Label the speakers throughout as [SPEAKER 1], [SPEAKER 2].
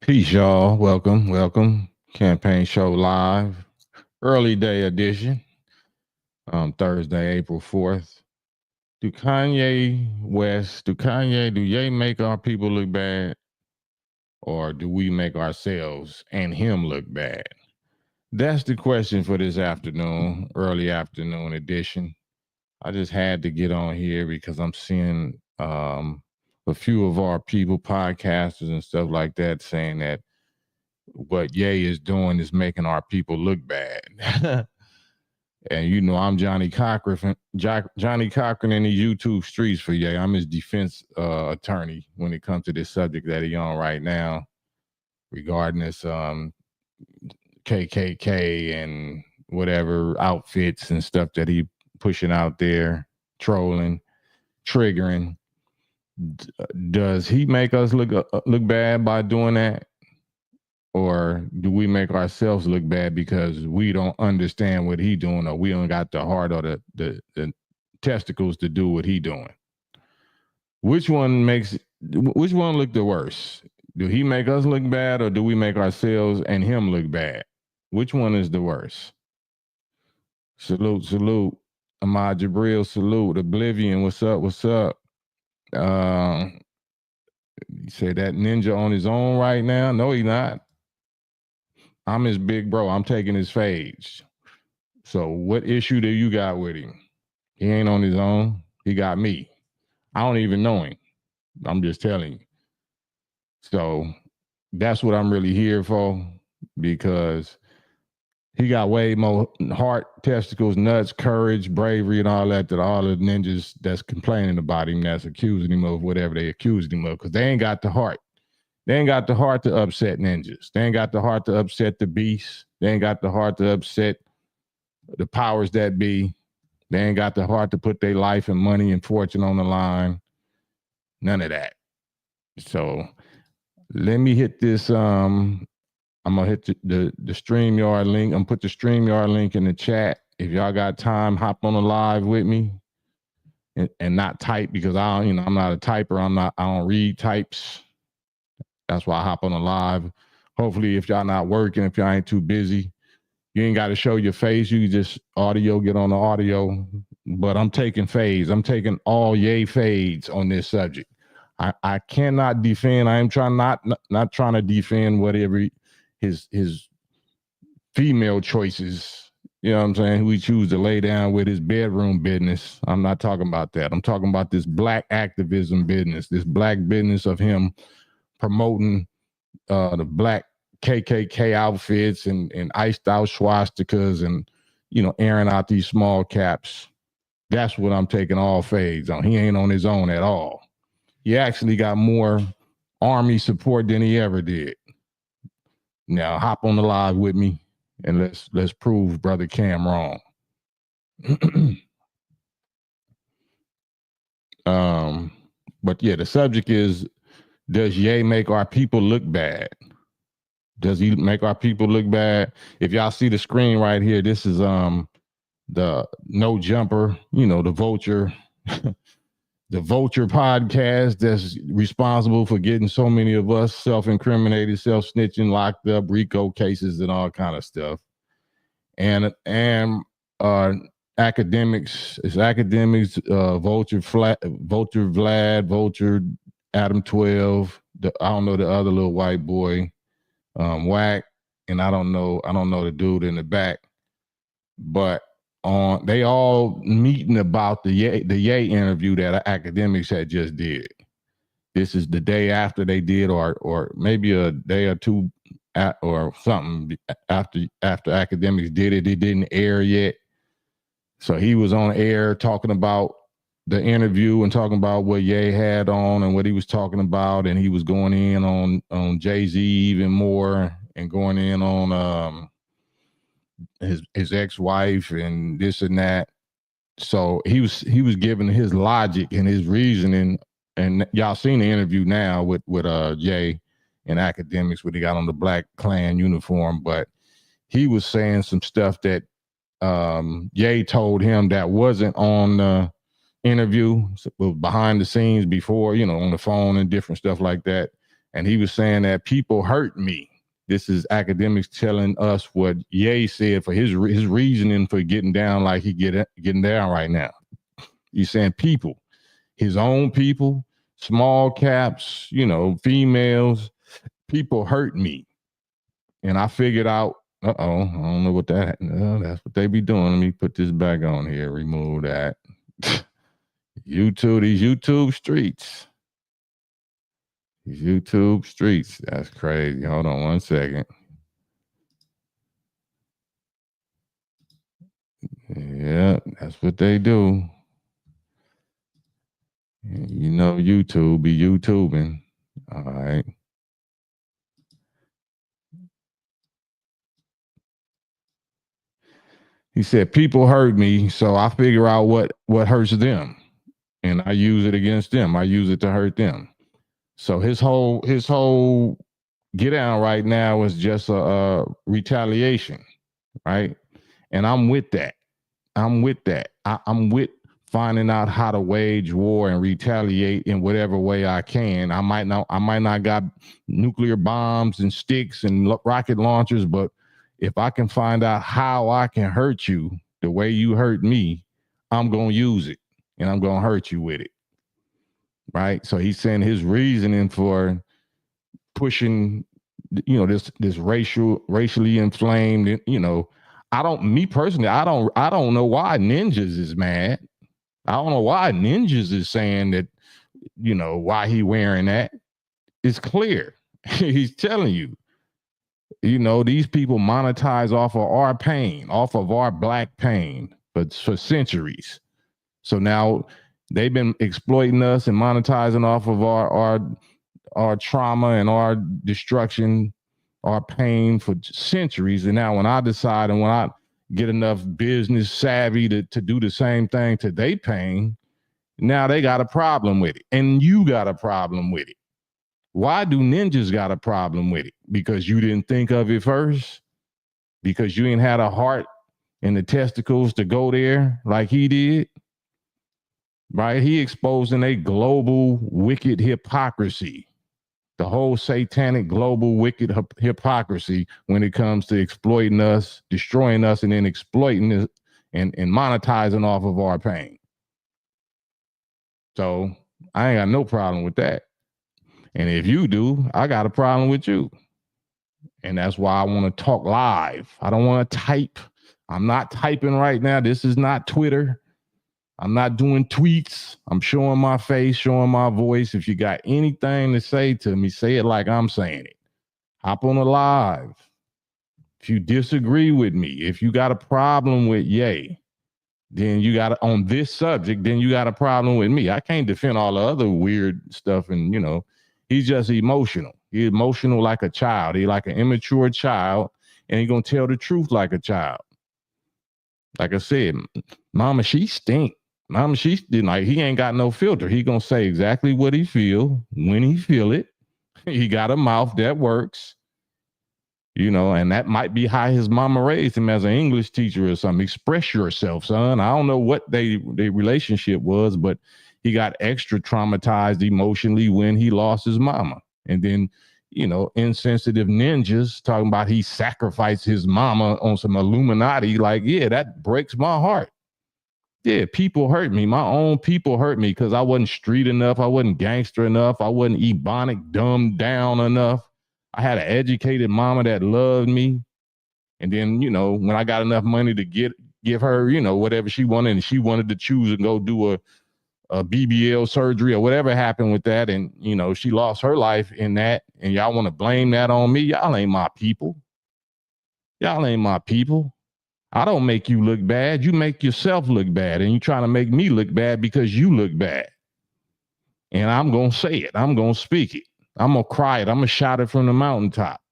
[SPEAKER 1] Peace, y'all. Welcome. Campaign show live, early day edition. Thursday, April 4th. Do Ye make our people look bad, or do we make ourselves and him look bad? That's the question for this afternoon, early afternoon edition. I just had to get on here because I'm seeing a few of our people, podcasters and stuff like that, saying that what Ye is doing is making our people look bad. And I'm Johnny Cochran, Johnny Cochran in the YouTube streets for Ye. I'm his defense attorney when it comes to this subject that he's on right now regarding this KKK and whatever outfits and stuff that he pushing out there, trolling, triggering. Does he make us look bad by doing that? Or do we make ourselves look bad because we don't understand what he doing, or we don't got the heart or the testicles to do what he doing? Which one look the worse? Do he make us look bad, or do we make ourselves and him look bad? Which one is the worst? Salute. Ahmad Jabril, salute. Oblivion, what's up? You say that ninja on his own right now? No, he not. I'm his big bro. I'm taking his fades. So what issue do you got with him? He ain't on his own. He got me. I don't even know him. I'm just telling you. So that's what I'm really here for, because he got way more heart, testicles, nuts, courage, bravery, and all that all the ninjas that's complaining about him, that's accusing him of whatever they accused him of, because they ain't got the heart. They ain't got the heart to upset ninjas. They ain't got the heart to upset the beasts. They ain't got the heart to upset the powers that be. They ain't got the heart to put their life and money and fortune on the line. None of that. So let me hit this. I'm gonna hit the StreamYard link. I'm gonna put the StreamYard link in the chat. If y'all got time, hop on the live with me and not type, because I'm not a typer. I don't read types. That's why I hop on the live. Hopefully, if y'all not working, if y'all ain't too busy, you ain't got to show your face. You can just get on the audio. But I'm taking fades. I'm taking all Ye fades on this subject. I cannot defend. I am trying not trying to defend whatever his female choices. You know what I'm saying? Who he choose to lay down with, his bedroom business. I'm not talking about that. I'm talking about this black activism business, this black business of him promoting the black KKK outfits and iced out swastikas and, airing out these small caps. That's what I'm taking all fades on. He ain't on his own at all. He actually got more army support than he ever did. Now hop on the live with me and let's prove Brother Cam wrong. But yeah, the subject is, does Ye make our people look bad? Does he make our people look bad? If y'all see the screen right here, this is the No Jumper, the Vulture, the Vulture podcast that's responsible for getting so many of us self-incriminated, self-snitching, locked up, RICO cases, and all kind of stuff. And academics, it's academics, Vulture Vlad, Vulture Adam 12. I don't know the other little white boy. Whack, and I don't know the dude in the back, but they all meeting about the Ye interview that academics had just did. This is the day after they did, or maybe a day or two or something after academics did it. It didn't air yet, so he was on air talking about the interview and talking about what Ye had on and what he was talking about, and he was going in on Jay-Z even more, and going in on his ex-wife and this and that. So he was giving his logic and his reasoning, and y'all seen the interview now with Jay and academics when he got on the Black Klan uniform, but he was saying some stuff that Ye told him that wasn't on the interview, behind the scenes before, on the phone and different stuff like that. And he was saying that people hurt me. This is academics telling us what Ye said for his reasoning for getting down like he getting down right now. He's saying people, his own people, small caps, females, people hurt me. And I figured out, I don't know what that's what they be doing. Let me put this back on here, remove that. These YouTube streets. These YouTube streets. That's crazy. Hold on one second. Yeah, that's what they do. YouTube be YouTubing. All right. He said, people hurt me, so I figure out what hurts them. And I use it against them. I use it to hurt them. So his whole get down right now is just a retaliation, right? And I'm with that. I'm with finding out how to wage war and retaliate in whatever way I can. I might not got nuclear bombs and sticks and rocket launchers, but if I can find out how I can hurt you the way you hurt me, I'm going to use it and I'm going to hurt you with it. Right? So he's saying his reasoning for pushing, this racially inflamed, me personally, I don't know why Ninjas is mad. I don't know why Ninjas is saying that, why he wearing that. It's clear. He's telling you, these people monetize off of our pain, off of our black pain for centuries. So now they've been exploiting us and monetizing off of our trauma and our destruction, our pain for centuries. And now when I decide and when I get enough business savvy to do the same thing to their pain, now they got a problem with it. And you got a problem with it. Why do Ninjas got a problem with it? Because you didn't think of it first? Because you ain't had a heart and the testicles to go there like he did? Right? He exposing a global wicked hypocrisy. The whole satanic global wicked hypocrisy when it comes to exploiting us, destroying us, and then exploiting us and monetizing off of our pain. So I ain't got no problem with that. And if you do, I got a problem with you. And that's why I want to talk live. I don't want to type. I'm not typing right now. This is not Twitter. I'm not doing tweets. I'm showing my face, showing my voice. If you got anything to say to me, say it like I'm saying it. Hop on a live. If you disagree with me, if you got a problem with Ye, then you got on this subject, then you got a problem with me. I can't defend all the other weird stuff. And, he's just emotional. He's emotional like a child. He's like an immature child, and he's going to tell the truth like a child. Like I said, mama, she stink. Mama, she like he ain't got no filter. He gonna say exactly what he feel when he feel it. He got a mouth that works, and that might be how his mama raised him as an English teacher or something. Express yourself, son. I don't know what their relationship was, but he got extra traumatized emotionally when he lost his mama. And then, insensitive ninjas talking about he sacrificed his mama on some Illuminati. Like, yeah, that breaks my heart. Yeah, people hurt me. My own people hurt me because I wasn't street enough. I wasn't gangster enough. I wasn't ebonic, dumbed down enough. I had an educated mama that loved me. And then, when I got enough money to give her, whatever she wanted, and she wanted to choose and go do a BBL surgery or whatever happened with that. And, she lost her life in that. And y'all want to blame that on me? Y'all ain't my people. Y'all ain't my people. I don't make you look bad. You make yourself look bad. And you trying to make me look bad because you look bad. And I'm going to say it. I'm going to speak it. I'm going to cry it. I'm going to shout it from the mountaintop.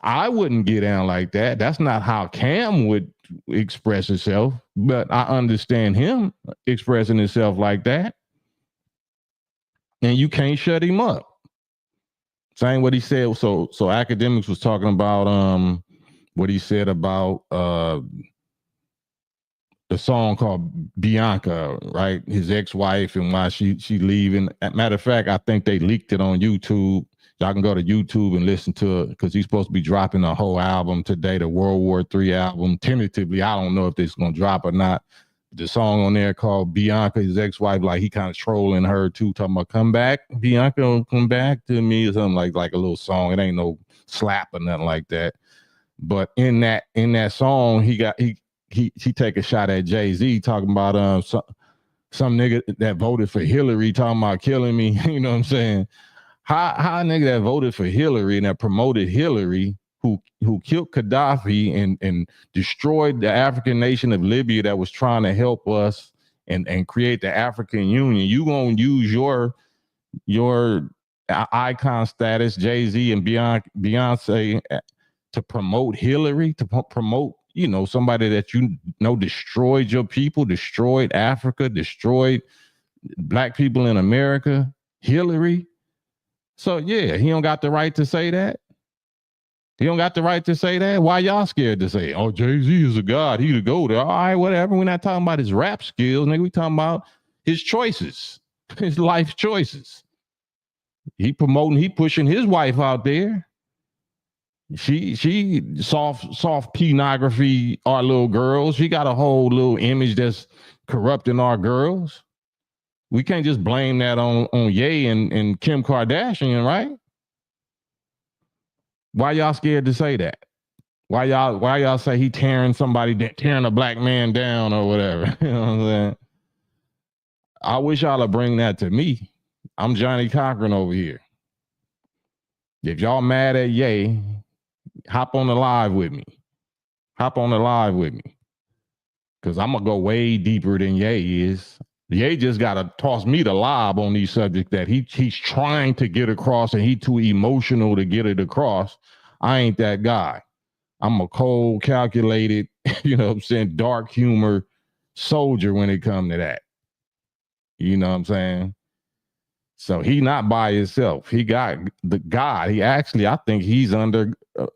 [SPEAKER 1] I wouldn't get down like that. That's not how Cam would express himself. But I understand him expressing himself like that. And you can't shut him up. Saying what he said. So academics was talking about what he said about the song called Bianca, right? His ex-wife and why she leaving. Matter of fact, I think they leaked it on YouTube. Y'all can go to YouTube and listen to it because he's supposed to be dropping a whole album today, the World War III album. Tentatively, I don't know if this is going to drop or not. The song on there called Bianca, his ex-wife, like he kind of trolling her too, talking about come back, Bianca, come back to me or something like a little song. It ain't no slap or nothing like that. But in that song, he take a shot at Jay-Z talking about some nigga that voted for Hillary talking about killing me. You know what I'm saying? How a nigga that voted for Hillary and that promoted Hillary, who killed Gaddafi and destroyed the African nation of Libya that was trying to help us and create the African Union, you gonna use your icon status, Jay-Z and Beyonce, to promote Hillary, to promote, you know, somebody that you know destroyed your people, destroyed Africa, destroyed black people in America, Hillary. So yeah, he don't got the right to say that. He don't got the right to say that. Why y'all scared to say, oh, Jay-Z is a god, he to go there. All right, whatever. We're not talking about his rap skills, nigga. We talking about his choices, his life choices. He pushing his wife out there. She soft pornography our little girls. She got a whole little image that's corrupting our girls. We can't just blame that on Ye and Kim Kardashian, right? Why y'all scared to say that? Why y'all say he tearing a black man down or whatever? You know what I'm saying? I wish y'all would bring that to me. I'm Johnny Cochran over here. If y'all mad at Ye, hop on the live with me. Hop on the live with me. Because I'm going to go way deeper than Ye is. Ye just got to toss me the lob on these subjects that he's trying to get across and he too emotional to get it across. I ain't that guy. I'm a cold, calculated, you know what I'm saying, dark humor soldier when it comes to that. You know what I'm saying? So he not by himself. He got the God. He actually, I think he's under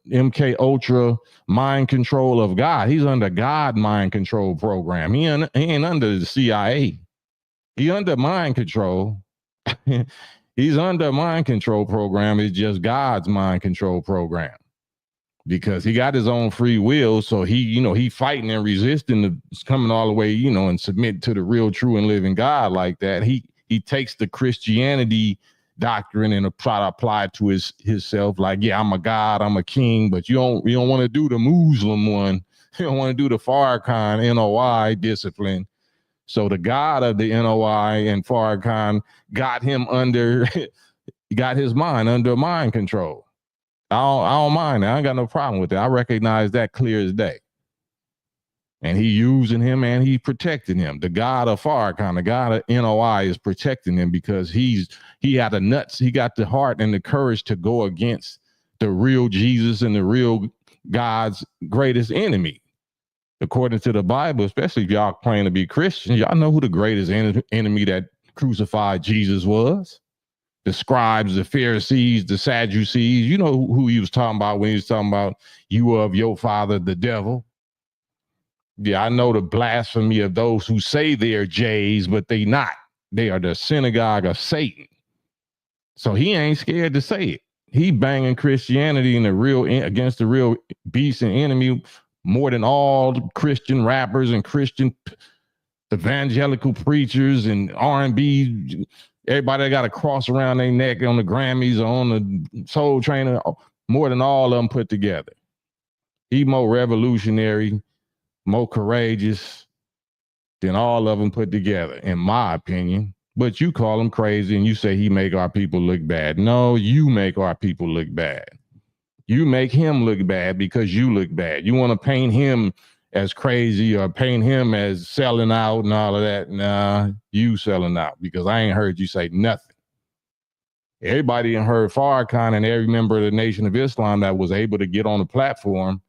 [SPEAKER 1] MK Ultra mind control of God. He's under God mind control program. He ain't under the CIA. He under mind control. He's under mind control program. It's just God's mind control program. Because he got his own free will, so he fighting and resisting coming all the way, and submit to the real, true, and living God like that. He takes the Christianity doctrine and try to apply it to himself. Like, yeah, I'm a God, I'm a king, but you don't want to do the Muslim one. You don't want to do the Farrakhan NOI discipline. So the God of the NOI and Farrakhan got him got his mind under mind control. I don't mind that. I ain't got no problem with that. I recognize that clear as day. And he using him and he protecting him. The God of Farrakhan, the God of NOI is protecting him because he got the heart and the courage to go against the real Jesus and the real God's greatest enemy. According to the Bible, especially if y'all claim to be Christians, y'all know who the greatest enemy that crucified Jesus was. The scribes, the Pharisees, the Sadducees. You know who he was talking about when he was talking about you of your father, the devil. Yeah, I know the blasphemy of those who say they're Jays, but they not. They are the synagogue of Satan. So he ain't scared to say it. He banging Christianity and against the real beast and enemy more than all Christian rappers and Christian evangelical preachers and R&B. Everybody that got a cross around their neck on the Grammys or on the Soul Trainer, more than all of them put together. He more revolutionary, more courageous than all of them put together, in my opinion. But you call him crazy and you say he make our people look bad. No, you make our people look bad. You make him look bad because you look bad. You want to paint him as crazy or paint him as selling out and all of that. Nah, you selling out because I ain't heard you say nothing. Everybody ain't heard Farrakhan and every member of the Nation of Islam that was able to get on the platform.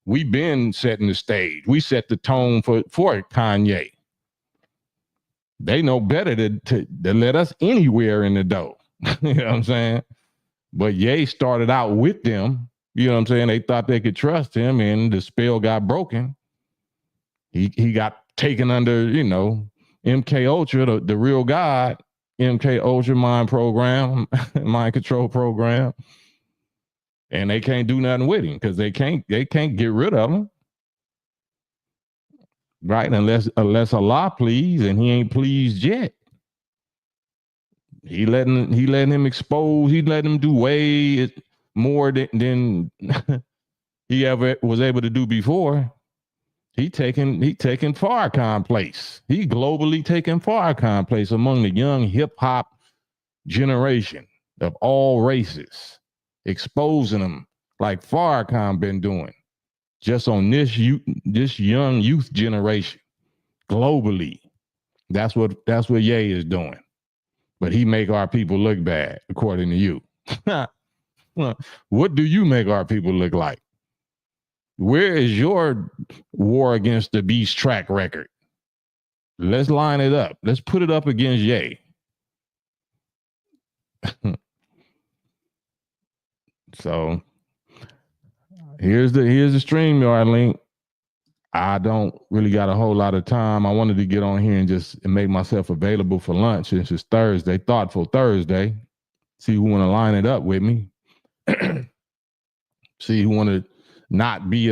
[SPEAKER 1] We been setting the stage. We set the tone for Kanye. They know better to let us anywhere in the door. You know what I'm saying? But Ye started out with them. You know what I'm saying? They thought they could trust him and the spell got broken. He got taken under, MK Ultra, the real God, MK Ultra mind program, mind control program, and they can't do nothing with him because they can't get rid of him, right? Unless Allah please, and he ain't pleased yet. He letting him expose. He letting him do way more than he ever was able to do before. He taking Farrakhan place. He globally taking Farrakhan place among the young hip hop generation of all races, exposing them like Farrakhan been doing, just on this young youth generation globally. That's what Ye is doing. But he make our people look bad, according to you. What do you make our people look like? Where is your war against the beast track record? Let's line it up. Let's put it up against Ye. So here's the StreamYard link. I don't really got a whole lot of time. I wanted to get on here and just make myself available for lunch since it's Thursday, Thoughtful Thursday. See who want to line it up with me. See who want to not be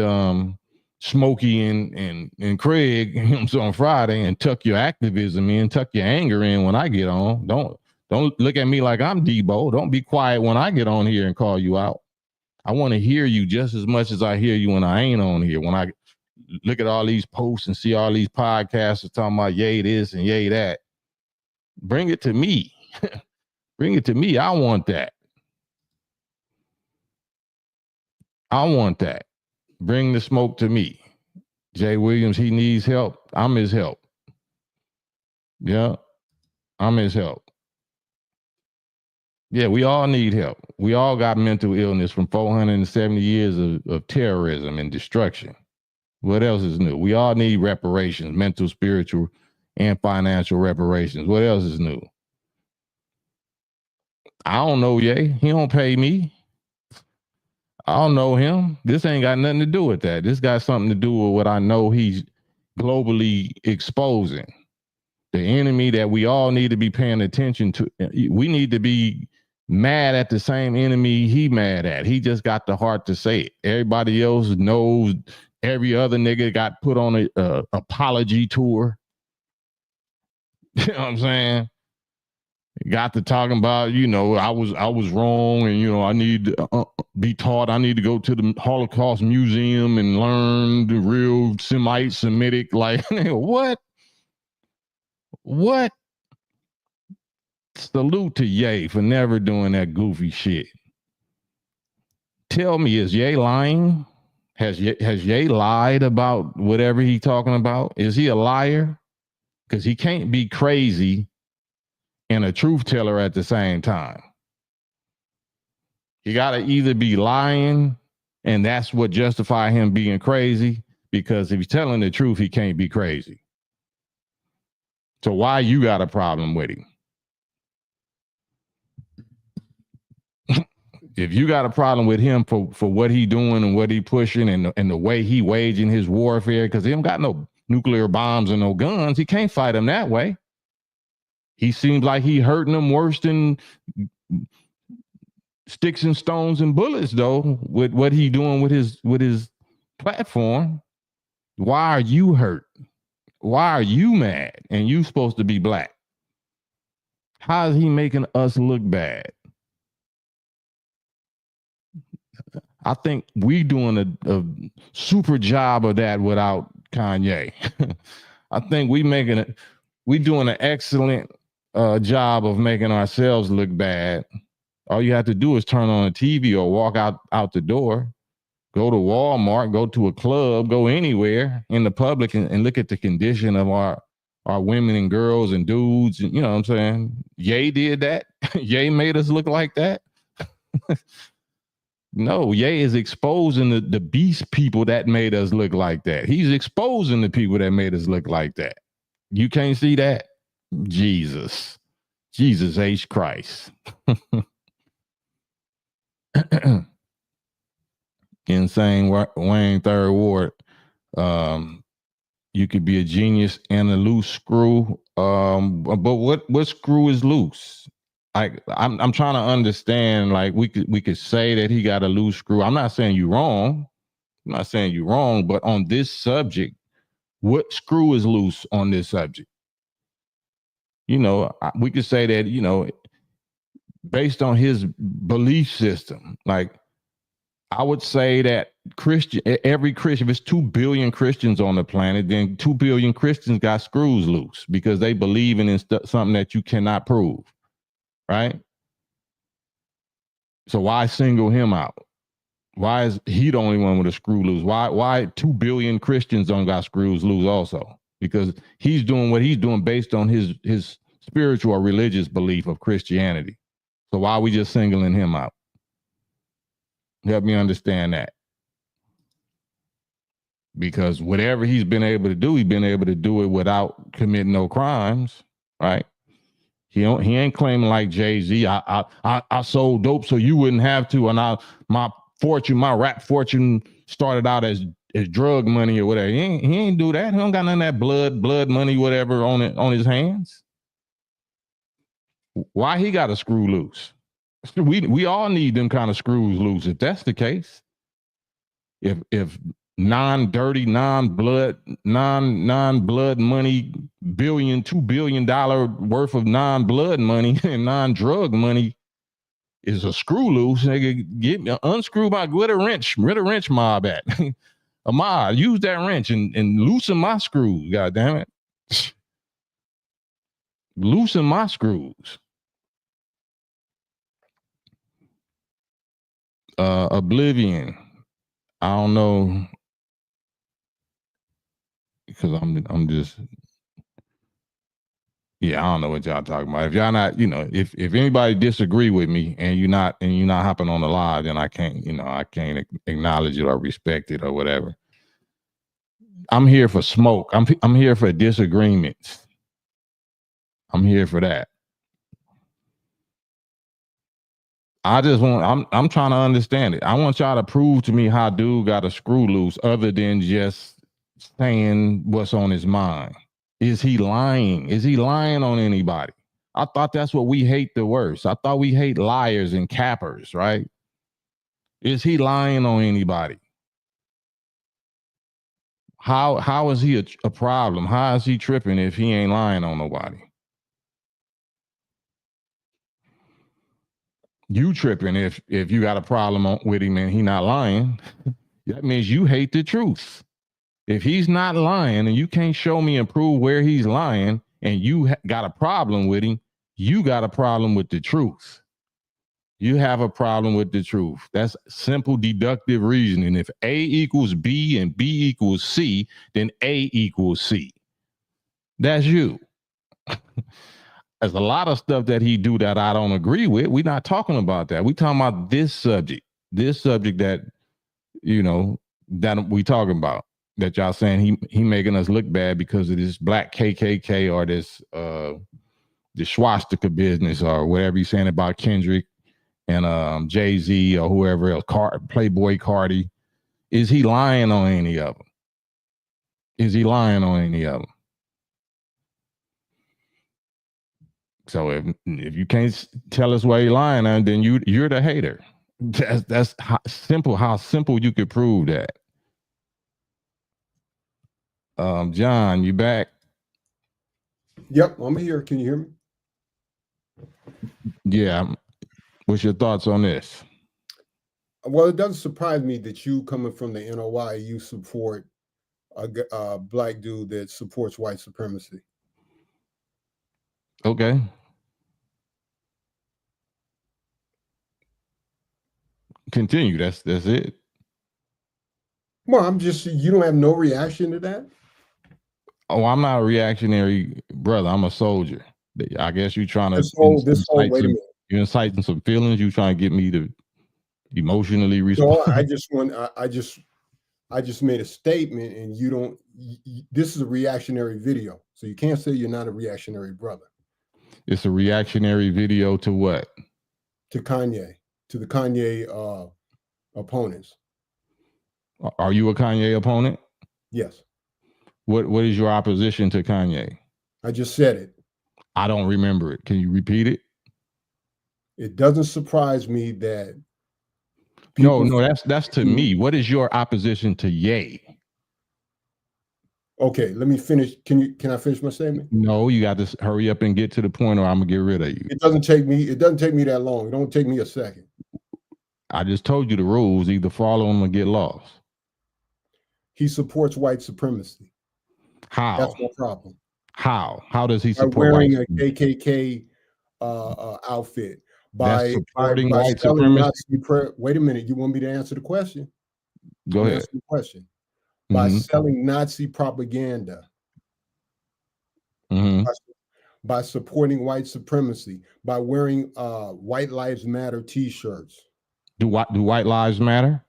[SPEAKER 1] Smokey and Craig on Friday and tuck your activism in, tuck your anger in when I get on. Don't look at me like I'm Debo. Don't be quiet when I get on here and call you out. I want to hear you just as much as I hear you when I ain't on here. When I look at all these posts and see all these podcasts talking about yay this and yay that, bring it to me. Bring it to me. I want that. I want that. Bring the smoke to me. Jay Williams, he needs help. I'm his help. Yeah, I'm his help. Yeah, we all need help. We all got mental illness from 470 years of terrorism and destruction. What else is new? We all need reparations, mental, spiritual, and financial reparations. What else is new? I don't know, Ye. He don't pay me. I don't know him. This ain't got nothing to do with that. This got something to do with what I know he's globally exposing. The enemy that we all need to be paying attention to. We need to be mad at the same enemy he mad at. He just got the heart to say it. Everybody else knows. Every other nigga got put on a apology tour. You know what I'm saying? Got to talking about, I was wrong, and I need to be taught. I need to go to the Holocaust Museum and learn the real Semitic. Like, what? What? Salute to Ye for never doing that goofy shit. Tell me, is Ye lying? Has Ye lied about whatever he talking about? Is he a liar? Because he can't be crazy and a truth teller at the same time. You got to either be lying, and that's what justify him being crazy, because if he's telling the truth, he can't be crazy. So why you got a problem with him? If you got a problem with him for what he doing and what he pushing and the way he waging his warfare, because he don't got no nuclear bombs and no guns, he can't fight him that way. He seems like he hurting them worse than sticks and stones and bullets, though, with what he doing with his platform. Why are you hurt? Why are you mad? And you supposed to be black. How is he making us look bad? I think we doing a super job of that without Kanye. I think we doing an excellent job of making ourselves look bad. All you have to do is turn on a TV or walk out the door, go to Walmart, go to a club, go anywhere in the public and look at the condition of our women and girls and dudes. You know what I'm saying? Ye did that. Ye made us look like that. No, Ye is exposing the beast people that made us look like that. He's exposing the people that made us look like that. You can't see that? Jesus H. Christ. Insane Wayne Third Ward. You could be a genius and a loose screw. But what screw is loose? I'm trying to understand. Like we could say that he got a loose screw. I'm not saying you're wrong. I'm not saying you're wrong, but on this subject, what screw is loose on this subject? You know, we could say that, you know, based on his belief system, like I would say that every Christian, if it's 2 billion Christians on the planet, then 2 billion Christians got screws loose because they believe in something that you cannot prove, right? So why single him out? Why is he the only one with a screw loose? Why 2 billion Christians don't got screws loose also? Because he's doing what he's doing based on his spiritual or religious belief of Christianity. So why are we just singling him out? Help me understand that. Because whatever he's been able to do, he's been able to do it without committing no crimes, right? He ain't claiming like Jay-Z. I sold dope so you wouldn't have to, and my rap fortune started out as drug money or whatever. He ain't do that. He don't got none of that blood money, whatever on his hands. Why he got a screw loose? We all need them kind of screws loose. If that's the case, if non-dirty, non-blood money, $2 billion worth of non-blood money and non-drug money is a screw loose, nigga, unscrew my, where the wrench mob at? Ahmad, use that wrench and loosen my screws, god damn it. Loosen my screws. Oblivion. I don't know, because I'm just, yeah, I don't know what y'all talking about. If y'all not, you know, if anybody disagree with me and you're not hopping on the live, then I can't acknowledge it or respect it or whatever. I'm here for smoke. I'm here for disagreements. I'm here for that. I'm trying to understand it. I want y'all to prove to me how dude got a screw loose other than just saying what's on his mind. Is he lying? Is he lying on anybody? I thought that's what we hate the worst. I thought we hate liars and cappers, right? Is he lying on anybody? How is he a problem? How is he tripping if he ain't lying on nobody? You tripping if you got a problem with him and he not lying. That means you hate the truth. If he's not lying and you can't show me and prove where he's lying and you got a problem with him, you got a problem with the truth. You have a problem with the truth. That's simple deductive reasoning. If A equals B and B equals C, then A equals C. That's you. There's a lot of stuff that he do that I don't agree with. We're not talking about that. We're talking about this subject that, you know, that we talking about, that y'all saying he making us look bad because of this black KKK or this swastika business or whatever he's saying about Kendrick and Jay-Z or whoever else, Playboy Cardi. Is he lying on any of them? Is he lying on any of them? So if you can't tell us why he's lying on, then you're the hater. That's how simple you could prove that. John, you back?
[SPEAKER 2] Yep, I'm here. Can you hear me?
[SPEAKER 1] Yeah. What's your thoughts on this?
[SPEAKER 2] Well, it doesn't surprise me that you, coming from the NOI, you support a black dude that supports white supremacy.
[SPEAKER 1] Okay. Continue. That's it.
[SPEAKER 2] Well, you don't have no reaction to that?
[SPEAKER 1] Oh, I'm not a reactionary brother. I'm a soldier. I guess you're trying to
[SPEAKER 2] wait a minute.
[SPEAKER 1] You're inciting some feelings. You trying to get me to emotionally respond.
[SPEAKER 2] No, I just made a statement, and you don't. This is a reactionary video, so you can't say you're not a reactionary brother.
[SPEAKER 1] It's a reactionary video to what?
[SPEAKER 2] To Kanye, to the Kanye opponents.
[SPEAKER 1] Are you a Kanye opponent?
[SPEAKER 2] Yes.
[SPEAKER 1] What is your opposition to Kanye?
[SPEAKER 2] I just said it.
[SPEAKER 1] I don't remember it. Can you repeat it?
[SPEAKER 2] It doesn't surprise me that
[SPEAKER 1] No,
[SPEAKER 2] people.
[SPEAKER 1] that's to me. What is your opposition to Ye?
[SPEAKER 2] Okay, let me finish. Can I finish my statement?
[SPEAKER 1] No, you got to hurry up and get to the point, or I'm gonna get rid of you.
[SPEAKER 2] It doesn't take me that long. It don't take me a second.
[SPEAKER 1] I just told you the rules. Either follow them or get lost.
[SPEAKER 2] He supports white supremacy.
[SPEAKER 1] How?
[SPEAKER 2] That's my problem.
[SPEAKER 1] How does he
[SPEAKER 2] By
[SPEAKER 1] support
[SPEAKER 2] wearing
[SPEAKER 1] white
[SPEAKER 2] a KKK outfit,
[SPEAKER 1] That's
[SPEAKER 2] by
[SPEAKER 1] supporting white
[SPEAKER 2] selling
[SPEAKER 1] supremacy?
[SPEAKER 2] Nazi. Wait a minute. You want me to answer the question?
[SPEAKER 1] Go ahead.
[SPEAKER 2] Answer the question. By selling Nazi propaganda, by supporting white supremacy, by wearing White Lives Matter T-shirts.
[SPEAKER 1] Do white lives matter?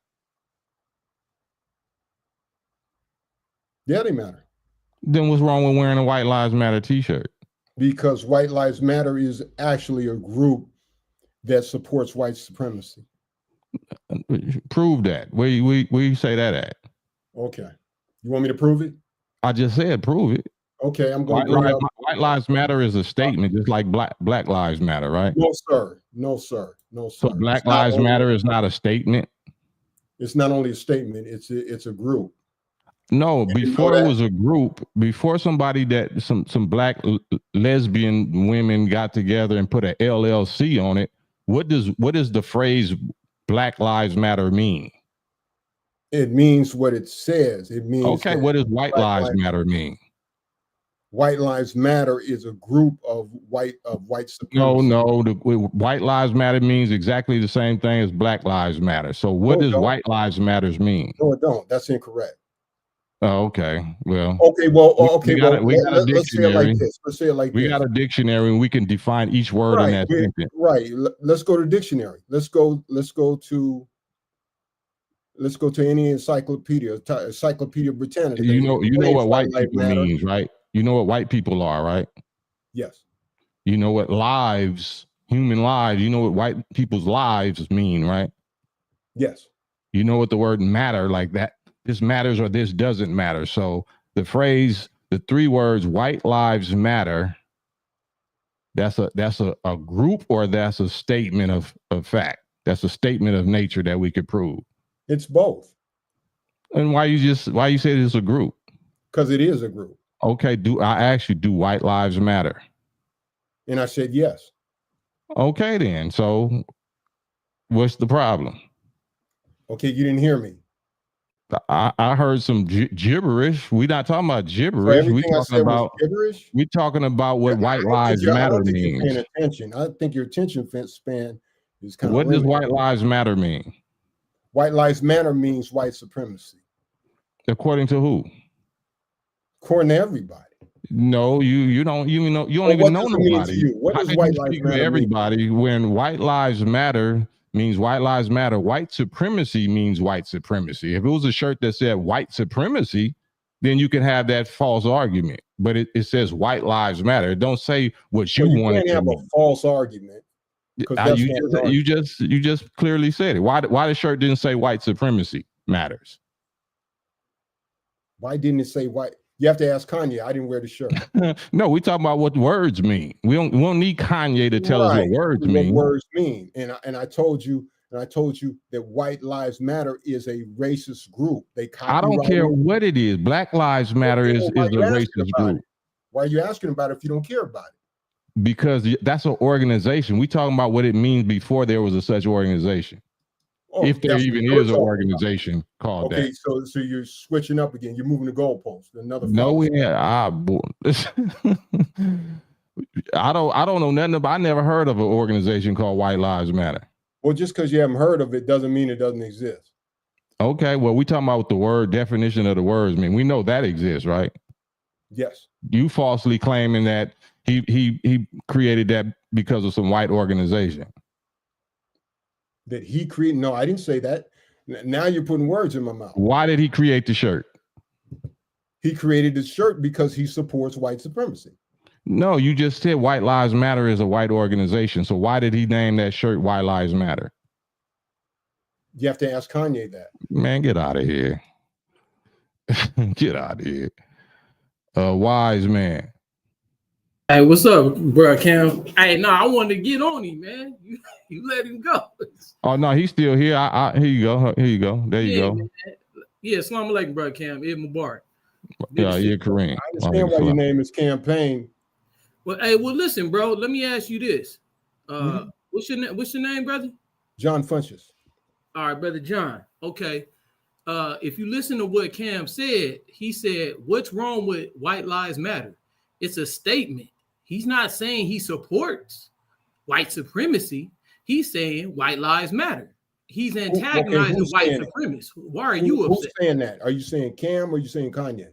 [SPEAKER 2] Yeah, they matter.
[SPEAKER 1] Then what's wrong with wearing a White Lives Matter T-shirt?
[SPEAKER 2] Because White Lives Matter is actually a group that supports white supremacy.
[SPEAKER 1] Prove that. Where you say that at?
[SPEAKER 2] Okay. You want me to prove it?
[SPEAKER 1] I just said prove it.
[SPEAKER 2] Okay, I'm going to bring up.
[SPEAKER 1] White Lives Matter is a statement, just like Black Lives Matter, right?
[SPEAKER 2] No, sir. No, sir. No, sir.
[SPEAKER 1] So Black Lives Matter is not a statement?
[SPEAKER 2] It's not only a statement, it's a group.
[SPEAKER 1] No, before it was a group, before somebody that some black lesbian women got together and put a LLC on it, what does the phrase Black Lives Matter mean?
[SPEAKER 2] It means what it says. It means
[SPEAKER 1] okay. What does White Lives Matter mean?
[SPEAKER 2] White Lives Matter is a group of white supremacy.
[SPEAKER 1] No. White Lives Matter means exactly the same thing as Black Lives Matter. So what does White Lives Matters mean?
[SPEAKER 2] No, it don't. That's incorrect.
[SPEAKER 1] Oh, okay. Well.
[SPEAKER 2] Okay.
[SPEAKER 1] We got a dictionary.
[SPEAKER 2] Let's say it like this. Let's say it like this.
[SPEAKER 1] We got a dictionary, and we can define each word in that sentence.
[SPEAKER 2] Right. Let's go to dictionary. Let's go to any Encyclopedia Britannica.
[SPEAKER 1] You know what white people means, right? You know what white people are, right?
[SPEAKER 2] Yes.
[SPEAKER 1] You know what human lives, you know what white people's lives mean, right?
[SPEAKER 2] Yes.
[SPEAKER 1] You know what the word matter, like that, this matters or this doesn't matter. So the phrase, the 3 words, white lives matter, that's a group, or that's a statement of fact. That's a statement of nature that we could prove.
[SPEAKER 2] It's both.
[SPEAKER 1] And why you say it's a group?
[SPEAKER 2] Because it is a group. Okay,
[SPEAKER 1] do white lives matter?
[SPEAKER 2] And I said yes.
[SPEAKER 1] Okay, then. So what's the problem?
[SPEAKER 2] Okay, you didn't hear me.
[SPEAKER 1] I heard some gibberish. We're not talking about gibberish.
[SPEAKER 2] So
[SPEAKER 1] we're talking about what white lives matter means.
[SPEAKER 2] You're paying attention. I think your attention span is kind of
[SPEAKER 1] What does white lives matter mean?
[SPEAKER 2] White lives matter means white supremacy.
[SPEAKER 1] According to who?
[SPEAKER 2] According to everybody.
[SPEAKER 1] No, you don't even know nobody.
[SPEAKER 2] What does white lives matter
[SPEAKER 1] everybody mean? When white lives matter means white lives matter, white supremacy means white supremacy. If it was a shirt that said white supremacy, then you can have that false argument. But it says white lives matter. It don't say what you want.
[SPEAKER 2] You can't have a false argument.
[SPEAKER 1] You just clearly said it. Why the shirt didn't say white supremacy matters?
[SPEAKER 2] Why didn't it say white? You have to ask Kanye. I didn't wear the shirt.
[SPEAKER 1] No, we talking about what words mean. We don't need Kanye to tell us what words mean.
[SPEAKER 2] What words mean. And I told you that White Lives Matter is a racist group.
[SPEAKER 1] I don't care what it is. Black Lives Matter is a racist group.
[SPEAKER 2] Why are you asking about it if you don't care about it?
[SPEAKER 1] Because that's an organization. We talking about what it means before there was such organization. If there even is an organization called that.
[SPEAKER 2] Okay, so you're switching up again. You're moving the goalpost.
[SPEAKER 1] I don't know nothing about. I never heard of an organization called White Lives Matter.
[SPEAKER 2] Well, just because you haven't heard of it doesn't mean it doesn't exist.
[SPEAKER 1] Okay, well, we talking about what the word definition of the words mean. We know that exists, right?
[SPEAKER 2] Yes.
[SPEAKER 1] You falsely claiming that he created that because of some white organization.
[SPEAKER 2] That he created? No, I didn't say that. Now you're putting words in my mouth.
[SPEAKER 1] Why did he create the shirt?
[SPEAKER 2] He created the shirt because he supports white supremacy.
[SPEAKER 1] No, you just said White Lives Matter is a white organization. So why did he name that shirt White Lives Matter?
[SPEAKER 2] You have to ask Kanye that.
[SPEAKER 1] Man, get out of here. Get out of here. A wise man.
[SPEAKER 3] Hey, what's up, bro, Cam? Hey, no, I wanted to get on him, man. You let him go.
[SPEAKER 1] Oh no, he's still here. Here you go. Here you go. There you go.
[SPEAKER 3] Man. Yeah, Assalamu alaikum, bro, Cam. Ibn Mubarak.
[SPEAKER 1] Yeah, Kareem.
[SPEAKER 2] I understand why your name is Campaign.
[SPEAKER 3] Well, hey, listen, bro. Let me ask you this. What's your name, brother?
[SPEAKER 2] John Funches.
[SPEAKER 3] All right, brother John. Okay. If you listen to what Cam said, he said, "What's wrong with White Lives Matter?" It's a statement. He's not saying he supports white supremacy. He's saying white lives matter. He's antagonizing white supremacists. Why are you upset?
[SPEAKER 2] Who's saying that? Are you saying Cam or are you saying Kanye?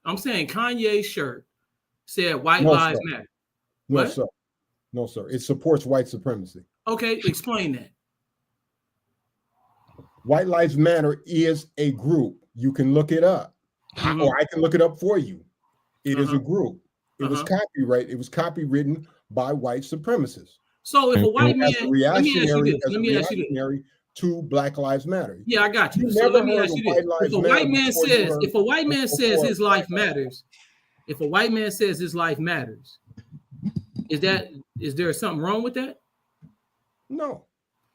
[SPEAKER 3] I'm saying Kanye's shirt said white lives matter.
[SPEAKER 2] No,
[SPEAKER 3] What?
[SPEAKER 2] sir. No, sir. It supports white supremacy.
[SPEAKER 3] Okay, explain that.
[SPEAKER 2] White Lives Matter is a group. You can look it up, or I can look it up for you. It is a group. It was copyright. It was copywritten by white supremacists.
[SPEAKER 3] So if a white man,
[SPEAKER 2] let me ask you this. To Black Lives Matter.
[SPEAKER 3] Yeah, I got you. So let me ask you this: if a white man says his life matters, if a white man says his life matters, is there something wrong with that?
[SPEAKER 2] No.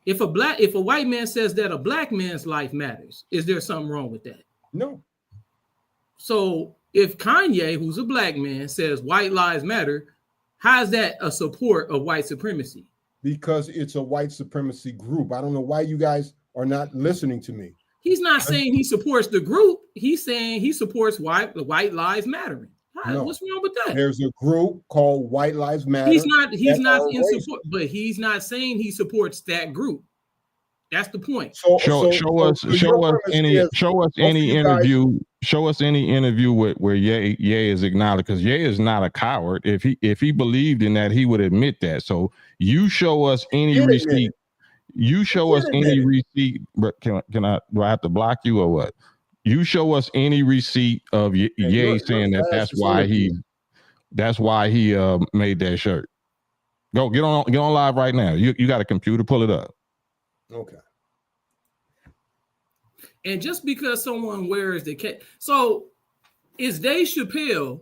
[SPEAKER 3] If a white man says that a black man's life matters, is there something wrong with that?
[SPEAKER 2] No.
[SPEAKER 3] So if Kanye, who's a black man, says white lives matter, how is that a support of white supremacy?
[SPEAKER 2] Because it's a white supremacy group. I don't know why you guys are not listening to me.
[SPEAKER 3] He's not saying he supports the group. He's saying he supports white lives mattering. No. What's wrong with that?
[SPEAKER 2] There's a group called White Lives Matter.
[SPEAKER 3] He's not in support, but he's not saying he supports that group. That's the point.
[SPEAKER 1] Show us any interview where Ye is acknowledged, because Ye is not a coward. If he believed in that, he would admit that. So you show us any receipt. You show us any receipt. But do I have to block you or what? You show us any receipt of Ye saying that's why he made that shirt. Go get on live right now. You got a computer, pull it up.
[SPEAKER 2] Okay.
[SPEAKER 3] And just because someone wears so is Dave Chappelle,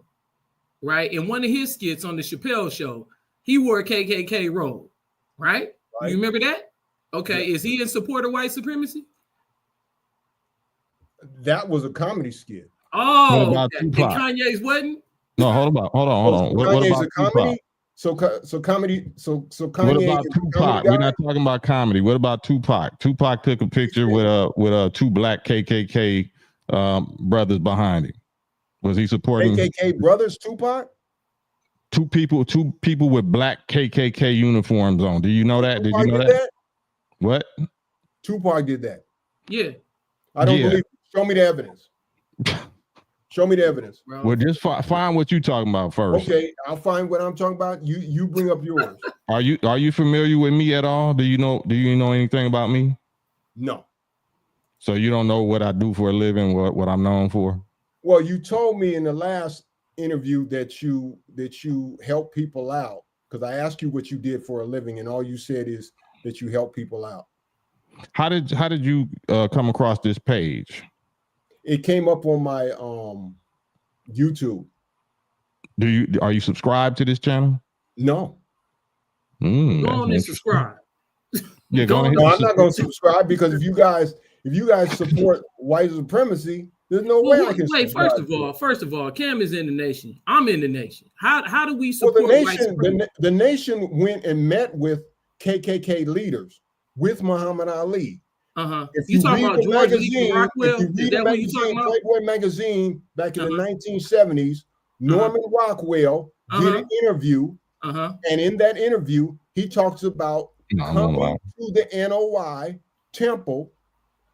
[SPEAKER 3] right? In one of his skits on the Chappelle Show, he wore a KKK robe, right? You remember that? Okay. Yeah. Is he in support of white supremacy?
[SPEAKER 2] That was a comedy skit.
[SPEAKER 3] Oh, and Kanye's wasn't?
[SPEAKER 1] No, hold on. What about
[SPEAKER 2] a comedy? So comedy. So Kanye.
[SPEAKER 1] What about Tupac? We're not talking about comedy. What about Tupac? Tupac took a picture with two black KKK brothers behind him. Was he supporting
[SPEAKER 2] KKK brothers? Tupac?
[SPEAKER 1] Two people with black KKK uniforms on. Do you know that? Did you know that? What?
[SPEAKER 2] Tupac did that.
[SPEAKER 3] Yeah.
[SPEAKER 2] I don't believe it. Show me the evidence. Show me the evidence.
[SPEAKER 1] Well, just find what you're talking about first.
[SPEAKER 2] Okay, I'll find what I'm talking about. You bring up yours.
[SPEAKER 1] Are you familiar with me at all? Do you know anything about me?
[SPEAKER 2] No.
[SPEAKER 1] So you don't know what I do for a living, what I'm known for?
[SPEAKER 2] Well, you told me in the last interview that you help people out, because I asked you what you did for a living, and all you said is that you help people out.
[SPEAKER 1] How did you come across this page?
[SPEAKER 2] It came up on my YouTube.
[SPEAKER 1] Are you subscribed to this channel?
[SPEAKER 2] No.
[SPEAKER 3] Go on and subscribe.
[SPEAKER 1] Yeah,
[SPEAKER 2] no, I'm not going to subscribe, because if you guys support white supremacy, there's no way I can.
[SPEAKER 3] Wait, first of all, Cam is in the nation. I'm in the nation. How do we support white supremacy?
[SPEAKER 2] The nation went and met with KKK leaders with Muhammad Ali. If you talking about George magazine, Rockwell? Is that what you talking about? Playboy magazine back in the 1970s, Norman Rockwell did an interview, and in that interview, he talks about coming to the NOI temple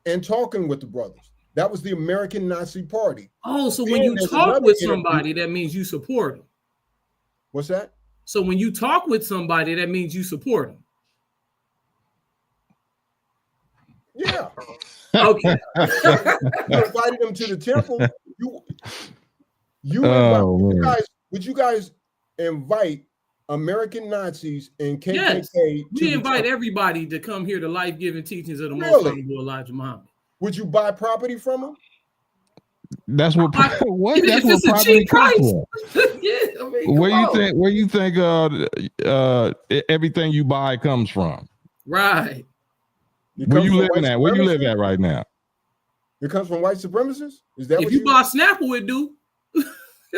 [SPEAKER 2] and talking with the brothers. That was the American Nazi Party.
[SPEAKER 3] Oh, so when you talk with somebody, that means you support them.
[SPEAKER 2] What's that?
[SPEAKER 3] So when you talk with somebody, that means you support them.
[SPEAKER 2] Yeah.
[SPEAKER 3] Okay.
[SPEAKER 2] You invited them to the temple. Would you guys invite American Nazis and KKK?
[SPEAKER 3] Yes. We invite everybody to come hear the life-giving teachings of the Most Honorable Elijah Muhammad.
[SPEAKER 2] Would you buy property from them?
[SPEAKER 1] That's what. What?
[SPEAKER 3] If
[SPEAKER 1] That's what
[SPEAKER 3] it's a cheap price.
[SPEAKER 1] Yeah, I mean, where you think everything you buy comes from?
[SPEAKER 3] Right.
[SPEAKER 1] Where you living at? Where you live at right now?
[SPEAKER 2] It comes from white supremacists? Is that
[SPEAKER 3] if you buy Snapple, it do?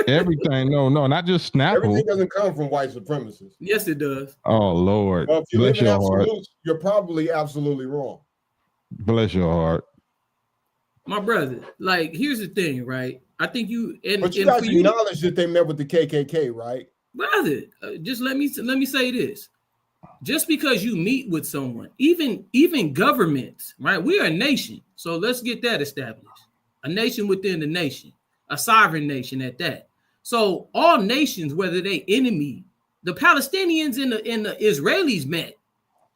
[SPEAKER 1] Everything, no, not just Snapple.
[SPEAKER 2] Everything doesn't come from white supremacists.
[SPEAKER 3] Yes, it does.
[SPEAKER 1] Oh Lord.
[SPEAKER 2] Well, if you
[SPEAKER 1] bless
[SPEAKER 2] live in
[SPEAKER 1] your
[SPEAKER 2] absolutes,
[SPEAKER 1] heart.
[SPEAKER 2] you're probably absolutely wrong.
[SPEAKER 1] Bless your heart.
[SPEAKER 3] My brother, like, here's the thing, right? I think you
[SPEAKER 2] but you guys acknowledge that they met with the KKK, right?
[SPEAKER 3] Brother, just let me say this. Just because you meet with someone, even governments, right? We are a nation, so let's get that established. A nation within the nation, a sovereign nation at that. So all nations, whether they enemy, the Palestinians and the Israelis met.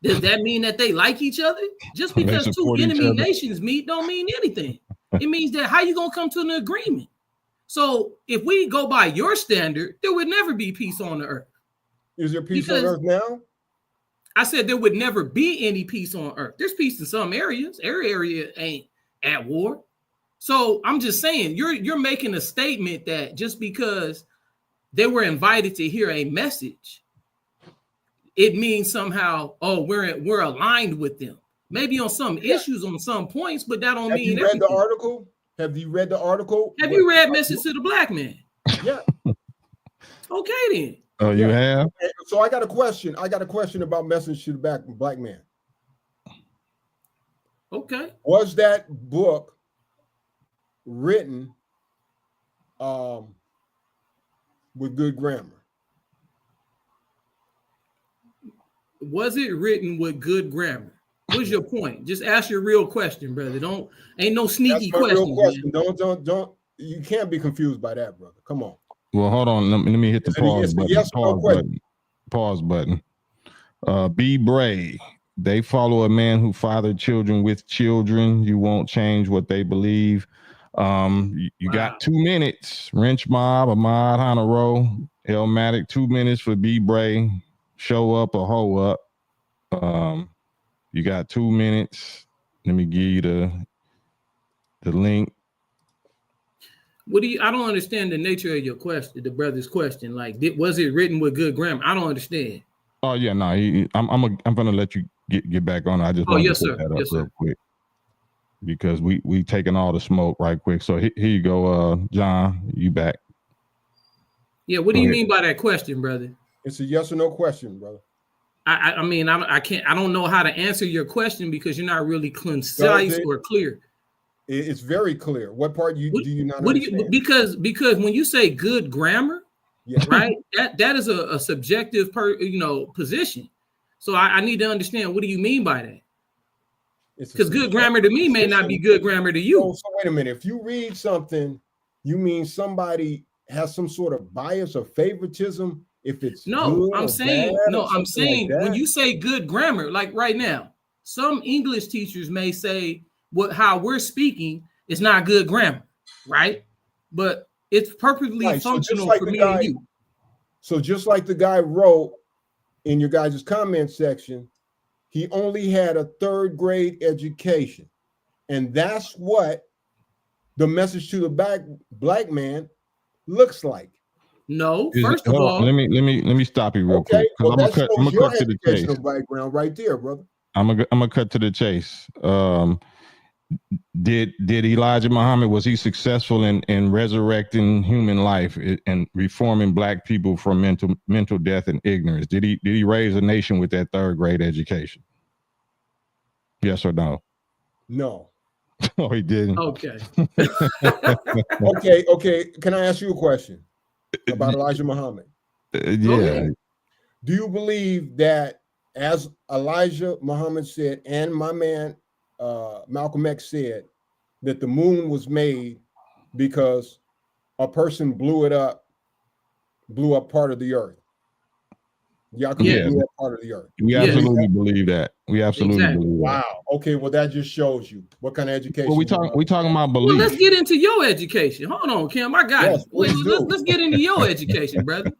[SPEAKER 3] Does that mean that they like each other? Just because two enemy nations meet don't mean anything. It means that how you gonna come to an agreement? So if we go by your standard, there would never be peace on the earth.
[SPEAKER 2] Is there peace on earth now?
[SPEAKER 3] I said there would never be any peace on earth. There's peace in some areas. Every area ain't at war. So I'm just saying, you're making a statement that just because they were invited to hear a message, it means somehow, oh, we're aligned with them. Maybe on some issues, on some points, but that don't mean.
[SPEAKER 2] Have you read the article? Have you read the article?
[SPEAKER 3] Have you read Message to the Black Man?
[SPEAKER 2] Yeah.
[SPEAKER 3] Okay then.
[SPEAKER 1] Oh, you have?
[SPEAKER 2] So I got a question. About Message to the Black Man.
[SPEAKER 3] Okay.
[SPEAKER 2] Was that book written with good grammar? Was it written with good grammar? What's your point? Just ask your real question, brother. Ain't no sneaky question. Don't. You can't be confused by that, brother. Come on.
[SPEAKER 1] Well, hold on. Let me hit the pause button. Yes, pause button. Be brave. They follow a man who fathered children with children. You won't change what they believe. You got 2 minutes. Wrench Mob, Ahmad Hanaro, Elmatic, 2 minutes for Be Brave. Show up or hoe up. You got 2 minutes. Let me give you the link. I don't understand the nature of your question, the brother's question. Like, was it written with good grammar? I don't understand. Oh yeah, no. I'm gonna let you get back on. I just want to put that up real quick because we taking all the smoke right quick. So here you go, John. You back? Yeah. What do you mean by that question, brother? It's a yes or no question, brother. I mean, I can't. I don't know how to answer your question because you're not really concise or clear. It's very clear. What part do you not understand? Because when you say good grammar, yeah, right, that is a subjective position. So I need to understand, what do you mean by that? Because good grammar to me may not be good grammar to you. So wait a minute. If you read something, you mean somebody has some sort of bias or favoritism? If it's I'm saying when you say good grammar, like right now, some English teachers may say how we're speaking is not good grammar, right? But it's perfectly functional for me and you. So just like the guy wrote in your guys' comment section, he only had a 3rd grade education. And that's what the Message to the Black Man looks like. No, first of all, let me stop you real quick. Well, I'm gonna cut to the chase. Background right there, brother. I'm gonna cut to the chase. Did Elijah Muhammad, was he successful in resurrecting human life and reforming Black people from mental death and ignorance? Did he raise a nation with that 3rd grade education? Yes or no? No. No, he didn't. Okay. Okay. Can I ask you a question about Elijah Muhammad? Yeah. Do you believe that, as Elijah Muhammad said, and my man Malcolm X said, that the moon was made because a person blew up part of the earth? Y'all blew up part of the earth. We absolutely believe that. We absolutely believe that. Wow. Okay. Well, that just shows you what kind of education. Well, we talking about belief. Well, let's get into your education. Hold on, Kim. I got it. Let's get into your education, brother.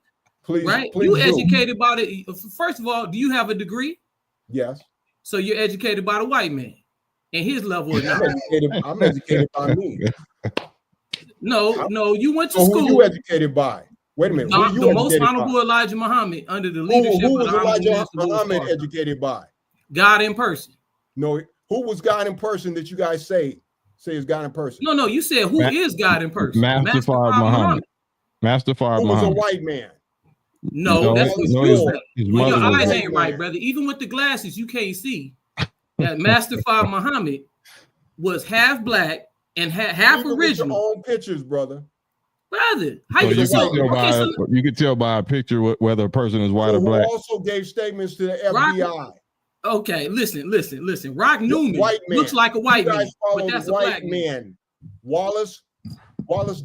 [SPEAKER 1] Please. Right? You educated by first of all, do you have a degree? Yes. So you're educated by the white man and his level of knowledge. I'm educated by me.
[SPEAKER 3] No, you went to school.
[SPEAKER 2] Who you educated by? Wait a minute.
[SPEAKER 3] The most honorable Elijah Muhammad under the leadership
[SPEAKER 2] who
[SPEAKER 3] of
[SPEAKER 2] was Elijah Muhammad educated by?
[SPEAKER 3] God in person.
[SPEAKER 2] No, who was God in person that you guys say is God in person?
[SPEAKER 3] No, you said who is God in person?
[SPEAKER 1] Master Fard Muhammad. Master Fard Muhammad.
[SPEAKER 2] Who was a white man?
[SPEAKER 3] No, that's what you said. Well, your eyes ain't right,
[SPEAKER 2] man.
[SPEAKER 3] brother. Even with the glasses, you can't see that Master Fard Muhammad was half black and half
[SPEAKER 2] Even
[SPEAKER 3] original.
[SPEAKER 2] With your own pictures, brother.
[SPEAKER 3] Brother, how you
[SPEAKER 1] can tell by a picture whether a person is white or black.
[SPEAKER 2] Who also gave statements to the FBI.
[SPEAKER 3] Okay, listen. Rock Newman looks like a white man, but that's a black man.
[SPEAKER 2] Wallace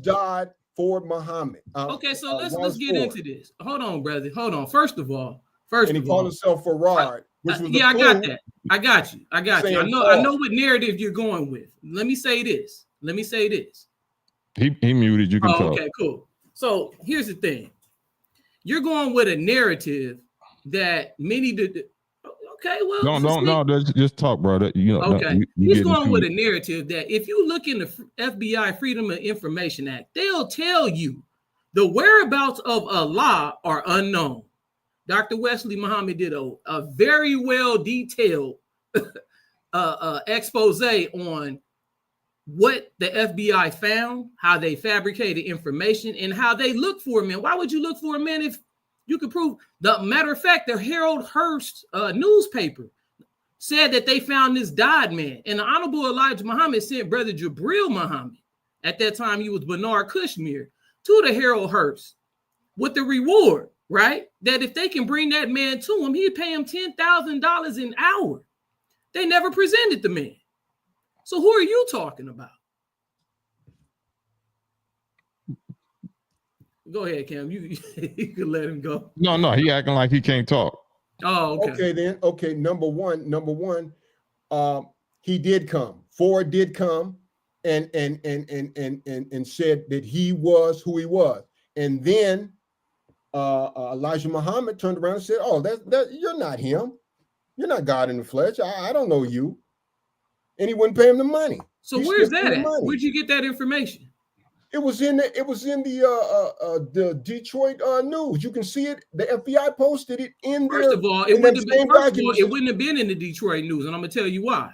[SPEAKER 2] Dodd, Ford Muhammad.
[SPEAKER 3] Okay, so let's get into this. Hold on, brother. Hold on. First of all,
[SPEAKER 2] and he called himself Farad.
[SPEAKER 3] I got that. I got you. I know what narrative you're going with. Let me say this.
[SPEAKER 1] He muted. You can talk.
[SPEAKER 3] Okay, cool. So here's the thing. You're going with a narrative that many did. Okay, well,
[SPEAKER 1] no. Just talk, brother.
[SPEAKER 3] Okay, he's going with a narrative that if you look in the FBI Freedom of Information Act, they'll tell you the whereabouts of Allah are unknown. Dr. Wesley Muhammad did a very well detailed expose on what the FBI found, how they fabricated information, and how they look for a man. Why would you look for a man if you could prove? The matter of fact, the Herald Hearst newspaper said that they found this Dodd man, and the Honorable Elijah Muhammad sent Brother Jabril Muhammad, at that time he was Bernard Kushmir, to the Herald Hearst with the reward, right? That if they can bring that man to him, he'd pay him $10,000 an hour. They never presented the man. So who are you talking about? Go ahead, Cam. You can let him go.
[SPEAKER 1] No, he acting like he can't talk.
[SPEAKER 3] Oh, okay.
[SPEAKER 2] Okay. Number one, he did come. Ford did come and said that he was who he was. And then Elijah Muhammad turned around and said, "Oh, that you're not him. You're not God in the flesh. I don't know you." And he wouldn't pay him the money.
[SPEAKER 3] So where's that at? Where'd you get that information?
[SPEAKER 2] It was in the Detroit news. You can see it. The FBI posted it in there.
[SPEAKER 3] First of all, it wouldn't have been in the Detroit news, and I'm gonna tell you why.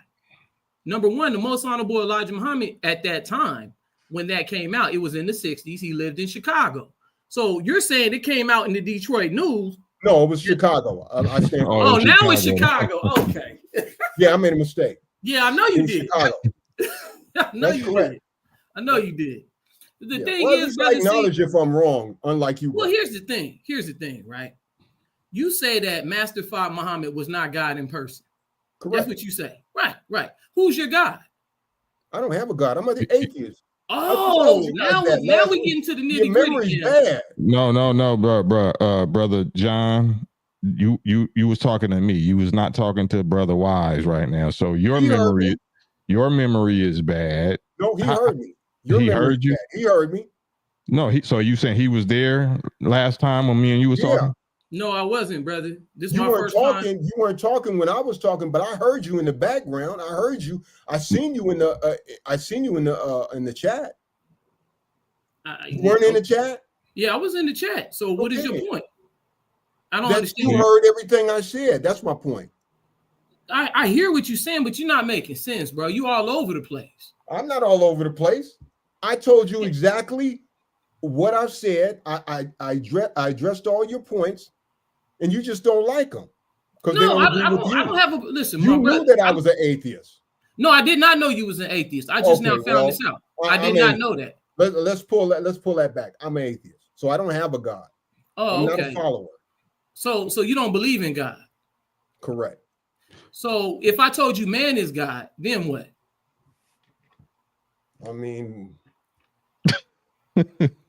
[SPEAKER 3] Number one, the most honorable Elijah Muhammad at that time, when that came out, it was in the 60s. He lived in Chicago. So you're saying it came out in the Detroit news?
[SPEAKER 2] No, it was Chicago. I stand.
[SPEAKER 3] Oh, now it's Chicago. Okay.
[SPEAKER 2] Yeah, I made a mistake.
[SPEAKER 3] Yeah, I know you did.
[SPEAKER 2] Chicago.
[SPEAKER 3] I know you did. I know you did. The thing is,
[SPEAKER 2] I acknowledge if I'm wrong, unlike you.
[SPEAKER 3] Well, here's the thing, right? You say that Master Fard Muhammad was not God in person.
[SPEAKER 2] Correct.
[SPEAKER 3] That's what you say. Right. Who's your God?
[SPEAKER 2] I don't have a God. I'm an atheist.
[SPEAKER 3] Oh, now we get into the nitty gritty.
[SPEAKER 2] Your memory's bad.
[SPEAKER 1] No, brother John. You was talking to me. You was not talking to Brother Wise right now. So your memory is bad.
[SPEAKER 2] No, he heard me.
[SPEAKER 1] He heard you.
[SPEAKER 2] He heard me.
[SPEAKER 1] No, so you saying he was there last time when me and you was talking?
[SPEAKER 3] No, I wasn't, brother. This is
[SPEAKER 2] you
[SPEAKER 3] my
[SPEAKER 2] weren't
[SPEAKER 3] first
[SPEAKER 2] talking.
[SPEAKER 3] time.
[SPEAKER 2] You weren't talking when I was talking, but I heard you in the background. I heard you. I seen you in the. In the chat. You weren't in the chat.
[SPEAKER 3] Yeah, I was in the chat. So what is your point? I don't understand.
[SPEAKER 2] You heard everything I said. That's my point.
[SPEAKER 3] I hear what you're saying, but you're not making sense, bro. You all over the place.
[SPEAKER 2] I'm not all over the place. I told you exactly what I've said. I addressed all your points, and you just don't like them.
[SPEAKER 3] No, I don't have a listen.
[SPEAKER 2] You knew that I was an atheist.
[SPEAKER 3] No, I did not know you was an atheist. I just now found this out. I did not know that.
[SPEAKER 2] Let's pull that back. I'm an atheist, so I don't have a God.
[SPEAKER 3] Oh,
[SPEAKER 2] I'm not a follower.
[SPEAKER 3] So you don't believe in God?
[SPEAKER 2] Correct.
[SPEAKER 3] So if I told you man is God, then what?
[SPEAKER 2] I mean,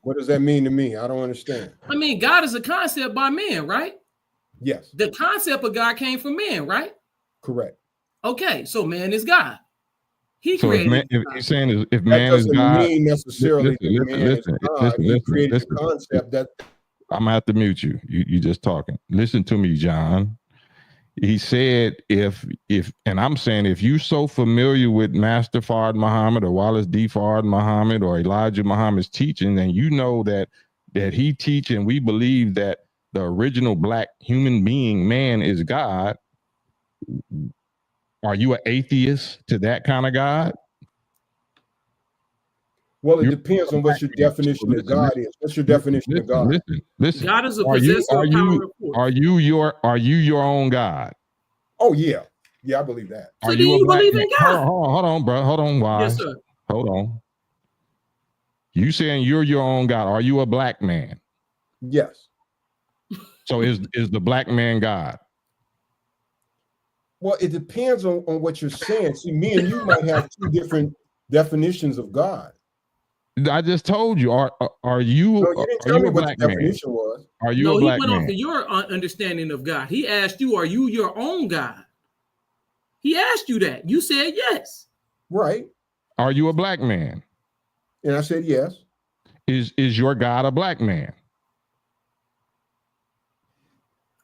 [SPEAKER 2] what does that mean to me? I don't understand.
[SPEAKER 3] I mean, God is a concept by man, right?
[SPEAKER 2] Yes.
[SPEAKER 3] The concept of God came from man, right?
[SPEAKER 2] Correct.
[SPEAKER 3] Okay, so man is God. He
[SPEAKER 1] so
[SPEAKER 3] created.
[SPEAKER 1] If he's saying if man is God,
[SPEAKER 2] mean necessarily listen, he created the concept that.
[SPEAKER 1] I'm gonna have to mute you. You just talking. Listen to me, John. He said, if, and I'm saying, if you so familiar with Master Fard Muhammad or Wallace D. Fard Muhammad or Elijah Muhammad's teaching, then you know that he teach and we believe that the original black human being, man, is God. Are you an atheist to that kind of God?
[SPEAKER 2] Well, it depends on what your definition of God is. What's your definition of God?
[SPEAKER 1] Listen.
[SPEAKER 3] God is a possessor of power and force.
[SPEAKER 1] Are you your own God?
[SPEAKER 2] Oh yeah, yeah, I believe that.
[SPEAKER 3] So do you believe in God?
[SPEAKER 1] Hold on, bro. Hold on, Wise.
[SPEAKER 3] Yes, sir.
[SPEAKER 1] Hold on. You saying you're your own God? Are you a black man?
[SPEAKER 2] Yes.
[SPEAKER 1] So is the black man God?
[SPEAKER 2] Well, it depends on what you're saying. See, me and you might have two different definitions of God.
[SPEAKER 1] I just told you. Are you?
[SPEAKER 2] No, you didn't tell me what the definition was.
[SPEAKER 1] Are you a black man?
[SPEAKER 3] No, he went off of your understanding of God. He asked you, "Are you your own God?" He asked you that. You said yes.
[SPEAKER 2] Right.
[SPEAKER 1] Are you a black man?
[SPEAKER 2] And I said yes.
[SPEAKER 1] Is your God a black man?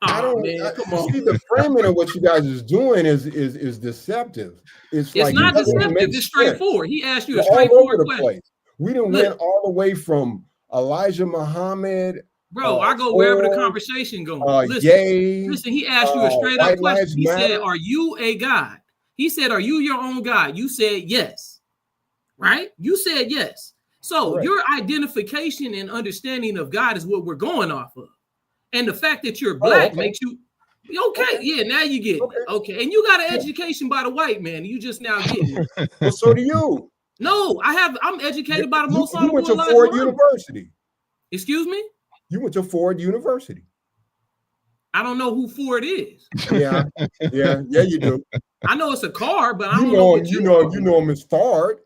[SPEAKER 2] I don't see the framing of what you guys is doing is deceptive.
[SPEAKER 3] It's like not deceptive. It's straightforward. He asked you a straightforward question.
[SPEAKER 2] We done went all the way from Elijah Muhammad.
[SPEAKER 3] Bro, I go wherever the conversation goes. Listen, he asked you a straight up question. He said, "Are you a God?" He said, "Are you your own God?" You said yes. Right? You said yes. So your identification and understanding of God is what we're going off of. And the fact that you're black makes you okay. Yeah, now you get it. Okay. And you got an education by the white man. You just now getting it.
[SPEAKER 2] Well, so do you.
[SPEAKER 3] No, I'm educated by the most
[SPEAKER 2] You went to Ford University.
[SPEAKER 3] Excuse me?
[SPEAKER 2] You went to Ford University.
[SPEAKER 3] I don't know who Ford is.
[SPEAKER 2] Yeah, you do.
[SPEAKER 3] I know it's a car, but I don't
[SPEAKER 2] know what you know him as Ford.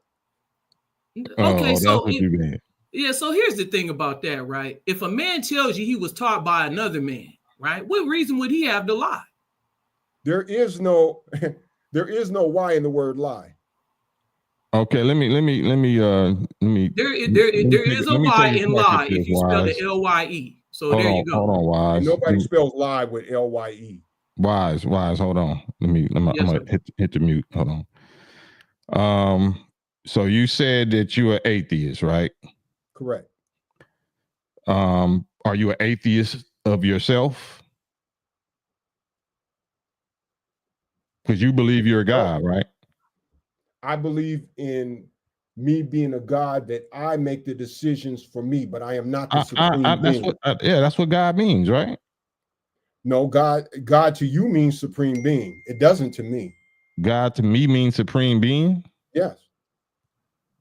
[SPEAKER 3] Okay, so so here's the thing about that, right? If a man tells you he was taught by another man, right? What reason would he have to lie?
[SPEAKER 2] There is no why in the word lie.
[SPEAKER 1] Okay, let me.
[SPEAKER 3] There is a Y in lie if you spell it L-Y-E. So there you go.
[SPEAKER 1] Hold on, Wise.
[SPEAKER 2] And nobody spells lie with L-Y-E.
[SPEAKER 1] Wise. Hold on. I'm gonna hit the mute. Hold on. So you said that you're an atheist, right?
[SPEAKER 2] Correct.
[SPEAKER 1] Are you an atheist of yourself? Because you believe you're a God, right?
[SPEAKER 2] I believe in me being a God that I make the decisions for me, but I am not the supreme being.
[SPEAKER 1] That's what God means, right?
[SPEAKER 2] No, God to you means supreme being. It doesn't to me.
[SPEAKER 1] God to me means supreme being?
[SPEAKER 2] Yes.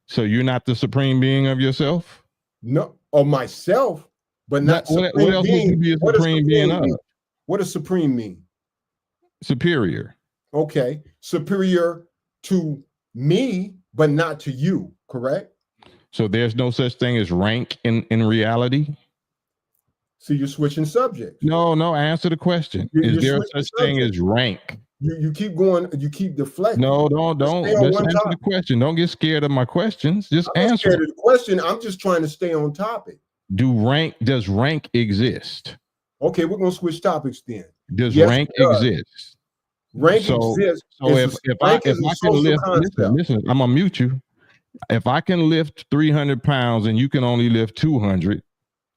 [SPEAKER 1] So you're not the supreme being of yourself?
[SPEAKER 2] No, of myself, but not supreme
[SPEAKER 1] what else
[SPEAKER 2] being.
[SPEAKER 1] Would you be a supreme being of?
[SPEAKER 2] What does supreme mean?
[SPEAKER 1] Superior.
[SPEAKER 2] Okay. Superior to me, but not to you, correct?
[SPEAKER 1] So there's no such thing as rank in reality?
[SPEAKER 2] So you're switching subjects.
[SPEAKER 1] No, answer the question. Is there such thing as rank?
[SPEAKER 2] You keep going, you keep deflecting.
[SPEAKER 1] No, don't. Just answer the question. Don't get scared of my questions. Just answer.
[SPEAKER 2] I'm scared of the question. I'm just trying to stay on topic.
[SPEAKER 1] Does rank exist?
[SPEAKER 2] Okay, we're gonna switch topics then.
[SPEAKER 1] Does rank exist?
[SPEAKER 2] Rank exists.
[SPEAKER 1] So if I can lift, listen, I'm gonna mute you. If I can lift 300 pounds and you can only lift 200,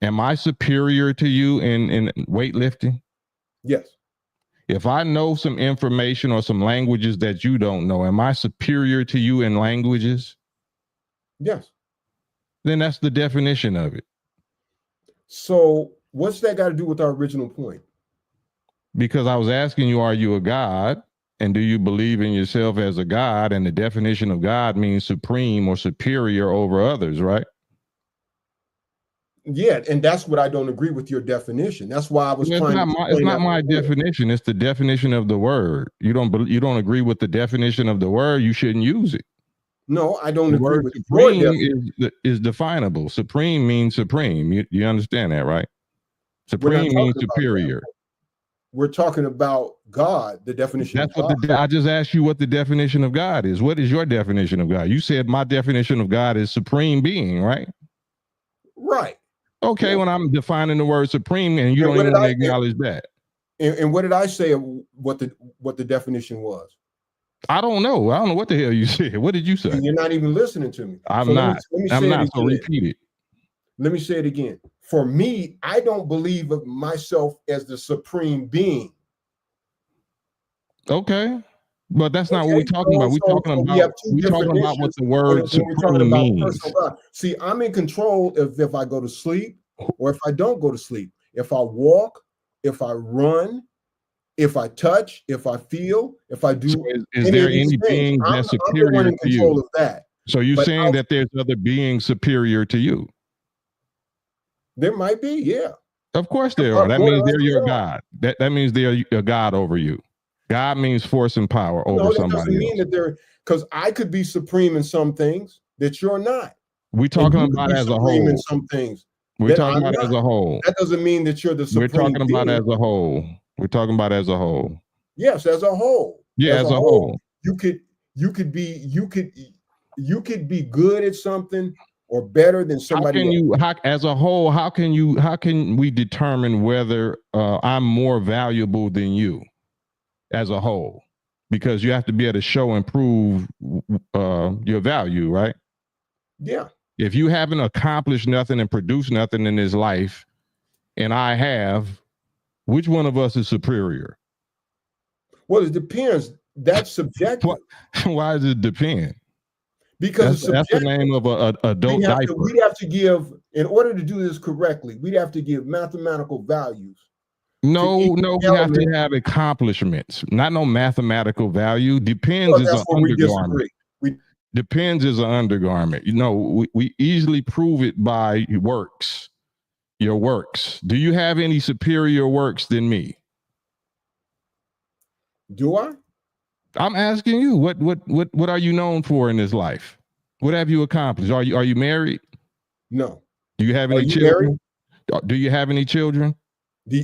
[SPEAKER 1] am I superior to you in weightlifting?
[SPEAKER 2] Yes.
[SPEAKER 1] If I know some information or some languages that you don't know, am I superior to you in languages?
[SPEAKER 2] Yes.
[SPEAKER 1] Then that's the definition of it.
[SPEAKER 2] So what's that got to do with our original point?
[SPEAKER 1] Because I was asking you, are you a God? And do you believe in yourself as a God? And the definition of God means supreme or superior over others, right?
[SPEAKER 2] Yeah, and that's what I don't agree with your definition. That's why I was trying to.
[SPEAKER 1] It's not my definition. It's the definition of the word. You don't agree with the definition of the word. You shouldn't use it.
[SPEAKER 2] No, I don't agree with
[SPEAKER 1] supreme is definable. Supreme means supreme. You understand that, right? Supreme means superior.
[SPEAKER 2] We're talking about God, the definition of God.
[SPEAKER 1] I just asked you what the definition of God is. What is your definition of God? You said my definition of God is supreme being, right?
[SPEAKER 2] Right.
[SPEAKER 1] Okay, when I'm defining the word supreme and you don't even acknowledge that.
[SPEAKER 2] And what did I say? What the definition was?
[SPEAKER 1] I don't know. I don't know what the hell you said. What did you say?
[SPEAKER 2] You're not even listening to me.
[SPEAKER 1] I'm not. I'm not. So repeat it.
[SPEAKER 2] Let me say it again. For me, I don't believe of myself as the supreme being.
[SPEAKER 1] Okay. But that's not what we're talking about. We're talking about what the word supreme means.
[SPEAKER 2] See, I'm in control if I go to sleep or if I don't go to sleep. If I walk, if I run, if I touch, if I feel, if I do.
[SPEAKER 1] So is there any being that's superior to you?
[SPEAKER 2] Of that.
[SPEAKER 1] So you're saying that there's other beings superior to you?
[SPEAKER 2] There might be, yeah.
[SPEAKER 1] Of course there are. That means they're your God. That means they're a God over you. God means force and power over somebody else. No, that doesn't mean
[SPEAKER 2] that they're, because I could be supreme in some things that you're not.
[SPEAKER 1] We're talking about as a whole.
[SPEAKER 2] In some things.
[SPEAKER 1] We're talking about as a whole.
[SPEAKER 2] That doesn't mean that you're the supreme.
[SPEAKER 1] We're talking about as a whole. We're talking about as a whole.
[SPEAKER 2] Yes, as a whole.
[SPEAKER 1] Yeah, as a whole.
[SPEAKER 2] You could be good at something or better than somebody else.
[SPEAKER 1] As a whole, how can we determine whether I'm more valuable than you as a whole? Because you have to be able to show and prove your value, right?
[SPEAKER 2] Yeah.
[SPEAKER 1] If you haven't accomplished nothing and produced nothing in this life, and I have, which one of us is superior?
[SPEAKER 2] Well, it depends. That's subjective.
[SPEAKER 1] Why does it depend?
[SPEAKER 2] Because
[SPEAKER 1] that's the name of an adult diaper.
[SPEAKER 2] We'd have to give, in order to do this correctly, we'd have to give mathematical values.
[SPEAKER 1] No, we have to have accomplishments, not no mathematical value. Depends is an undergarment. Depends is an undergarment. You know, we easily prove it by works. Your works. Do you have any superior works than me?
[SPEAKER 2] Do I?
[SPEAKER 1] I'm asking you, what are you known for in this life? What have you accomplished? Are you married?
[SPEAKER 2] No.
[SPEAKER 1] Do you have any children? Do you have any children?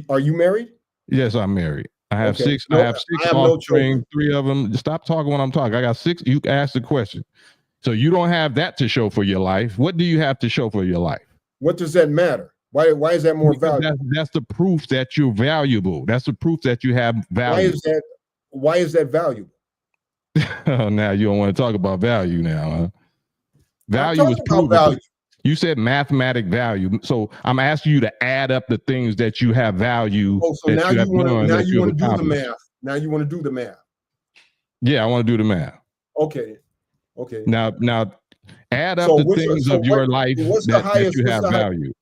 [SPEAKER 2] Are you married?
[SPEAKER 1] Yes, I'm married. I have six. I have offspring. 3 of them. Stop talking when I'm talking. I got 6. You asked the question. So you don't have that to show for your life. What do you have to show for your life?
[SPEAKER 2] What does that matter? Why is that more valuable?
[SPEAKER 1] That's the proof that you're valuable. That's the proof that you have value.
[SPEAKER 2] Why is that valuable?
[SPEAKER 1] Oh, now you don't want to talk about value now, huh? Value is proven. You said mathematic value. So I'm asking you to add up the things that you have value.
[SPEAKER 2] Oh, so now you want to do the math. Now you want to do the math.
[SPEAKER 1] Yeah, I want to do the math.
[SPEAKER 2] Okay.
[SPEAKER 1] Now add up the things of your life that you have value.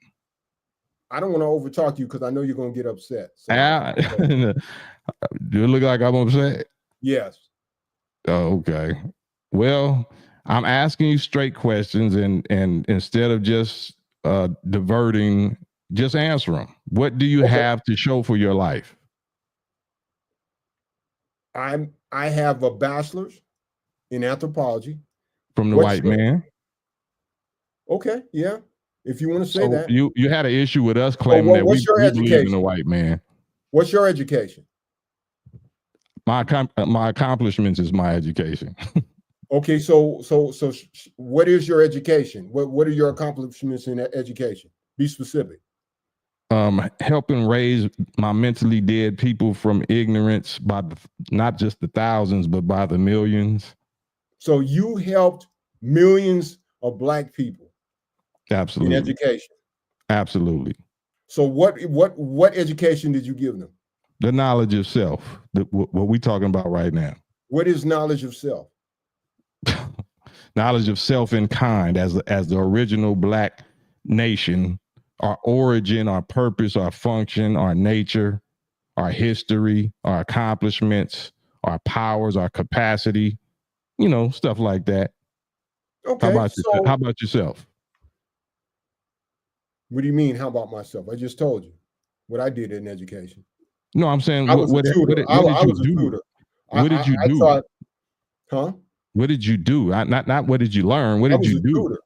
[SPEAKER 2] I don't want to overtalk you because I know you're going to get upset. So
[SPEAKER 1] do it look like I'm upset?
[SPEAKER 2] Yes.
[SPEAKER 1] Oh, okay. Well, I'm asking you straight questions, and instead of just diverting, just answer them. What do you have to show for your life?
[SPEAKER 2] I have a bachelor's in anthropology
[SPEAKER 1] from the white man.
[SPEAKER 2] Okay, yeah. If you want to say that,
[SPEAKER 1] you had an issue with us claiming that we believe in the white man.
[SPEAKER 2] What's your education?
[SPEAKER 1] My accomplishments is my education.
[SPEAKER 2] Okay, so what is your education? What are your accomplishments in education? Be specific.
[SPEAKER 1] Helping raise my mentally dead people from ignorance by not just the thousands, but by the millions.
[SPEAKER 2] So you helped millions of Black people.
[SPEAKER 1] Absolutely.
[SPEAKER 2] In education.
[SPEAKER 1] Absolutely.
[SPEAKER 2] So what education did you give them?
[SPEAKER 1] The knowledge of self. What we're talking about right now.
[SPEAKER 2] What is knowledge of self?
[SPEAKER 1] Knowledge of self in kind, as the original Black nation, our origin, our purpose, our function, our nature, our history, our accomplishments, our powers, our capacity, stuff like that.
[SPEAKER 2] Okay.
[SPEAKER 1] How about yourself?
[SPEAKER 2] What do you mean? How about myself? I just told you what I did in education.
[SPEAKER 1] No, I'm saying
[SPEAKER 2] I was a tutor. I was a tutor.
[SPEAKER 1] What did you do? What did you do? Not what did you learn? What did you do? Tutor.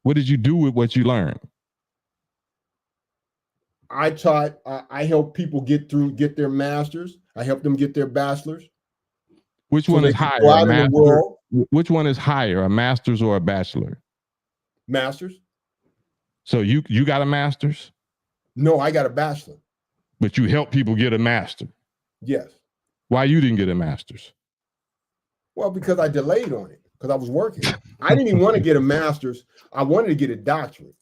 [SPEAKER 1] What did you do with what you learned?
[SPEAKER 2] I taught. I helped people get their masters. I helped them get their bachelors.
[SPEAKER 1] Which one is higher? Which one is higher, a master's or a bachelor?
[SPEAKER 2] Masters.
[SPEAKER 1] So you got a master's?
[SPEAKER 2] No, I got a bachelor.
[SPEAKER 1] But you help people get a master.
[SPEAKER 2] Yes.
[SPEAKER 1] Why you didn't get a master's?
[SPEAKER 2] Well, because I delayed on it, because I was working. I didn't even want to get a master's. I wanted to get a doctorate.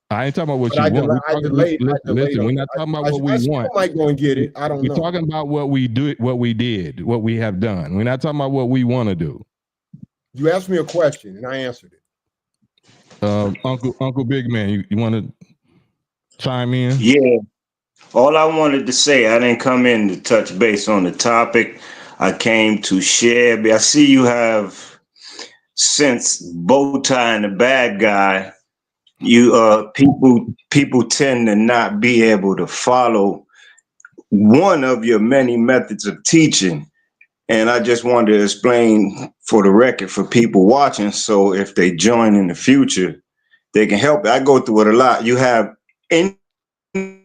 [SPEAKER 1] I ain't talking about what you want.
[SPEAKER 2] I delayed.
[SPEAKER 1] Listen, we're not talking about what we want.
[SPEAKER 2] I might go and get it. I don't know.
[SPEAKER 1] We're talking about what we do, what we did, what we have done. We're not talking about what we want to do.
[SPEAKER 2] You asked me a question and I answered it.
[SPEAKER 1] Uncle Big Man, you want to chime in?
[SPEAKER 4] Yeah. All I wanted to say, I didn't come in to touch base on the topic. I came to share. I see you have, since Bowtie and the bad guy, you people tend to not be able to follow one of your many methods of teaching. And I just wanted to explain for the record for people watching, so if they join in the future, they can help. I go through it a lot. You have inquiry,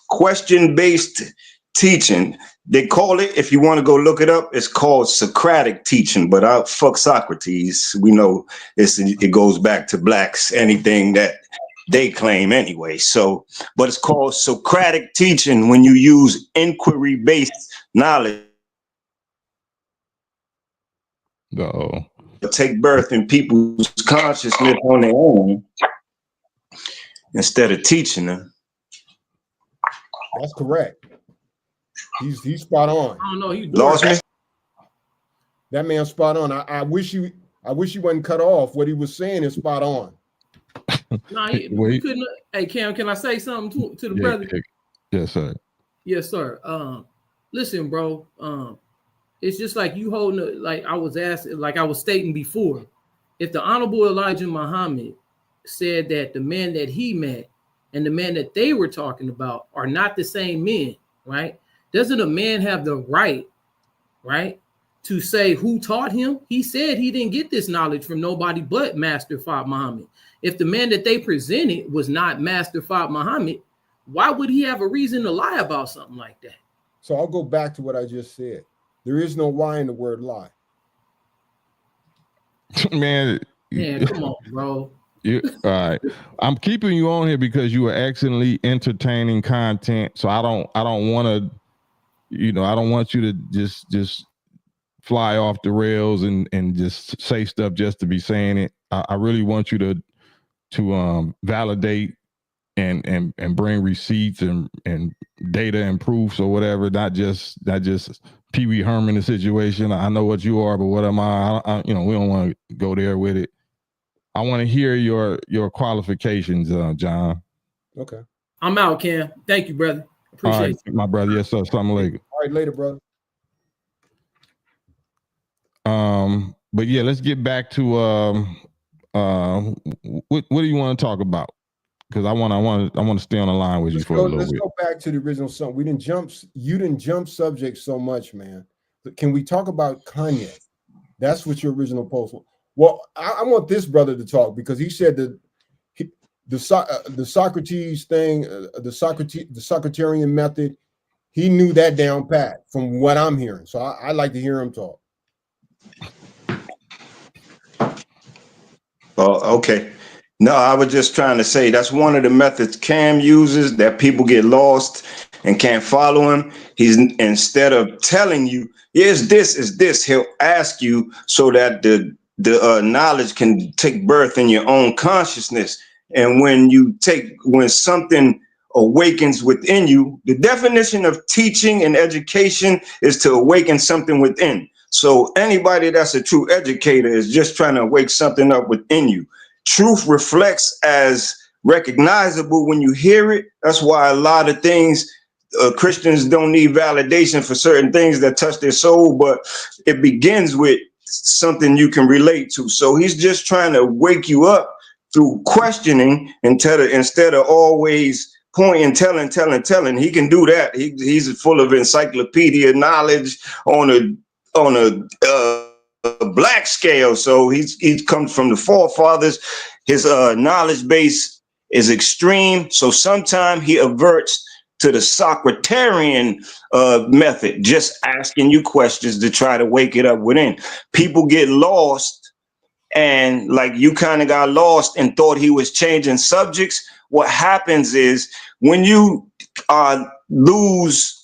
[SPEAKER 4] question-based teaching. They call it, if you want to go look it up, it's called Socratic teaching, but fuck Socrates. We know it goes back to blacks, anything that they claim anyway. So, but it's called Socratic teaching when you use inquiry-based knowledge. Take birth in people's consciousness on their own instead of teaching them.
[SPEAKER 2] That's correct. He's spot on.
[SPEAKER 3] I don't know. He
[SPEAKER 4] lost me.
[SPEAKER 2] That man's spot on. I wish he wasn't cut off. What he was saying is spot on.
[SPEAKER 3] Nah, we couldn't. Hey, Cam, can I say something to the brother?
[SPEAKER 1] Yes, sir.
[SPEAKER 3] Yes, sir. Listen, bro. It's just like you holding it, like I was asking, like I was stating before. If the Honorable Elijah Muhammad said that the man that he met and the man that they were talking about are not the same men, right? Doesn't a man have the right, to say who taught him? He said he didn't get this knowledge from nobody but Master Fard Muhammad. If the man that they presented was not Master Fard Muhammad, why would he have a reason to lie about something like that?
[SPEAKER 2] So I'll go back to what I just said. There is no lie in the word lie.
[SPEAKER 1] Man,
[SPEAKER 3] come on, bro.
[SPEAKER 1] All right. I'm keeping you on here because you are excellently entertaining content. So I don't want to, I don't want you to just fly off the rails and just say stuff just to be saying it. I really want you to validate and bring receipts and data and proofs or whatever, not just Pee Wee Herman the situation. I know what you are, but what am I? We don't want to go there with it. I want to hear your qualifications, John.
[SPEAKER 2] Okay.
[SPEAKER 3] I'm out, Cam. Thank you, brother. Appreciate
[SPEAKER 1] it. My brother. Yes, sir. Assalamu alaikum.
[SPEAKER 2] All right, later, brother.
[SPEAKER 1] But yeah, let's get back to what do you want to talk about? Because I want to stay on the line with you for a little bit.
[SPEAKER 2] Let's go back to the original song. You didn't jump subject so much, man. Can we talk about Kanye? That's what your original post was. Well, I want this brother to talk because he said that the Socrates thing, the Socratarian method, he knew that down pat from what I'm hearing. So I like to hear him talk.
[SPEAKER 4] Oh, okay. No, I was just trying to say that's one of the methods Cam uses that people get lost and can't follow him. He's, instead of telling you, is this, he'll ask you so that the knowledge can take birth in your own consciousness. And when something awakens within you, the definition of teaching and education is to awaken something within. So anybody that's a true educator is just trying to wake something up within you. Truth reflects as recognizable when you hear it. That's why a lot of things, Christians don't need validation for certain things that touch their soul, but it begins with something you can relate to. So he's just trying to wake you up through questioning instead of always pointing, telling. He can do that. He's full of encyclopedia knowledge on a black scale. So he comes from the forefathers. His knowledge base is extreme. So sometimes he averts to the Socratarian method, just asking you questions to try to wake it up within. People get lost, and like you kind of got lost and thought he was changing subjects. What happens is when you are lose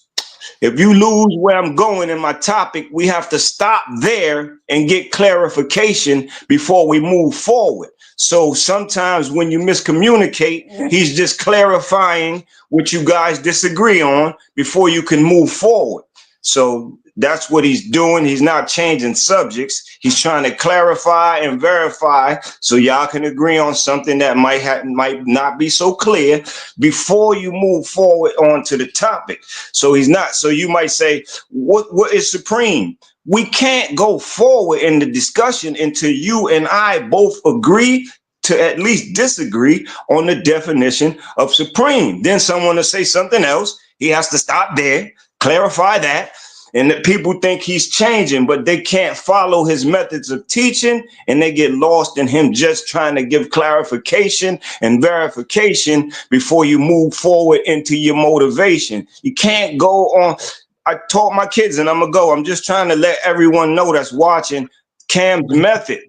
[SPEAKER 4] where I'm going in my topic, we have to stop there and get clarification before we move forward. So sometimes when you miscommunicate, he's just clarifying what you guys disagree on before you can move forward. So that's what he's doing. He's not changing subjects. He's trying to clarify and verify so y'all can agree on something that might not be so clear before you move forward onto the topic. So he's not. So you might say, what is supreme? We can't go forward in the discussion until you and I both agree to at least disagree on the definition of supreme. Then someone will say something else. He has to stop there, clarify that. And that people think he's changing, but they can't follow his methods of teaching, and they get lost in him just trying to give clarification and verification before you move forward into your motivation. You can't go on. I taught my kids, and I'm just trying to let everyone know that's watching Cam's method.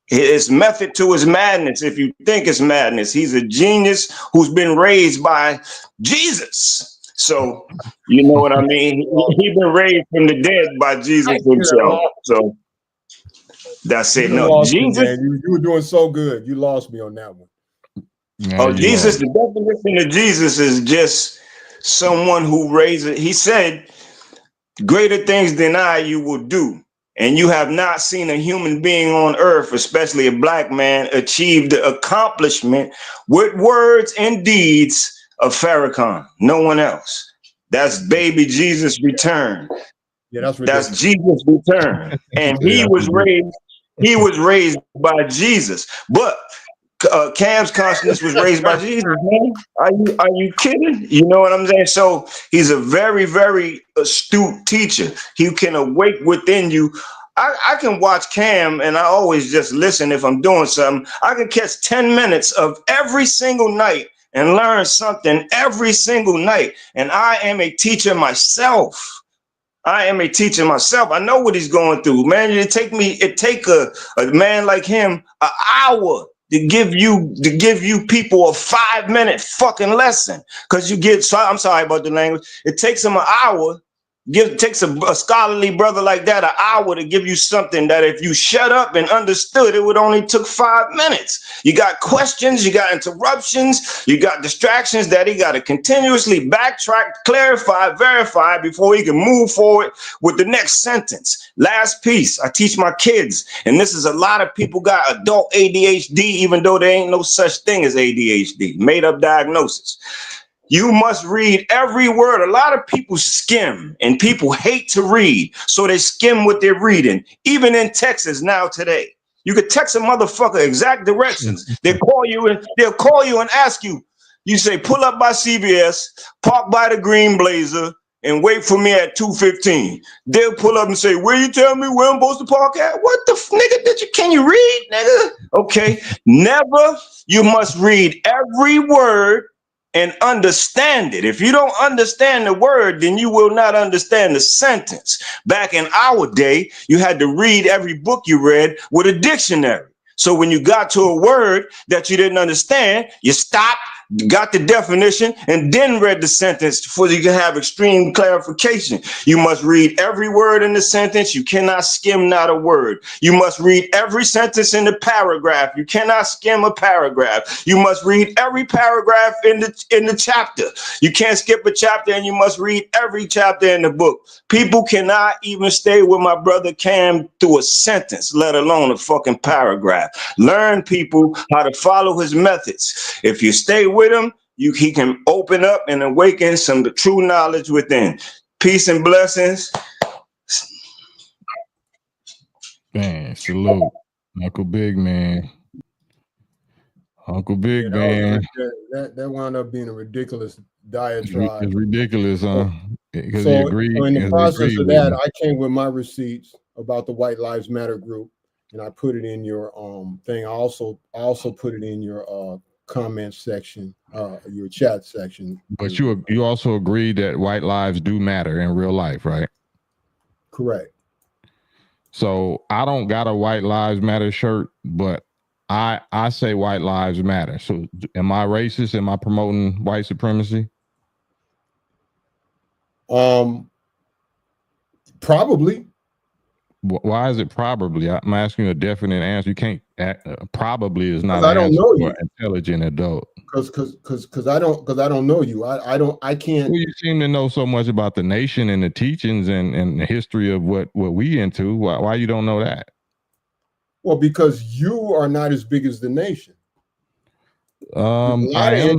[SPEAKER 4] His method to his madness, if you think it's madness, he's a genius who's been raised by Jesus. So, you know what I mean? He's been raised from the dead by Jesus himself. So, that's it. No, Jesus.
[SPEAKER 2] You were doing so good. You lost me on that one.
[SPEAKER 4] Oh, Jesus, the definition of Jesus is just someone who raises. He said, greater things than I you will do. And you have not seen a human being on earth, especially a black man, achieve the accomplishment with words and deeds of Farrakhan. No one else. That's baby Jesus' return.
[SPEAKER 2] Yeah,
[SPEAKER 4] that's Jesus' return. And he was raised by Jesus. But Cam's consciousness was raised by Jesus, man. Are you kidding? You know what I'm saying? So he's a very, very astute teacher. He can awake within you. I can watch Cam, and I always just listen if I'm doing something. I can catch 10 minutes of every single night and learn something every single night. And I am a teacher myself. I know what he's going through, man. It take a man like him an hour to give you people a 5-minute fucking lesson. Cause I'm sorry about the language. It takes him an hour. Takes a scholarly brother like that an hour to give you something that if you shut up and understood, it would only took 5 minutes. You got questions, you got interruptions, you got distractions that he got to continuously backtrack, clarify, verify before he can move forward with the next sentence. Last piece, I teach my kids, and this is a lot of people got adult ADHD, even though there ain't no such thing as ADHD, made up diagnosis. You must read every word. A lot of people skim, and people hate to read, so they skim what they're reading. Even in Texas now today, you could text a motherfucker exact directions. They'll call you and ask you. You say, pull up by CVS, park by the Green Blazer, and wait for me at 2:15. They'll pull up and say, where you tell me where I'm supposed to park at? What the nigga can you read, nigga? Okay, never. You must read every word and understand it. If you don't understand the word, then you will not understand the sentence. Back in our day, you had to read every book you read with a dictionary. So when you got to a word that you didn't understand, you stopped, got the definition, and then read the sentence so you can have extreme clarification. You must read every word in the sentence. You cannot skim not a word. You must read every sentence in the paragraph. You cannot skim a paragraph. You must read every paragraph in the chapter. You can't skip a chapter, and you must read every chapter in the book. People cannot even stay with my brother Cam through a sentence, let alone a fucking paragraph. Learn, people, how to follow his methods. If you stay with him, he can open up and awaken some true knowledge within. Peace and blessings.
[SPEAKER 1] Man, salute. Uncle Big Man. Uncle Big Man.
[SPEAKER 2] That wound up being a ridiculous diatribe.
[SPEAKER 1] It's ridiculous, huh? Because
[SPEAKER 2] so,
[SPEAKER 1] he agreed.
[SPEAKER 2] So in the process of that, I came with my receipts about the White Lives Matter group, and I put it in your thing. I also put it in your comment section, your chat section.
[SPEAKER 1] But you also agreed that white lives do matter in real life, right?
[SPEAKER 2] Correct.
[SPEAKER 1] So I don't got a White Lives Matter shirt, but I say white lives matter. So am I racist? Am I promoting white supremacy?
[SPEAKER 2] Probably.
[SPEAKER 1] Why is it probably? I'm asking you a definite answer. You can't. Probably is not.
[SPEAKER 2] I don't know you.
[SPEAKER 1] For an intelligent adult.
[SPEAKER 2] Because I don't know you. I can't.
[SPEAKER 1] Well, you seem to know so much about the nation and the teachings and the history of what we into. Why you don't know that?
[SPEAKER 2] Well, because you are not as big as the nation.
[SPEAKER 1] I'm a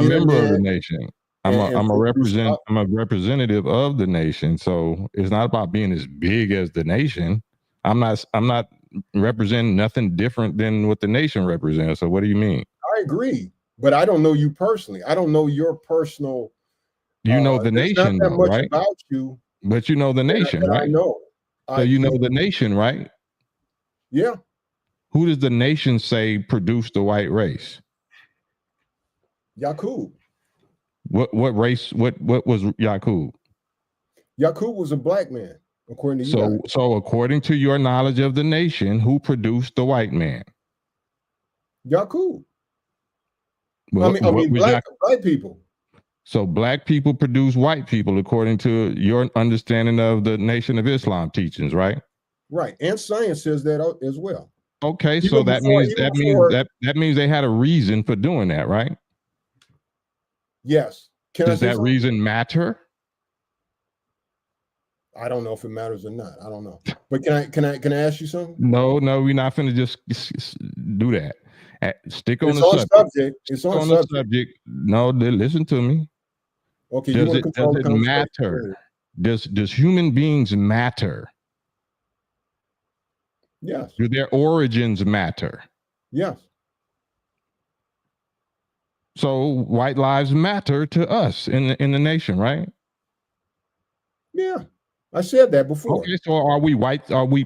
[SPEAKER 1] member of the nation. I'm a representative of the nation. So it's not about being as big as the nation. I'm not representing nothing different than what the nation represents. So what do you mean?
[SPEAKER 2] I agree, but I don't know you personally. I don't know your personal.
[SPEAKER 1] You know the nation,
[SPEAKER 2] not that much
[SPEAKER 1] right?
[SPEAKER 2] about you.
[SPEAKER 1] But you know the nation, right?
[SPEAKER 2] I know.
[SPEAKER 1] So you know the nation, right?
[SPEAKER 2] Yeah.
[SPEAKER 1] Who does the nation say produced the white race?
[SPEAKER 2] Yaqub.
[SPEAKER 1] What race? What was Yaqub?
[SPEAKER 2] Yaqub was a black man, according to you.
[SPEAKER 1] So according to your knowledge of the nation, who produced the white man?
[SPEAKER 2] Yaqub. Well, I mean black people.
[SPEAKER 1] So black people produce white people, according to your understanding of the Nation of Islam teachings, right?
[SPEAKER 2] Right, and science says that as well.
[SPEAKER 1] Okay, even so that means they had a reason for doing that, right?
[SPEAKER 2] Yes.
[SPEAKER 1] Does that reason matter?
[SPEAKER 2] I don't know if it matters or not. I don't know. But can I ask you something?
[SPEAKER 1] No, we're not finna just do that. Stick on
[SPEAKER 2] the subject. It's on
[SPEAKER 1] the subject. No, listen to me.
[SPEAKER 2] Okay,
[SPEAKER 1] does it matter? Does human beings matter?
[SPEAKER 2] Yes.
[SPEAKER 1] Do their origins matter?
[SPEAKER 2] Yes.
[SPEAKER 1] So white lives matter to us in the nation, right?
[SPEAKER 2] Yeah, I said that before.
[SPEAKER 1] Okay, so are we white? Are we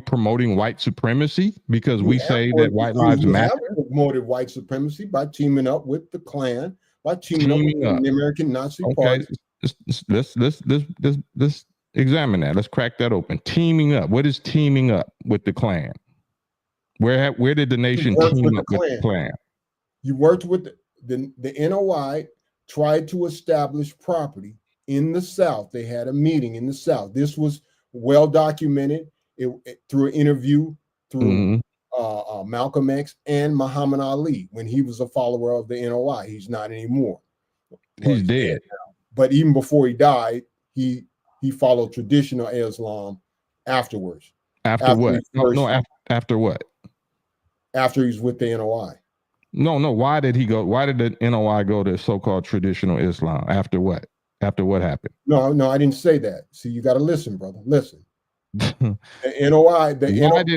[SPEAKER 1] promoting white supremacy because we say that white lives matter?
[SPEAKER 2] We have promoted white supremacy by teaming up with the Klan, by teaming up with the American Nazi Party.
[SPEAKER 1] Let's examine that. Let's crack that open. Teaming up. What is teaming up with the Klan? Where did the nation team up with the Klan?
[SPEAKER 2] You worked with the NOI, tried to establish property in the South. They had a meeting in the South. This was well documented through an interview through Malcolm X and Muhammad Ali when he was a follower of the NOI. He's not anymore.
[SPEAKER 1] He's dead.
[SPEAKER 2] But even before he died, he followed traditional Islam afterwards.
[SPEAKER 1] After what? After what?
[SPEAKER 2] After he's with the NOI.
[SPEAKER 1] No. Why did he go? Why did the NOI go to so-called traditional Islam? After what? After what happened?
[SPEAKER 2] No, I didn't say that. See, you got to listen, brother. Listen. The NOI.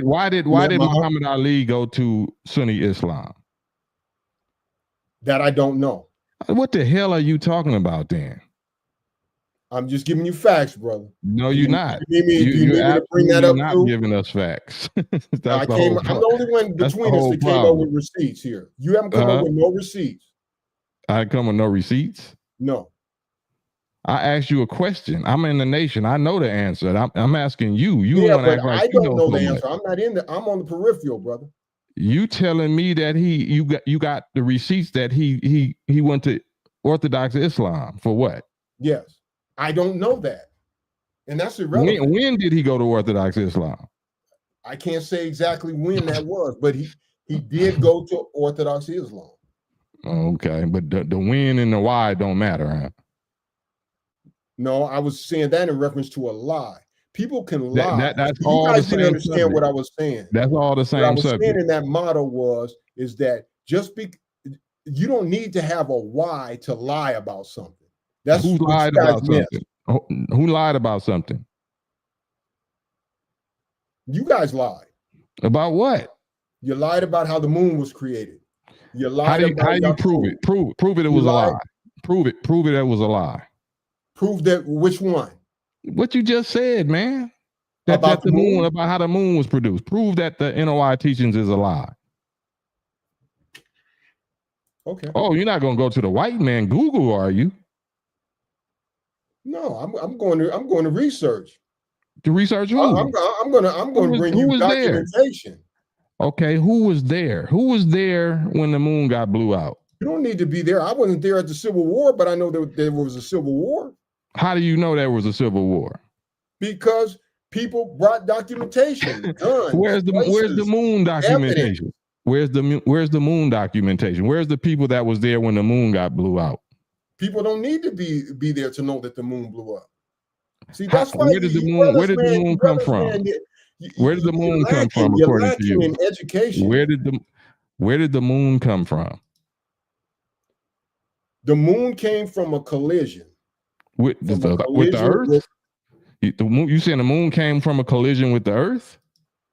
[SPEAKER 1] Why did Muhammad Ali go to Sunni Islam?
[SPEAKER 2] That I don't know.
[SPEAKER 1] What the hell are you talking about then?
[SPEAKER 2] I'm just giving you facts, brother.
[SPEAKER 1] No, you're not.
[SPEAKER 2] You need me to bring that up
[SPEAKER 1] not
[SPEAKER 2] too?
[SPEAKER 1] Giving us facts.
[SPEAKER 2] I'm the only one between us that came up with receipts here. You haven't come up with no receipts.
[SPEAKER 1] I come with no receipts?
[SPEAKER 2] No.
[SPEAKER 1] I asked you a question. I'm in the nation. I know the answer. I'm asking you.
[SPEAKER 2] But I don't know the answer. I'm not in the. I'm on the peripheral, brother.
[SPEAKER 1] You telling me that you got the receipts that he went to Orthodox Islam for what?
[SPEAKER 2] Yes, I don't know that, and that's irrelevant.
[SPEAKER 1] When did he go to Orthodox Islam?
[SPEAKER 2] I can't say exactly when that was, but he did go to Orthodox Islam.
[SPEAKER 1] Okay, but the when and the why don't matter, huh?
[SPEAKER 2] No, I was saying that in reference to a lie. People can lie.
[SPEAKER 1] That's
[SPEAKER 2] you
[SPEAKER 1] all
[SPEAKER 2] guys
[SPEAKER 1] the
[SPEAKER 2] didn't
[SPEAKER 1] same
[SPEAKER 2] understand
[SPEAKER 1] subject.
[SPEAKER 2] what I was saying.
[SPEAKER 1] That's all the same
[SPEAKER 2] what I was
[SPEAKER 1] subject.
[SPEAKER 2] saying in that motto is that you don't need to have a why to lie about something. That's
[SPEAKER 1] who lied about something. Who lied about something?
[SPEAKER 2] You guys lied.
[SPEAKER 1] About what?
[SPEAKER 2] You lied about how the moon was created. You lied
[SPEAKER 1] how do you prove it? Prove it was a lie. Prove it that was a lie.
[SPEAKER 2] Prove that which one?
[SPEAKER 1] What you just said, man.
[SPEAKER 2] About the moon?
[SPEAKER 1] About how the moon was produced. Prove that the NOI teachings is a lie.
[SPEAKER 2] Okay.
[SPEAKER 1] Oh, you're not gonna go to the white man Google, are you?
[SPEAKER 2] No, I'm going to research.
[SPEAKER 1] To research who?
[SPEAKER 2] I'm going to bring you documentation.
[SPEAKER 1] There? Okay, who was there? Who was there when the moon got blew out?
[SPEAKER 2] You don't need to be there. I wasn't there at the Civil War, but I know there was a Civil War.
[SPEAKER 1] How do you know there was a civil war?
[SPEAKER 2] Because people brought documentation, guns.
[SPEAKER 1] Where's the moon documentation?
[SPEAKER 2] Evidence.
[SPEAKER 1] Where's the moon documentation? Where's the people that was there when the moon blew out?
[SPEAKER 2] People don't need to be there to know that the moon blew up. See, that's why
[SPEAKER 1] where did the moon come from? Where did the moon come from, according to you?
[SPEAKER 2] In education.
[SPEAKER 1] Where did the moon come from?
[SPEAKER 2] The moon came from a collision
[SPEAKER 1] with the Earth. You saying the moon came from a collision with the Earth?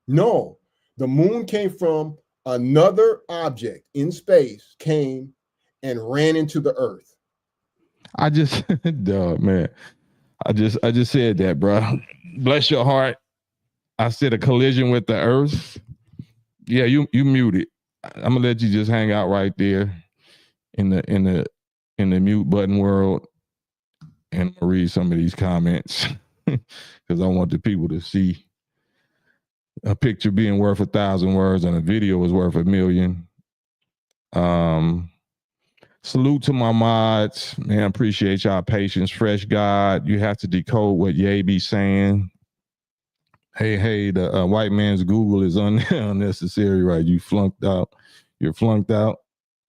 [SPEAKER 2] No, the moon came from another object in space, came and ran into the Earth.
[SPEAKER 1] I just, man. I just said that, bro. Bless your heart. I said a collision with the Earth. Yeah, you muted. I'm gonna let you just hang out right there in the mute button world, and I'll read some of these comments because I want the people to see a picture being worth 1,000 words and a video is worth 1,000,000. Salute to my mods, man. Appreciate y'all patience. Fresh God, you have to decode what Ye be saying. Hey, the white man's Google is unnecessary, right? You flunked out. You're flunked out.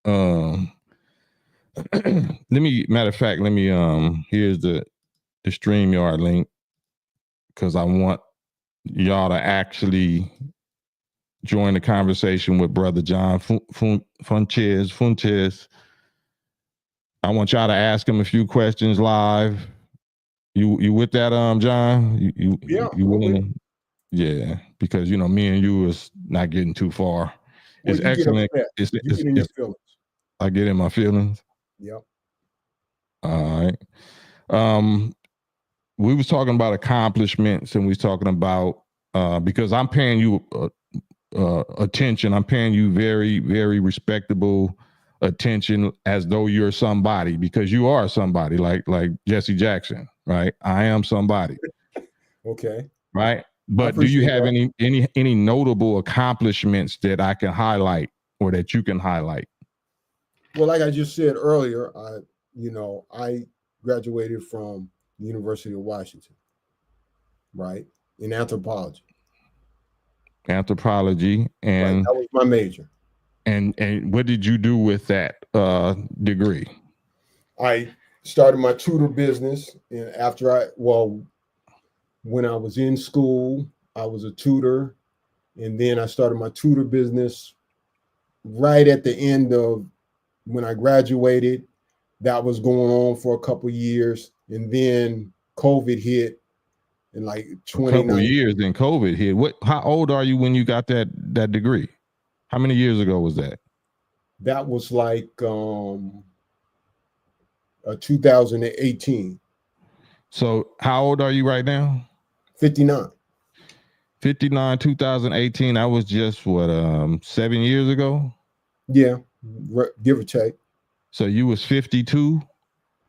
[SPEAKER 1] Matter of fact, here's the StreamYard link, because I want y'all to actually join the conversation with Brother John Funches. I want y'all to ask him a few questions live. You with that, John? You willing? Yeah, because me and you is not getting too far. Well, it's excellent. I get in my feelings.
[SPEAKER 2] Yep.
[SPEAKER 1] All right. We was talking about accomplishments, and we was talking about because I'm paying you attention. I'm paying you very, very respectable attention, as though you're somebody, because you are somebody, like Jesse Jackson, right? I am somebody.
[SPEAKER 2] Okay.
[SPEAKER 1] Right. But do you have any notable accomplishments that I can highlight, or that you can highlight?
[SPEAKER 2] Well, like I just said earlier, I graduated from the University of Washington, right, in anthropology.
[SPEAKER 1] Anthropology, and
[SPEAKER 2] right, that was my major.
[SPEAKER 1] And what did you do with that degree?
[SPEAKER 2] I started my tutor business, and when I was in school, I was a tutor, and then I started my tutor business right at the end of when I graduated. That was going on for a couple of years, and then COVID hit in like 20.
[SPEAKER 1] A couple years, then COVID hit. How old are you when you got that degree? How many years ago was that?
[SPEAKER 2] That was like 2018.
[SPEAKER 1] So how old are you right now?
[SPEAKER 2] 59.
[SPEAKER 1] 59, 2018. That was just 7 years ago?
[SPEAKER 2] Yeah, give or take.
[SPEAKER 1] So you was 52?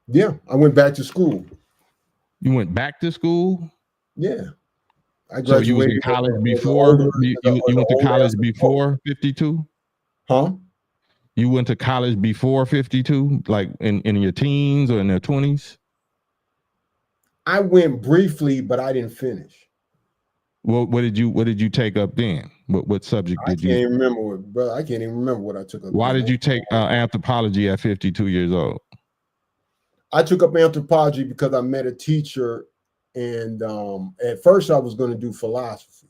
[SPEAKER 2] Yeah, I went back to school.
[SPEAKER 1] You went back to school?
[SPEAKER 2] Yeah. I graduated.
[SPEAKER 1] So you was in college before? You went to college before 52?
[SPEAKER 2] Huh?
[SPEAKER 1] You went to college before 52, like in your teens or in their 20s?
[SPEAKER 2] I went briefly, but I didn't finish.
[SPEAKER 1] Well, what did you take up then? What subject did you?
[SPEAKER 2] I can't remember, brother. I can't even remember what I took up.
[SPEAKER 1] Why did you take anthropology at 52 years old?
[SPEAKER 2] I took up anthropology because I met a teacher, and at first I was going to do philosophy,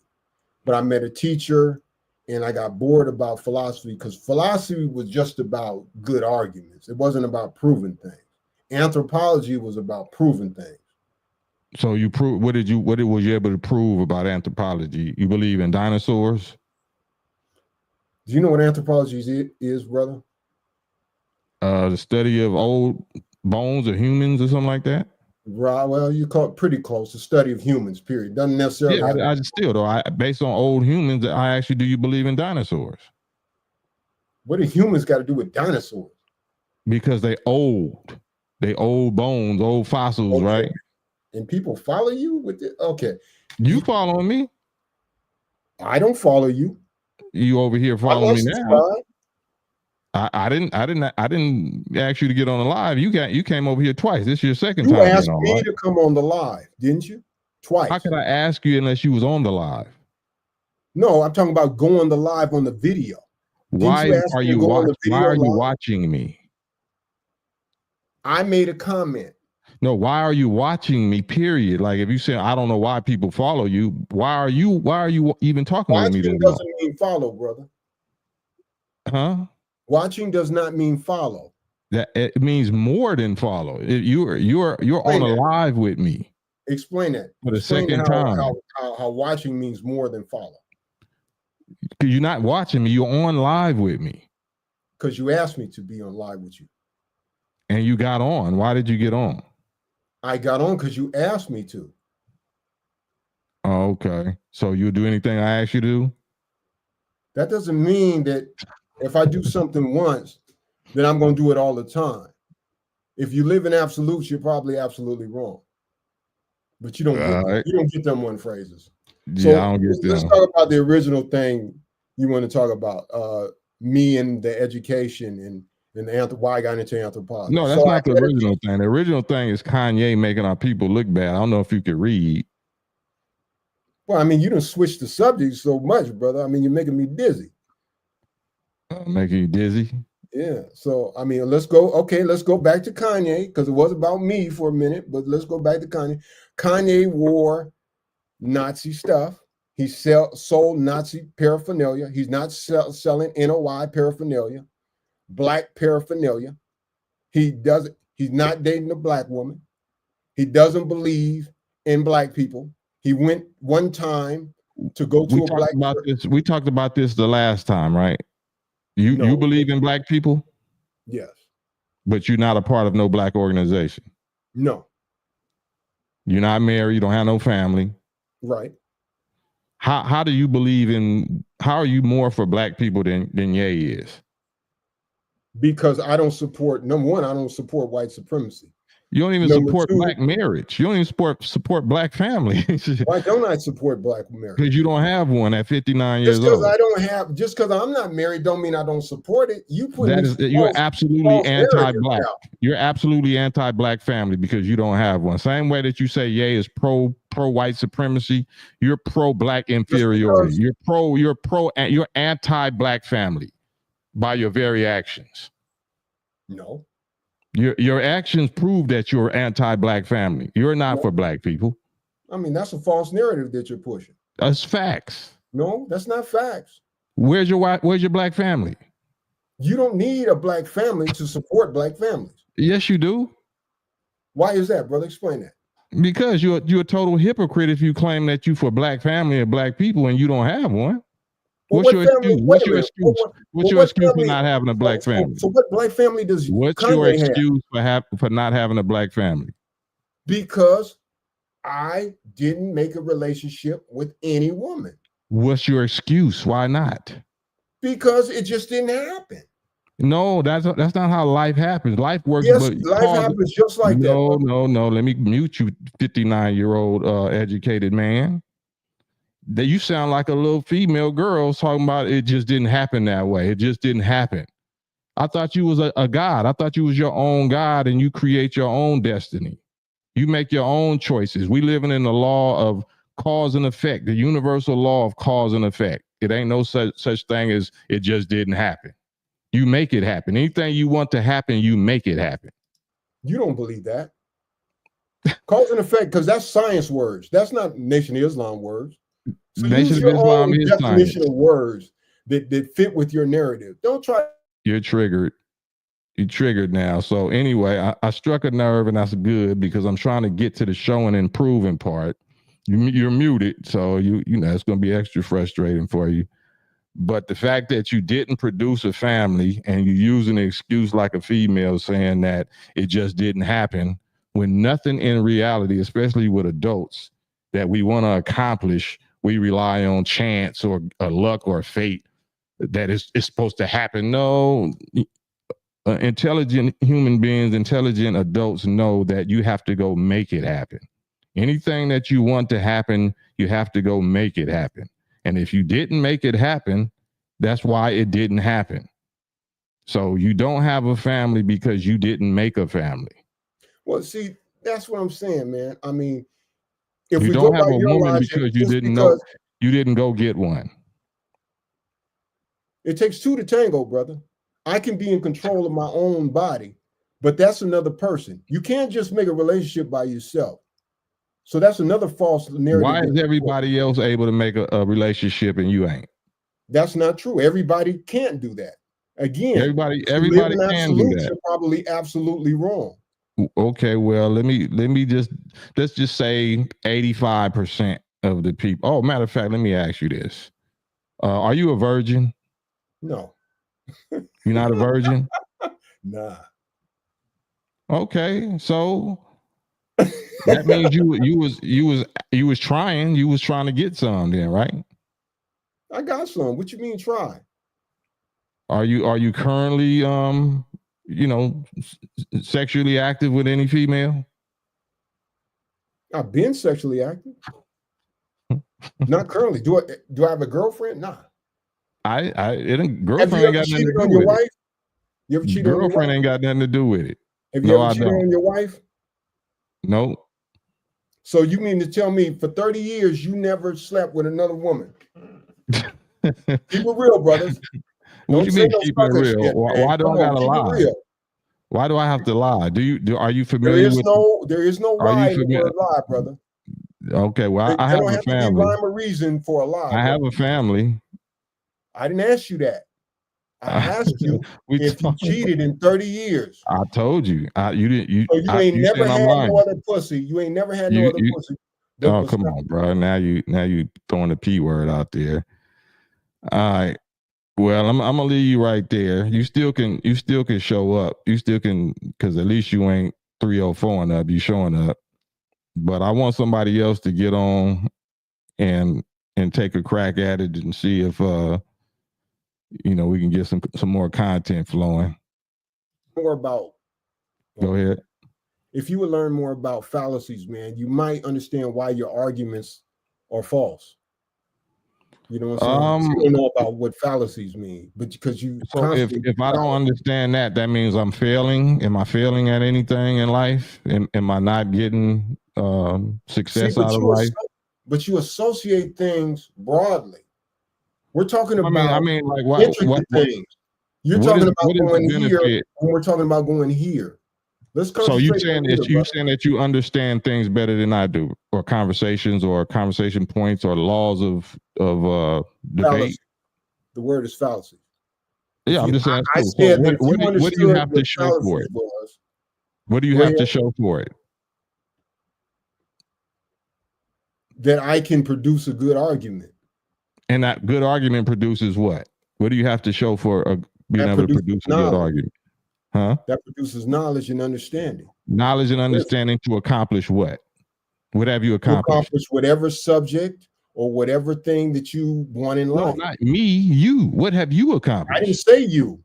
[SPEAKER 2] but I met a teacher, and I got bored about philosophy because philosophy was just about good arguments. It wasn't about proving things. Anthropology was about proving things.
[SPEAKER 1] So you prove what was you able to prove about anthropology? You believe in dinosaurs?
[SPEAKER 2] Do you know what anthropology is, brother?
[SPEAKER 1] The study of old bones of humans or something like that?
[SPEAKER 2] Right. Well, you call it pretty close. The study of humans, period. Doesn't necessarily.
[SPEAKER 1] Yeah, I still though. Based on old humans, I ask you, do you believe in dinosaurs?
[SPEAKER 2] What do humans got to do with dinosaurs?
[SPEAKER 1] Because they old. They old bones, old fossils, okay. Right?
[SPEAKER 2] And people follow you with it? Okay.
[SPEAKER 1] You following me?
[SPEAKER 2] I don't follow you.
[SPEAKER 1] You over here following me now. I didn't ask you to get on the live. You came over here twice. This is your second
[SPEAKER 2] time.
[SPEAKER 1] You
[SPEAKER 2] asked me to come on the live, didn't you? Twice.
[SPEAKER 1] How could I ask you unless you was on the live?
[SPEAKER 2] No, I'm talking about going the live on the video.
[SPEAKER 1] Why are you watching me?
[SPEAKER 2] I made a comment.
[SPEAKER 1] No, why are you watching me? Period. Like if you say I don't know why people follow you, why are you even talking with me?
[SPEAKER 2] Watching doesn't mean follow, brother.
[SPEAKER 1] Huh?
[SPEAKER 2] Watching does not mean follow.
[SPEAKER 1] That it means more than follow. You're on a live with me.
[SPEAKER 2] Explain that.
[SPEAKER 1] For the second time.
[SPEAKER 2] How watching means more than follow.
[SPEAKER 1] Because you're not watching me. You're on live with me.
[SPEAKER 2] Because you asked me to be on live with you.
[SPEAKER 1] And you got on. Why did you get on?
[SPEAKER 2] I got on because you asked me to.
[SPEAKER 1] Oh, okay. So you'll do anything I ask you to do?
[SPEAKER 2] That doesn't mean that if I do something once, then I'm going to do it all the time. If you live in absolutes, you're probably absolutely wrong. But you don't get them one phrases. So
[SPEAKER 1] yeah, I don't get them.
[SPEAKER 2] Let's talk about the original thing you want to talk about. Me and the education and why I got into anthropology.
[SPEAKER 1] No, that's not the original thing. The original thing is Kanye making our people look bad. I don't know if you could read.
[SPEAKER 2] Well, I mean, you done switched the subject so much, brother. I mean, you're making me dizzy.
[SPEAKER 1] Making you dizzy?
[SPEAKER 2] Yeah. So, I mean, let's go back to Kanye because it was about me for a minute, but let's go back to Kanye. Kanye wore Nazi stuff. He sold Nazi paraphernalia. He's not selling NOI paraphernalia, black paraphernalia. He's not dating a black woman. He doesn't believe in black people. He went one time to go to a black church.
[SPEAKER 1] We talked about this the last time, right? You believe in black people?
[SPEAKER 2] Yes.
[SPEAKER 1] But you're not a part of no black organization?
[SPEAKER 2] No.
[SPEAKER 1] You're not married, you don't have no family.
[SPEAKER 2] Right.
[SPEAKER 1] How do you believe in, how are you more for black people than Ye is?
[SPEAKER 2] Because I don't support, number one, I don't support white supremacy.
[SPEAKER 1] You don't even support black marriage. You don't even support black family.
[SPEAKER 2] Why don't I support black marriage?
[SPEAKER 1] Because you don't have one at 59 years old.
[SPEAKER 2] Just because I'm not married don't mean I don't support it.
[SPEAKER 1] You're absolutely anti-black. You're absolutely anti-black family because you don't have one. Same way that you say Ye is pro white supremacy, you're pro black inferiority. You're anti-black family by your very actions.
[SPEAKER 2] No.
[SPEAKER 1] Your actions prove that you're anti-black family. You're not for black people.
[SPEAKER 2] I mean, that's a false narrative that you're pushing.
[SPEAKER 1] That's facts.
[SPEAKER 2] No, that's not facts.
[SPEAKER 1] Where's your black family?
[SPEAKER 2] You don't need a black family to support black families.
[SPEAKER 1] Yes, you do.
[SPEAKER 2] Why is that, brother? Explain that.
[SPEAKER 1] Because you're a total hypocrite if you claim that you for black family and black people and you don't have one. What's your excuse? What's your excuse for not having a black family?
[SPEAKER 2] So what black family does
[SPEAKER 1] What's your excuse for not having a black family?
[SPEAKER 2] Because I didn't make a relationship with any woman.
[SPEAKER 1] What's your excuse? Why not?
[SPEAKER 2] Because it just didn't happen.
[SPEAKER 1] No, that's not how life happens. Life works.
[SPEAKER 2] Yes, life happens just like that.
[SPEAKER 1] No. Let me mute you, 59-year-old educated man. That you sound like a little female girl talking about it just didn't happen that way. It just didn't happen. I thought you was a God. I thought you was your own God and you create your own destiny. You make your own choices. We living in the law of cause and effect, the universal law of cause and effect. It ain't no such thing as it just didn't happen. You make it happen. Anything you want to happen, you make it happen.
[SPEAKER 2] You don't believe that. Cause and effect, because that's science words. That's not Nation of Islam words. So use your own definition of words that fit with your narrative. Don't try.
[SPEAKER 1] You're triggered. You're triggered now. So anyway, I struck a nerve and that's good because I'm trying to get to the showing and proving part. You're muted, so you know it's going to be extra frustrating for you. But the fact that you didn't produce a family and you're using an excuse like a female saying that it just didn't happen when nothing in reality, especially with adults, that we want to accomplish, we rely on chance or luck or fate that it's supposed to happen. No, intelligent human beings, intelligent adults know that you have to go make it happen. Anything that you want to happen, you have to go make it happen. And if you didn't make it happen, that's why it didn't happen. So you don't have a family because you didn't make a family.
[SPEAKER 2] Well, see, that's what I'm saying, man. I mean, if
[SPEAKER 1] you
[SPEAKER 2] we
[SPEAKER 1] don't
[SPEAKER 2] go
[SPEAKER 1] have
[SPEAKER 2] by
[SPEAKER 1] a
[SPEAKER 2] your
[SPEAKER 1] woman
[SPEAKER 2] logic,
[SPEAKER 1] because you didn't know, you didn't go get one.
[SPEAKER 2] It takes two to tango, brother. I can be in control of my own body, but that's another person. You can't just make a relationship by yourself. So that's another false narrative.
[SPEAKER 1] Why is everybody else able to make a relationship and you ain't?
[SPEAKER 2] That's not true. Everybody can't do that. Again,
[SPEAKER 1] everybody can do that.
[SPEAKER 2] You're probably absolutely wrong.
[SPEAKER 1] Okay, well, let's just say 85% of the people. Oh, matter of fact, let me ask you this: are you a virgin?
[SPEAKER 2] No.
[SPEAKER 1] You're not a virgin?
[SPEAKER 2] Nah.
[SPEAKER 1] Okay, so that means you was trying to get some then, right?
[SPEAKER 2] I got some. What you mean try?
[SPEAKER 1] Are you currently sexually active with any female?
[SPEAKER 2] I've been sexually active. Not currently. Do I have a girlfriend? Nah.
[SPEAKER 1] Girlfriend ain't got nothing to do
[SPEAKER 2] on your
[SPEAKER 1] with
[SPEAKER 2] wife?
[SPEAKER 1] it.
[SPEAKER 2] You ever cheated on your wife?
[SPEAKER 1] Girlfriend ain't got nothing to do with it.
[SPEAKER 2] Have you ever cheated on your wife?
[SPEAKER 1] No.
[SPEAKER 2] So you mean to tell me for 30 years you never slept with another woman? Keep it real, brothers.
[SPEAKER 1] What do you mean keep it real?
[SPEAKER 2] Shit,
[SPEAKER 1] why do I gotta lie? Why do I have to lie? Are you familiar with?
[SPEAKER 2] There is no rhyme for a lie, brother.
[SPEAKER 1] Okay, well, I have a family.
[SPEAKER 2] To be rhyme or reason for a lie.
[SPEAKER 1] I have a family.
[SPEAKER 2] I didn't ask you that. I asked you if you cheated in 30 years.
[SPEAKER 1] I told you. You didn't.
[SPEAKER 2] So you ain't never had no other pussy. You ain't never had no other pussy.
[SPEAKER 1] Oh, come on, bro. Now you throwing the P word out there. All right. Well, I'm gonna leave you right there. You still can show up. You still can, because at least you ain't 304 and up. You showing up. But I want somebody else to get on and take a crack at it and see if we can get some more content flowing.
[SPEAKER 2] More about.
[SPEAKER 1] Go ahead.
[SPEAKER 2] If you would learn more about fallacies, man, you might understand why your arguments are false. You know what I'm saying? You don't know about what fallacies mean, but because you.
[SPEAKER 1] So if I don't understand that means I'm failing. Am I failing at anything in life? Am I not getting success out of life?
[SPEAKER 2] But you associate things broadly. We're talking about.
[SPEAKER 1] I mean, like what
[SPEAKER 2] things. You're talking about going here when we're talking about going here. Let's
[SPEAKER 1] so you saying that you understand things better than I do, or conversations, or conversation points, or laws of debate.
[SPEAKER 2] Fallacy. The word is fallacy.
[SPEAKER 1] Yeah, I'm just saying. What do you have to show for it? What do you have to show for it?
[SPEAKER 2] That I can produce a good argument.
[SPEAKER 1] And that good argument produces what? What do you have to show for being able to produce a good argument? Huh?
[SPEAKER 2] That produces knowledge and understanding.
[SPEAKER 1] Knowledge and understanding to accomplish what? What have you accomplished?
[SPEAKER 2] To accomplish whatever subject or whatever thing that you want in life.
[SPEAKER 1] No, not me, you. What have you accomplished?
[SPEAKER 2] I didn't say you.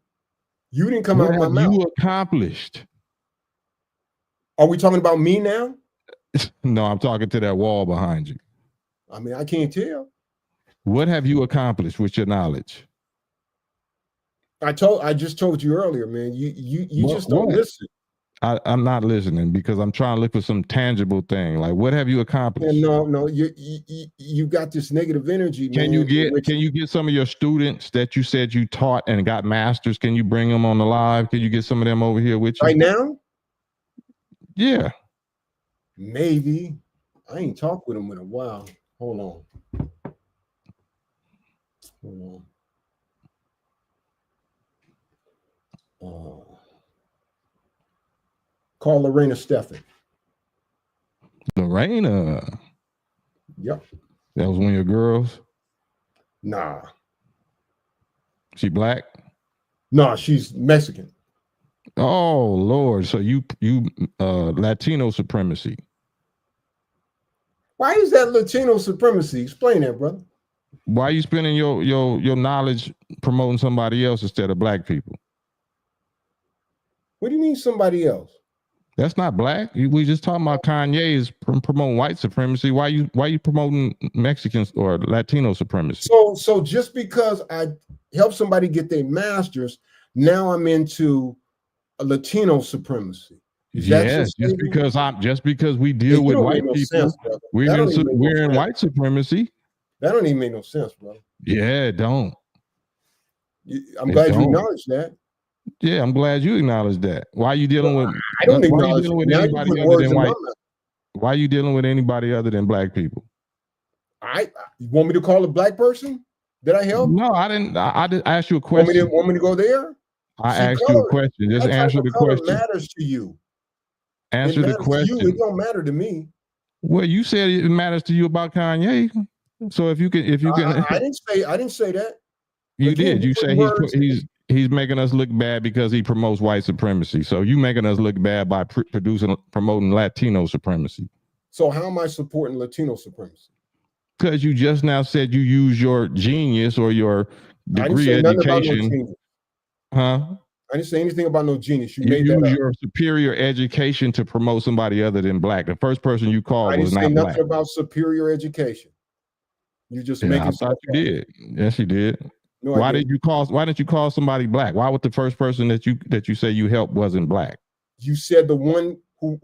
[SPEAKER 2] You didn't come out of my mouth.
[SPEAKER 1] What have you accomplished?
[SPEAKER 2] Are we talking about me now?
[SPEAKER 1] No, I'm talking to that wall behind you.
[SPEAKER 2] I mean, I can't tell.
[SPEAKER 1] What have you accomplished with your knowledge?
[SPEAKER 2] I just told you earlier, man. You just don't listen.
[SPEAKER 1] I'm not listening because I'm trying to look for some tangible thing. Like, what have you accomplished?
[SPEAKER 2] No, you got this negative energy.
[SPEAKER 1] Can you get some of your students that you said you taught and got masters? Can you bring them on the live? Can you get some of them over here with you
[SPEAKER 2] right now?
[SPEAKER 1] Yeah,
[SPEAKER 2] maybe. I ain't talked with them in a while. Hold on. Call Lorena Steffen.
[SPEAKER 1] Lorena.
[SPEAKER 2] Yep.
[SPEAKER 1] That was one of your girls?
[SPEAKER 2] Nah.
[SPEAKER 1] She black?
[SPEAKER 2] Nah, she's Mexican.
[SPEAKER 1] Oh Lord. So you Latino supremacy.
[SPEAKER 2] Why is that Latino supremacy? Explain that, brother.
[SPEAKER 1] Why are you spending your knowledge promoting somebody else instead of black people?
[SPEAKER 2] What do you mean somebody else?
[SPEAKER 1] That's not black. We just talking about Kanye is promoting white supremacy. Why you promoting Mexicans or Latino supremacy?
[SPEAKER 2] So just because I help somebody get their master's Now I'm into a Latino supremacy.
[SPEAKER 1] Yes, just because we deal with white people, we're in white supremacy.
[SPEAKER 2] That don't even make no sense, bro.
[SPEAKER 1] Yeah, it don't.
[SPEAKER 2] I'm glad you acknowledge that.
[SPEAKER 1] Yeah, I'm glad you acknowledge that. Why are you dealing with?
[SPEAKER 2] I don't acknowledge it. Now you put words in my mouth.
[SPEAKER 1] Why are you dealing with anybody other than black people?
[SPEAKER 2] You want me to call a black person? Did I help?
[SPEAKER 1] No, I didn't. I asked you a question.
[SPEAKER 2] Want me to go there?
[SPEAKER 1] I asked you a question. Just answer the question.
[SPEAKER 2] Matters to you.
[SPEAKER 1] Answer the question.
[SPEAKER 2] To you. It don't matter to me.
[SPEAKER 1] Well, you said it matters to you about Kanye. So if you can,
[SPEAKER 2] I didn't say that.
[SPEAKER 1] You did. You say he's making us look bad because he promotes white supremacy. So you making us look bad by promoting Latino supremacy.
[SPEAKER 2] So how am I supporting Latino supremacy?
[SPEAKER 1] Because you just now said you use your genius or your degree education. Huh?
[SPEAKER 2] I didn't say anything about no genius. You
[SPEAKER 1] use your superior education to promote somebody other than black. The first person you called was not black. I didn't say nothing
[SPEAKER 2] about superior education. You just making.
[SPEAKER 1] I thought you did. Yes, you did. No, why didn't you call somebody black? Why would the first person that you say you helped wasn't black?
[SPEAKER 2] You said the one who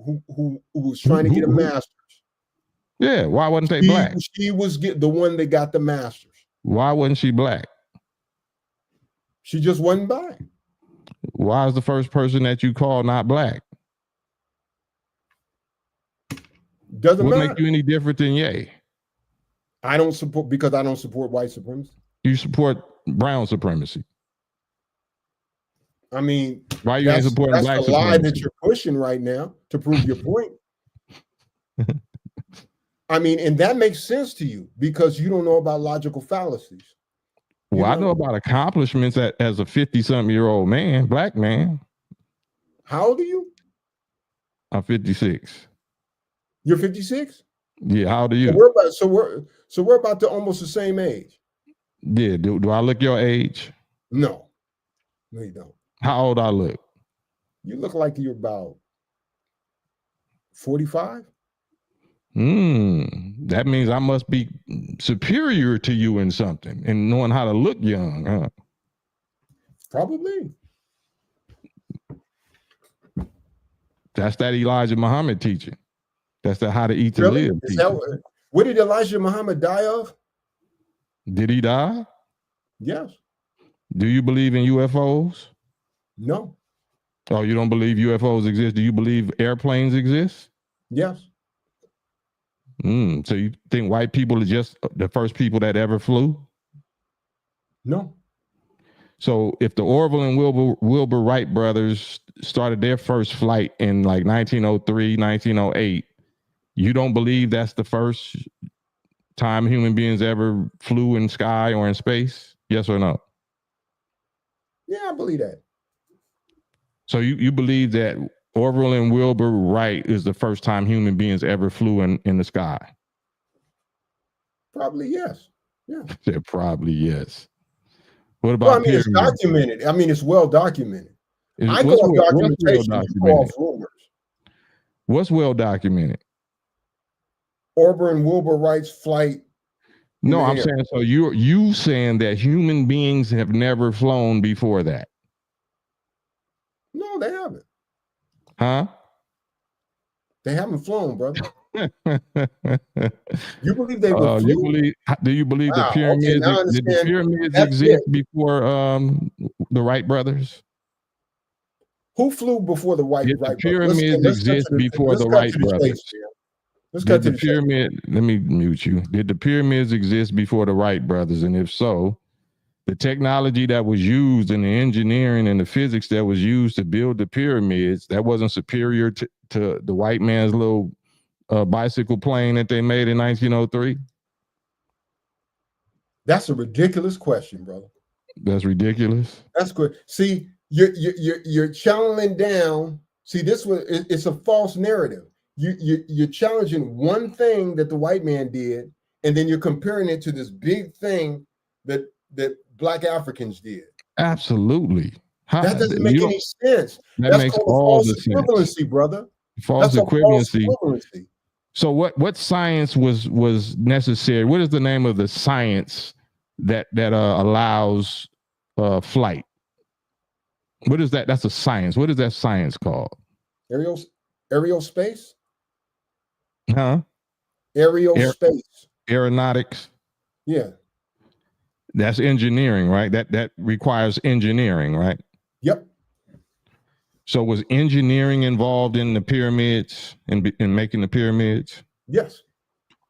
[SPEAKER 2] was trying to get a master's.
[SPEAKER 1] Yeah, why wasn't they black?
[SPEAKER 2] She was the one that got the master's.
[SPEAKER 1] Why wasn't she black?
[SPEAKER 2] She just wasn't black.
[SPEAKER 1] Why is the first person that you call not black?
[SPEAKER 2] Doesn't matter.
[SPEAKER 1] What make you any different than Ye?
[SPEAKER 2] I don't support white supremacy.
[SPEAKER 1] You support brown supremacy.
[SPEAKER 2] I mean,
[SPEAKER 1] why you ain't supporting black supremacy? That's the lie
[SPEAKER 2] that you're pushing right now to prove your point. I mean, and that makes sense to you because you don't know about logical fallacies.
[SPEAKER 1] Well, I know about accomplishments as a 50-something-year-old man, black man.
[SPEAKER 2] How old are you?
[SPEAKER 1] I'm 56.
[SPEAKER 2] You're 56?
[SPEAKER 1] Yeah, how old are you?
[SPEAKER 2] So we're about to almost the same age.
[SPEAKER 1] Yeah, do I look your age?
[SPEAKER 2] No, you don't.
[SPEAKER 1] How old I look?
[SPEAKER 2] You look like you're about 45.
[SPEAKER 1] That means I must be superior to you in something and knowing how to look young, huh?
[SPEAKER 2] Probably.
[SPEAKER 1] That's that Elijah Muhammad teaching. That's the how to eat to live teaching.
[SPEAKER 2] What did Elijah Muhammad die of?
[SPEAKER 1] Did he die?
[SPEAKER 2] Yes.
[SPEAKER 1] Do you believe in UFOs?
[SPEAKER 2] No.
[SPEAKER 1] Oh, you don't believe UFOs exist? Do you believe airplanes exist?
[SPEAKER 2] Yes.
[SPEAKER 1] So you think white people are just the first people that ever flew?
[SPEAKER 2] No.
[SPEAKER 1] So if the Orville and Wilbur Wright brothers started their first flight in like 1903, 1908, you don't believe that's the first time human beings ever flew in sky or in space? Yes or no?
[SPEAKER 2] Yeah, I believe that.
[SPEAKER 1] So you believe that Orville and Wilbur Wright is the first time human beings ever flew in the sky?
[SPEAKER 2] Probably yes. Yeah.
[SPEAKER 1] Said probably yes. What about
[SPEAKER 2] it's documented. I mean, it's well documented. I go off documentation. You go off rumors.
[SPEAKER 1] What's well documented?
[SPEAKER 2] Orville and Wilbur Wright's flight.
[SPEAKER 1] No, I'm saying, so you saying that human beings have never flown before that?
[SPEAKER 2] No, they haven't.
[SPEAKER 1] Huh?
[SPEAKER 2] They haven't flown, brother. You believe they were flew?
[SPEAKER 1] Do you believe the pyramids? Okay, did the pyramids exist before the Wright brothers?
[SPEAKER 2] Who flew before the Wright brothers?
[SPEAKER 1] The pyramids exist before the Wright brothers.
[SPEAKER 2] Let's get to the
[SPEAKER 1] pyramid. Let me mute you. Did the pyramids exist before the Wright brothers? And if so, the technology that was used and the engineering and the physics that was used to build the pyramids, that wasn't superior to the white man's little bicycle plane that they made in 1903?
[SPEAKER 2] That's a ridiculous question, brother.
[SPEAKER 1] That's ridiculous.
[SPEAKER 2] That's good. See, you're channeling down. See, it's a false narrative. You're challenging one thing that the white man did, and then you're comparing it to this big thing that Black Africans did.
[SPEAKER 1] Absolutely.
[SPEAKER 2] That doesn't make any sense.
[SPEAKER 1] That makes all the sense.
[SPEAKER 2] Equivalency, brother.
[SPEAKER 1] False equivalency. So what science was necessary? What is the name of the science that allows flight? What is that? That's a science. What is that science called?
[SPEAKER 2] Aerial space?
[SPEAKER 1] Huh?
[SPEAKER 2] Space.
[SPEAKER 1] Aeronautics.
[SPEAKER 2] Yeah.
[SPEAKER 1] That's engineering, right? That requires engineering, right?
[SPEAKER 2] Yep.
[SPEAKER 1] So was engineering involved in the pyramids and in making the pyramids?
[SPEAKER 2] Yes.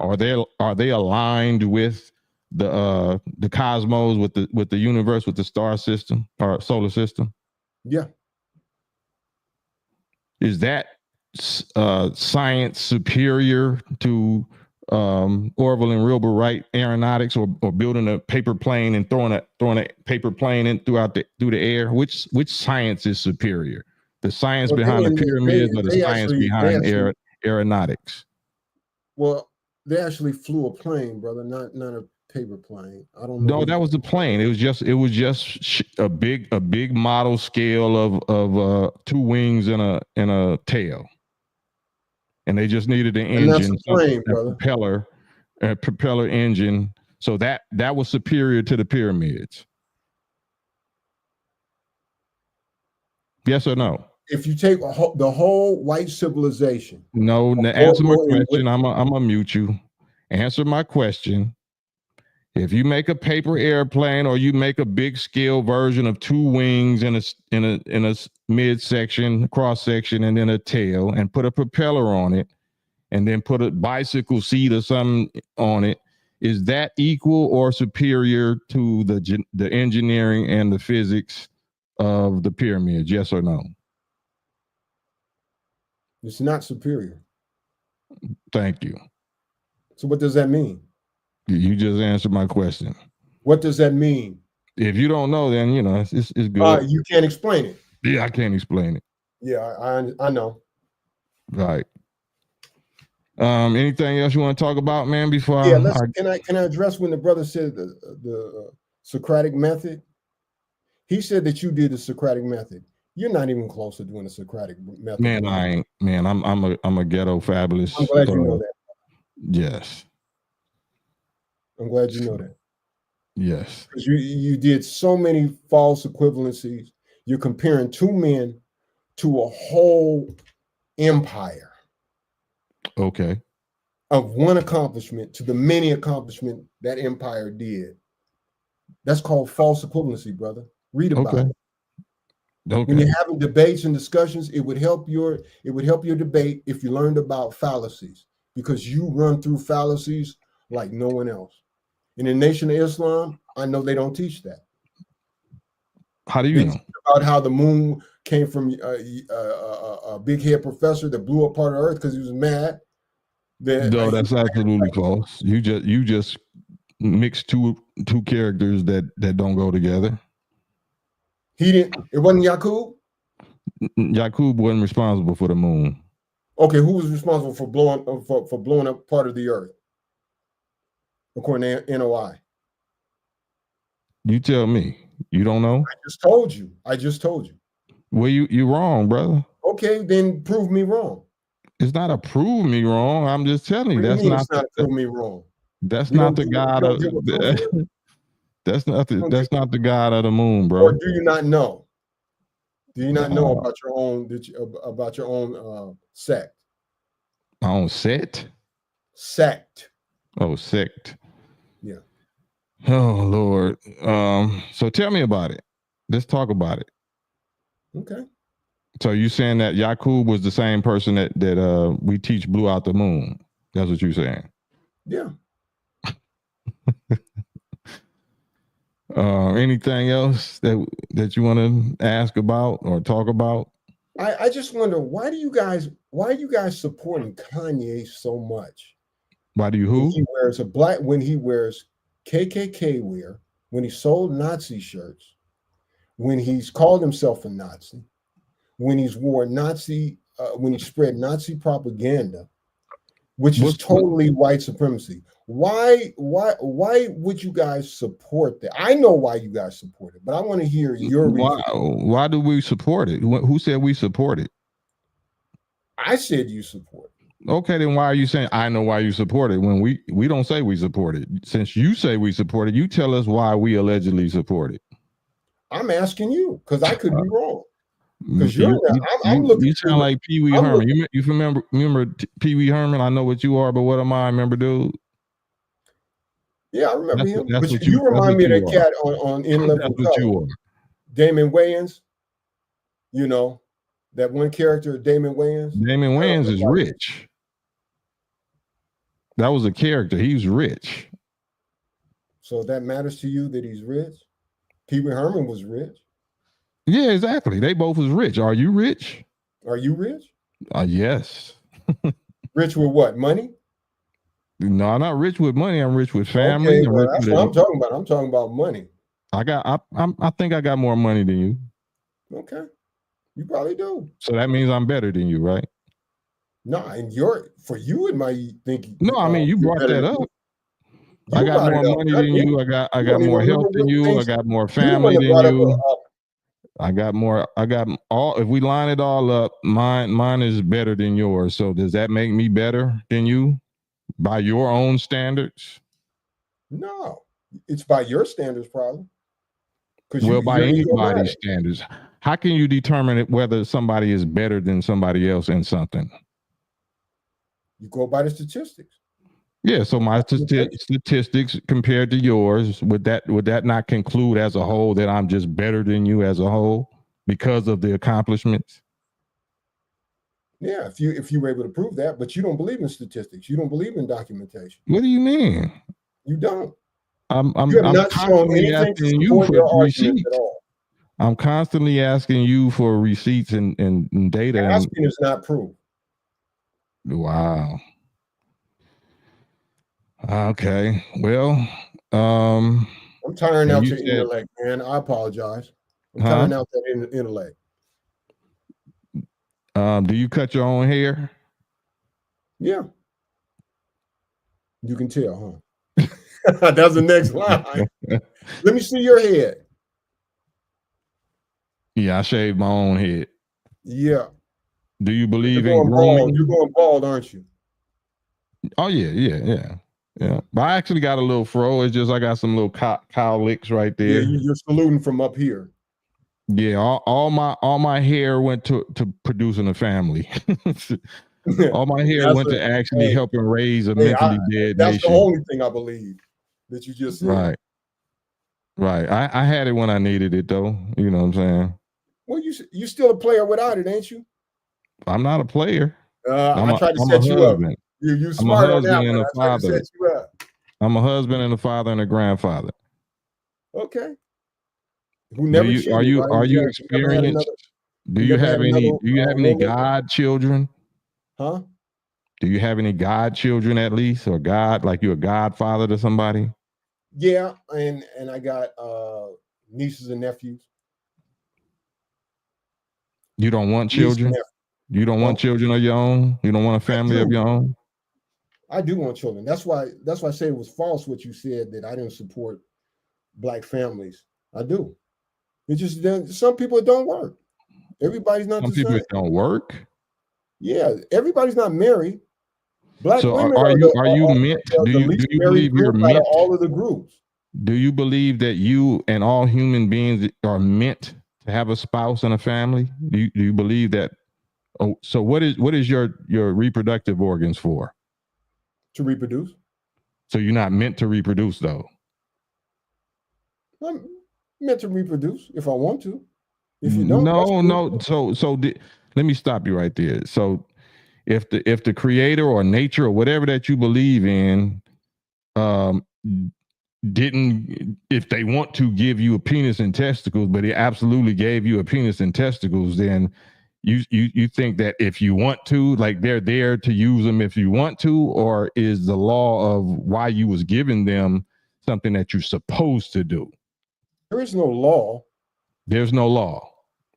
[SPEAKER 1] Are they aligned with the cosmos, with the universe, with the star system or solar system?
[SPEAKER 2] Yeah.
[SPEAKER 1] Is that science superior to Orville and Wilbur Wright aeronautics, or building a paper plane and throwing a paper plane in through the air? Which science is superior? The science behind the pyramids, or the science behind aeronautics?
[SPEAKER 2] Well, they actually flew a plane, brother, not a paper plane. I don't know.
[SPEAKER 1] No, that was the plane. It was just a big model scale of 2 wings and a tail, and they just needed an engine,
[SPEAKER 2] and that's a plane, brother.
[SPEAKER 1] propeller engine. So that was superior to the pyramids. Yes or no?
[SPEAKER 2] If you take the whole white civilization.
[SPEAKER 1] No, answer my question. I'm gonna mute you. Answer my question. If you make a paper airplane, or you make a big scale version of 2 wings in a midsection, cross section, and then a tail, and put a propeller on it, and then put a bicycle seat or something on it, is that equal or superior to the engineering and the physics of the pyramids? Yes or no?
[SPEAKER 2] It's not superior.
[SPEAKER 1] Thank you.
[SPEAKER 2] So what does that mean?
[SPEAKER 1] You just answered my question.
[SPEAKER 2] What does that mean?
[SPEAKER 1] If you don't know, then it's good.
[SPEAKER 2] You can't explain it.
[SPEAKER 1] Yeah, I can't explain it.
[SPEAKER 2] Yeah, I know.
[SPEAKER 1] Right. Anything else you want to talk about, man? Before
[SPEAKER 2] can I address when the brother said the Socratic method? He said that you did the Socratic method. You're not even close to doing the Socratic method.
[SPEAKER 1] Man, I ain't. Man, I'm a ghetto fabulous.
[SPEAKER 2] I'm glad you know that.
[SPEAKER 1] Yes.
[SPEAKER 2] I'm glad you know that.
[SPEAKER 1] Yes.
[SPEAKER 2] Because you did so many false equivalencies. You're comparing 2 men to a whole empire.
[SPEAKER 1] Okay.
[SPEAKER 2] Of one accomplishment to the many accomplishments that empire did. That's called false equivalency, brother. Read about it. Okay. When you're having debates and discussions, it would help your debate if you learned about fallacies, because you run through fallacies like no one else. In the Nation of Islam, I know they don't teach that.
[SPEAKER 1] How do you know?
[SPEAKER 2] About how the moon came from a big head professor that blew up part of Earth because he was mad.
[SPEAKER 1] No, that's absolutely false. You just mixed two characters that don't go together.
[SPEAKER 2] He didn't. It wasn't Yaqub.
[SPEAKER 1] Yaqub wasn't responsible for the moon.
[SPEAKER 2] Okay, who was responsible for blowing up part of the Earth, according to NOI?
[SPEAKER 1] You tell me. You don't know?
[SPEAKER 2] I just told you.
[SPEAKER 1] Well, you're wrong, brother.
[SPEAKER 2] Okay, then prove me wrong.
[SPEAKER 1] It's not a prove me wrong. I'm just telling you that's not
[SPEAKER 2] prove me wrong.
[SPEAKER 1] That's not the God of that's not the God of the moon, bro.
[SPEAKER 2] Or do you not know? Do you not know about your own sect?
[SPEAKER 1] My own sect?
[SPEAKER 2] Sect.
[SPEAKER 1] Oh, sect.
[SPEAKER 2] Yeah.
[SPEAKER 1] Oh Lord. So tell me about it. Let's talk about it.
[SPEAKER 2] Okay.
[SPEAKER 1] So you saying that Yaqub was the same person that we teach blew out the moon? That's what you're saying?
[SPEAKER 2] Yeah.
[SPEAKER 1] Anything else that you want to ask about or talk about?
[SPEAKER 2] I just wonder, why are you guys supporting Kanye so much?
[SPEAKER 1] Why do you who?
[SPEAKER 2] When he wears KKK wear, when he sold Nazi shirts, when he's called himself a Nazi, when he's when he spread Nazi propaganda, which is totally white supremacy. Why would you guys support that? I know why you guys support it, but I want to hear your reason.
[SPEAKER 1] Why do we support it? Who said we support it?
[SPEAKER 2] I said you support it.
[SPEAKER 1] Okay, then why are you saying I know why you support it when we don't say we support it? Since you say we support it, you tell us why we allegedly support it.
[SPEAKER 2] I'm asking you because I could be wrong. Because I'm looking.
[SPEAKER 1] You sound like Pee Wee Herman. You remember Pee Wee Herman? I know what you are, but what am I? Remember, dude?
[SPEAKER 2] Yeah, I remember him. But you remind me of that cat on In-Level Color. Damon Wayans. You know, that one character, Damon Wayans.
[SPEAKER 1] Damon Wayans is rich. That was a character. He's rich.
[SPEAKER 2] So that matters to you that he's rich? Pee Wee Herman was rich.
[SPEAKER 1] Yeah, exactly. They both was rich. Are you rich?
[SPEAKER 2] Are you rich?
[SPEAKER 1] Yes.
[SPEAKER 2] Rich with what? Money?
[SPEAKER 1] No, I'm not rich with money. I'm rich with family.
[SPEAKER 2] Okay, well, that's what I'm talking about. I'm talking about money.
[SPEAKER 1] I think I got more money than you.
[SPEAKER 2] Okay. You probably do.
[SPEAKER 1] So that means I'm better than you, right?
[SPEAKER 2] No, and for you, it might think.
[SPEAKER 1] No, I mean you brought that up. I got more money than you. I got more health than you. I got more family than you. I got all. If we line it all up, mine is better than yours. So does that make me better than you by your own standards?
[SPEAKER 2] No, it's by your standards, probably.
[SPEAKER 1] Well, by anybody's standards, how can you determine whether somebody is better than somebody else in something?
[SPEAKER 2] You go by the statistics.
[SPEAKER 1] Yeah, so my statistics compared to yours, would that not conclude as a whole that I'm just better than you as a whole because of the accomplishments?
[SPEAKER 2] Yeah, if you were able to prove that, but you don't believe in statistics. You don't believe in documentation.
[SPEAKER 1] What do you mean?
[SPEAKER 2] You don't.
[SPEAKER 1] I'm constantly asking you for receipts. I'm constantly asking you for receipts and data.
[SPEAKER 2] Asking is not proof.
[SPEAKER 1] Wow. Okay. Well, I'm
[SPEAKER 2] tiring out your intellect, man. I apologize. I'm tiring out that intellect.
[SPEAKER 1] Do you cut your own hair?
[SPEAKER 2] Yeah. You can tell, huh? That's the next line. Let me see your head.
[SPEAKER 1] Yeah, I shaved my own head.
[SPEAKER 2] Yeah.
[SPEAKER 1] Do you believe in grooming?
[SPEAKER 2] You're going bald, aren't you?
[SPEAKER 1] Oh yeah. But I actually got a little fro. It's just I got some little cow licks right there.
[SPEAKER 2] Yeah, you're saluting from up here.
[SPEAKER 1] Yeah, all my hair went to producing a family. All my hair went to actually helping raise a mentally dead nation.
[SPEAKER 2] That's the only thing I believe that you just said.
[SPEAKER 1] Right. I had it when I needed it, though. You know what I'm saying?
[SPEAKER 2] Well, you still a player without it, ain't you?
[SPEAKER 1] I'm not a player.
[SPEAKER 2] I tried to set you up. You smart on that one. I tried to set you up.
[SPEAKER 1] I'm a husband and a father and a grandfather.
[SPEAKER 2] Okay. Who never
[SPEAKER 1] are you experienced? Do you have any God children?
[SPEAKER 2] Huh?
[SPEAKER 1] Do you have any God children at least, or God, like you're a godfather to somebody?
[SPEAKER 2] Yeah, and I got nieces and nephews.
[SPEAKER 1] You don't want children? You don't want children of your own? You don't want a family of your own?
[SPEAKER 2] I do want children. That's why I say it was false what you said that I didn't support Black families. I do. It just some people it don't work. Everybody's not the same. Some people it
[SPEAKER 1] don't work.
[SPEAKER 2] Yeah, everybody's not married. Black women
[SPEAKER 1] are you meant? Do you believe you're meant?
[SPEAKER 2] All of the groups.
[SPEAKER 1] Do you believe that you and all human beings are meant to have a spouse and a family? Do you believe that? Oh, so what is your reproductive organs for?
[SPEAKER 2] To reproduce. So
[SPEAKER 1] you're not meant to reproduce, though.
[SPEAKER 2] I'm meant to reproduce if I want to. If you don't,
[SPEAKER 1] no. So let me stop you right there. So if the creator or nature or whatever that you believe in, didn't, if they want to give you a penis and testicles, but it absolutely gave you a penis and testicles, then you think that if you want to, like they're there to use them if you want to, or is the law of why you was giving them something that you're supposed to do?
[SPEAKER 2] There is no law.
[SPEAKER 1] There's no law.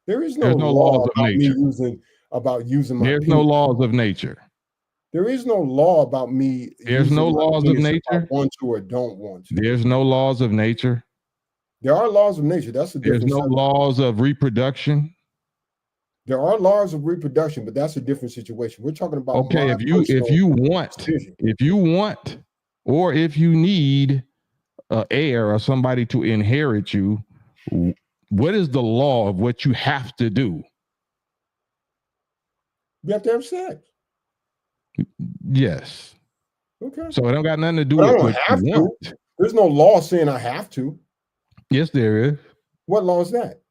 [SPEAKER 2] There is no laws of nature. About using my
[SPEAKER 1] There's no laws of nature.
[SPEAKER 2] There is no law about me.
[SPEAKER 1] There's no laws of nature.
[SPEAKER 2] If I want to or don't want to.
[SPEAKER 1] There's no laws of nature.
[SPEAKER 2] There are laws of nature. That's the difference.
[SPEAKER 1] There's no laws of reproduction.
[SPEAKER 2] There are laws of reproduction, but that's a different situation. We're talking about
[SPEAKER 1] if you want, or if you need an heir or somebody to inherit you, What is the law of what you have to do?
[SPEAKER 2] You have to have sex.
[SPEAKER 1] Yes.
[SPEAKER 2] Okay.
[SPEAKER 1] So it don't got nothing to do
[SPEAKER 2] but
[SPEAKER 1] with what
[SPEAKER 2] have
[SPEAKER 1] you
[SPEAKER 2] to.
[SPEAKER 1] want.
[SPEAKER 2] There's no law saying I have to.
[SPEAKER 1] Yes, there is.
[SPEAKER 2] What law is that?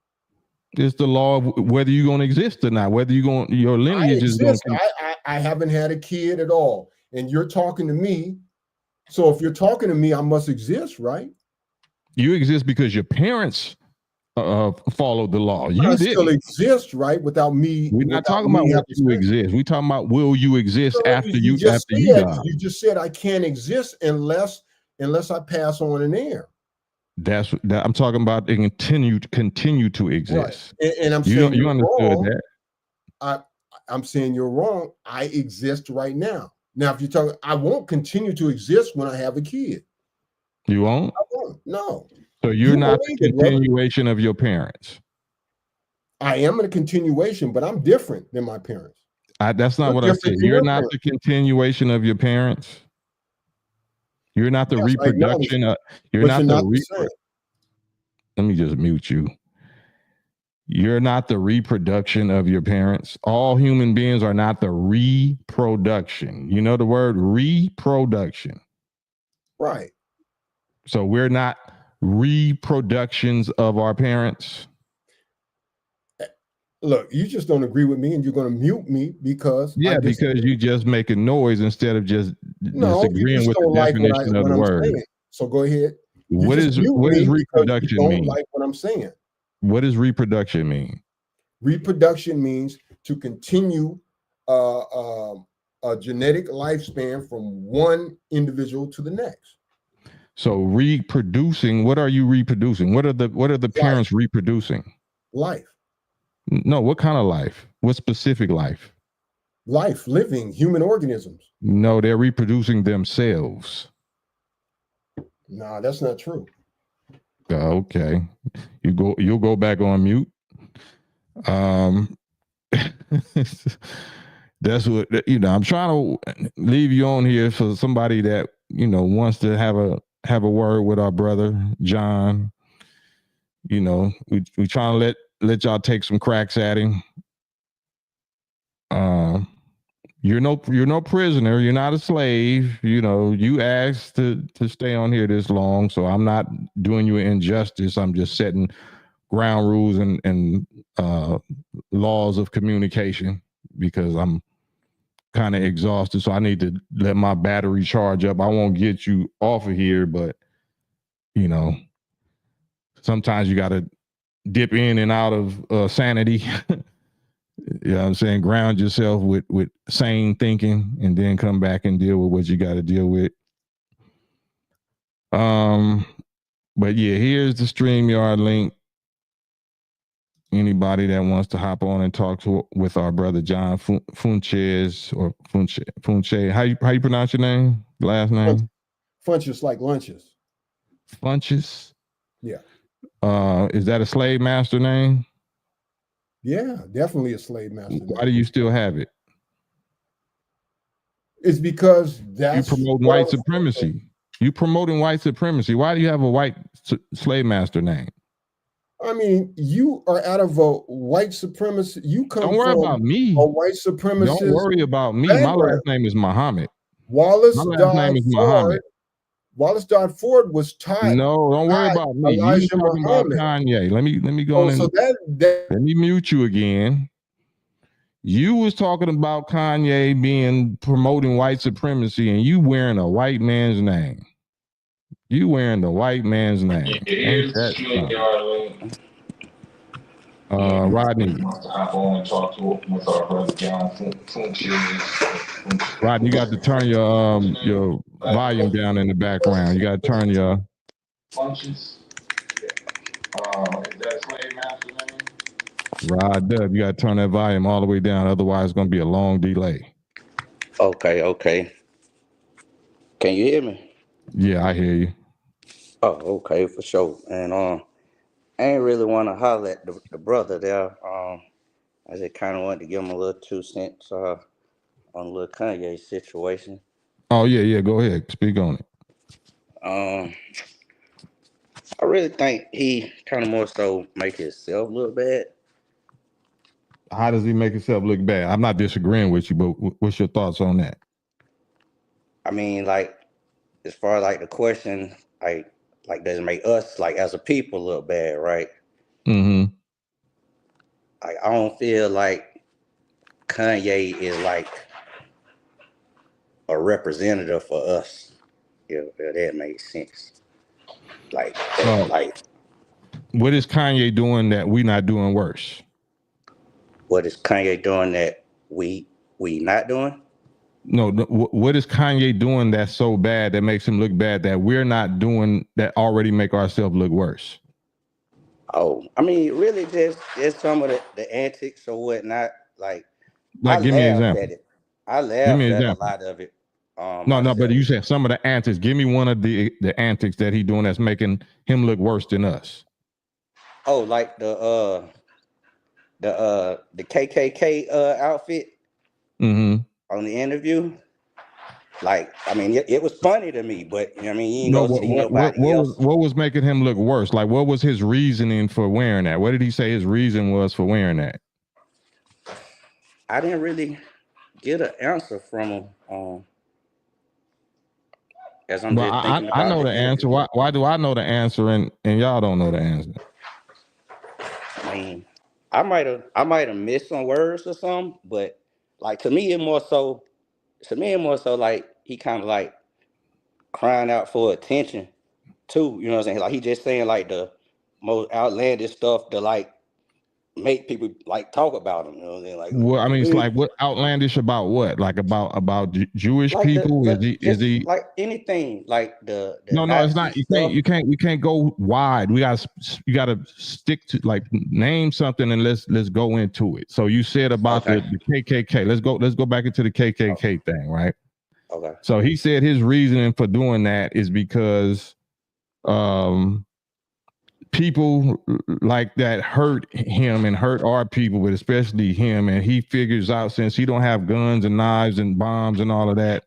[SPEAKER 1] It's the law of whether you're going to exist or not, whether you're going, your lineage is going to.
[SPEAKER 2] I haven't had a kid at all. And you're talking to me. So if you're talking to me, I must exist, right?
[SPEAKER 1] You exist because your parents followed the law. You didn't.
[SPEAKER 2] Still exist, right? Without me.
[SPEAKER 1] We're not talking about what you exist. We're talking about will you exist after you die.
[SPEAKER 2] You just said I can't exist unless I pass on an heir.
[SPEAKER 1] That's that I'm talking about. They continue to exist.
[SPEAKER 2] Right. And I'm saying
[SPEAKER 1] you understood wrong.
[SPEAKER 2] That. I'm saying you're wrong. I exist right now. Now, if you're talking, I won't continue to exist when I have a kid.
[SPEAKER 1] You won't?
[SPEAKER 2] I won't. No.
[SPEAKER 1] So you're not the continuation of your parents.
[SPEAKER 2] I am a continuation, but I'm different than my parents.
[SPEAKER 1] That's not what I said. You're not the continuation of your parents. You're not the reproduction. You're not the let me just mute you. You're not the reproduction of your parents. All human beings are not the reproduction. You know the word reproduction.
[SPEAKER 2] Right.
[SPEAKER 1] So we're not reproductions of our parents.
[SPEAKER 2] Look, you just don't agree with me and you're going to mute me because
[SPEAKER 1] because you just make a noise instead of just disagreeing with the definition of the word.
[SPEAKER 2] So go ahead.
[SPEAKER 1] What does reproduction mean?
[SPEAKER 2] Like what I'm saying.
[SPEAKER 1] What does reproduction mean?
[SPEAKER 2] Reproduction means to continue a genetic lifespan from one individual to the next.
[SPEAKER 1] So reproducing, what are you reproducing? What are the parents reproducing?
[SPEAKER 2] Life.
[SPEAKER 1] No, what kind of life? What specific life?
[SPEAKER 2] Life, living, human organisms.
[SPEAKER 1] No, they're reproducing themselves.
[SPEAKER 2] No, that's not true.
[SPEAKER 1] Okay. You'll go back on mute. That's what I'm trying to leave you on here for somebody that wants to have a word with our brother John. We trying to let y'all take some cracks at him. You're no prisoner. You're not a slave. You asked to stay on here this long, so I'm not doing you an injustice. I'm just setting ground rules and laws of communication because I'm kind of exhausted. So I need to let my battery charge up. I won't get you off of here, but sometimes you got to dip in and out of sanity. You know what I'm saying? Ground yourself with sane thinking and then come back and deal with what you got to deal with. But yeah, here's the StreamYard link. Anybody that wants to hop on and talk with our brother John Funches or Funche. How you pronounce your name? Last name?
[SPEAKER 2] Funches like lunches.
[SPEAKER 1] Funches?
[SPEAKER 2] Yeah.
[SPEAKER 1] Is that a slave master name?
[SPEAKER 2] Yeah, definitely a slave master.
[SPEAKER 1] Why do you still have it?
[SPEAKER 2] It's because that's
[SPEAKER 1] you promoting white supremacy. You promoting white supremacy. Why do you have a white slave master name?
[SPEAKER 2] I mean, you are out of a white supremacist. You come
[SPEAKER 1] Don't worry
[SPEAKER 2] from
[SPEAKER 1] about me.
[SPEAKER 2] A white supremacist.
[SPEAKER 1] Don't worry about me. My last name is Muhammad.
[SPEAKER 2] Wallace Dodd Ford was taught.
[SPEAKER 1] No, don't worry about me. You talking about Kanye. Let me go on.
[SPEAKER 2] So
[SPEAKER 1] let me mute you again. You was talking about Kanye being promoting white supremacy, and you wearing a white man's name. You wearing the white man's name. Ain't that Rodney. Rodney, you got to turn your volume down in the background. You got to turn your functions. Is that a slave master name? Rod Dub, you got to turn that volume all the way down. Otherwise, it's going to be a long delay.
[SPEAKER 5] Okay. Can you hear me?
[SPEAKER 1] Yeah, I hear you.
[SPEAKER 5] Oh, okay, for sure. And I ain't really want to holler at the brother there. I just kind of wanted to give him a little 2 cents on a little Kanye situation.
[SPEAKER 1] Oh yeah, go ahead, speak on it.
[SPEAKER 5] I really think he kind of more so make himself look bad.
[SPEAKER 1] How does he make himself look bad? I'm not disagreeing with you, but what's your thoughts on that?
[SPEAKER 5] I mean, like, as far as like the question, like does it make us like as a people look bad, right?
[SPEAKER 1] Mm-hmm.
[SPEAKER 5] Like, I don't feel like Kanye is like a representative for us. Yeah, that makes sense. Like,
[SPEAKER 1] what is Kanye doing that we not doing worse?
[SPEAKER 5] What is Kanye doing that we not doing?
[SPEAKER 1] No, what is Kanye doing that's so bad that makes him look bad that we're not doing that already make ourselves look worse?
[SPEAKER 5] Oh, I mean, really, just some of the antics or whatnot. Like, I
[SPEAKER 1] Give me an
[SPEAKER 5] laughed
[SPEAKER 1] example.
[SPEAKER 5] at it. I
[SPEAKER 1] Give me
[SPEAKER 5] laughed
[SPEAKER 1] an
[SPEAKER 5] at a
[SPEAKER 1] example.
[SPEAKER 5] lot of it.
[SPEAKER 1] No, but
[SPEAKER 5] Myself.
[SPEAKER 1] you said some of the antics. Give me one of the antics that he doing that's making him look worse than us.
[SPEAKER 5] Oh, like the KKK outfit on the interview. Like, I mean, it was funny to me, but you know what I mean, you ain't
[SPEAKER 1] No,
[SPEAKER 5] gonna see nobody else.
[SPEAKER 1] what was making him look worse? Like, what was his reasoning for wearing that? What did he say his reason was for wearing that?
[SPEAKER 5] I didn't really get an answer from him. As I'm just thinking about
[SPEAKER 1] I know the answer. Why do I know the answer and y'all don't know the answer?
[SPEAKER 5] I mean, I might have missed some words or something, but like to me, it more so like he kind of like crying out for attention too. You know what I'm saying? Like he just saying like the most outlandish stuff to like make people like talk about him. You know what I'm saying? Like,
[SPEAKER 1] Well, I mean, it's like what outlandish about what? Like about Jewish
[SPEAKER 5] like
[SPEAKER 1] people? Is he?
[SPEAKER 5] like anything like the
[SPEAKER 1] No, it's
[SPEAKER 5] Nazi
[SPEAKER 1] not.
[SPEAKER 5] stuff.
[SPEAKER 1] We can't go wide. You gotta stick to like name something and let's go into it. So you said about the KKK. Let's go back into the KKK thing, right?
[SPEAKER 5] Okay.
[SPEAKER 1] So he said his reasoning for doing that is because people like that hurt him and hurt our people, but especially him. And he figures out, since he don't have guns and knives and bombs and all of that,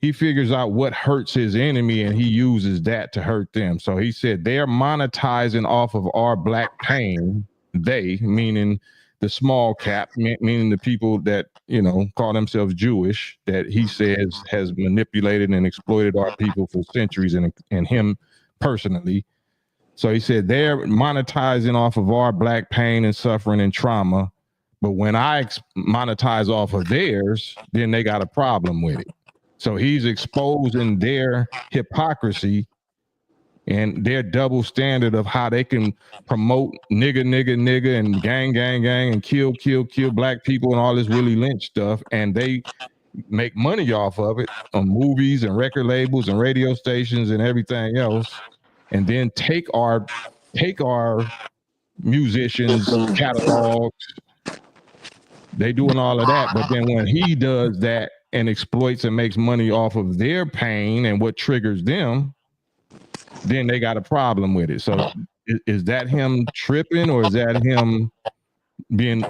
[SPEAKER 1] he figures out what hurts his enemy and he uses that to hurt them. So he said they're monetizing off of our black pain. They, meaning the small cap, meaning the people that, you know, call themselves Jewish, that he says has manipulated and exploited our people for centuries, and him personally. So he said they're monetizing off of our black pain and suffering and trauma. But when I monetize off of theirs, then they got a problem with it. So he's exposing their hypocrisy and their double standard of how they can promote nigga, and gang, and kill black people and all this Willie Lynch stuff. And they make money off of it on movies and record labels and radio stations and everything else. And then take our musicians' catalogs. They doing all of that. But then when he does that and exploits and makes money off of their pain and what triggers them, then they got a problem with it. So is that him tripping, or is that him being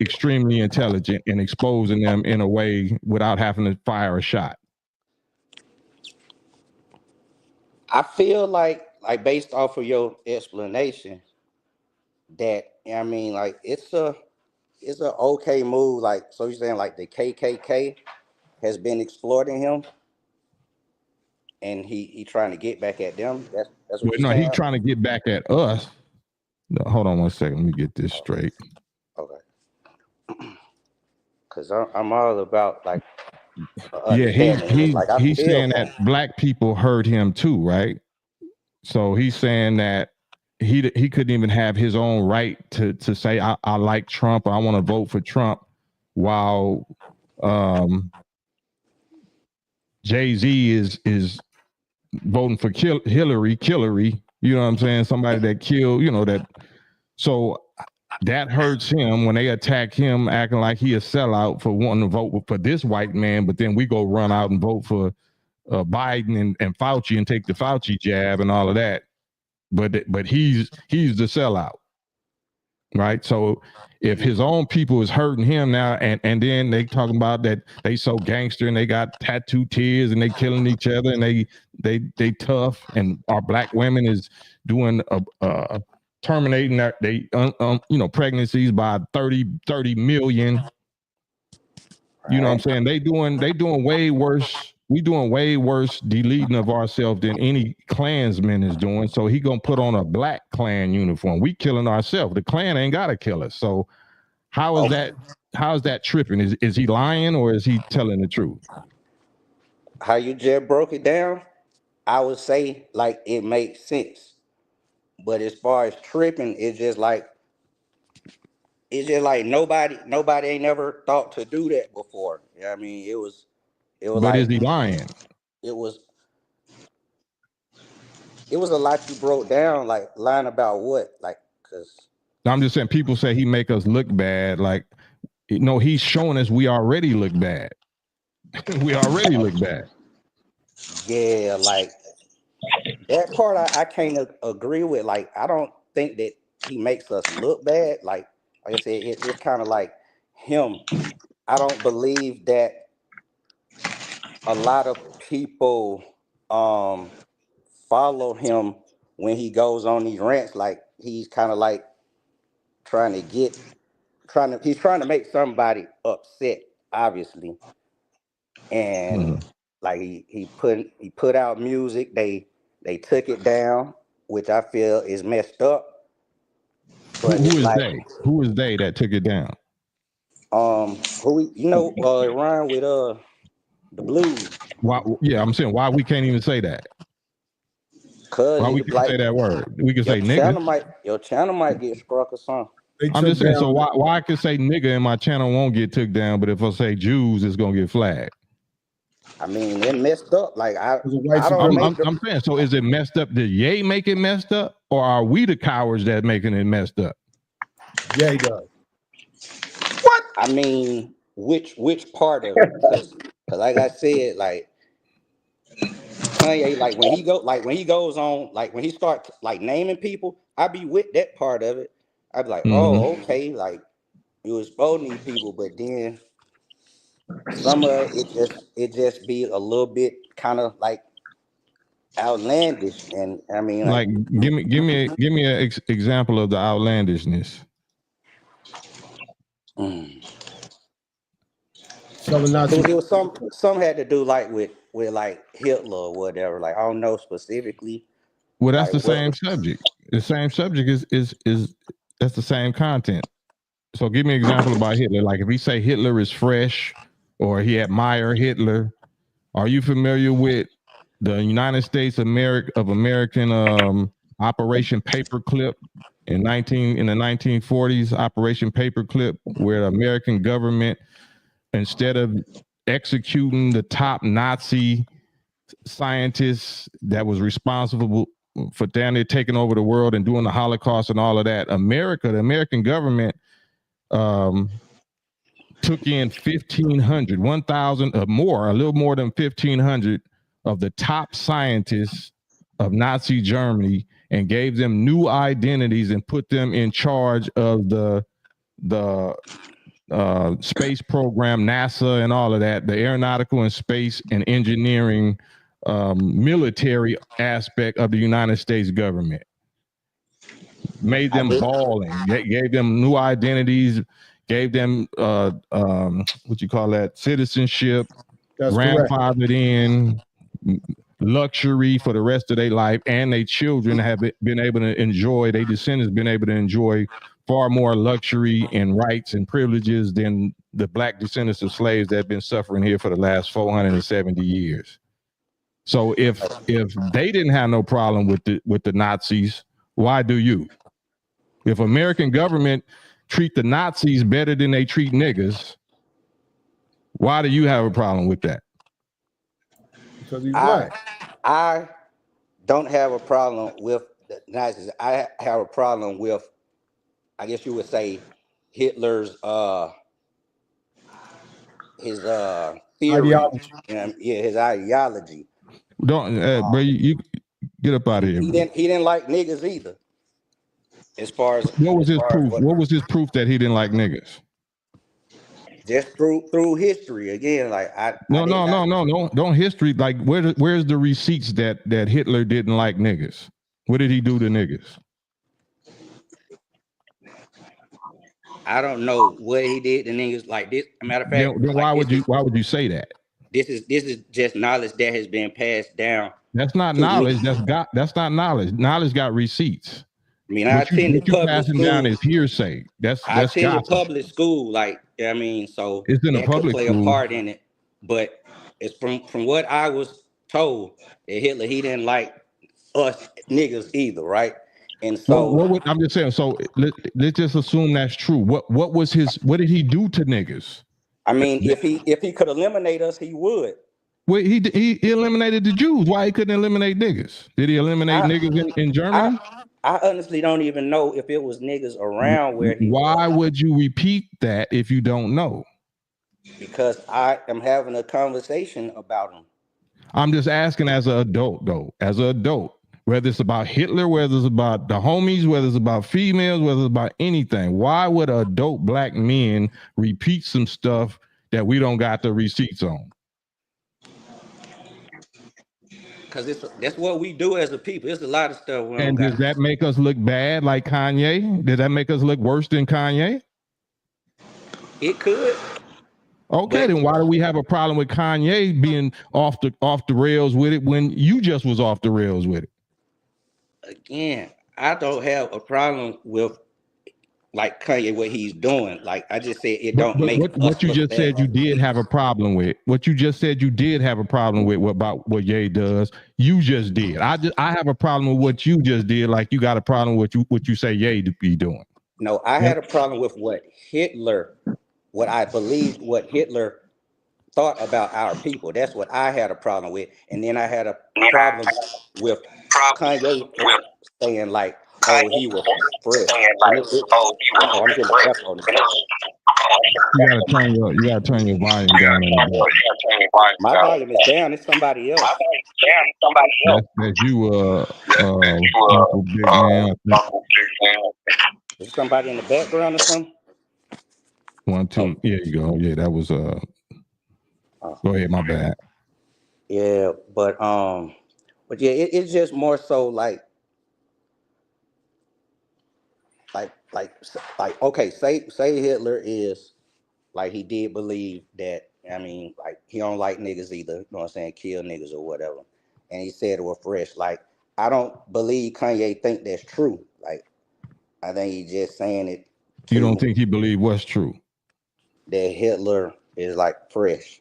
[SPEAKER 1] extremely intelligent and exposing them in a way without having to fire a shot?
[SPEAKER 5] I feel like based off of your explanation, that I mean, like it's a okay move. Like, so you're saying like the KKK has been exploiting him, and he trying to get back at them. That's what you're saying.
[SPEAKER 1] He's trying to get back at us. No, hold on one second. Let me get this straight.
[SPEAKER 5] Okay. Because I'm all about like
[SPEAKER 1] he's saying that black people hurt him too, right? So he's saying that he couldn't even have his own right to say I like Trump, or I want to vote for Trump, while Jay-Z is voting for Hillary. You know what I'm saying? Somebody that killed, you know, that. So that hurts him when they attack him, acting like he a sellout for wanting to vote for this white man, but then we go run out and vote for Biden and Fauci and take the Fauci jab and all of that. But he's the sellout. right? So if his own people is hurting him now, and then they talking about that they so gangster and they got tattoo tears and they killing each other and they tough, and our black women is doing terminating their pregnancies by 30 million. You know what I'm saying? They doing way worse. We doing way worse deleting of ourselves than any Klansman is doing. So he gonna put on a black Klan uniform. We killing ourselves. The Klan ain't gotta kill us. So how is that? How is that tripping? Is he lying or is he telling the truth?
[SPEAKER 5] How you just broke it down, I would say like it makes sense. But as far as tripping, it's just like nobody ain't never thought to do that before. You know what I mean? It was
[SPEAKER 1] But
[SPEAKER 5] like,
[SPEAKER 1] is he lying?
[SPEAKER 5] It was a lot you broke down, like lying about what? Like, cause
[SPEAKER 1] I'm just saying people say he make us look bad. Like, no, he's showing us we already look bad. We already look bad.
[SPEAKER 5] Yeah, like that part I can't agree with. Like, I don't think that he makes us look bad. Like I said, it's kind of like him. I don't believe that a lot of people follow him when he goes on these rants. Like he's kind of like he's trying to make somebody upset, obviously. And like he put out music, they took it down, which I feel is messed up. But
[SPEAKER 1] who is they? Who is they that took it down?
[SPEAKER 5] Ryan with the blues.
[SPEAKER 1] Why? Yeah, I'm saying why we can't even say that.
[SPEAKER 5] Cause
[SPEAKER 1] why we can't say that word? We can say nigga.
[SPEAKER 5] Your channel might get struck or something.
[SPEAKER 1] I'm just saying. So why I can say nigga and my channel won't get took down, but if I say Jews, it's gonna get flagged.
[SPEAKER 5] I mean, it messed up. Like I'm
[SPEAKER 1] saying. So is it messed up? Did Ye make it messed up, or are we the cowards that making it messed up?
[SPEAKER 2] Ye does.
[SPEAKER 5] What? I mean, which part of it? Because like I said, like Kanye, like when he goes on, like when he starts like naming people, I be with that part of it. I'd be like, oh, okay, like you exposing these people, but then some of it just be a little bit kind of like outlandish. And I mean,
[SPEAKER 1] like give me an example of the outlandishness.
[SPEAKER 5] It was some had to do like with like Hitler or whatever. Like I don't know specifically.
[SPEAKER 1] Well, that's the same subject. The same subject is that's the same content. So give me an example about Hitler. Like if we say Hitler is fresh or he admire Hitler, are you familiar with the United States of American Operation Paperclip in the 1940s, Operation Paperclip, where the American government, instead of executing the top Nazi scientists that was responsible for down there taking over the world and doing the Holocaust and all of that, the American government took in 1,000 or more, a little more than 1,500 of the top scientists of Nazi Germany and gave them new identities and put them in charge of the space program, NASA and all of that, the aeronautical and space and engineering military aspect of the United States government. Made them balling, gave them new identities, gave them what you call that, citizenship, grandfathered in, luxury for the rest of their life, and their children have been able to enjoy, their descendants been able to enjoy far more luxury and rights and privileges than the black descendants of slaves that have been suffering here for the last 470 years. So if they didn't have no problem with the Nazis, why do you? If American government treat the Nazis better than they treat niggas, why do you have a problem with that?
[SPEAKER 2] Because he's black.
[SPEAKER 5] I don't have a problem with the Nazis. I have a problem with, I guess you would say, Hitler's his theory,
[SPEAKER 2] ideology.
[SPEAKER 5] His ideology.
[SPEAKER 1] Don't, bro, you get up out of here.
[SPEAKER 5] He didn't like niggas either. As far as
[SPEAKER 1] what was his proof? What was his proof that he didn't like niggas?
[SPEAKER 5] Just through history again, like
[SPEAKER 1] No, don't history. Like where's the receipts that Hitler didn't like niggas? What did he do to niggas?
[SPEAKER 5] I don't know what he did to niggas. Like this, matter of fact,
[SPEAKER 1] then why would you say that?
[SPEAKER 5] This is just knowledge that has been passed down.
[SPEAKER 1] That's not knowledge. That's not knowledge. Knowledge got receipts.
[SPEAKER 5] I mean, I attended public school.
[SPEAKER 1] Down is hearsay.
[SPEAKER 5] I attended public school, like I mean, so
[SPEAKER 1] it's in
[SPEAKER 5] that
[SPEAKER 1] a public
[SPEAKER 5] could play
[SPEAKER 1] school.
[SPEAKER 5] a part in it. But it's from what I was told that Hitler, he didn't like us niggas either, right? And so
[SPEAKER 1] I'm just saying. So let's just assume that's true. What did he do to niggas?
[SPEAKER 5] I mean, if he could eliminate us, he would.
[SPEAKER 1] Well, he eliminated the Jews. Why he couldn't eliminate niggas? Did he eliminate niggas in Germany?
[SPEAKER 5] I honestly don't even know if it was niggas around where he
[SPEAKER 1] Why would you repeat that if you don't know?
[SPEAKER 5] Because I am having a conversation about him.
[SPEAKER 1] I'm just asking as an adult, though. As an adult, whether it's about Hitler, whether it's about the homies, whether it's about females, whether it's about anything, why would adult black men repeat some stuff that we don't got the receipts on?
[SPEAKER 5] Because that's what we do as a people. It's a lot of stuff.
[SPEAKER 1] And does that make us look bad like Kanye? Did that make us look worse than Kanye?
[SPEAKER 5] It could.
[SPEAKER 1] Okay, then why do we have a problem with Kanye being off the rails with it when you just was off the rails with it?
[SPEAKER 5] Again, I don't have a problem with like Kanye what he's doing. Like I just said, it don't make
[SPEAKER 1] what you just said you did have a problem with. What you just said you did have a problem with about what Ye does. You just did. I have a problem with what you just did. Like you got a problem with what you say Ye to be doing.
[SPEAKER 5] No, I had a problem with what I believed what Hitler thought about our people. That's what I had a problem with. And then I had a problem with Kanye saying like, oh, he was fresh. I'm getting F on this.
[SPEAKER 1] You gotta turn your volume down.
[SPEAKER 5] My volume is down. It's somebody else.
[SPEAKER 1] That's you, Uncle Big Man.
[SPEAKER 5] Is somebody in the background or something?
[SPEAKER 1] 1, 2. Yeah, you go. Yeah, that was Go ahead. My bad.
[SPEAKER 5] Yeah, but yeah, it's just more so like okay, say Hitler is like he did believe that. I mean, like he don't like niggas either. You know what I'm saying? Kill niggas or whatever. And he said it was fresh. Like I don't believe Kanye think that's true. Like I think he's just saying it.
[SPEAKER 1] You don't think he believed what's true?
[SPEAKER 5] That Hitler is like fresh.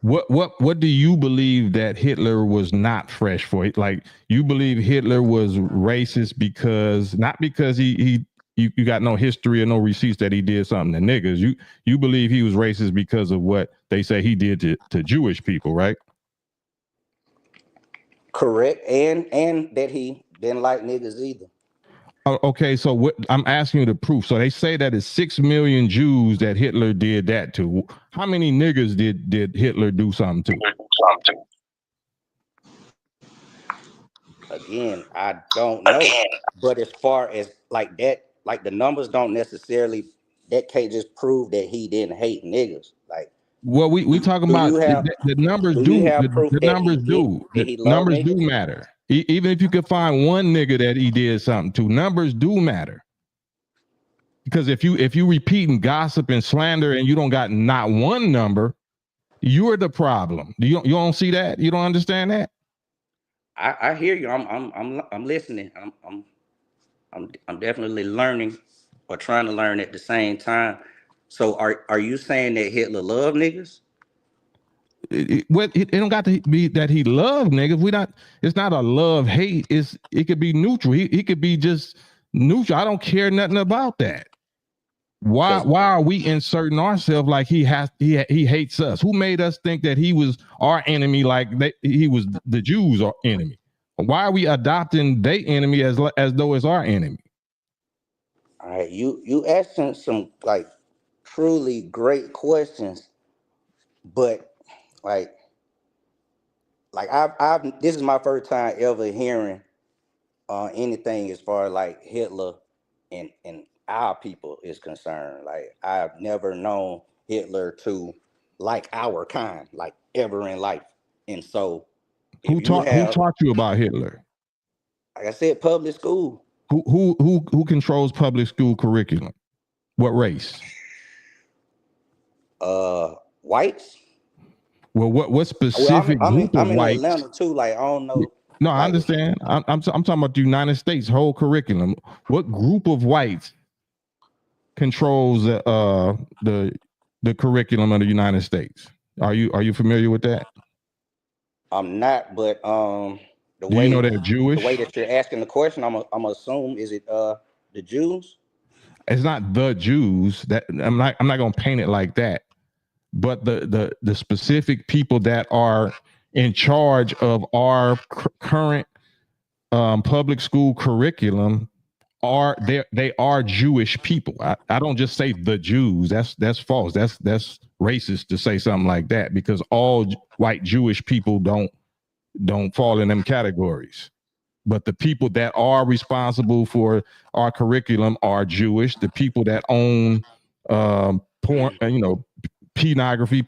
[SPEAKER 1] What do you believe that Hitler was not fresh for? Like you believe Hitler was racist because not because you got no history or no receipts that he did something to niggas. You believe he was racist because of what they say he did to Jewish people, right?
[SPEAKER 5] Correct, and that he didn't like niggas either.
[SPEAKER 1] Okay, so what I'm asking you the proof. So they say that it's 6 million Jews that Hitler did that to. How many niggas did Hitler do something to?
[SPEAKER 5] Again, I don't know. But as far as like that, like the numbers don't necessarily, that can't just prove that he didn't hate niggas. Like,
[SPEAKER 1] well, we talking about the numbers do. The numbers do. The numbers do matter. Even if you could find one nigga that he did something to, numbers do matter. Because if you repeating gossip and slander and you don't got not one number, you're the problem. You don't see that? You don't understand that?
[SPEAKER 5] I hear you. I'm listening. I'm definitely learning or trying to learn at the same time. So are you saying that Hitler loved niggas?
[SPEAKER 1] It don't got to be that he loved niggas. It's not a love hate. It could be neutral. He could be just neutral. I don't care nothing about that. Why are we inserting ourselves like he hates us? Who made us think that he was our enemy, like he was the Jews' enemy? Why are we adopting their enemy as though it's our enemy?
[SPEAKER 5] All right, you asking some like truly great questions, but like I've this is my first time ever hearing anything as far as like Hitler in our people is concerned. Like, I've never known Hitler to like our kind, like, ever in life. And so
[SPEAKER 1] Who taught you about Hitler?
[SPEAKER 5] Like I said, public school.
[SPEAKER 1] Who controls public school curriculum? What race?
[SPEAKER 5] Whites.
[SPEAKER 1] Well, what specific group of
[SPEAKER 5] I'm in
[SPEAKER 1] whites?
[SPEAKER 5] Atlanta too. Like, I don't know.
[SPEAKER 1] No, I understand. I'm talking about the United States whole curriculum. What group of whites controls the curriculum of the United States? Are you familiar with that?
[SPEAKER 5] I'm not, but
[SPEAKER 1] Do you know they're Jewish?
[SPEAKER 5] The way that you're asking the question, I'm assuming is it the Jews?
[SPEAKER 1] It's not the Jews. That I'm not gonna paint it like that. But the specific people that are in charge of our current public school curriculum they are Jewish people. I don't just say the Jews. That's false. That's racist to say something like that, because all white Jewish people don't fall in them categories. But the people that are responsible for our curriculum are Jewish. The people that own porn, pornography,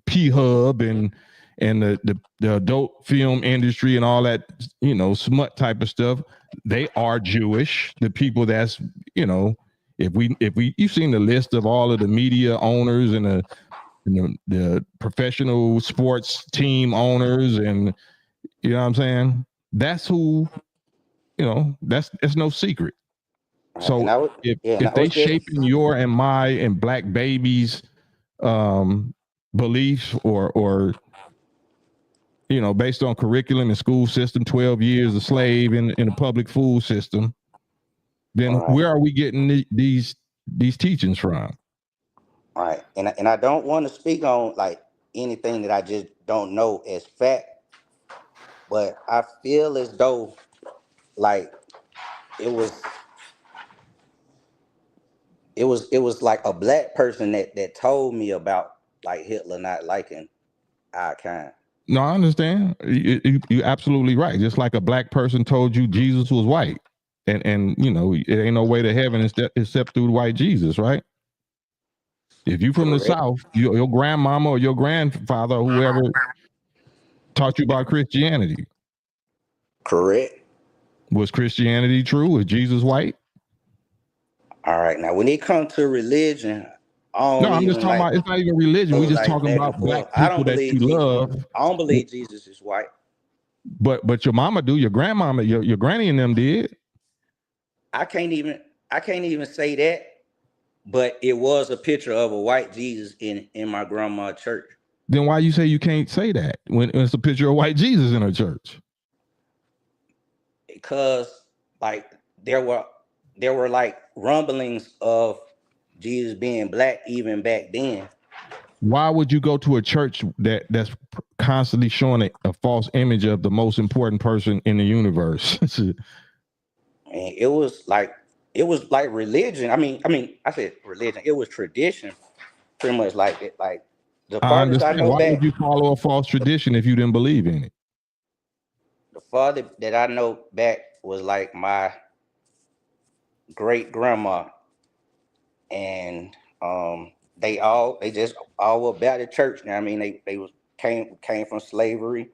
[SPEAKER 1] P-Hub and the adult film industry and all that, smut type of stuff, they are Jewish. The people that's, if you've seen the list of all of the media owners and the professional sports team owners, and you know what I'm saying? That's who, it's no secret. So if they shaping your and my and black babies beliefs or based on curriculum and school system, 12 years a slave in the public food system, then where are we getting these teachings from?
[SPEAKER 5] All right. And I don't want to speak on like anything that I just don't know as fact, but I feel as though like it was like a black person that told me about like Hitler not liking our kind.
[SPEAKER 1] No, I understand. You're absolutely right. Just like a black person told you Jesus was white, and it ain't no way to heaven except through white Jesus, right? If you from the South, your grandmama or your grandfather or whoever taught you about Christianity.
[SPEAKER 5] Correct.
[SPEAKER 1] Was Christianity true? Was Jesus white?
[SPEAKER 5] All right. Now, when it comes to religion,
[SPEAKER 1] I'm just talking about, it's not even religion. We're just talking about black people that you love.
[SPEAKER 5] I don't believe Jesus is white.
[SPEAKER 1] But your mama do, your grandmama, your granny and them did.
[SPEAKER 5] I can't even say that, but it was a picture of a white Jesus in my grandma's church.
[SPEAKER 1] Then why you say you can't say that when it's a picture of white Jesus in her church?
[SPEAKER 5] Because like there were like rumblings of Jesus being black even back then.
[SPEAKER 1] Why would you go to a church that's constantly showing a false image of the most important person in the universe?
[SPEAKER 5] And it was like religion. I mean, I said religion. It was tradition, pretty much like it. Like the farthest I know
[SPEAKER 1] back. Why would you follow a false tradition if you didn't believe in it?
[SPEAKER 5] The father that I know back was like my great grandma, and they just all were about the church. Now, I mean, they came from slavery.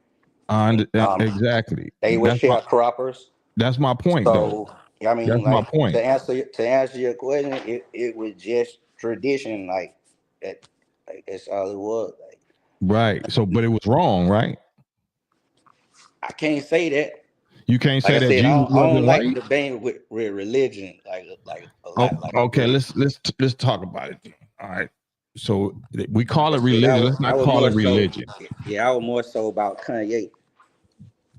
[SPEAKER 1] Exactly.
[SPEAKER 5] They were sharecroppers.
[SPEAKER 1] That's my point, though.
[SPEAKER 5] I mean,
[SPEAKER 1] that's
[SPEAKER 5] like,
[SPEAKER 1] my point.
[SPEAKER 5] To answer your question, it was just tradition, like that. Like, that's all it was. Like,
[SPEAKER 1] right. So, but it was wrong, right?
[SPEAKER 5] I can't say that.
[SPEAKER 1] You can't say that. Jesus
[SPEAKER 5] I don't like
[SPEAKER 1] right?
[SPEAKER 5] debating with religion, like a lot.
[SPEAKER 1] Okay, let's talk about it. All right. So we call it religion. Let's not call it religion.
[SPEAKER 5] I was more so about Kanye.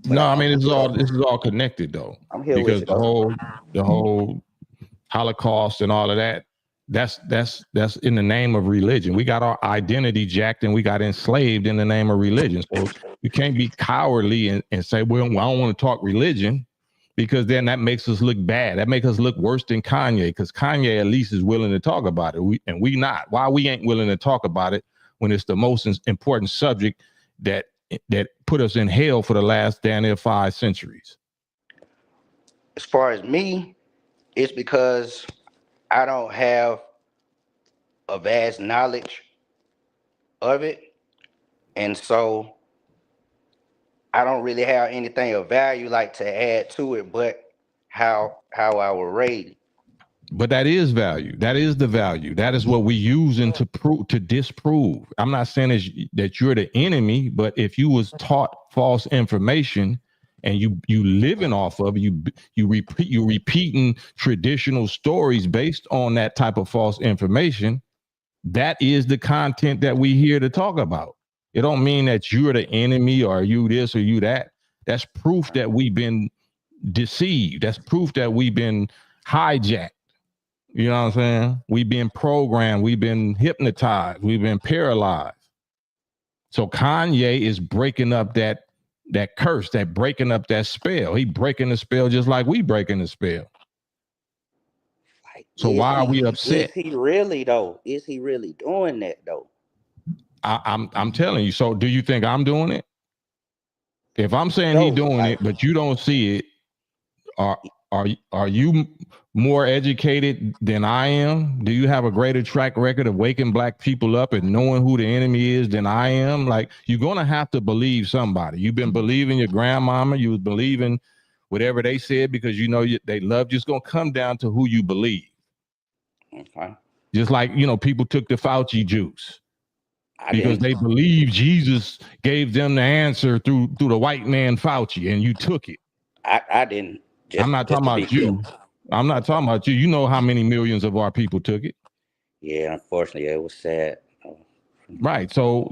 [SPEAKER 1] No, I mean this is all connected though.
[SPEAKER 5] I'm here
[SPEAKER 1] because
[SPEAKER 5] with
[SPEAKER 1] the whole Holocaust and all of that. That's in the name of religion. We got our identity jacked and we got enslaved in the name of religion. So we can't be cowardly and say, well, I don't want to talk religion, because then that makes us look bad. That makes us look worse than Kanye, because Kanye at least is willing to talk about it. We not. Why we ain't willing to talk about it when it's the most important subject that put us in hell for the last damn near 5 centuries?
[SPEAKER 5] As far as me, it's because I don't have a vast knowledge of it, and so I don't really have anything of value like to add to it, but how I will rate it.
[SPEAKER 1] But that is value. That is the value. That is what we using to prove, to disprove. I'm not saying that you're the enemy, but if you was taught false information and you living off of you repeating traditional stories based on that type of false information, that is the content that we here to talk about. It don't mean that you're the enemy or you this or you that. That's proof that we've been deceived. That's proof that we've been hijacked. You know what I'm saying? We've been programmed. We've been hypnotized. We've been paralyzed. So Kanye is breaking up that curse, that breaking up that spell. He breaking the spell just like we breaking the spell. So why are we upset?
[SPEAKER 5] Is he really though? Is he really doing that though?
[SPEAKER 1] I'm telling you. So do you think I'm doing it? If I'm saying he's doing it, but you don't see it, are you more educated than I am? Do you have a greater track record of waking black people up and knowing who the enemy is than I am? Like, you're gonna have to believe somebody. You've been believing your grandmama. You was believing whatever they said because you know they loved you. It's gonna come down to who you believe.
[SPEAKER 5] Okay.
[SPEAKER 1] Just like, people took the Fauci juice because they believe Jesus gave them the answer through the white man Fauci, and you took it.
[SPEAKER 5] I didn't.
[SPEAKER 1] I'm not talking about you. I'm not talking about you. You know how many millions of our people took it.
[SPEAKER 5] Yeah, unfortunately, it was sad.
[SPEAKER 1] Right. So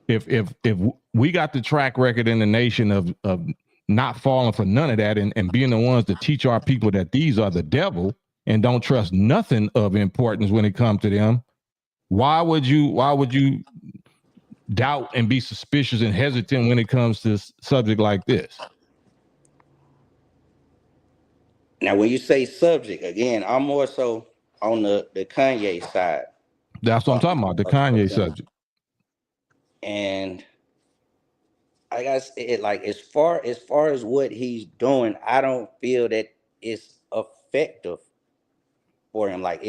[SPEAKER 1] if we got the track record in the nation of not falling for none of that and being the ones to teach our people that these are the devil and don't trust nothing of importance when it comes to them, why would you doubt and be suspicious and hesitant when it comes to a subject like this?
[SPEAKER 5] Now, when you say subject, again, I'm more so on the Kanye side.
[SPEAKER 1] That's what I'm talking about, the Kanye subject.
[SPEAKER 5] And I guess like as far as what he's doing, I don't feel that it's effective for him. Like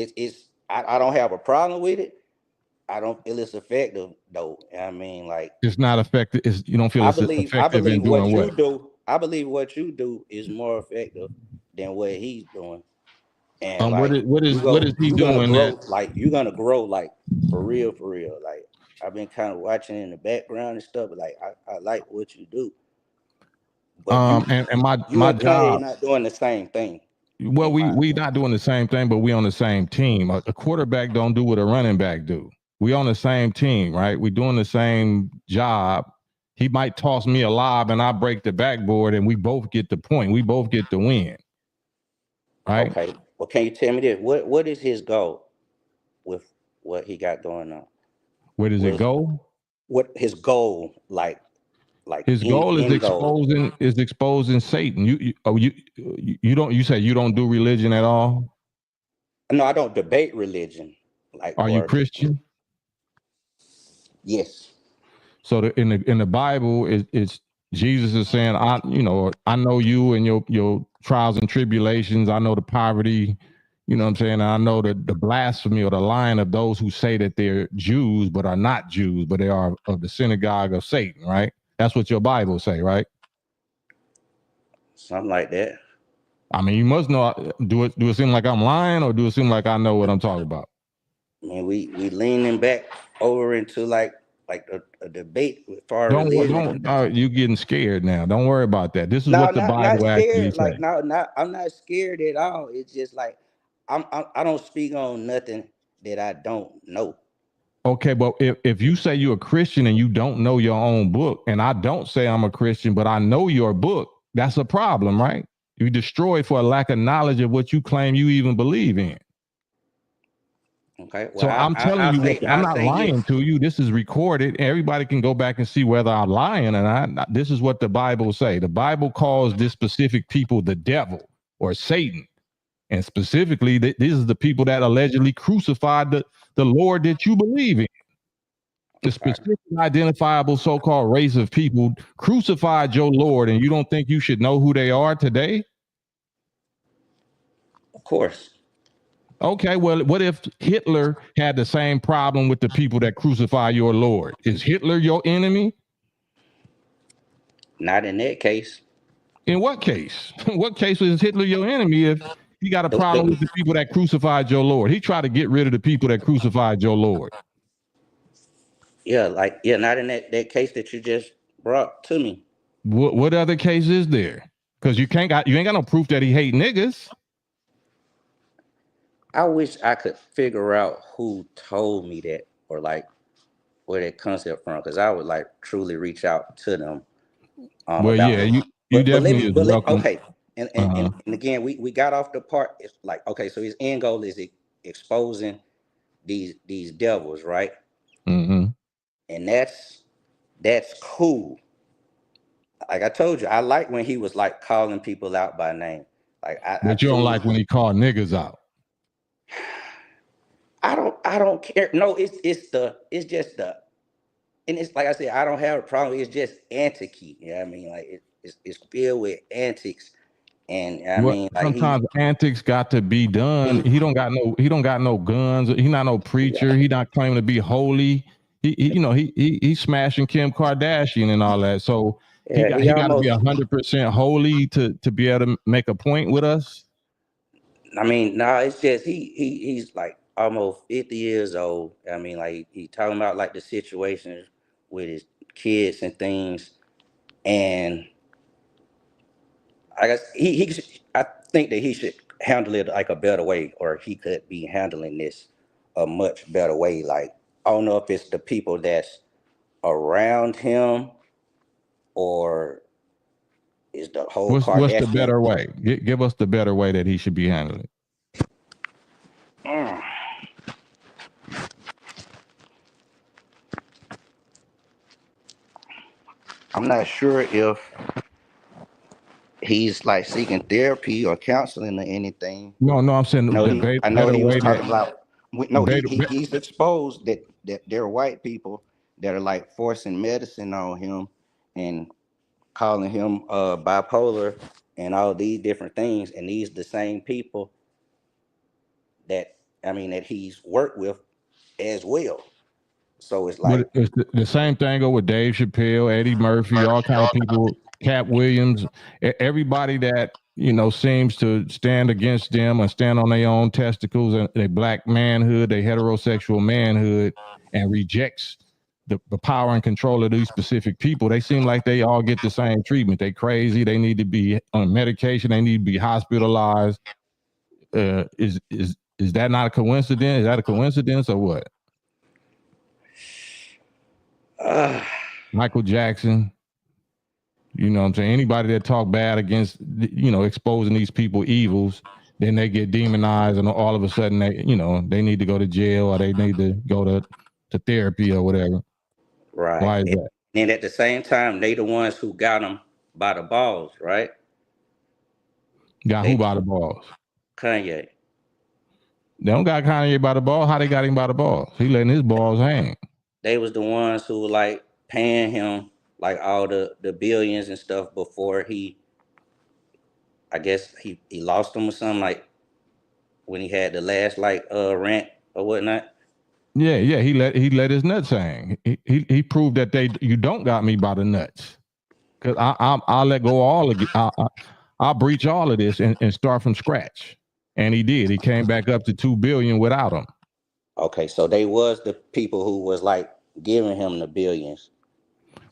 [SPEAKER 5] I don't have a problem with it. I don't feel it's effective though. I mean, like,
[SPEAKER 1] it's not effective. You don't feel it's effective in doing what?
[SPEAKER 5] I believe what you do is more effective than what he's doing. And
[SPEAKER 1] what is he doing?
[SPEAKER 5] You're gonna grow like for real. Like, I've been kind of watching in the background and stuff. But like, I like what you do. But my job not doing the same thing.
[SPEAKER 1] Well, we not doing the same thing, but we on the same team. A quarterback don't do what a running back do. We on the same team, right? We doing the same job. He might toss me a lob and I break the backboard and we both get the point. We both get the win. Right?
[SPEAKER 5] Okay. Well, can you tell me this? What is his goal with what he got going on?
[SPEAKER 1] Where does it go?
[SPEAKER 5] What his goal like
[SPEAKER 1] his goal is exposing Satan. You say you don't do religion at all?
[SPEAKER 5] No, I don't debate religion. Like,
[SPEAKER 1] are you Christian?
[SPEAKER 5] Yes.
[SPEAKER 1] So in the Bible, it's Jesus is saying, I know you and your trials and tribulations. I know the poverty, you know what I'm saying? I know the blasphemy or the lying of those who say that they're Jews but are not Jews, but they are of the synagogue of Satan, right? That's what your Bible say, right?
[SPEAKER 5] Something like that.
[SPEAKER 1] I mean, you must know. Do it seem like I'm lying, or do it seem like I know what I'm talking about?
[SPEAKER 5] I mean, we leaning back over into like a debate with far religion.
[SPEAKER 1] You getting scared now? Don't worry about that. This is what the Bible actually says.
[SPEAKER 5] Like, I'm not scared at all. It's just like I don't speak on nothing that I don't know.
[SPEAKER 1] Okay, but if you say you're a Christian and you don't know your own book, and I don't say I'm a Christian, but I know your book, that's a problem, right? You destroy for a lack of knowledge of what you claim you even believe in.
[SPEAKER 5] Okay. Well,
[SPEAKER 1] so I'm telling you, I'm not lying to you. This is recorded. Everybody can go back and see whether I'm lying or not. This is what the Bible say. The Bible calls this specific people the devil or Satan. And specifically, this is the people that allegedly crucified the Lord that you believe in. The specific identifiable so-called race of people crucified your Lord, and you don't think you should know who they are today?
[SPEAKER 5] Of course.
[SPEAKER 1] Okay, well, what if Hitler had the same problem with the people that crucify your Lord? Is Hitler your enemy?
[SPEAKER 5] Not in that case.
[SPEAKER 1] In what case? What case is Hitler your enemy if he got a problem with the people that crucified your Lord? He tried to get rid of the people that crucified your Lord.
[SPEAKER 5] Yeah, not in that case that you just brought to me.
[SPEAKER 1] What other case is there? Because you ain't got no proof that he hate niggas.
[SPEAKER 5] I wish I could figure out who told me that, or like where that concept from, because I would like truly reach out to them.
[SPEAKER 1] Well, yeah, you definitely is welcome.
[SPEAKER 5] Okay, and again, we got off the part. It's like, okay, so his end goal is exposing these devils, right?
[SPEAKER 1] Mm-hmm.
[SPEAKER 5] And that's cool. Like I told you, I like when he was like calling people out by name. Like
[SPEAKER 1] but you don't like when he called niggas out.
[SPEAKER 5] I don't care. No, it's just the, and it's like I said, I don't have a problem. It's just antics. You know what I mean? Like it's filled with antics. And I mean, like
[SPEAKER 1] sometimes antics got to be done. He don't got no guns. He not no preacher. He not claiming to be holy. He's smashing Kim Kardashian and all that. So he got to be 100% holy to be able to make a point with us.
[SPEAKER 5] I mean, no, it's just he's like almost 50 years old. I mean, like he talking about like the situations with his kids and things, and I guess I think that he should handle it like a better way, or he could be handling this a much better way. Like, I don't know if it's the people that's around him, or is the whole
[SPEAKER 1] What's the better way? Give us the better way that he should be handling it.
[SPEAKER 5] I'm not sure if he's like seeking therapy or counseling or anything.
[SPEAKER 1] No, I'm saying
[SPEAKER 5] I know he was talking about. No, he's exposed that there are white people that are like forcing medicine on him and calling him bipolar and all these different things, and these the same people that he's worked with as well. So it's like,
[SPEAKER 1] but it's the same thing with Dave Chappelle, Eddie Murphy, all kind of people, Cat Williams, everybody that seems to stand against them and stand on their own testicles and their black manhood, their heterosexual manhood, and rejects the power and control of these specific people. They seem like they all get the same treatment. They crazy. They need to be on medication. They need to be hospitalized. Is that not a coincidence? Is that a coincidence or what? Michael Jackson, you know what I'm saying? Anybody that talk bad against, exposing these people evils, then they get demonized and all of a sudden they need to go to jail or they need to go to therapy or whatever.
[SPEAKER 5] Right.
[SPEAKER 1] Why is that?
[SPEAKER 5] And at the same time, they the ones who got them by the balls, right?
[SPEAKER 1] Who by the balls?
[SPEAKER 5] Kanye.
[SPEAKER 1] They don't got Kanye by the ball. How they got him by the balls? He letting his balls hang.
[SPEAKER 5] They was the ones who like paying him like all the billions and stuff before I guess he lost them or something, like when he had the last rant or whatnot.
[SPEAKER 1] Yeah, he let his nuts hang. He proved that you don't got me by the nuts, because I'll let go all of it. I'll breach all of this and start from scratch. And he did. He came back up to 2 billion without him.
[SPEAKER 5] Okay, so they was the people who was like giving him the billions.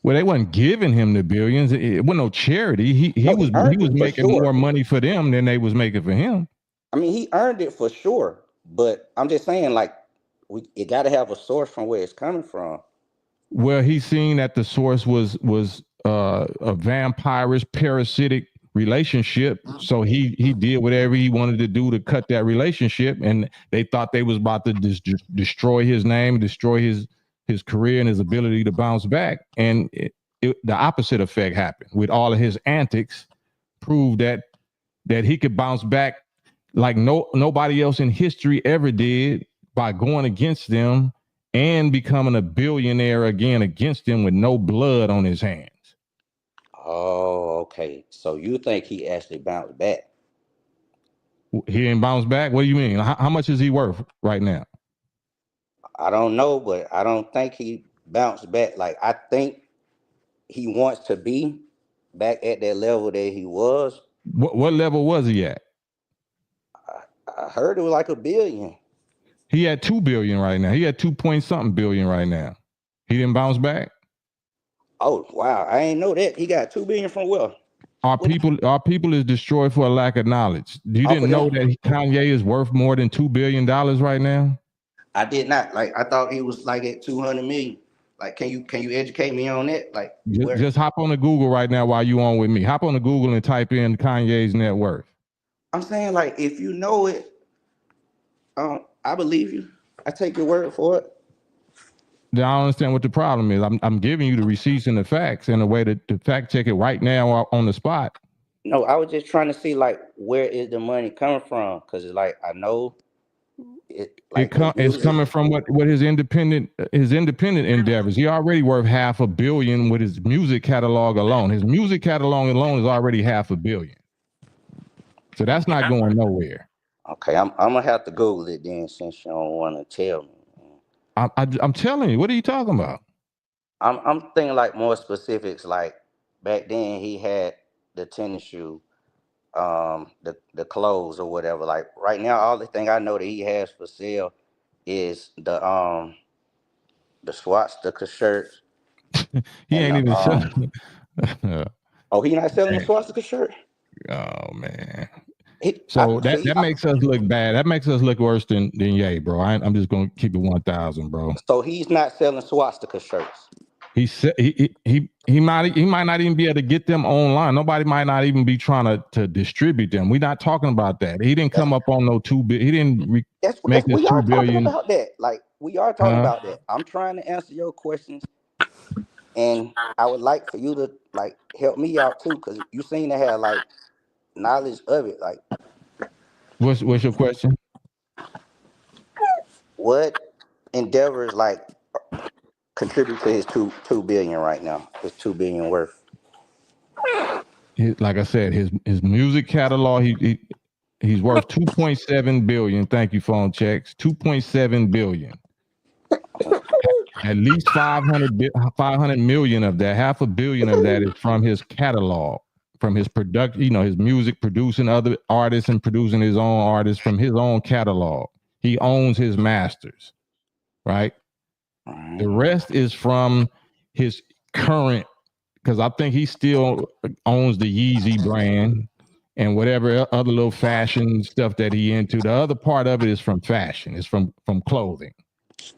[SPEAKER 1] Well, they wasn't giving him the billions. It wasn't no charity. He was making more money for them than they was making for him.
[SPEAKER 5] I mean, he earned it for sure, but I'm just saying, like, it got to have a source from where it's coming from.
[SPEAKER 1] Well, he seen that the source was a vampirist, parasitic relationship, so he did whatever he wanted to do to cut that relationship, and they thought they was about to destroy his name, destroy his career and his ability to bounce back, and the opposite effect happened. With all of his antics, proved that he could bounce back like nobody else in history ever did, by going against them and becoming a billionaire again against them with no blood on his hands.
[SPEAKER 5] Oh, okay. So you think he actually bounced back?
[SPEAKER 1] He didn't bounce back? What do you mean? How much is he worth right now?
[SPEAKER 5] I don't know, but I don't think he bounced back. Like, I think he wants to be back at that level that he was.
[SPEAKER 1] What level was he at?
[SPEAKER 5] I heard it was like $1 billion.
[SPEAKER 1] He had 2 billion right now. He had 2-point-something billion right now. He didn't bounce back?
[SPEAKER 5] Oh, wow. I ain't know that. He got 2 billion from where?
[SPEAKER 1] Our people is destroyed for a lack of knowledge. You didn't know that Kanye is worth more than $2 billion right now?
[SPEAKER 5] I did not. Like, I thought he was like at 200 million. Like, can you educate me on that? Like,
[SPEAKER 1] just hop on the Google right now while you on with me. Hop on the Google and type in Kanye's net worth.
[SPEAKER 5] I'm saying, like, if you know it, I believe you. I take your word for it.
[SPEAKER 1] Then I don't understand what the problem is. I'm giving you the receipts and the facts in a way to fact check it right now on the spot.
[SPEAKER 5] No, I was just trying to see, like, where is the money coming from? Because it's like, I know
[SPEAKER 1] it's coming from what his independent endeavors. He already worth $500 million with his music catalog alone. His music catalog alone is already $500 million. So that's not going nowhere.
[SPEAKER 5] Okay, I'm gonna have to Google it then, since you don't want to tell me.
[SPEAKER 1] I'm telling you, what are you talking about?
[SPEAKER 5] I'm thinking like more specifics. Like, back then he had the tennis shoe, the clothes or whatever. Like, right now, all the thing I know that he has for sale is the swastika shirts.
[SPEAKER 1] He ain't even selling.
[SPEAKER 5] Oh, he not selling the swastika shirt?
[SPEAKER 1] Oh man. That makes us look bad. That makes us look worse than Ye, bro. I'm just gonna keep it 1,000, bro.
[SPEAKER 5] So he's not selling swastika shirts.
[SPEAKER 1] He said he might not even be able to get them online. Nobody might not even be trying to distribute them. We're not talking about that. He didn't come up on no 2 billion. He didn't make this 2 billion.
[SPEAKER 5] About that. Like, we are talking about that. I'm trying to answer your questions, and I would like for you to like help me out too, because you seem to have like knowledge of it. Like,
[SPEAKER 1] what's your question?
[SPEAKER 5] What endeavors like contribute to his two billion right now? His 2 billion worth.
[SPEAKER 1] Like I said, his music catalog, he's worth 2.7 billion. Thank you, phone checks. 2.7 billion. At least 500 million of that, $500 million of that is from his catalog, from his production, his music, producing other artists and producing his own artists from his own catalog. He owns his masters, right? The rest is from his current, because I think he still owns the Yeezy brand and whatever other little fashion stuff that he into. The other part of it is from fashion. It's from clothing.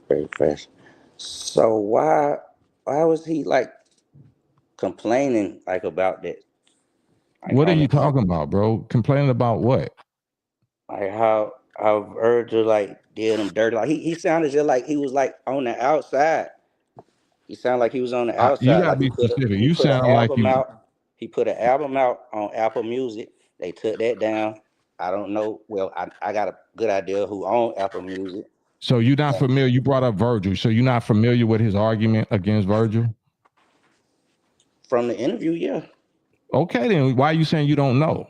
[SPEAKER 5] Very fashion. So why was he like complaining like about that? Like,
[SPEAKER 1] what are you talking about, bro? Complaining about what?
[SPEAKER 5] Like how Virgil like did him dirty. Like he sounded just like he was like on the outside. He sounded like he was on the outside.
[SPEAKER 1] You gotta
[SPEAKER 5] like
[SPEAKER 1] be specific. You sound like you.
[SPEAKER 5] He put an album out on Apple Music. They took that down. I don't know. Well, I got a good idea who owned Apple Music.
[SPEAKER 1] So you're not familiar. You brought up Virgil. So you're not familiar with his argument against Virgil?
[SPEAKER 5] From the interview, yeah.
[SPEAKER 1] Okay, then why are you saying you don't know?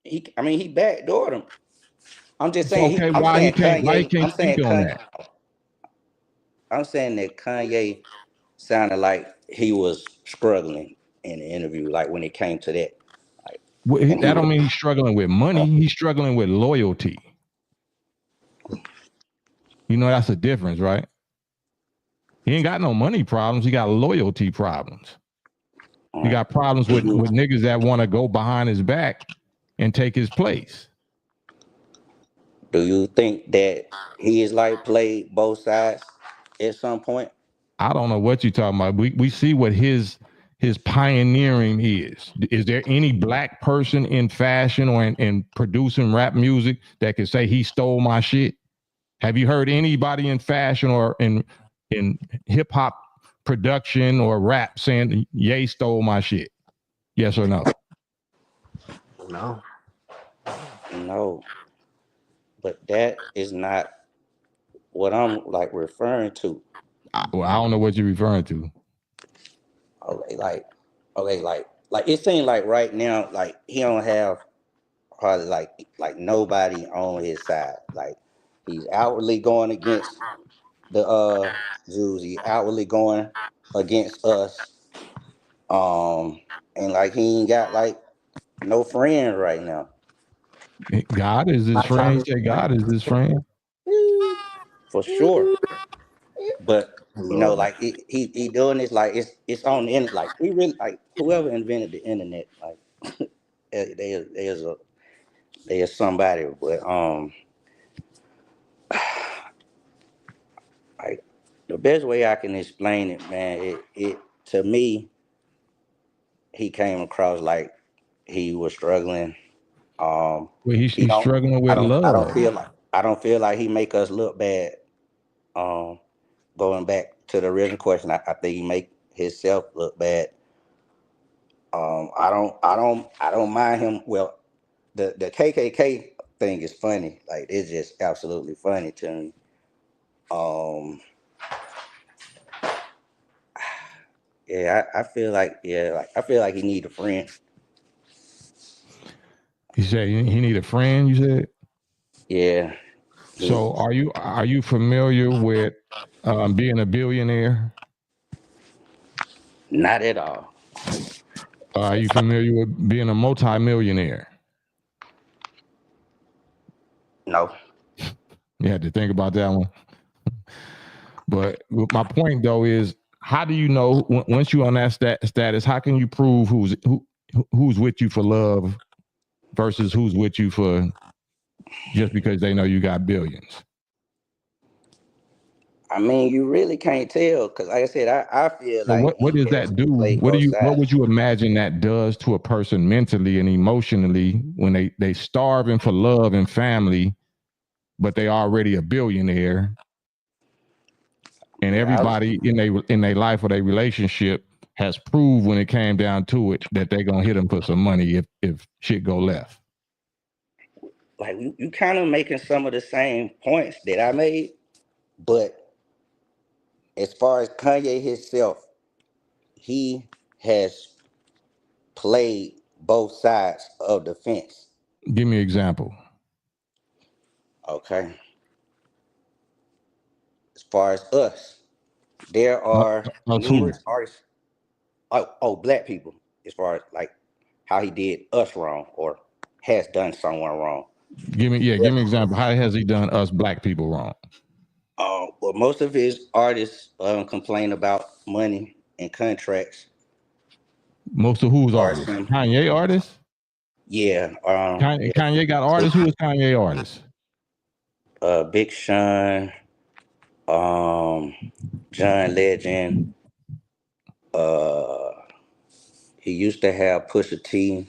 [SPEAKER 5] He backdoored him. I'm just saying.
[SPEAKER 1] Okay, why he can't speak on that?
[SPEAKER 5] I'm saying that Kanye sounded like he was struggling in the interview, like when it came to that.
[SPEAKER 1] Like, that don't mean he's struggling with money. He's struggling with loyalty. That's a difference, right? He ain't got no money problems. He got loyalty problems. He got problems with niggas that want to go behind his back and take his place.
[SPEAKER 5] Do you think that he is like played both sides at some point?
[SPEAKER 1] I don't know what you're talking about. We see what his pioneering is. Is there any black person in fashion or in producing rap music that could say he stole my shit? Have you heard anybody in fashion or in hip hop production or rap saying Ye stole my shit? Yes or no?
[SPEAKER 2] No.
[SPEAKER 5] No. But that is not what I'm like referring to.
[SPEAKER 1] I don't know what you're referring to.
[SPEAKER 5] Okay, like it seems like right now, like he don't have hardly like nobody on his side. Like he's outwardly going against the Jews. He outwardly going against us. And like he ain't got like no friend right now.
[SPEAKER 1] God is his friend. He said God is his friend.
[SPEAKER 5] For sure. But you know,
[SPEAKER 2] Lord.
[SPEAKER 5] like he doing this like it's on the internet. Like we really like whoever invented the internet, like there's somebody, but like the best way I can explain it, man, it to me, he came across like he was struggling.
[SPEAKER 1] Well, he's
[SPEAKER 5] He don't.
[SPEAKER 1] struggling with
[SPEAKER 5] I don't
[SPEAKER 1] love.
[SPEAKER 5] feel like he make us look bad. Going back to the original question, I think he make himself look bad. I don't mind him. Well, the KKK thing is funny. Like it's just absolutely funny to me. Yeah, I feel like I feel like he need a friend.
[SPEAKER 1] He said he need a friend. You said.
[SPEAKER 5] Yeah.
[SPEAKER 1] So are you familiar with being a billionaire?
[SPEAKER 5] Not at all.
[SPEAKER 1] Are you familiar with being a multimillionaire?
[SPEAKER 5] No.
[SPEAKER 1] You had to think about that one. But my point though is, how do you know once you're on that status? How can you prove who's with you for love versus who's with you for just because they know you got billions?
[SPEAKER 5] I mean, you really can't tell because, like I said, I feel
[SPEAKER 1] So
[SPEAKER 5] like
[SPEAKER 1] what does
[SPEAKER 5] he has
[SPEAKER 1] that do?
[SPEAKER 5] played both
[SPEAKER 1] What
[SPEAKER 5] sides.
[SPEAKER 1] would you imagine that does to a person mentally and emotionally when they starving for love and family, but they already a billionaire, and
[SPEAKER 5] Yeah,
[SPEAKER 1] everybody in their life or their relationship has proved when it came down to it that they're gonna hit them for some money if shit go left.
[SPEAKER 5] like you kind of making some of the same points that I made, but as far as Kanye himself, he has played both sides of the fence.
[SPEAKER 1] Give me an example.
[SPEAKER 5] Okay. As far as us, there are
[SPEAKER 1] Us who?
[SPEAKER 5] numerous artists. Black people. As far as like how he did us wrong or has done someone wrong.
[SPEAKER 1] Give me an example. How has he done us black people wrong?
[SPEAKER 5] Well, most of his artists complain about money and contracts.
[SPEAKER 1] Most of who's
[SPEAKER 5] Or
[SPEAKER 1] artists? Kanye artists?
[SPEAKER 5] yeah,
[SPEAKER 1] Kanye got artists. Who is Kanye artists?
[SPEAKER 5] Big Sean, John Legend. He used to have Pusha T.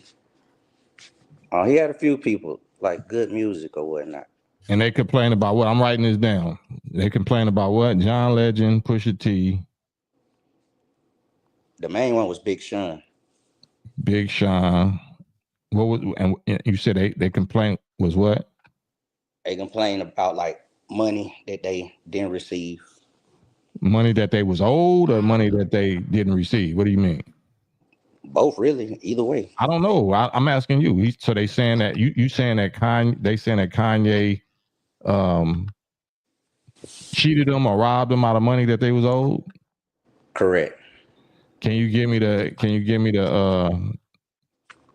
[SPEAKER 5] He had a few people like good music or whatnot.
[SPEAKER 1] And they complain about what? I'm writing this down. They complain about what? John Legend, Pusha T.
[SPEAKER 5] The main one was Big Sean.
[SPEAKER 1] Big Sean. What was? And you said they complaint was what?
[SPEAKER 5] They complain about like money that they didn't receive.
[SPEAKER 1] Money that they was owed or money that they didn't receive? What do you mean?
[SPEAKER 5] Both, really. Either way.
[SPEAKER 1] I don't know. I'm asking you. So they saying that you saying that Kanye cheated them or robbed them out of money that they was owed?
[SPEAKER 5] Correct.
[SPEAKER 1] Can you give me the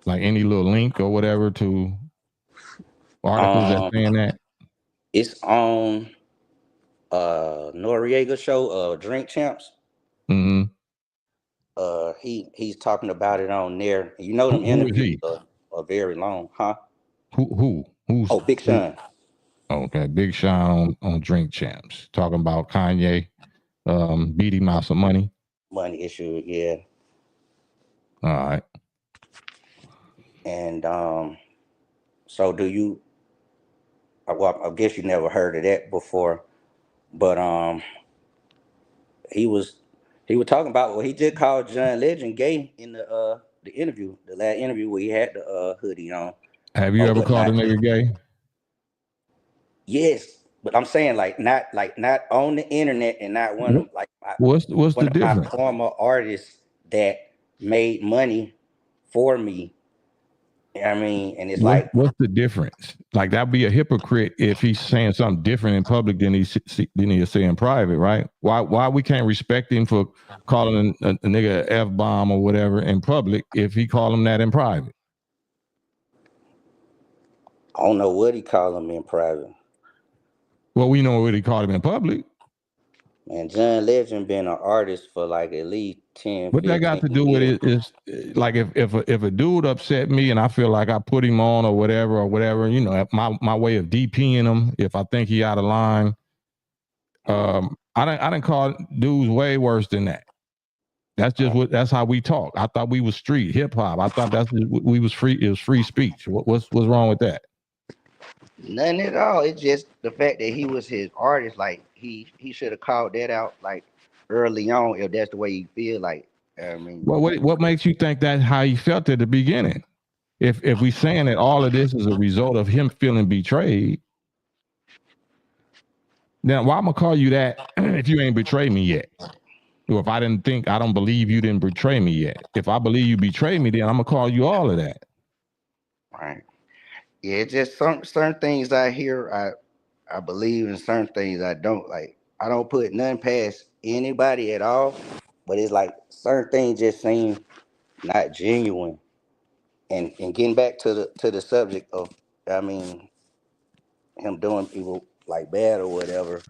[SPEAKER 1] like any little link or whatever to articles that saying that?
[SPEAKER 5] It's on Noriega show, Drink Champs.
[SPEAKER 1] Mm-hmm.
[SPEAKER 5] He's talking about it on there. You know them
[SPEAKER 1] Who is
[SPEAKER 5] interviews
[SPEAKER 1] he?
[SPEAKER 5] are very long, huh?
[SPEAKER 1] Who's
[SPEAKER 5] Big Sean.
[SPEAKER 1] Okay, Big Sean on Drink Champs talking about Kanye beat him out some money.
[SPEAKER 5] Money issue, yeah.
[SPEAKER 1] All right.
[SPEAKER 5] And so do you? Well, I guess you never heard of that before, but he was talking about he just called John Legend gay in the interview, the last interview where he had the hoodie on.
[SPEAKER 1] Have you ever called a nigga gay?
[SPEAKER 5] Yes, but I'm saying like not on the internet and not one of like
[SPEAKER 1] what's the difference?
[SPEAKER 5] My former artists that made money for me. I mean, and it's
[SPEAKER 1] what's the difference? Like, that'd be a hypocrite if he's saying something different in public than he's saying in private, right? Why we can't respect him for calling a nigga a F-bomb or whatever in public if he call him that in private?
[SPEAKER 5] I don't know what he called him in private.
[SPEAKER 1] Well, we know what he called him in public.
[SPEAKER 5] And John Legend been an artist for like at least 10,
[SPEAKER 1] what that got to do with it is like if a dude upset me and I feel like I put him on or whatever, you know, my way of DPing him if I think he out of line. I didn't call dudes way worse than that. That's just that's how we talk. I thought we was street hip hop. I thought we was free. It was free speech. What's wrong with that?
[SPEAKER 5] Nothing at all. It's just the fact that he was his artist. Like he should have called that out like early on if that's the way you feel. Like, I mean,
[SPEAKER 1] well, what makes you think that's how he felt at the beginning? If we saying that all of this is a result of him feeling betrayed, now why I'm gonna call you that if you ain't betrayed me yet? Or if I don't believe you didn't betray me yet. If I believe you betrayed me, then I'm gonna call you all of that.
[SPEAKER 5] Right. Yeah, it's just certain things I hear, I believe in, certain things I don't. Like, I don't put nothing past anybody at all, but it's like certain things just seem not genuine. And getting back to the subject of, I mean, him doing people like bad or whatever.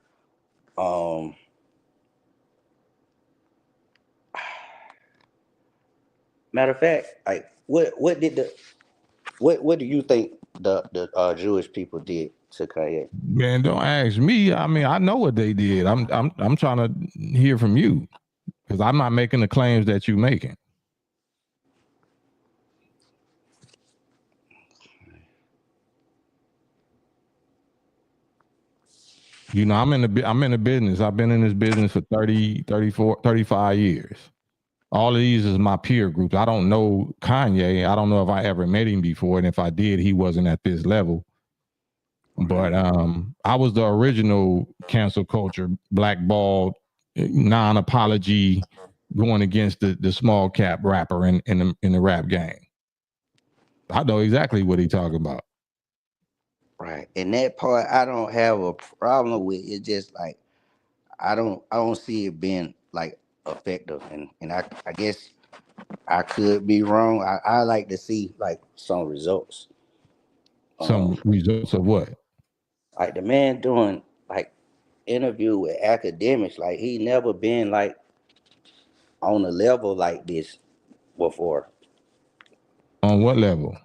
[SPEAKER 5] Matter of fact, like what do you think the Jewish people did to Kanye?
[SPEAKER 1] Man, don't ask me. I mean, I know what they did. I'm trying to hear from you because I'm not making the claims that you're making. You know, I'm in the business. I've been in this business for 30, 34, 35 years. All of these is my peer groups. I don't know Kanye. I don't know if I ever met him before. And if I did, he wasn't at this level. But I was the original cancel culture, blackballed, non-apology, going against the small cap rapper in the rap game. I know exactly what he talking about.
[SPEAKER 5] Right. And that part I don't have a problem with. It's just like I don't see it being like effective. And I guess I could be wrong. I like to see like some results.
[SPEAKER 1] Some results of what?
[SPEAKER 5] Like the man doing like interview with academics, like he never been like on a level like this before.
[SPEAKER 1] On what level?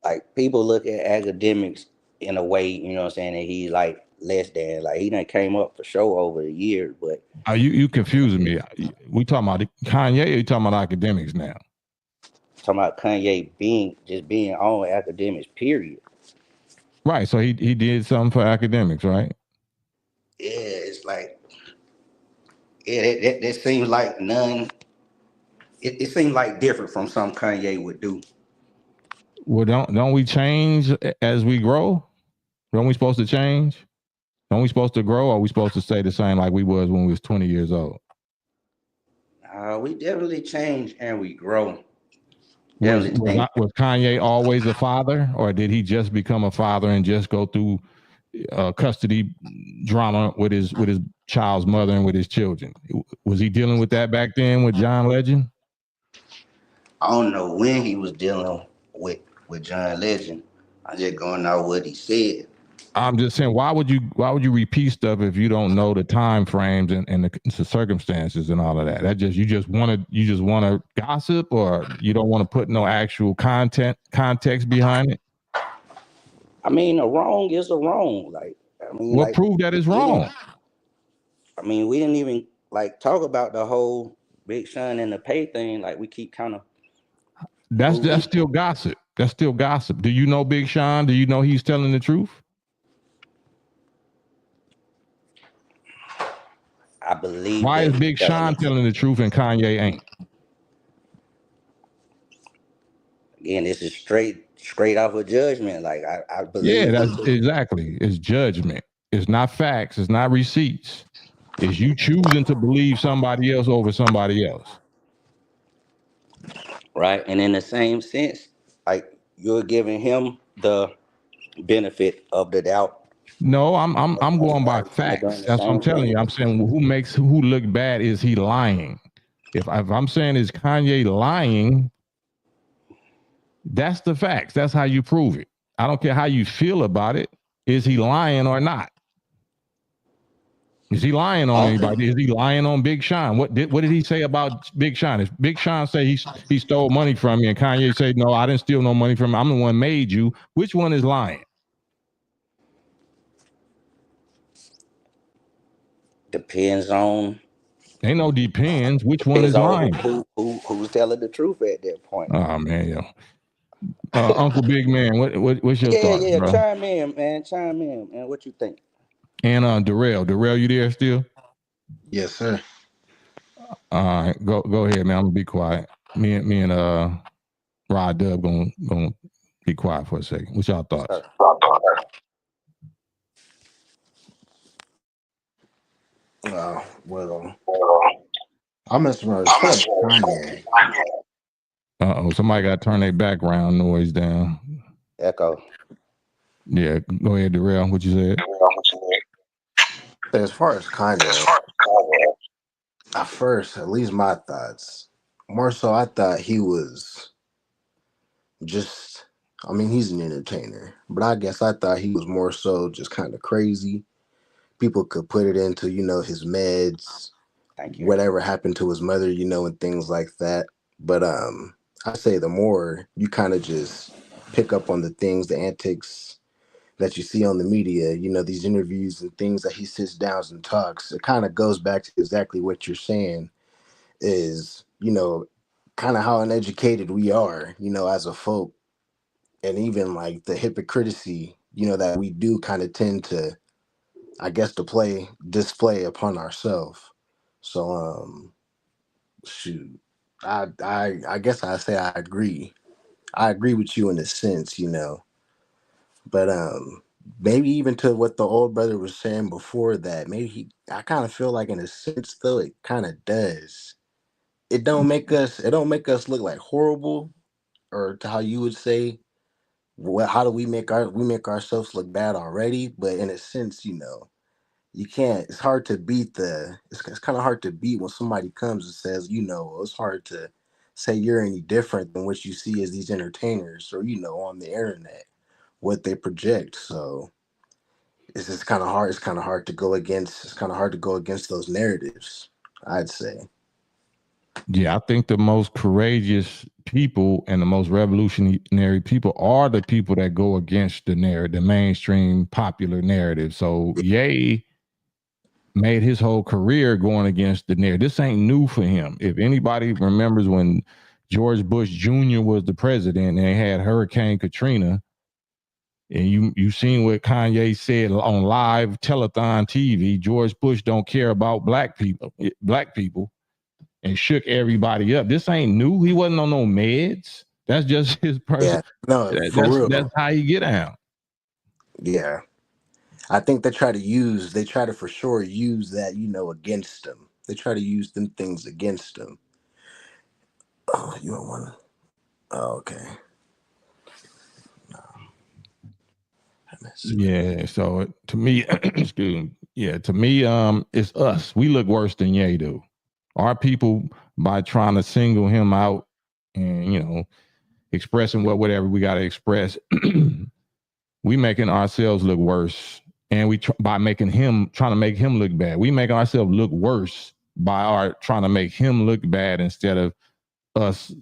[SPEAKER 5] Like people look at academics in a way, you know what I'm saying, that he's like less than. Like he done came up for show over the years, but
[SPEAKER 1] are you confusing me? We talking about Kanye, or you talking about academics now?
[SPEAKER 5] Talking about Kanye being on academics, period.
[SPEAKER 1] Right. So he did something for academics, right?
[SPEAKER 5] Yeah, it's like that seems like none. It seems like different from something Kanye would do.
[SPEAKER 1] Well, don't we change as we grow? Aren't we supposed to change? Aren't we supposed to grow, or are we supposed to stay the same like we was when we was 20 years old?
[SPEAKER 5] We definitely change and we grow.
[SPEAKER 1] Was Kanye always a father, or did he just become a father and just go through custody drama with his child's mother and with his children? Was he dealing with that back then with John Legend?
[SPEAKER 5] I don't know when he was dealing with John Legend. I'm just going out what he said.
[SPEAKER 1] I'm just saying, why would you repeat stuff if you don't know the time frames and the circumstances and all of that? You just want to gossip, or you don't want to put no actual context behind it?
[SPEAKER 5] I mean, a wrong is a wrong. Like, I mean,
[SPEAKER 1] what proved that is wrong?
[SPEAKER 5] I mean, we didn't even like talk about the whole Big Sean and the pay thing. Like, we keep kind of.
[SPEAKER 1] That's still gossip. That's still gossip. Do you know Big Sean? Do you know he's telling the truth?
[SPEAKER 5] I believe.
[SPEAKER 1] Why is Big Sean telling the truth and Kanye ain't?
[SPEAKER 5] Again, this is straight off of judgment. Like I believe.
[SPEAKER 1] Yeah, that's exactly. It's judgment. It's not facts. It's not receipts. It's you choosing to believe somebody else over somebody else.
[SPEAKER 5] Right, and in the same sense, like you're giving him the benefit of the doubt.
[SPEAKER 1] No, I'm going by facts. That's what I'm telling you. I'm saying who look bad, is he lying? If I'm saying is Kanye lying, that's the facts. That's how you prove it. I don't care how you feel about it. Is he lying or not? Is he lying on anybody? Is he lying on Big Sean? What did he say about Big Sean? If Big Sean say he stole money from me, and Kanye say, no, I didn't steal no money from him, I'm the one made you, which one is lying?
[SPEAKER 5] Depends on.
[SPEAKER 1] Ain't no depends. Which one is lying?
[SPEAKER 5] Who's telling the truth at that point?
[SPEAKER 1] Oh man, yo. Uncle Big Man, what's your thoughts, bro?
[SPEAKER 5] Chime in, man. Chime in, man. What you think?
[SPEAKER 1] And Darrell, you there still?
[SPEAKER 6] Yes, sir.
[SPEAKER 1] All right, go ahead, man. I'm gonna be quiet. Me and Rod Dub gonna be quiet for a second. What's y'all thoughts?
[SPEAKER 6] Well, I'm as far as Kanye.
[SPEAKER 1] Somebody got to turn their background noise down.
[SPEAKER 5] Echo.
[SPEAKER 1] Yeah, go ahead, Darrell. What you said?
[SPEAKER 6] As far as Kanye, at first, at least my thoughts, more so, I thought he was just. I mean, he's an entertainer, but I guess I thought he was more so just kind of crazy. People could put it into, his meds, whatever happened to his mother, and things like that. But I say the more you kind of just pick up on the things, the antics that you see on the media, these interviews and things that he sits down and talks, it kind of goes back to exactly what you're saying is, kind of how uneducated we are, as a folk. And even like the hypocrisy, that we do kind of tend to, I guess, display upon ourselves. So, shoot, I guess I say I agree. I agree with you in a sense, but maybe even to what the old brother was saying before that, I kind of feel like in a sense though, it kind of does. It don't make us look like horrible, or to how you would say, how do we make ourselves look bad already? But in a sense, you can't. It's hard to beat it's kind of hard to beat when somebody comes and says, it's hard to say you're any different than what you see as these entertainers, or on the internet, what they project. So it's just kind of hard. It's kind of hard to go against. It's kind of hard to go against those narratives, I'd say.
[SPEAKER 1] Yeah, I think the most courageous people and the most revolutionary people are the people that go against the narrative, the mainstream popular narrative. So Ye made his whole career going against the narrative. This ain't new for him. If anybody remembers when George Bush Jr. was the president and they had Hurricane Katrina, and you seen what Kanye said on live telethon TV, George Bush don't care about black people, and shook everybody up. This ain't new. He wasn't on no meds. That's just his person.
[SPEAKER 6] Yeah, no, for real.
[SPEAKER 1] That's how you get out.
[SPEAKER 6] Yeah. I think they try to for sure use that, against them. They try to use them things against them. Oh, you don't want to? Oh, okay.
[SPEAKER 1] Yeah. So to me, excuse me. Yeah, to me, it's us. We look worse than Ye do. Our people, by trying to single him out and expressing whatever we got to express, we making ourselves look worse. And we by trying to make him look bad. We make ourselves look worse by trying to make him look bad instead of us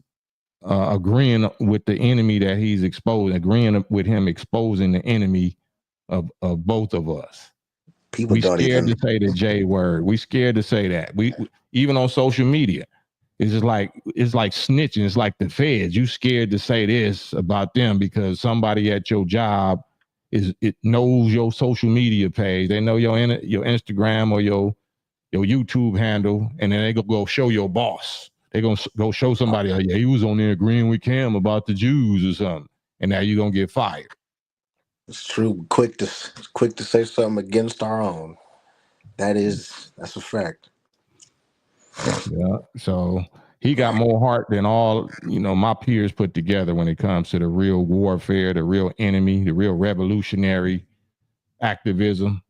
[SPEAKER 1] agreeing with the enemy that he's exposing, agreeing with him exposing the enemy of both of us. We scared to say the J word. We scared to say that. We even on social media, it's like snitching. It's like the feds. You scared to say this about them because somebody at your job knows your social media page. They know your Instagram or your YouTube handle, and then they go show your boss. They gonna go show somebody, yeah, he was on there agreeing with Cam about the Jews or something, and now you're gonna get fired.
[SPEAKER 6] It's true. Quick to say something against our own. That's a fact.
[SPEAKER 1] Yeah. So He got more heart than all, my peers put together when it comes to the real warfare, the real enemy, the real revolutionary activism.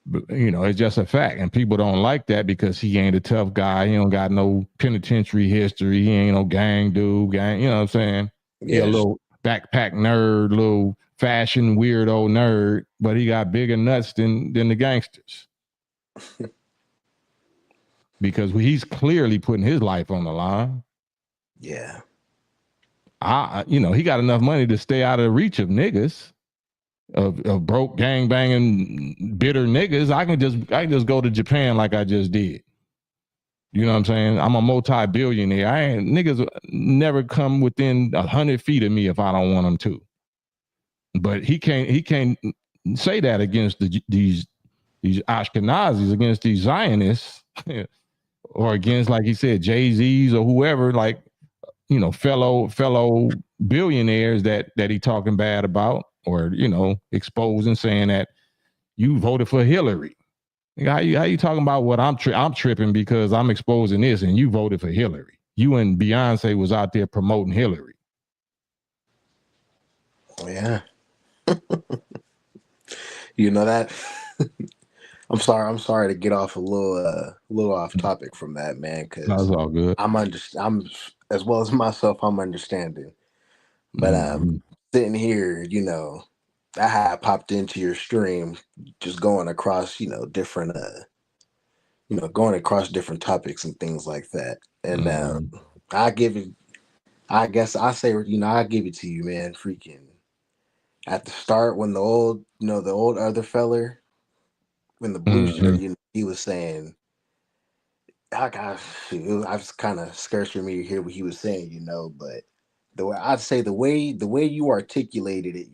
[SPEAKER 1] But, it's just a fact. And people don't like that because he ain't a tough guy. He don't got no penitentiary history. He ain't no gang dude, you know what I'm saying? Yes. He a little backpack nerd, little fashion weirdo nerd, but he got bigger nuts than the gangsters. Because he's clearly putting his life on the line.
[SPEAKER 6] Yeah.
[SPEAKER 1] He got enough money to stay out of the reach of niggas. Of broke gang banging bitter niggas. I can just go to Japan like I just did. You know what I'm saying? I'm a multi-billionaire. Niggas never come within 100 feet of me if I don't want them to. But he can't say that against these Ashkenazis, against these Zionists, or against, like he said, Jay-Z's or whoever, like, fellow billionaires that he talking bad about, or exposing, saying that you voted for Hillary. How you talking about what I'm tripping because I'm exposing this and you voted for Hillary? You and Beyonce was out there promoting Hillary.
[SPEAKER 6] Yeah. That. I'm sorry to get off a little off topic from that, man, because
[SPEAKER 1] that's all good.
[SPEAKER 6] I'm as well as myself, I'm understanding. But sitting here, I had popped into your stream, just going across, different going across different topics and things like that. And I guess I say, I give it to you, man. Freaking at the start, when the old other feller, when the blue shirt, he was saying, I was kind of scared for me to hear what he was saying, but I'd say the way you articulated it,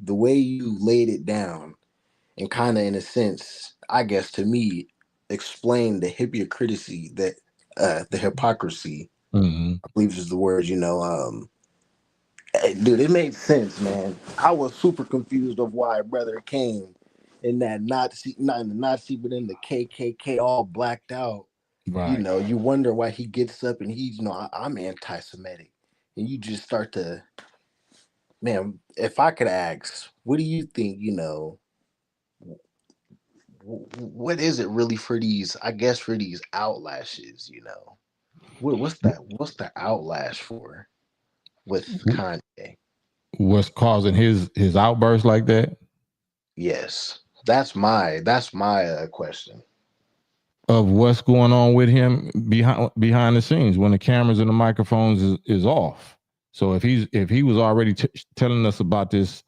[SPEAKER 6] the way you laid it down, and kind of in a sense, I guess to me, explain the hypocrisy that the hypocrisy, I believe is the word, dude, it made sense, man. I was super confused of why brother came in that Nazi, not in the Nazi, but in the KKK, all blacked out. Right. You wonder why he gets up and he's, I'm anti-Semitic, and you just start to, man. If I could ask, what do you think? What is it really for these? I guess for these outlashes, what's the outlash for with Kanye?
[SPEAKER 1] What's causing his outburst like that?
[SPEAKER 6] Yes, that's my question.
[SPEAKER 1] Of what's going on with him behind the scenes when the cameras and the microphones is off. So if he was already telling us about this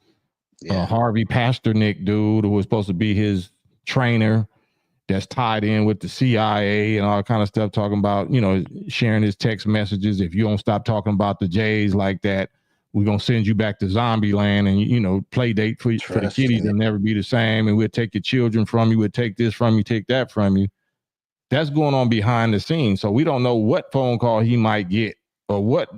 [SPEAKER 1] Harvey Pasternak dude who was supposed to be his trainer, that's tied in with the CIA and all kind of stuff, talking about, sharing his text messages. If you don't stop talking about the Jays like that, we're going to send you back to zombie land, and, play date for the kiddies will never be the same. And we'll take your children from you. We'll take this from you, take that from you. That's going on behind the scenes. So we don't know what phone call he might get or what,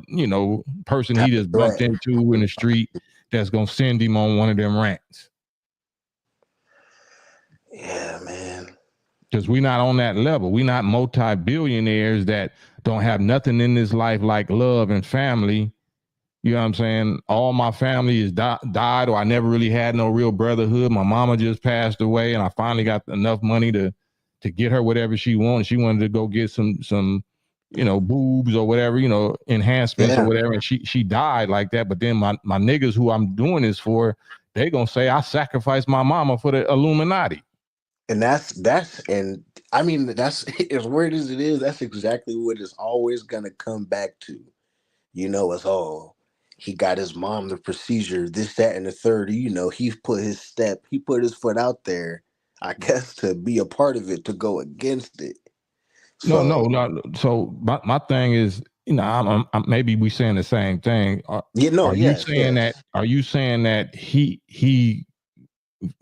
[SPEAKER 1] person he just bumped into in the street that's going to send him on one of them rants.
[SPEAKER 6] Yeah, man.
[SPEAKER 1] Because we're not on that level. We're not multi-billionaires that don't have nothing in this life like love and family. You know what I'm saying? All my family is died, or I never really had no real brotherhood. My mama just passed away, and I finally got enough money to get her whatever she wanted. She wanted to go get some boobs or whatever, enhancements or whatever. And she died like that. But then my niggas who I'm doing this for, they gonna say I sacrificed my mama for the Illuminati.
[SPEAKER 6] And and I mean, that's as weird as it is, that's exactly what it's always gonna come back to. It's all he got his mom the procedure, this, that, and the third. He put his foot out there, I guess, to be a part of it, to go against it.
[SPEAKER 1] So, no. So my thing is, I'm maybe we saying the same thing. Are you saying that he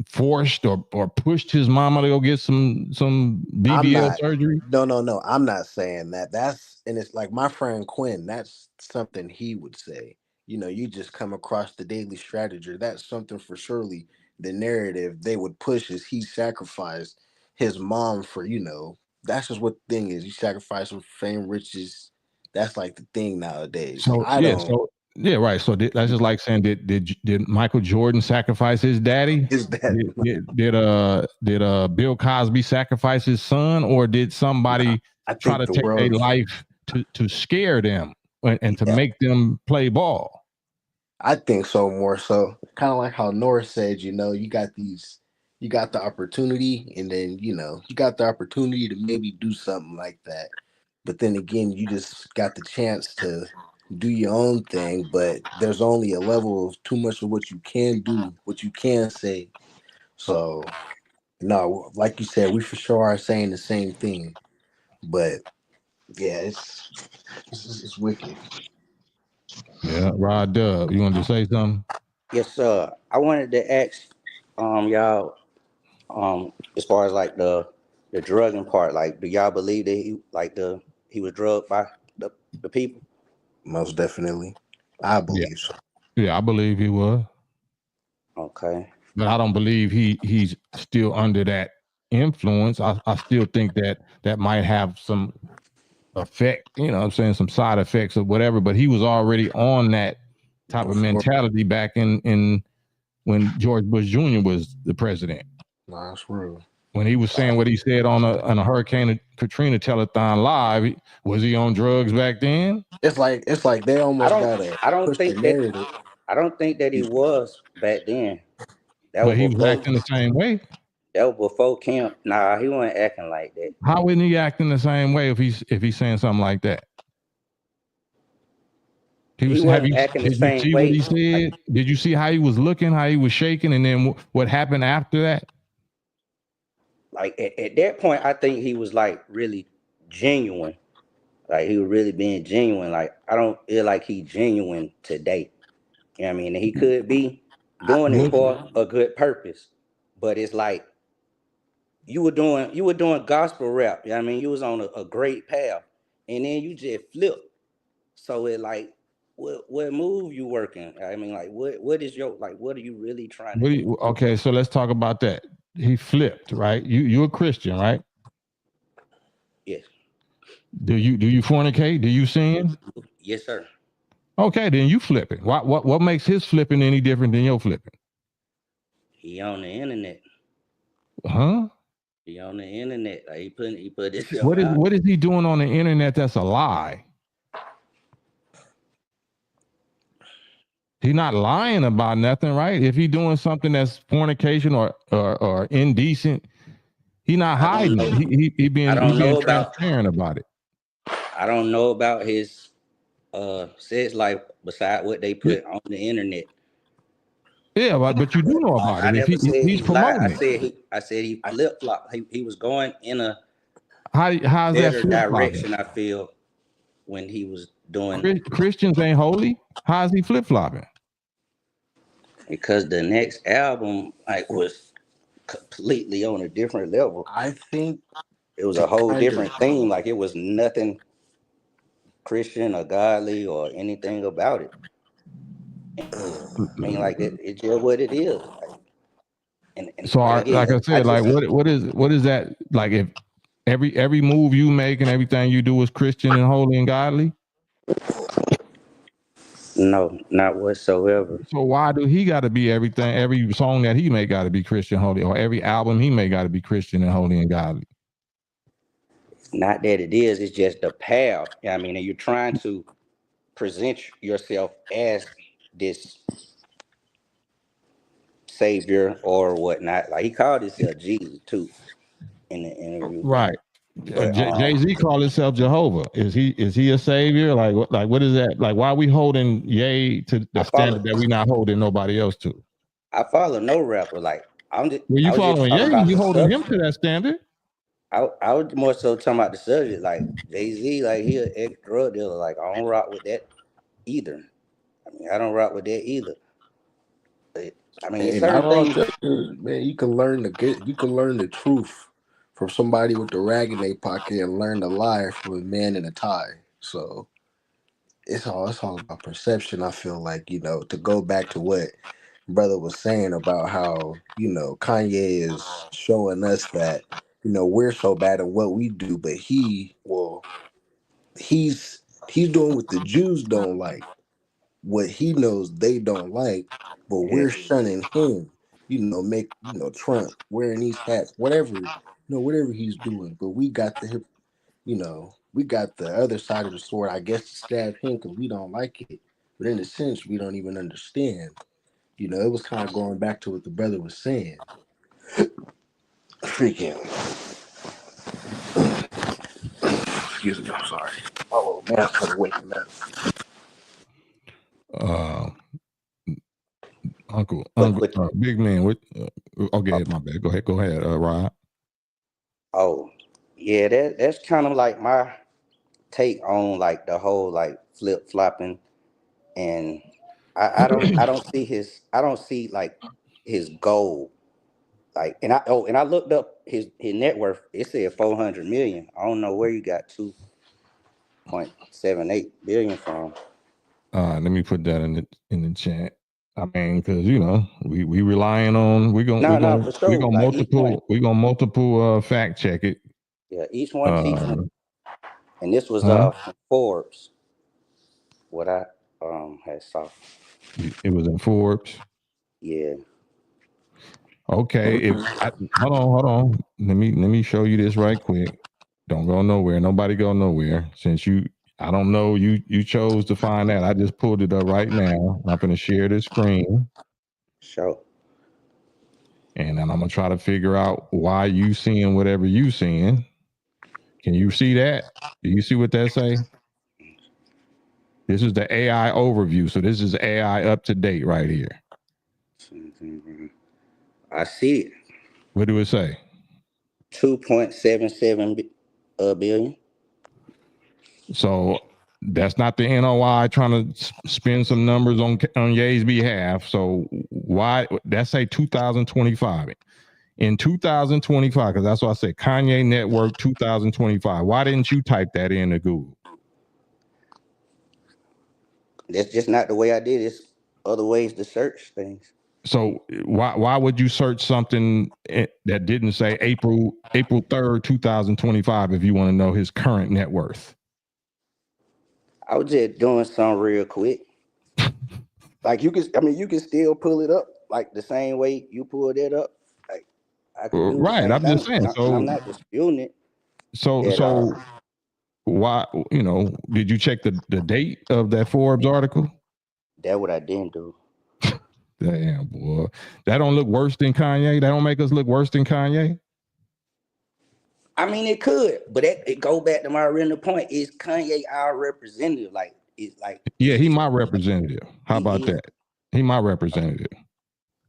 [SPEAKER 1] forced or pushed his mama to go get some BBL surgery?
[SPEAKER 6] No. I'm not saying that. And it's like my friend Quinn. That's something he would say. You just come across the daily strategy. That's something for surely. The narrative they would push is he sacrificed his mom for that's just what the thing is. You sacrifice for fame, riches. That's like the thing nowadays.
[SPEAKER 1] So right. So that's just like saying, did Michael Jordan sacrifice his daddy?
[SPEAKER 6] His daddy.
[SPEAKER 1] Did Bill Cosby sacrifice his son, or did somebody try to take their life to scare them and to make them play ball?
[SPEAKER 6] I think so, more so. Kind of like how Norris said, you got the opportunity, and then you got the opportunity to maybe do something like that. But then again, you just got the chance to do your own thing, but there's only a level of too much of what you can do, what you can say. So, no, like you said, we for sure are saying the same thing. But yeah, it's wicked.
[SPEAKER 1] Yeah, Rod Dub, you wanted to say something?
[SPEAKER 5] Yes, sir. I wanted to ask y'all as far as like the drugging part, like do y'all believe that he was drugged by the people?
[SPEAKER 6] Most definitely. I believe so.
[SPEAKER 1] Yeah, I believe he was.
[SPEAKER 5] Okay.
[SPEAKER 1] But I don't believe he's still under that influence. I still think that might have some effect, I'm saying, some side effects or whatever, but he was already on that type of mentality back in when George Bush Jr. was the president.
[SPEAKER 6] Nah, that's real.
[SPEAKER 1] When he was saying what he said on a Hurricane Katrina telethon live, was he on drugs back then?
[SPEAKER 6] It's like they almost
[SPEAKER 5] I don't think that he was back then.
[SPEAKER 1] But he was acting the same way.
[SPEAKER 5] That was before Camp. Nah, he wasn't acting like that.
[SPEAKER 1] How wouldn't he acting the same way if he's saying something like that? He wasn't acting the same way. Did you see what he said? Did you see how he was looking, how he was shaking, and then what happened after that?
[SPEAKER 5] Like at that point, I think he was like really genuine. Like he was really being genuine. Like I don't feel like he's genuine today. You know what I mean? And he could be doing it for a good purpose, but it's like you were doing gospel rap. You know what I mean? You was on a great path, and then you just flipped. So it like, what move you working? I mean, like what is your, like, what are you really trying to do?
[SPEAKER 1] Okay, so let's talk about that. He flipped, right? You're a Christian, right?
[SPEAKER 5] Yes.
[SPEAKER 1] Do you fornicate? Do you sin?
[SPEAKER 5] Yes, sir.
[SPEAKER 1] Okay, then you flipping. What makes his flipping any different than your flipping?
[SPEAKER 5] He on the internet.
[SPEAKER 1] Huh?
[SPEAKER 5] He on the internet. Like he put this.
[SPEAKER 1] What is he doing on the internet that's a lie? He's not lying about nothing, right? If he's doing something that's fornication or indecent, he's not hiding it. He being transparent about it.
[SPEAKER 5] I don't know about his sex life beside what they put on the internet.
[SPEAKER 1] Yeah, but you do know about it. If he's promoting
[SPEAKER 5] it. I said he flip flop. He was going in a
[SPEAKER 1] how's
[SPEAKER 5] better
[SPEAKER 1] that
[SPEAKER 5] direction. I feel when he was doing.
[SPEAKER 1] Christians ain't holy. How's he flip flopping?
[SPEAKER 5] Because the next album was completely on a different level.
[SPEAKER 6] I think
[SPEAKER 5] it was a whole different theme. Like it was nothing Christian or godly or anything about it. I mean, like it's just what it is. Like, and
[SPEAKER 1] so, like I said, what is that? Like, if every move you make and everything you do is Christian and holy and godly?
[SPEAKER 5] No, not whatsoever.
[SPEAKER 1] So why do he got to be everything? Every song that he make got to be Christian, holy, or every album he make got to be Christian and holy and godly?
[SPEAKER 5] Not that it is. It's just the path. I mean, and you're trying to present yourself as this savior or whatnot. Like he called himself Jesus too in the interview.
[SPEAKER 1] Right. Jay-Z called himself Jehovah. Is he a savior? Like what is that? Like, why are we holding Ye to the standard that we not holding nobody else to?
[SPEAKER 5] I follow no rapper. Like I'm just.
[SPEAKER 1] Well, you following Ye? You holding him to that standard?
[SPEAKER 5] I was more so talking about the subject. Like Jay-Z, like he an ex-drug dealer. Like I don't rock with that either. I mean, I don't rock with that either. But, I mean, certain things,
[SPEAKER 6] man, you can learn the truth from somebody with the rag in their pocket and learn the lie from a man in a tie. So it's all about perception. I feel like, to go back to what brother was saying about how, Kanye is showing us that we're so bad at what we do, but he's doing what the Jews don't like, what he knows they don't like, but we're shunning him. Make Trump wearing these hats, whatever he's doing. But we got we got the other side of the sword, I guess, to stab him because we don't like it. But in a sense, we don't even understand. It was kind of going back to what the brother was saying. Freaking. Excuse me, I'm sorry. Oh man, I'm trying to wake him up.
[SPEAKER 1] Uncle, big man. What? Okay, my bad. Go ahead, Rod.
[SPEAKER 5] Oh, yeah, that's kind of like my take on like the whole like flip flopping, and I don't see like his goal, like, and I looked up his net worth. It said 400 million. I don't know where you got 2.78 billion from.
[SPEAKER 1] Let me put that in the chat. I mean, because we relying on we gonna multiple fact check it.
[SPEAKER 5] Yeah, each one teaching, and this was from Forbes. What I had saw.
[SPEAKER 1] It was in Forbes.
[SPEAKER 5] Yeah.
[SPEAKER 1] Okay. Hold on. Let me show you this right quick. Don't go nowhere. Nobody go nowhere. Since I don't know, you chose to find that. I just pulled it up right now. I'm gonna share this screen.
[SPEAKER 5] Sure.
[SPEAKER 1] And then I'm gonna try to figure out why you seeing whatever you seeing. Can you see that? Do you see what that say? This is the AI overview. So this is AI up to date right here.
[SPEAKER 5] I see it.
[SPEAKER 1] What do it say?
[SPEAKER 5] 2.77 billion.
[SPEAKER 1] So that's not the NOI trying to spend some numbers on Ye's behalf. So why that say 2025? In 2025, because that's what I said, Kanye Network 2025. Why didn't you type that into Google?
[SPEAKER 5] That's just not the way I did it. It's other ways to search things.
[SPEAKER 1] So why would you search something that didn't say April 3rd, 2025 if you want to know his current net worth?
[SPEAKER 5] I was just doing something real quick. Like you can still pull it up like the same way you pulled it up. Like I could do
[SPEAKER 1] right. I'm just saying. So
[SPEAKER 5] I'm not disputing it.
[SPEAKER 1] So why did you check the date of that Forbes article?
[SPEAKER 5] That's what I didn't do.
[SPEAKER 1] Damn, boy. That don't look worse than Kanye? That don't make us look worse than Kanye?
[SPEAKER 5] I mean, it could, but it go back to my original point. Is Kanye our representative? Like, it's like...
[SPEAKER 1] Yeah, he my representative. How about that? He my representative.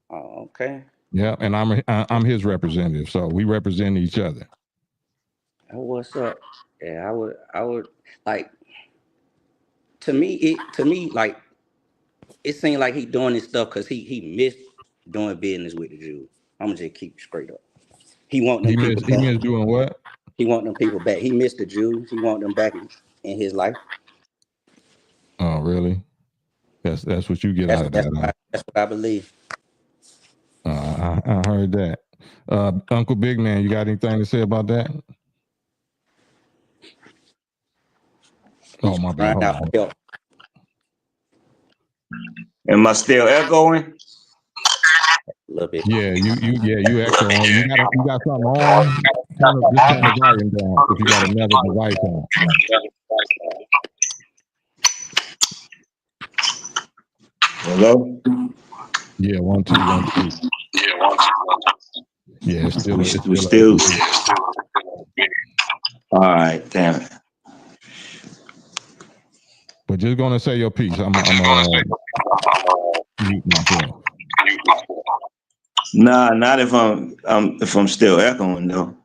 [SPEAKER 5] Oh, okay.
[SPEAKER 1] Yeah, and I'm his representative, so we represent each other.
[SPEAKER 5] Oh, what's up? Yeah, I would like... To me, like, it seemed like he doing this stuff because he missed doing business with the Jews. I'm gonna just keep straight up. He want them people back. He
[SPEAKER 1] missed doing what?
[SPEAKER 5] He want them people back. He missed the Jews. He want them back in his life.
[SPEAKER 1] Oh, really? That's what you get out of that.
[SPEAKER 5] That's what I believe.
[SPEAKER 1] I heard that. Uncle Big Man, you got anything to say about that? Oh, my bad.
[SPEAKER 4] Am I still echoing?
[SPEAKER 5] A little bit.
[SPEAKER 1] Yeah, you echo. You got something on. Just turn the volume down if you got another device on.
[SPEAKER 4] Hello?
[SPEAKER 1] Yeah, 1 2 1 2. Yeah, it's still.
[SPEAKER 4] We still. All right, damn it.
[SPEAKER 1] But just gonna say your piece. I'm mute myself.
[SPEAKER 4] Nah, not if I'm still echoing though.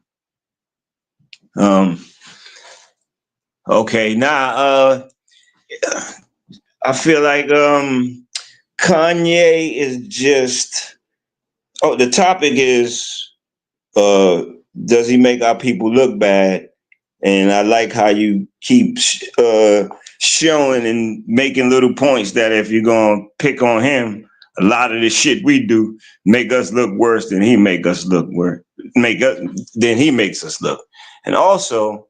[SPEAKER 4] Okay, now I feel like Kanye is just the topic is does he make our people look bad? And I like how you keep showing and making little points that if you're gonna pick on him, a lot of the shit we do make us look worse than he make us look worse. than he makes us look. And also,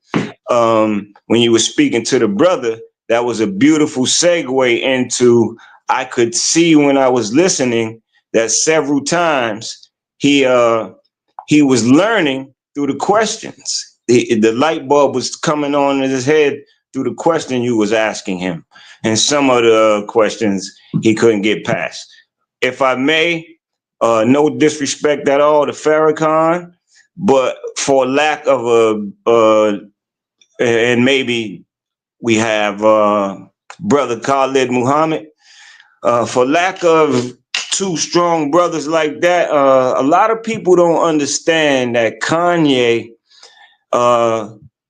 [SPEAKER 4] when you were speaking to the brother, that was a beautiful segue into, I could see when I was listening that several times he was learning through the questions. The light bulb was coming on in his head through the question you was asking him, and some of the questions he couldn't get past. If I may, no disrespect at all to Farrakhan, but for lack of and maybe we have brother Khalid Muhammad, for lack of two strong brothers like that, a lot of people don't understand that Kanye,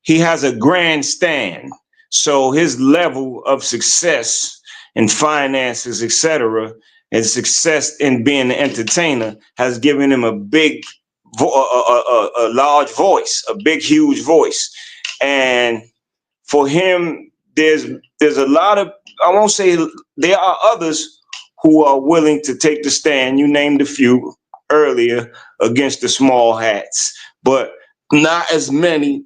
[SPEAKER 4] he has a grandstand. So his level of success in finances, etc., and success in being an entertainer has given him a big, a large voice, a big, huge voice. And for him, there's a lot of, I won't say there are others who are willing to take the stand. You named a few earlier against the small hats, but not as many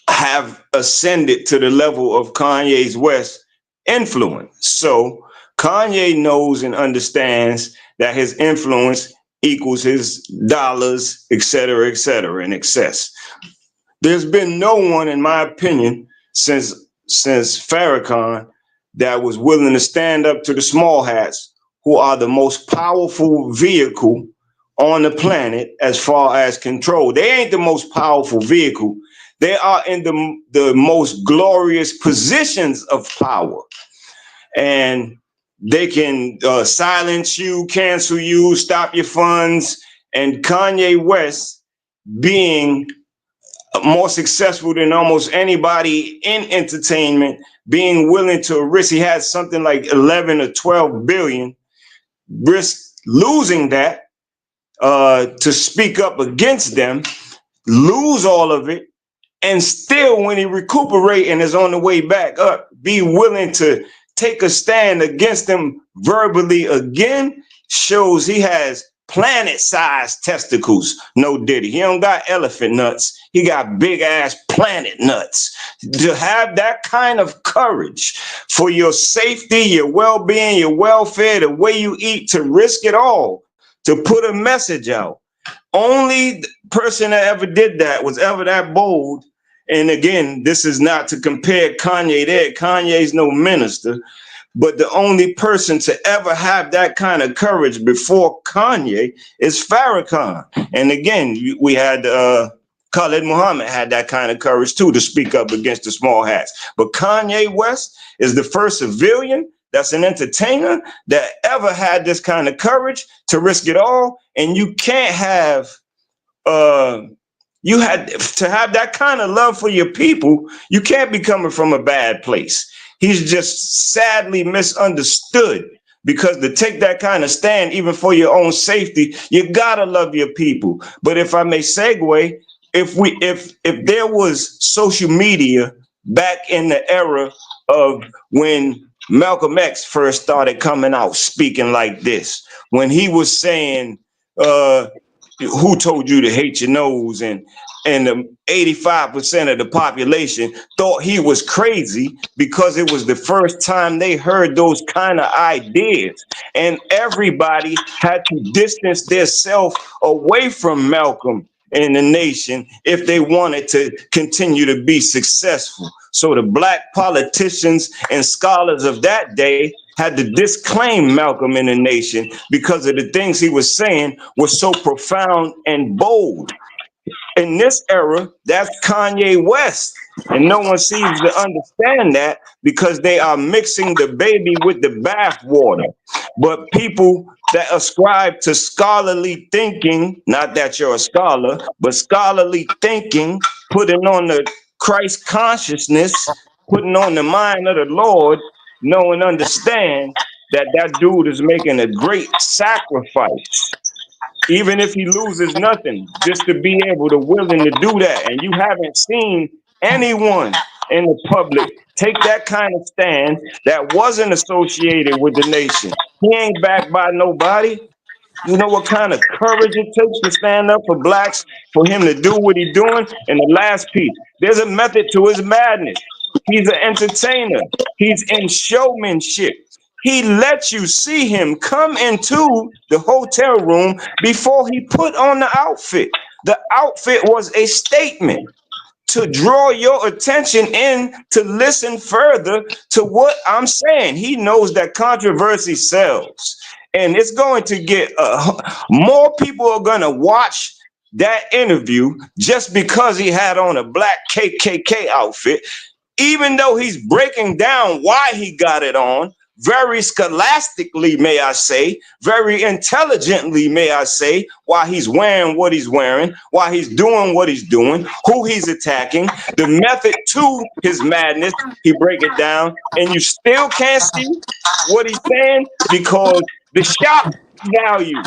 [SPEAKER 4] have ascended to the level of Kanye's West influence. So Kanye knows and understands that his influence equals his dollars, et cetera, in excess. There's been no one, in my opinion, since Farrakhan, that was willing to stand up to the small hats, who are the most powerful vehicle on the planet as far as control. They ain't the most powerful vehicle. They are in the most glorious positions of power. And they can silence you, cancel you, stop your funds. And Kanye West, being more successful than almost anybody in entertainment, being willing to risk, he has something like 11 or 12 billion, risk losing that to speak up against them, lose all of it, and still, when he recuperate and is on the way back up, be willing to take a stand against them verbally again, shows he has planet-sized testicles. No Diddy. He don't got elephant nuts. He got big-ass planet nuts. To have that kind of courage for your safety, your well-being, your welfare, the way you eat, to risk it all, to put a message out. Only person that ever did that was ever that bold. And again, this is not to compare Kanye there. Kanye's no minister. But the only person to ever have that kind of courage before Kanye is Farrakhan. And again, we had Khalid Muhammad had that kind of courage too, to speak up against the small hats. But Kanye West is the first civilian that's an entertainer that ever had this kind of courage to risk it all. And you can't have you had to have that kind of love for your people. You can't be coming from a bad place. He's just sadly misunderstood, because to take that kind of stand, even for your own safety, you gotta love your people. But if I may segue, if there was social media back in the era of when Malcolm X first started coming out speaking like this, when he was saying, who told you to hate your nose, and 85% of the population thought he was crazy because it was the first time they heard those kind of ideas, and everybody had to distance themselves away from Malcolm and the nation if they wanted to continue to be successful. So the black politicians and scholars of that day had to disclaim Malcolm in the nation because of the things he was saying were so profound and bold. In this era, that's Kanye West. And no one seems to understand that because they are mixing the baby with the bathwater. But people that ascribe to scholarly thinking, not that you're a scholar, but scholarly thinking, putting on the Christ consciousness, putting on the mind of the Lord, know and understand that that dude is making a great sacrifice, even if he loses nothing, just to be able to willing to do that. And you haven't seen anyone in the public take that kind of stand that wasn't associated with the nation. He ain't backed by nobody. You know what kind of courage it takes to stand up for blacks, for him to do what he's doing? And the last piece, there's a method to his madness. He's an entertainer. He's in showmanship. He lets you see him come into the hotel room before he put on the outfit. The outfit was a statement to draw your attention in to listen further to what I'm saying. He knows that controversy sells, and it's going to get more people are going to watch that interview just because he had on a black KKK outfit, even though he's breaking down why he got it on, very scholastically, may I say, very intelligently, may I say, why he's wearing what he's wearing, why he's doing what he's doing, who he's attacking, the method to his madness. He break it down, and you still can't see what he's saying because the shock value.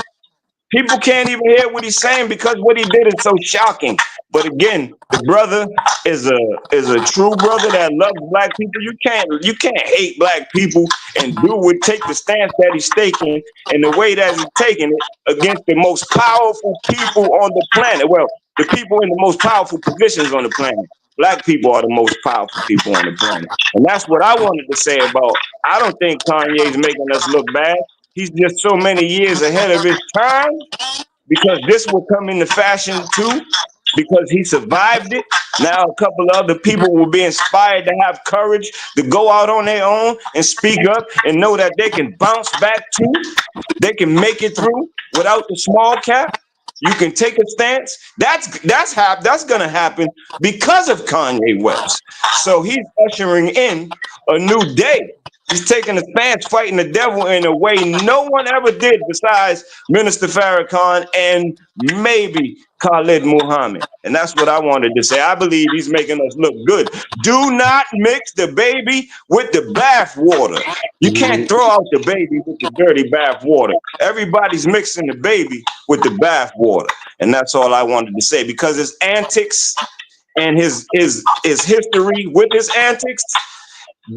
[SPEAKER 4] People can't even hear what he's saying because what he did is so shocking. But again, the brother is a true brother that loves black people. You can't hate black people and take the stance that he's taking and the way that he's taking it against the most powerful people on the planet. Well, the people in the most powerful positions on the planet. Black people are the most powerful people on the planet. And that's what I wanted to say about. I don't think Kanye's making us look bad. He's just so many years ahead of his time because this will come into fashion too because he survived it. Now a couple of other people will be inspired to have courage to go out on their own and speak up and know that they can bounce back too. They can make it through without the small cap. You can take a stance. That's gonna happen because of Kanye West. So he's ushering in a new day. He's taking a stance, fighting the devil in a way no one ever did besides Minister Farrakhan and maybe Khalid Muhammad. And that's what I wanted to say. I believe he's making us look good. Do not mix the baby with the bath water. You can't throw out the baby with the dirty bath water. Everybody's mixing the baby with the bath water. And that's all I wanted to say because his antics and his history with his antics,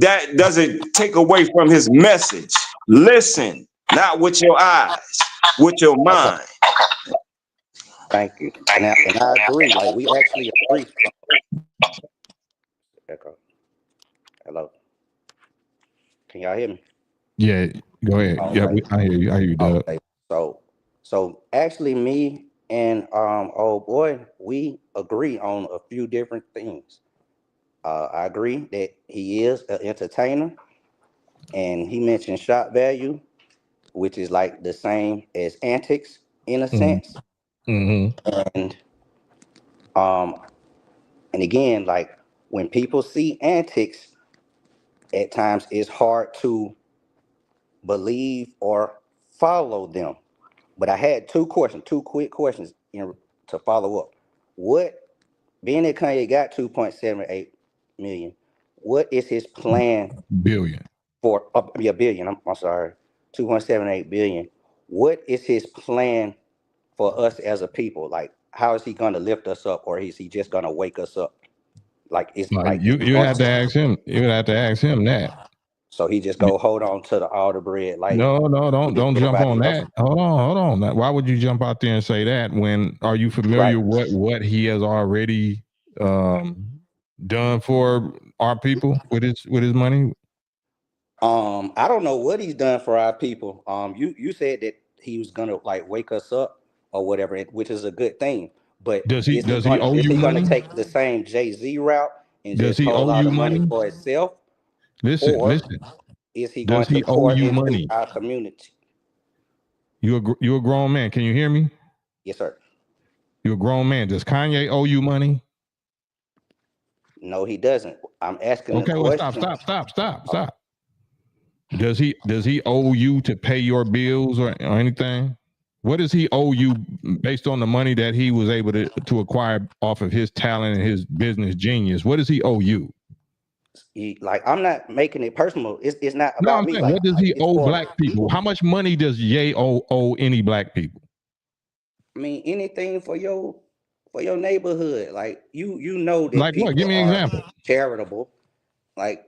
[SPEAKER 4] that doesn't take away from his message. Listen, not with your eyes, with your mind.
[SPEAKER 5] Thank you. And I agree. Like we actually agree. Echo. Hello. Can y'all hear me?
[SPEAKER 1] Yeah, go ahead.
[SPEAKER 5] Okay.
[SPEAKER 1] Yeah, I hear you. I hear you, Doug.
[SPEAKER 5] Okay. So actually, me and old boy, we agree on a few different things. I agree that he is an entertainer, and he mentioned shock value, which is like the same as antics in a sense.
[SPEAKER 1] Mm-hmm.
[SPEAKER 5] And again, like when people see antics, at times it's hard to believe or follow them. But I had two quick questions to follow up. What, being that Kanye got 2.78 million, what is his plan
[SPEAKER 1] Billion.
[SPEAKER 5] for, a billion, I'm sorry, 2.78 billion. What is his plan for us as a people? Like, how is he going to lift us up, or is he just going to wake us up? Like, it's like
[SPEAKER 1] you have to ask him. You would have to ask him that.
[SPEAKER 5] So he just go hold on to all the bread. Like
[SPEAKER 1] no, don't jump on that. Hold on. Why would you jump out there and say that? When are you familiar with what he has already done for our people with his money?
[SPEAKER 5] I don't know what he's done for our people. You said that he was gonna like wake us up or whatever, which is a good thing. But
[SPEAKER 1] does he owe you money?
[SPEAKER 5] Gonna take the same Jay-Z route and
[SPEAKER 1] does
[SPEAKER 5] just
[SPEAKER 1] he
[SPEAKER 5] hold
[SPEAKER 1] owe
[SPEAKER 5] all
[SPEAKER 1] you
[SPEAKER 5] the money
[SPEAKER 1] money
[SPEAKER 5] for himself?
[SPEAKER 1] Listen.
[SPEAKER 5] Is he
[SPEAKER 1] does
[SPEAKER 5] going
[SPEAKER 1] he
[SPEAKER 5] to pour
[SPEAKER 1] owe you
[SPEAKER 5] into
[SPEAKER 1] money?
[SPEAKER 5] Our community?
[SPEAKER 1] You a grown man. Can you hear me?
[SPEAKER 5] Yes, sir.
[SPEAKER 1] You're a grown man. Does Kanye owe you money?
[SPEAKER 5] No, he doesn't. I'm asking.
[SPEAKER 1] Okay, well, stop. Does he owe you to pay your bills or anything? What does he owe you based on the money that he was able to acquire off of his talent and his business genius? What does he owe you?
[SPEAKER 5] I'm not making it personal. It's not about
[SPEAKER 1] no, I'm
[SPEAKER 5] me.
[SPEAKER 1] saying, what does he owe black people? How much money does Ye owe any black people?
[SPEAKER 5] I mean, anything for your neighborhood. Like you know that
[SPEAKER 1] like
[SPEAKER 5] people
[SPEAKER 1] what? Give me an example.
[SPEAKER 5] Charitable. Like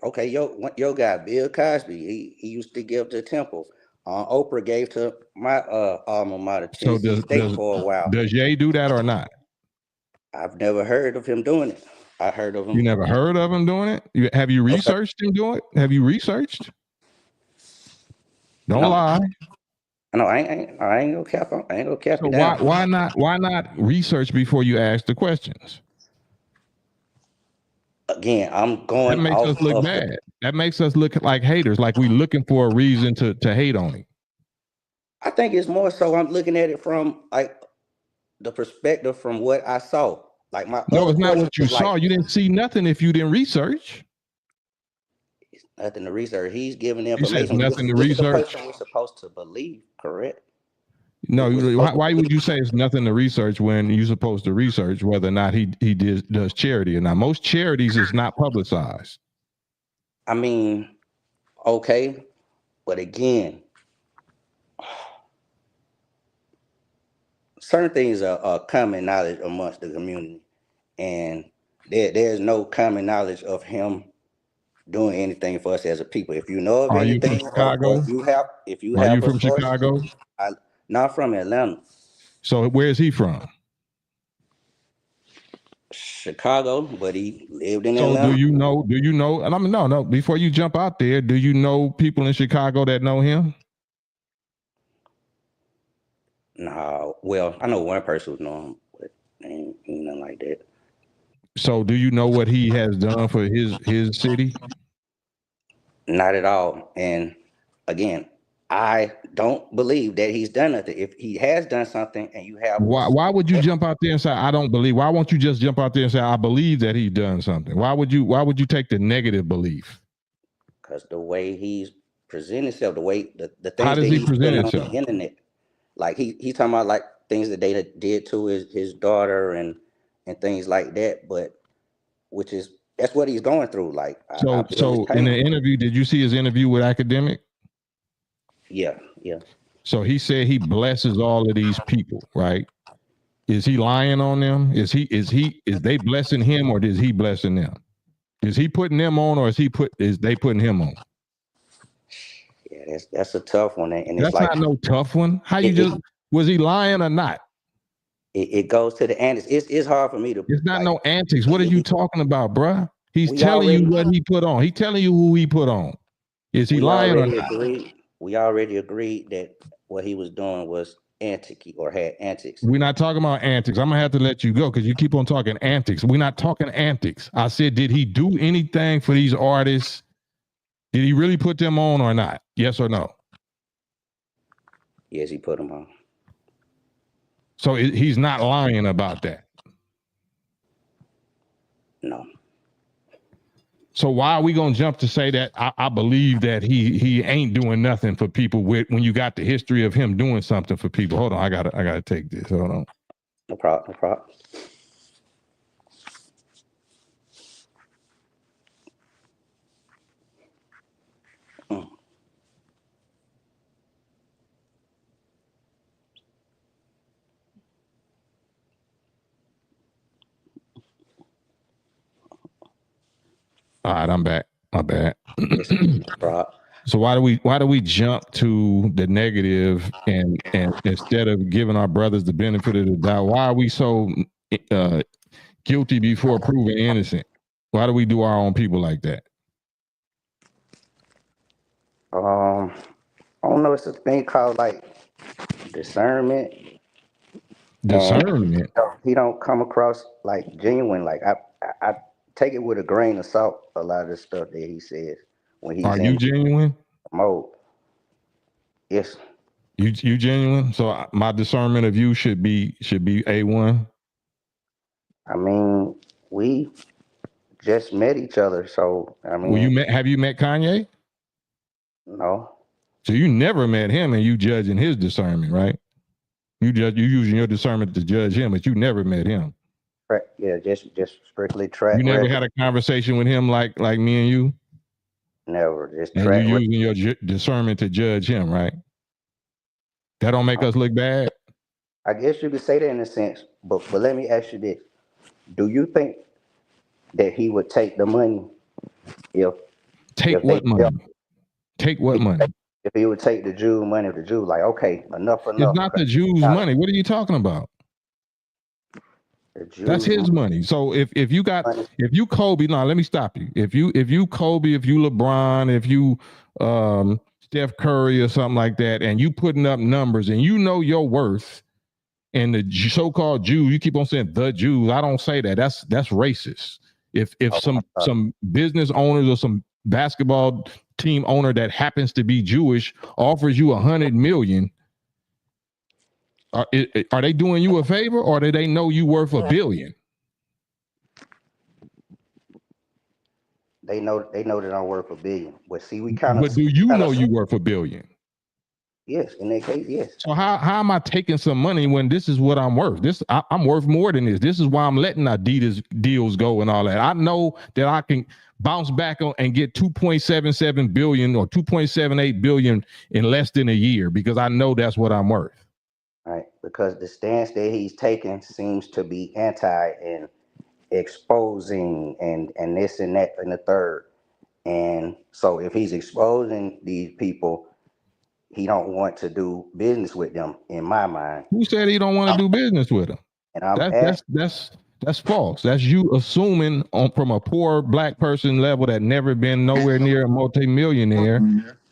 [SPEAKER 5] okay, yo guy Bill Cosby, he used to give to the temple. Oprah gave to my alma mater,
[SPEAKER 1] So
[SPEAKER 5] Tennessee State, for a while.
[SPEAKER 1] does Ye do that or not?
[SPEAKER 5] I've never heard of him doing it. I heard of him.
[SPEAKER 1] You never heard of him doing it? Have you researched him doing it? Have you researched? Don't lie.
[SPEAKER 5] No, I ain't gonna cap him. I ain't gonna cap
[SPEAKER 1] So
[SPEAKER 5] it down.
[SPEAKER 1] why not research before you ask the questions?
[SPEAKER 5] Again, I'm going.
[SPEAKER 1] That makes us look bad. That makes us look like haters, like we looking for a reason to hate on him.
[SPEAKER 5] I think it's more so I'm looking at it from like the perspective from what I saw. Like my
[SPEAKER 1] no, it's not what you saw. You didn't see nothing if you didn't research.
[SPEAKER 5] It's nothing to research. He's giving the information.
[SPEAKER 1] Nothing to research.
[SPEAKER 5] We're supposed to believe, correct?
[SPEAKER 1] No, why would you say it's nothing to research when you're supposed to research whether or not he does charity or not? Most charities is not publicized.
[SPEAKER 5] I mean, okay, but again, certain things are common knowledge amongst the community, and there's no common knowledge of him doing anything for us as a people. If you know of anything,
[SPEAKER 1] you from Chicago?
[SPEAKER 5] If you have
[SPEAKER 1] from
[SPEAKER 5] source,
[SPEAKER 1] Chicago?
[SPEAKER 5] Not from Atlanta.
[SPEAKER 1] So where is he from?
[SPEAKER 5] Chicago, but he lived in
[SPEAKER 1] Atlanta.
[SPEAKER 5] So
[SPEAKER 1] do you know? And I mean, no. Before you jump out there, do you know people in Chicago that know him?
[SPEAKER 5] No. Well, I know one person who know him, but ain't nothing like that. So
[SPEAKER 1] do you know what he has done for his city?
[SPEAKER 5] Not at all. And again, I don't believe that he's done nothing. If he has done something and you have...
[SPEAKER 1] Why would you jump out there and say, I don't believe? Why won't you just jump out there and say, I believe that he's done something? Why would you take the negative belief?
[SPEAKER 5] Because the way he's presenting himself, the way the things
[SPEAKER 1] How does
[SPEAKER 5] that
[SPEAKER 1] he present himself
[SPEAKER 5] on the internet, like he's talking about like things that they did to his daughter and things like that, but that's what he's going through. Like
[SPEAKER 1] so in the interview, did you see his interview with Academic?
[SPEAKER 5] Yeah.
[SPEAKER 1] So he said he blesses all of these people, right? Is he lying on them? Is they blessing him or is he blessing them? Is he putting them on or is they putting him on?
[SPEAKER 5] Yeah, that's a tough one. And
[SPEAKER 1] that's not no tough one. Was he lying or not?
[SPEAKER 5] It goes to the antics. It's hard for me to.
[SPEAKER 1] It's not no antics. What are you talking about, bruh? He's telling you what he put on. He's telling you who he put on. Is he lying or not?
[SPEAKER 5] We already agreed that what he was doing was antic or had antics.
[SPEAKER 1] We're not talking about antics. I'm gonna have to let you go because you keep on talking antics. We're not talking antics. I said, did he do anything for these artists? Did he really put them on or not? Yes or no?
[SPEAKER 5] Yes, he put them on.
[SPEAKER 1] So he's not lying about that.
[SPEAKER 5] No.
[SPEAKER 1] So why are we gonna jump to say that I believe that he ain't doing nothing for people when you got the history of him doing something for people? Hold on, I gotta take this. Hold on.
[SPEAKER 5] No problem.
[SPEAKER 1] All right, I'm back. My bad. So why do we jump to the negative and instead of giving our brothers the benefit of the doubt? Why are we so guilty before proven innocent? Why do we do our own people like that?
[SPEAKER 5] I don't know. It's a thing called like discernment.
[SPEAKER 1] Discernment.
[SPEAKER 5] He don't come across like genuine. Like I take it with a grain of salt. A lot of the stuff that he says when he's
[SPEAKER 1] Are you genuine?
[SPEAKER 5] Mode. Yes.
[SPEAKER 1] You genuine? So my discernment of you should be A1.
[SPEAKER 5] I mean, we just met each other, so I mean.
[SPEAKER 1] Well, have you met Kanye?
[SPEAKER 5] No.
[SPEAKER 1] So you never met him, and you judging his discernment, right? You using your discernment to judge him, but you never met him.
[SPEAKER 5] Right. Yeah, just strictly track.
[SPEAKER 1] You never had a conversation with him like me and you.
[SPEAKER 5] Never. Just
[SPEAKER 1] and
[SPEAKER 5] track.
[SPEAKER 1] You using your discernment to judge him, right? That don't make us look bad.
[SPEAKER 5] I guess you could say that in a sense, but let me ask you this: do you think that he would take the money if
[SPEAKER 1] what money? Take what money?
[SPEAKER 5] If he would take the Jew money, the Jew like, okay, enough.
[SPEAKER 1] It's not the Jews' money. What are you talking about? That's his money. So if you Kobe, no, let me stop you. If you Kobe, if you LeBron, if you Steph Curry or something like that, and you putting up numbers and you know your worth, and the so-called Jew, you keep on saying the Jews. I don't say that. That's racist. If some business owners or some basketball team owner that happens to be Jewish offers you $100 million. Are they doing you a favor, or do they know you worth $1 billion?
[SPEAKER 5] They know that I'm worth $1 billion. But see, we kind of.
[SPEAKER 1] But do you know you worth $1 billion?
[SPEAKER 5] Yes, in that case, yes.
[SPEAKER 1] So how am I taking some money when this is what I'm worth? I'm worth more than this. This is why I'm letting Adidas deals go and all that. I know that I can bounce back on and get 2.77 billion or 2.78 billion in less than a year because I know that's what I'm worth.
[SPEAKER 5] Right, because the stance that he's taking seems to be anti and exposing and this and that and the third. And so if he's exposing these people, he don't want to do business with them, in my mind.
[SPEAKER 1] Who said he don't want to do business with them? And that's false. That's you assuming from a poor black person level that never been nowhere near a multimillionaire.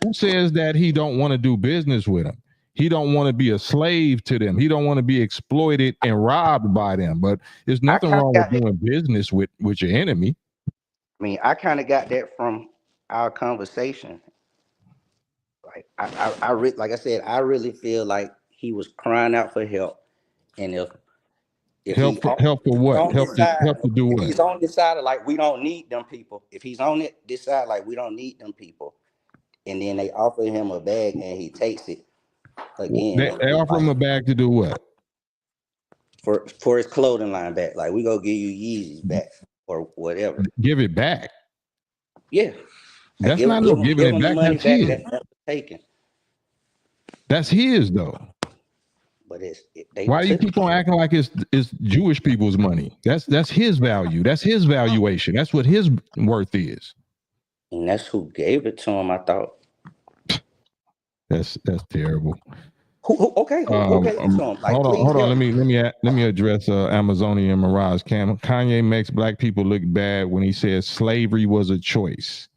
[SPEAKER 1] Who says that he don't want to do business with them? He don't want to be a slave to them. He don't want to be exploited and robbed by them. But there's nothing wrong with doing business with your enemy.
[SPEAKER 5] I mean, I kind of got that from our conversation. Like like I said, I really feel like he was crying out for help. And if
[SPEAKER 1] help for what? Help to do what?
[SPEAKER 5] If he's on this side of like we don't need them people. If he's on this side like we don't need them people, and then they offer him a bag and he takes it. Again,
[SPEAKER 1] they offer him a bag to do what?
[SPEAKER 5] For his clothing line back. Like we go give you Yeezys back or whatever.
[SPEAKER 1] Give it back.
[SPEAKER 5] Yeah.
[SPEAKER 1] That's not no giving it back. That's his.
[SPEAKER 5] Taken.
[SPEAKER 1] That's his though.
[SPEAKER 5] But
[SPEAKER 1] why do you keep on acting like it's Jewish people's money? That's his value. That's his valuation. That's what his worth is.
[SPEAKER 5] And that's who gave it to him, I thought.
[SPEAKER 1] That's terrible.
[SPEAKER 5] Okay.
[SPEAKER 1] Hold on. Let me address Amazonian Mirage. Kanye makes black people look bad when he says slavery was a choice.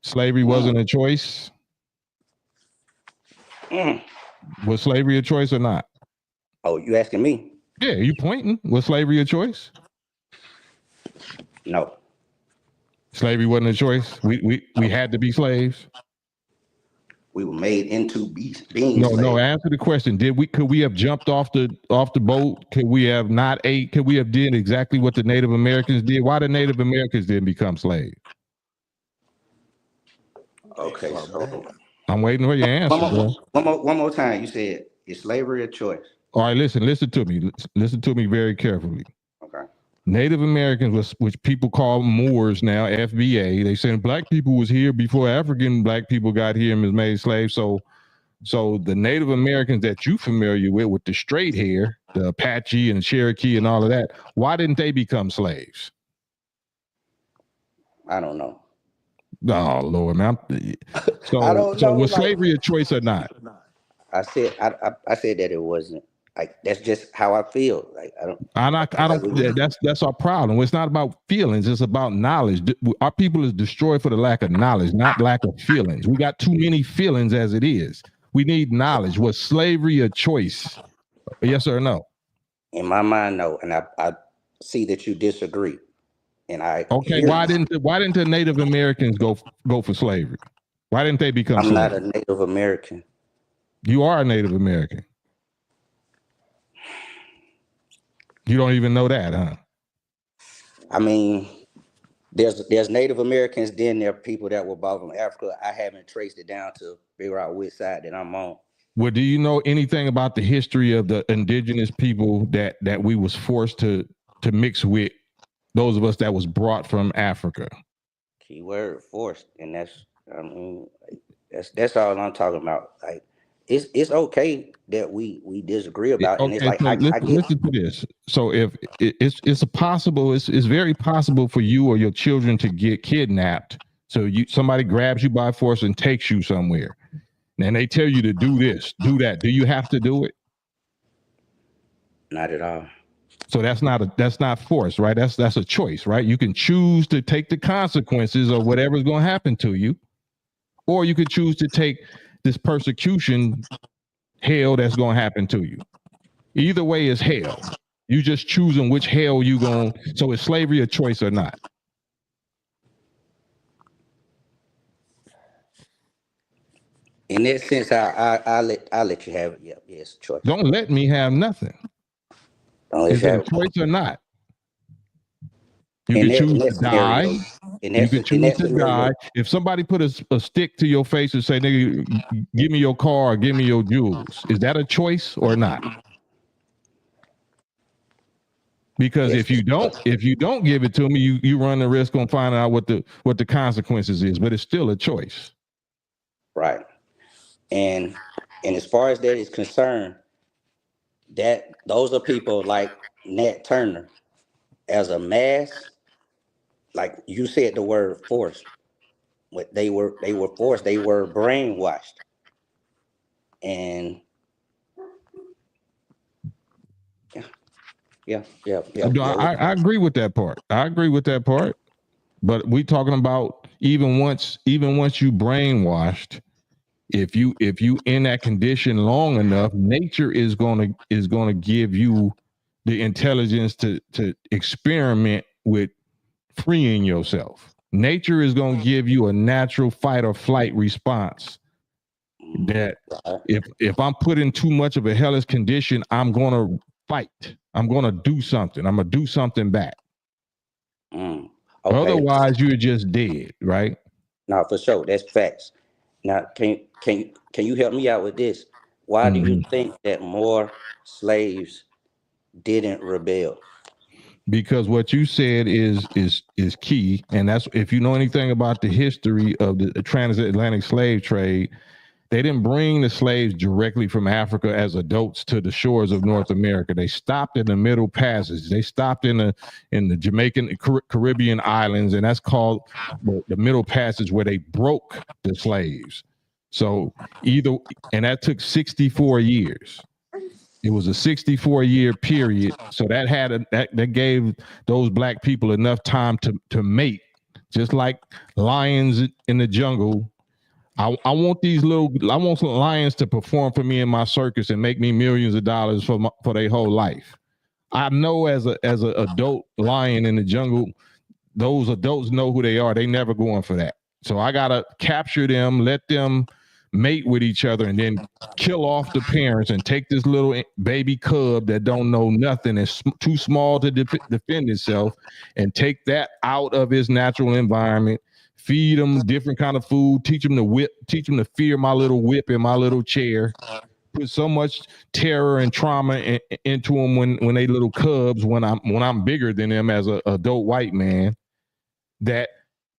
[SPEAKER 1] Slavery wasn't a choice. Was slavery a choice or not?
[SPEAKER 5] Oh, you asking me?
[SPEAKER 1] Yeah, you pointing. Was slavery a choice?
[SPEAKER 5] No.
[SPEAKER 1] Slavery wasn't a choice. We had to be slaves.
[SPEAKER 5] We were made into being slaves.
[SPEAKER 1] No. Answer the question. Could we have jumped off the boat? Could we have not ate? Could we have did exactly what the Native Americans did? Why the Native Americans didn't become slaves?
[SPEAKER 5] Okay, so
[SPEAKER 1] I'm waiting for your answer.
[SPEAKER 5] One more time. You said, is slavery a choice?
[SPEAKER 1] All right, listen to me. Listen to me very carefully.
[SPEAKER 5] Okay. Native
[SPEAKER 1] Americans, which people call Moors now, FBA, they saying black people was here before African black people got here and was made slaves. So the Native Americans that you familiar with the straight hair, the Apache and Cherokee and all of that, why didn't they become slaves?
[SPEAKER 5] I don't know.
[SPEAKER 1] Oh Lord, man. So was slavery a choice or not?
[SPEAKER 5] I said that it wasn't. Like that's just how I feel. Like I don't.
[SPEAKER 1] That's our problem. It's not about feelings. It's about knowledge. Our people is destroyed for the lack of knowledge, not lack of feelings. We got too many feelings as it is. We need knowledge. Was slavery a choice? Yes or no?
[SPEAKER 5] In my mind, no. And I see that you disagree. And
[SPEAKER 1] why didn't the Native Americans go for slavery? Why didn't they become slaves?
[SPEAKER 5] I'm not a Native American.
[SPEAKER 1] You are a Native American. You don't even know that, huh?
[SPEAKER 5] I mean, there's Native Americans, then there are people that were brought from Africa. I haven't traced it down to figure out which side that I'm on.
[SPEAKER 1] Well, do you know anything about the history of the indigenous people that we was forced to mix with? Those of us that was brought from Africa.
[SPEAKER 5] Keyword forced, and that's all I'm talking about. Like it's okay that we disagree about, and it's like
[SPEAKER 1] listen to this. So if it's very possible for you or your children to get kidnapped. So somebody grabs you by force and takes you somewhere. and they tell you to do this, do that, do you have to do it?
[SPEAKER 5] Not at all.
[SPEAKER 1] So that's not force, right? That's a choice, right? You can choose to take the consequences of whatever's going to happen to you, or you could choose to take this persecution hell that's going to happen to you. Either way is hell. You just choosing which hell you going. So is slavery a choice or not?
[SPEAKER 5] In that sense, I'll let you have it. Yeah, it's a choice.
[SPEAKER 1] Don't let me have nothing. Is it a choice or not? You can choose to die. You can choose to die. If somebody put a stick to your face and say, "Nigga, give me your car, or give me your jewels," is that a choice or not? Because if you don't give it to me, you run the risk on finding out what the consequences is. But it's still a choice,
[SPEAKER 5] right? And as far as that is concerned, that those are people like Nat Turner, as a mass, like you said the word forced. What they were forced, they were brainwashed. And yeah.
[SPEAKER 1] No, I agree with that part. But we talking about even once you brainwashed, if you in that condition long enough, nature is gonna give you the intelligence to experiment with freeing yourself. Nature is gonna give you a natural fight or flight response. That if I'm put in too much of a hellish condition, I'm gonna fight. I'm gonna do something. I'm gonna do something back.
[SPEAKER 5] Okay.
[SPEAKER 1] Otherwise, you're just dead, right?
[SPEAKER 5] No, for sure. That's facts. Now, can you help me out with this? Why do you think that more slaves didn't rebel?
[SPEAKER 1] Because what you said is key, and that's if you know anything about the history of the transatlantic slave trade. They didn't bring the slaves directly from Africa as adults to the shores of North America. They stopped in the Middle Passage. They stopped in the Jamaican Caribbean islands, and that's called the Middle Passage, where they broke the slaves. So and that took 64 years. It was a 64-year period. So that gave those black people enough time to mate, just like lions in the jungle. I want some lions to perform for me in my circus and make me millions of dollars for their whole life. I know as a adult lion in the jungle, those adults know who they are. They never going for that. So I gotta capture them, let them mate with each other, and then kill off the parents and take this little baby cub that don't know nothing, is too small to defend itself, and take that out of his natural environment. Feed them different kind of food, teach them to fear my little whip and my little chair. Put so much terror and trauma into them when they little cubs, when I'm bigger than them as a adult white man, that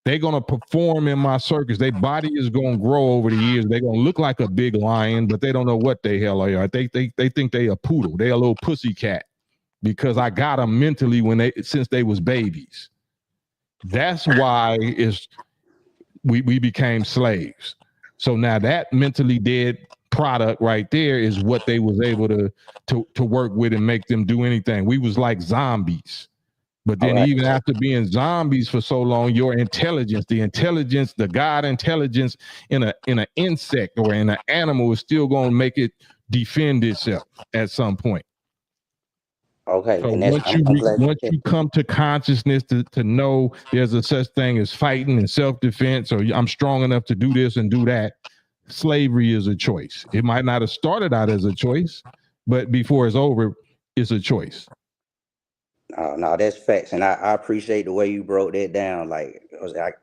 [SPEAKER 1] they're gonna perform in my circus. Their body is gonna grow over the years. They're gonna look like a big lion, but they don't know what the hell they are. They think they a poodle. They a little pussy cat, because I got them mentally since they was babies. That's why we became slaves. So now that mentally dead product right there is what they was able to work with and make them do anything. We was like zombies. But then even after being zombies for so long, your intelligence, the God intelligence in an insect or in an animal is still going to make it defend itself at some point.
[SPEAKER 5] Okay.
[SPEAKER 1] So once you come to consciousness to know there's a such thing as fighting and self-defense, or I'm strong enough to do this and do that, slavery is a choice. It might not have started out as a choice, but before it's over, it's a choice.
[SPEAKER 5] No, that's facts, and I appreciate the way you broke that down. Like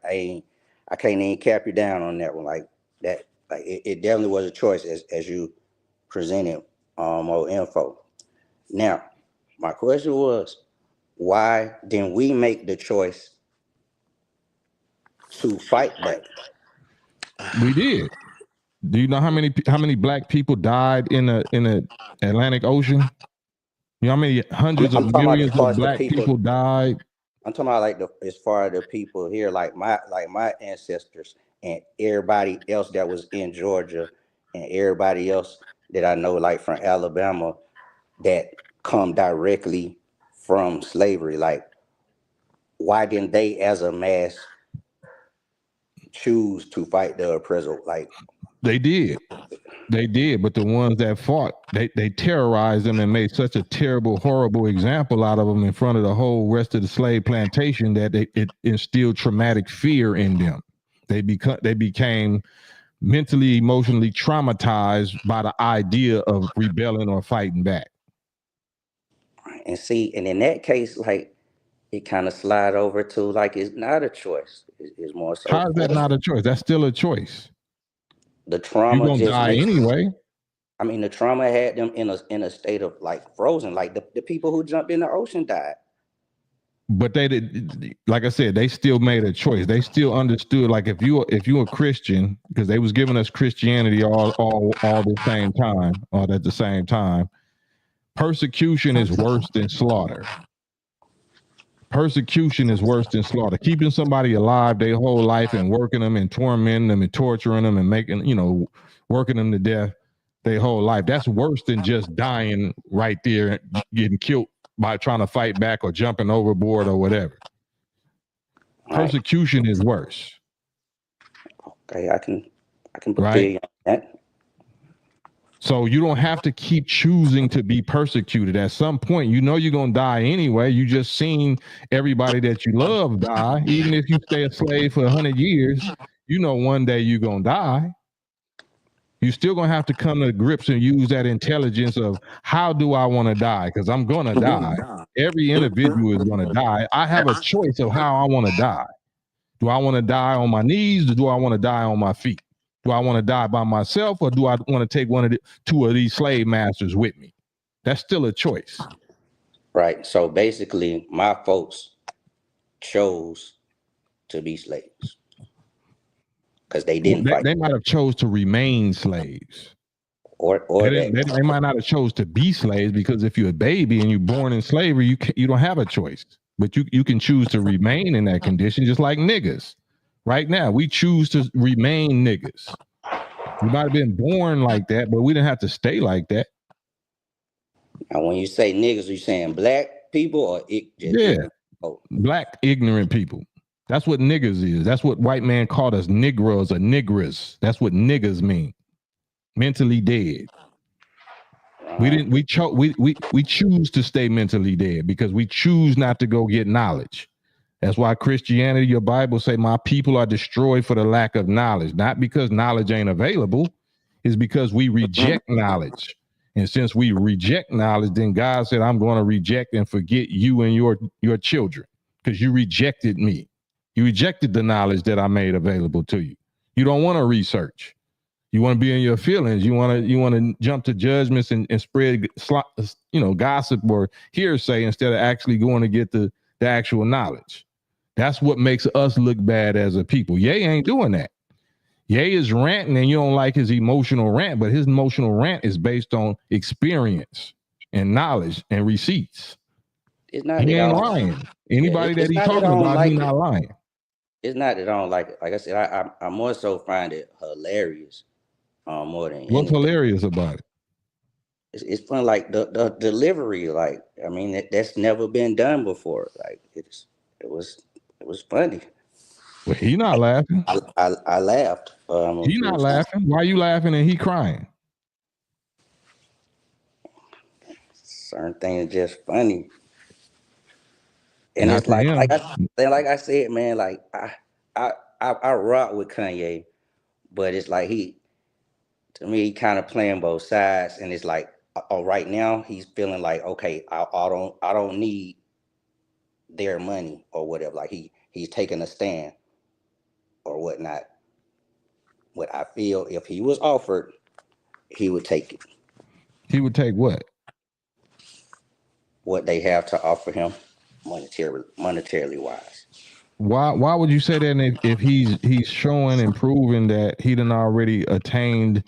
[SPEAKER 5] I can't even cap you down on that one. Like that, like it definitely was a choice as you presented more info. Now, my question was, why didn't we make the choice to fight back?
[SPEAKER 1] We did. Do you know how many black people died in the Atlantic Ocean? You know how many hundreds of millions of black people died?
[SPEAKER 5] I'm talking about as far as the people here, like my ancestors and everybody else that was in Georgia and everybody else that I know, like from Alabama, that come directly from slavery. Like, why didn't they as a mass choose to fight the oppressor? Like,
[SPEAKER 1] they did, but the ones that fought, they terrorized them and made such a terrible, horrible example out of them in front of the whole rest of the slave plantation that it instilled traumatic fear in them. They became mentally, emotionally traumatized by the idea of rebelling or fighting back.
[SPEAKER 5] And see, and in that case, like, it kind of slide over to like it's not a choice. It's more so.
[SPEAKER 1] How is that not a choice? That's still a choice.
[SPEAKER 5] The trauma
[SPEAKER 1] just die anyway.
[SPEAKER 5] I mean, the trauma had them in a state of like frozen. Like the people who jumped in the ocean died.
[SPEAKER 1] But they did, like I said, they still made a choice. They still understood. Like if you're a Christian, because they was giving us Christianity all the same time, all at the same time. Persecution is worse than slaughter. Persecution is worse than slaughter. Keeping somebody alive their whole life and working them and tormenting them and torturing them and making, working them to death their whole life. That's worse than just dying right there, getting killed by trying to fight back or jumping overboard or whatever. Persecution is worse.
[SPEAKER 5] Okay, I can believe that.
[SPEAKER 1] So you don't have to keep choosing to be persecuted. At some point, you're going to die anyway. You just seen everybody that you love die. Even if you stay a slave for 100 years, one day you're going to die. You're still going to have to come to grips and use that intelligence of how do I want to die? Because I'm going to die. Every individual is going to die. I have a choice of how I want to die. Do I want to die on my knees or do I want to die on my feet? Do I want to die by myself or do I want to take two of these slave masters with me? That's still a choice.
[SPEAKER 5] Right. So basically, my folks chose to be slaves because they didn't fight.
[SPEAKER 1] They might have chose to remain slaves.
[SPEAKER 5] Or
[SPEAKER 1] they might not have chose to be slaves, because if you're a baby and you're born in slavery, you don't have a choice. But you can choose to remain in that condition, just like niggas. Right now, we choose to remain niggas. We might have been born like that, but we didn't have to stay like that.
[SPEAKER 5] Now, when you say niggas, are you saying black people or
[SPEAKER 1] black ignorant people? That's what niggas is. That's what white man called us, Negroes or niggas. That's what niggas mean. Mentally dead. We choose to stay mentally dead because we choose not to go get knowledge. That's why Christianity, your Bible say, my people are destroyed for the lack of knowledge. Not because knowledge ain't available. It's because we reject knowledge. And since we reject knowledge, then God said, I'm going to reject and forget you and your children because you rejected me. You rejected the knowledge that I made available to you. You don't want to research. You want to be in your feelings. You want to jump to judgments and spread gossip or hearsay instead of actually going to get the actual knowledge. That's what makes us look bad as a people. Ye ain't doing that. Ye is ranting and you don't like his emotional rant, but his emotional rant is based on experience and knowledge and receipts.
[SPEAKER 5] It's not
[SPEAKER 1] he ain't lying. Anybody that he's talking about, he's not lying.
[SPEAKER 5] It's not that I don't like it. Like I said, I more so find it hilarious. More than
[SPEAKER 1] what's
[SPEAKER 5] anything.
[SPEAKER 1] Hilarious about it?
[SPEAKER 5] It's fun, like the delivery. Like, I mean, that's never been done before. Like it was funny.
[SPEAKER 1] Well, he not laughing.
[SPEAKER 5] I laughed.
[SPEAKER 1] He not laughing. Why are you laughing and he crying?
[SPEAKER 5] Certain things just funny. And not it's like I said, man, like I rock with Kanye, but it's like to me, he kind of playing both sides, and it's like, right now he's feeling like, okay, I don't need their money or whatever. Like he's taking a stand or whatnot. What I feel, if he was offered, he would take it.
[SPEAKER 1] He would take what?
[SPEAKER 5] What they have to offer him, monetarily wise.
[SPEAKER 1] Why would you say that if he's showing and proving that he done already attained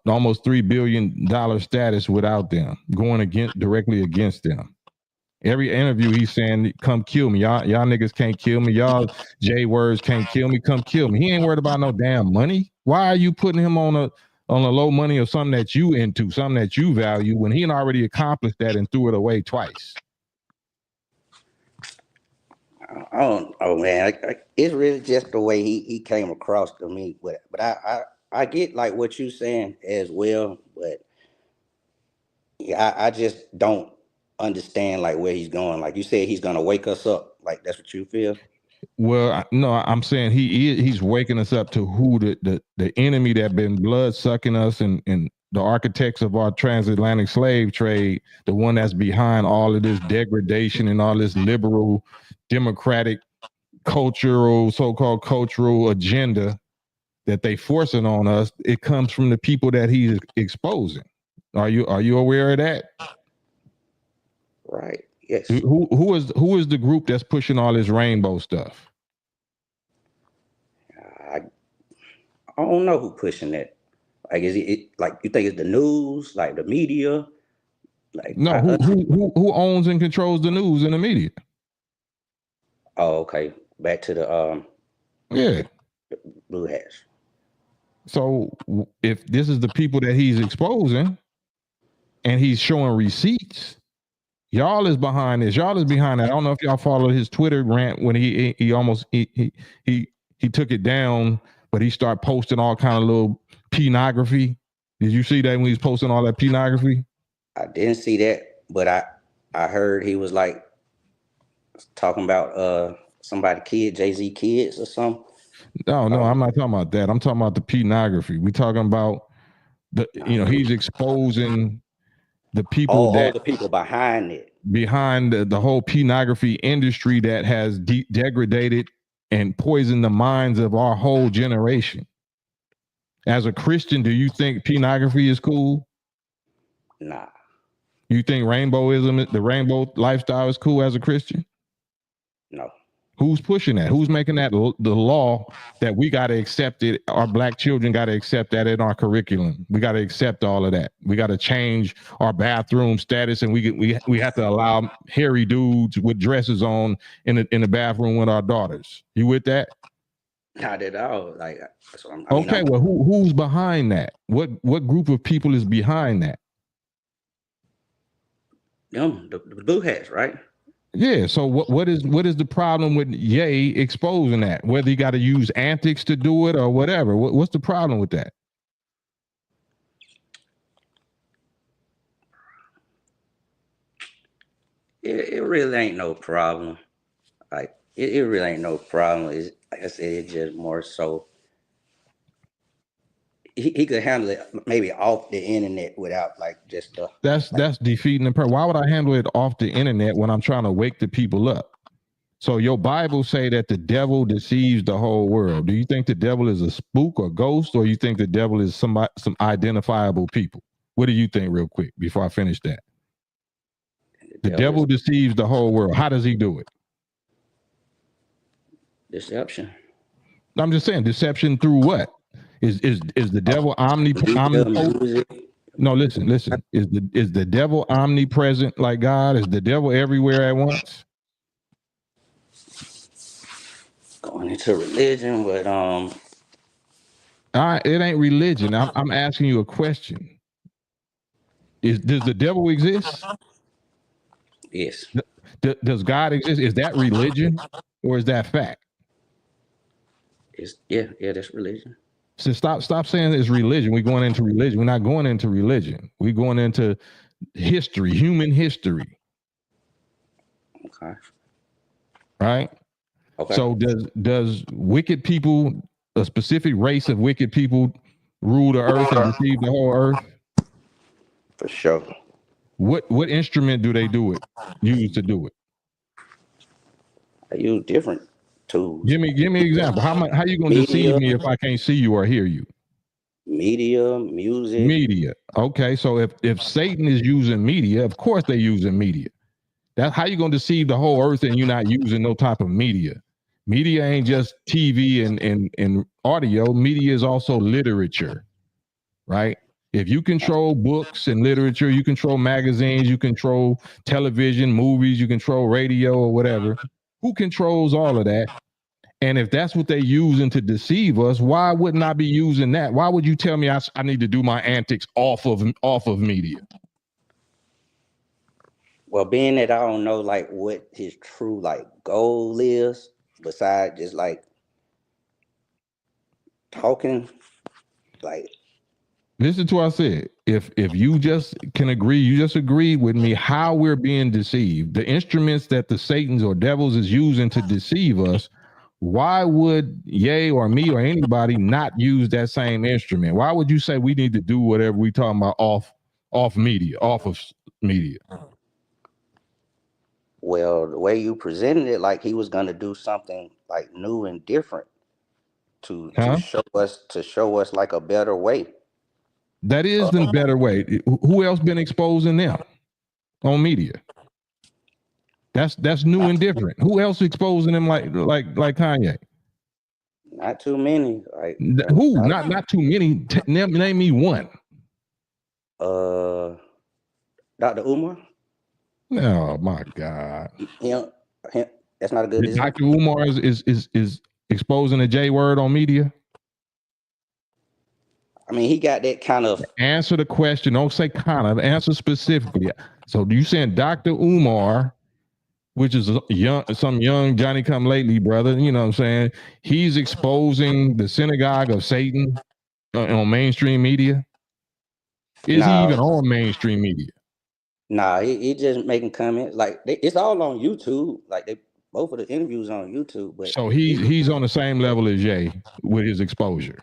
[SPEAKER 1] almost $3 billion status without them, going directly against them? Every interview he's saying, come kill me. Y'all niggas can't kill me. Y'all J words can't kill me. Come kill me. He ain't worried about no damn money. Why are you putting him on on the low money of something that you into, something that you value, when he had already accomplished that and threw it away twice?
[SPEAKER 5] I don't know, man. It's really just the way he came across to me. But I get like what you're saying as well. But yeah, I just don't understand like where he's going. Like you said, he's gonna wake us up. Like that's what you feel.
[SPEAKER 1] Well, no, I'm saying he's waking us up to who the enemy that been blood sucking us and the architects of our transatlantic slave trade, the one that's behind all of this degradation and all this liberal, democratic, so-called cultural agenda that they forcing on us. It comes from the people that he's exposing. Are you aware of that?
[SPEAKER 5] Right. Yes.
[SPEAKER 1] Who is the group that's pushing all this rainbow stuff?
[SPEAKER 5] I don't know who pushing that. Like, is it like you think it's the news, like the media? Like
[SPEAKER 1] no, who owns and controls the news and the media?
[SPEAKER 5] Oh, okay. Back to the
[SPEAKER 1] yeah,
[SPEAKER 5] blue hats.
[SPEAKER 1] So if this is the people that he's exposing, and he's showing receipts, y'all is behind this. Y'all is behind that. I don't know if y'all followed his Twitter rant when he almost took it down, but he started posting all kind of little pornography. Did you see that when he was posting all that pornography?
[SPEAKER 5] I didn't see that, but I heard he was like talking about somebody kid, Jay-Z kids or something.
[SPEAKER 1] No, I'm not talking about that. I'm talking about the pornography. We talking about he's exposing the people
[SPEAKER 5] the people behind it,
[SPEAKER 1] behind the whole pornography industry that has degraded and poisoned the minds of our whole generation. As a Christian, do you think pornography is cool?
[SPEAKER 5] Nah.
[SPEAKER 1] You think rainbowism, the rainbow lifestyle, is cool as a Christian?
[SPEAKER 5] No.
[SPEAKER 1] Who's pushing that? Who's making that the law that we got to accept it? Our black children got to accept that in our curriculum. We got to accept all of that. We got to change our bathroom status, and we have to allow hairy dudes with dresses on in the bathroom with our daughters. You with that?
[SPEAKER 5] Not at all. Like,
[SPEAKER 1] okay, well, who's behind that? What group of people is behind that?
[SPEAKER 5] Them, the blue hats, right?
[SPEAKER 1] Yeah. So what is the problem with Ye exposing that? Whether you got to use antics to do it or whatever. What's the problem with that?
[SPEAKER 5] It really ain't no problem. Like it really ain't no problem. It's, like I said, it's just more so he could handle it maybe off the internet without like just
[SPEAKER 1] that's defeating the purpose. Why would I handle it off the internet when I'm trying to wake the people up? So your Bible say that the devil deceives the whole world. Do you think the devil is a spook or ghost, or you think the devil is some identifiable people? What do you think, real quick, before I finish that? The devil deceives the whole world. How does he do it?
[SPEAKER 5] Deception.
[SPEAKER 1] I'm just saying, deception through what? Is the devil omnipotent? No, listen. Is the devil omnipresent like God? Is the devil everywhere at once?
[SPEAKER 5] Going into religion, but
[SPEAKER 1] it ain't religion. I'm asking you a question. Does the devil exist?
[SPEAKER 5] Yes.
[SPEAKER 1] Does God exist? Is that religion or is that fact?
[SPEAKER 5] Yeah, that's religion.
[SPEAKER 1] So stop saying it's religion. We're going into religion. We're not going into religion. We're going into history, human history.
[SPEAKER 5] Okay.
[SPEAKER 1] Right?
[SPEAKER 5] Okay.
[SPEAKER 1] So does wicked people, a specific race of wicked people, rule the earth and deceive the whole earth?
[SPEAKER 5] For sure.
[SPEAKER 1] What instrument do they use to do it?
[SPEAKER 5] I use different tools.
[SPEAKER 1] Give me an example. How you gonna deceive me if I can't see you or hear you?
[SPEAKER 5] Media, music.
[SPEAKER 1] Media. Okay, so if Satan is using media, of course they're using media. That's how you gonna deceive the whole earth and you're not using no type of media. Media ain't just TV and audio. Media is also literature, right? If you control books and literature, you control magazines, you control television, movies, you control radio or whatever. Who controls all of that? And if that's what they're using to deceive us, why wouldn't I be using that? Why would you tell me I need to do my antics off of media?
[SPEAKER 5] Well, being that I don't know like what his true like goal is, besides just like talking, like
[SPEAKER 1] listen to what I said. If you just can agree, you just agree with me how we're being deceived. The instruments that the Satans or devils is using to deceive us. Why would Ye or me or anybody not use that same instrument? Why would you say we need to do whatever we talking about off of media?
[SPEAKER 5] Well, the way you presented it, like he was gonna do something like new and different to show us like a better way.
[SPEAKER 1] That is the better way. Who else been exposing them on media? That's new and different. Who else exposing them like Kanye?
[SPEAKER 5] Not too many. Like
[SPEAKER 1] who? Not too many. Name me one.
[SPEAKER 5] Dr. Umar.
[SPEAKER 1] Oh my God.
[SPEAKER 5] Him. That's not a good example.
[SPEAKER 1] Dr. Umar is exposing the J word on media.
[SPEAKER 5] I mean, he got that kind of.
[SPEAKER 1] Answer the question. Don't say kind of. Answer specifically. So you saying Dr. Umar, which is some young Johnny come lately brother, you know what I'm saying? He's exposing the synagogue of Satan on mainstream media. Is he even on mainstream media?
[SPEAKER 5] Nah, he just making comments. Like it's all on YouTube. Like both of the interviews on YouTube. But
[SPEAKER 1] so he's on the same level as Jay with his exposure.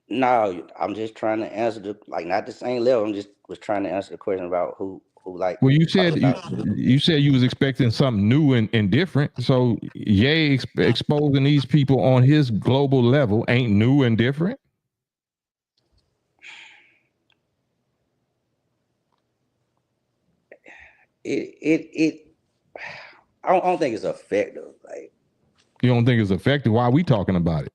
[SPEAKER 5] No, I'm just trying to answer not the same level. I'm just was trying to answer the question about who like.
[SPEAKER 1] Well, you said you was expecting something new and different. So Ye exposing these people on his global level ain't new and different.
[SPEAKER 5] I don't think it's effective. Like,
[SPEAKER 1] you don't think it's effective? Why are we talking about it?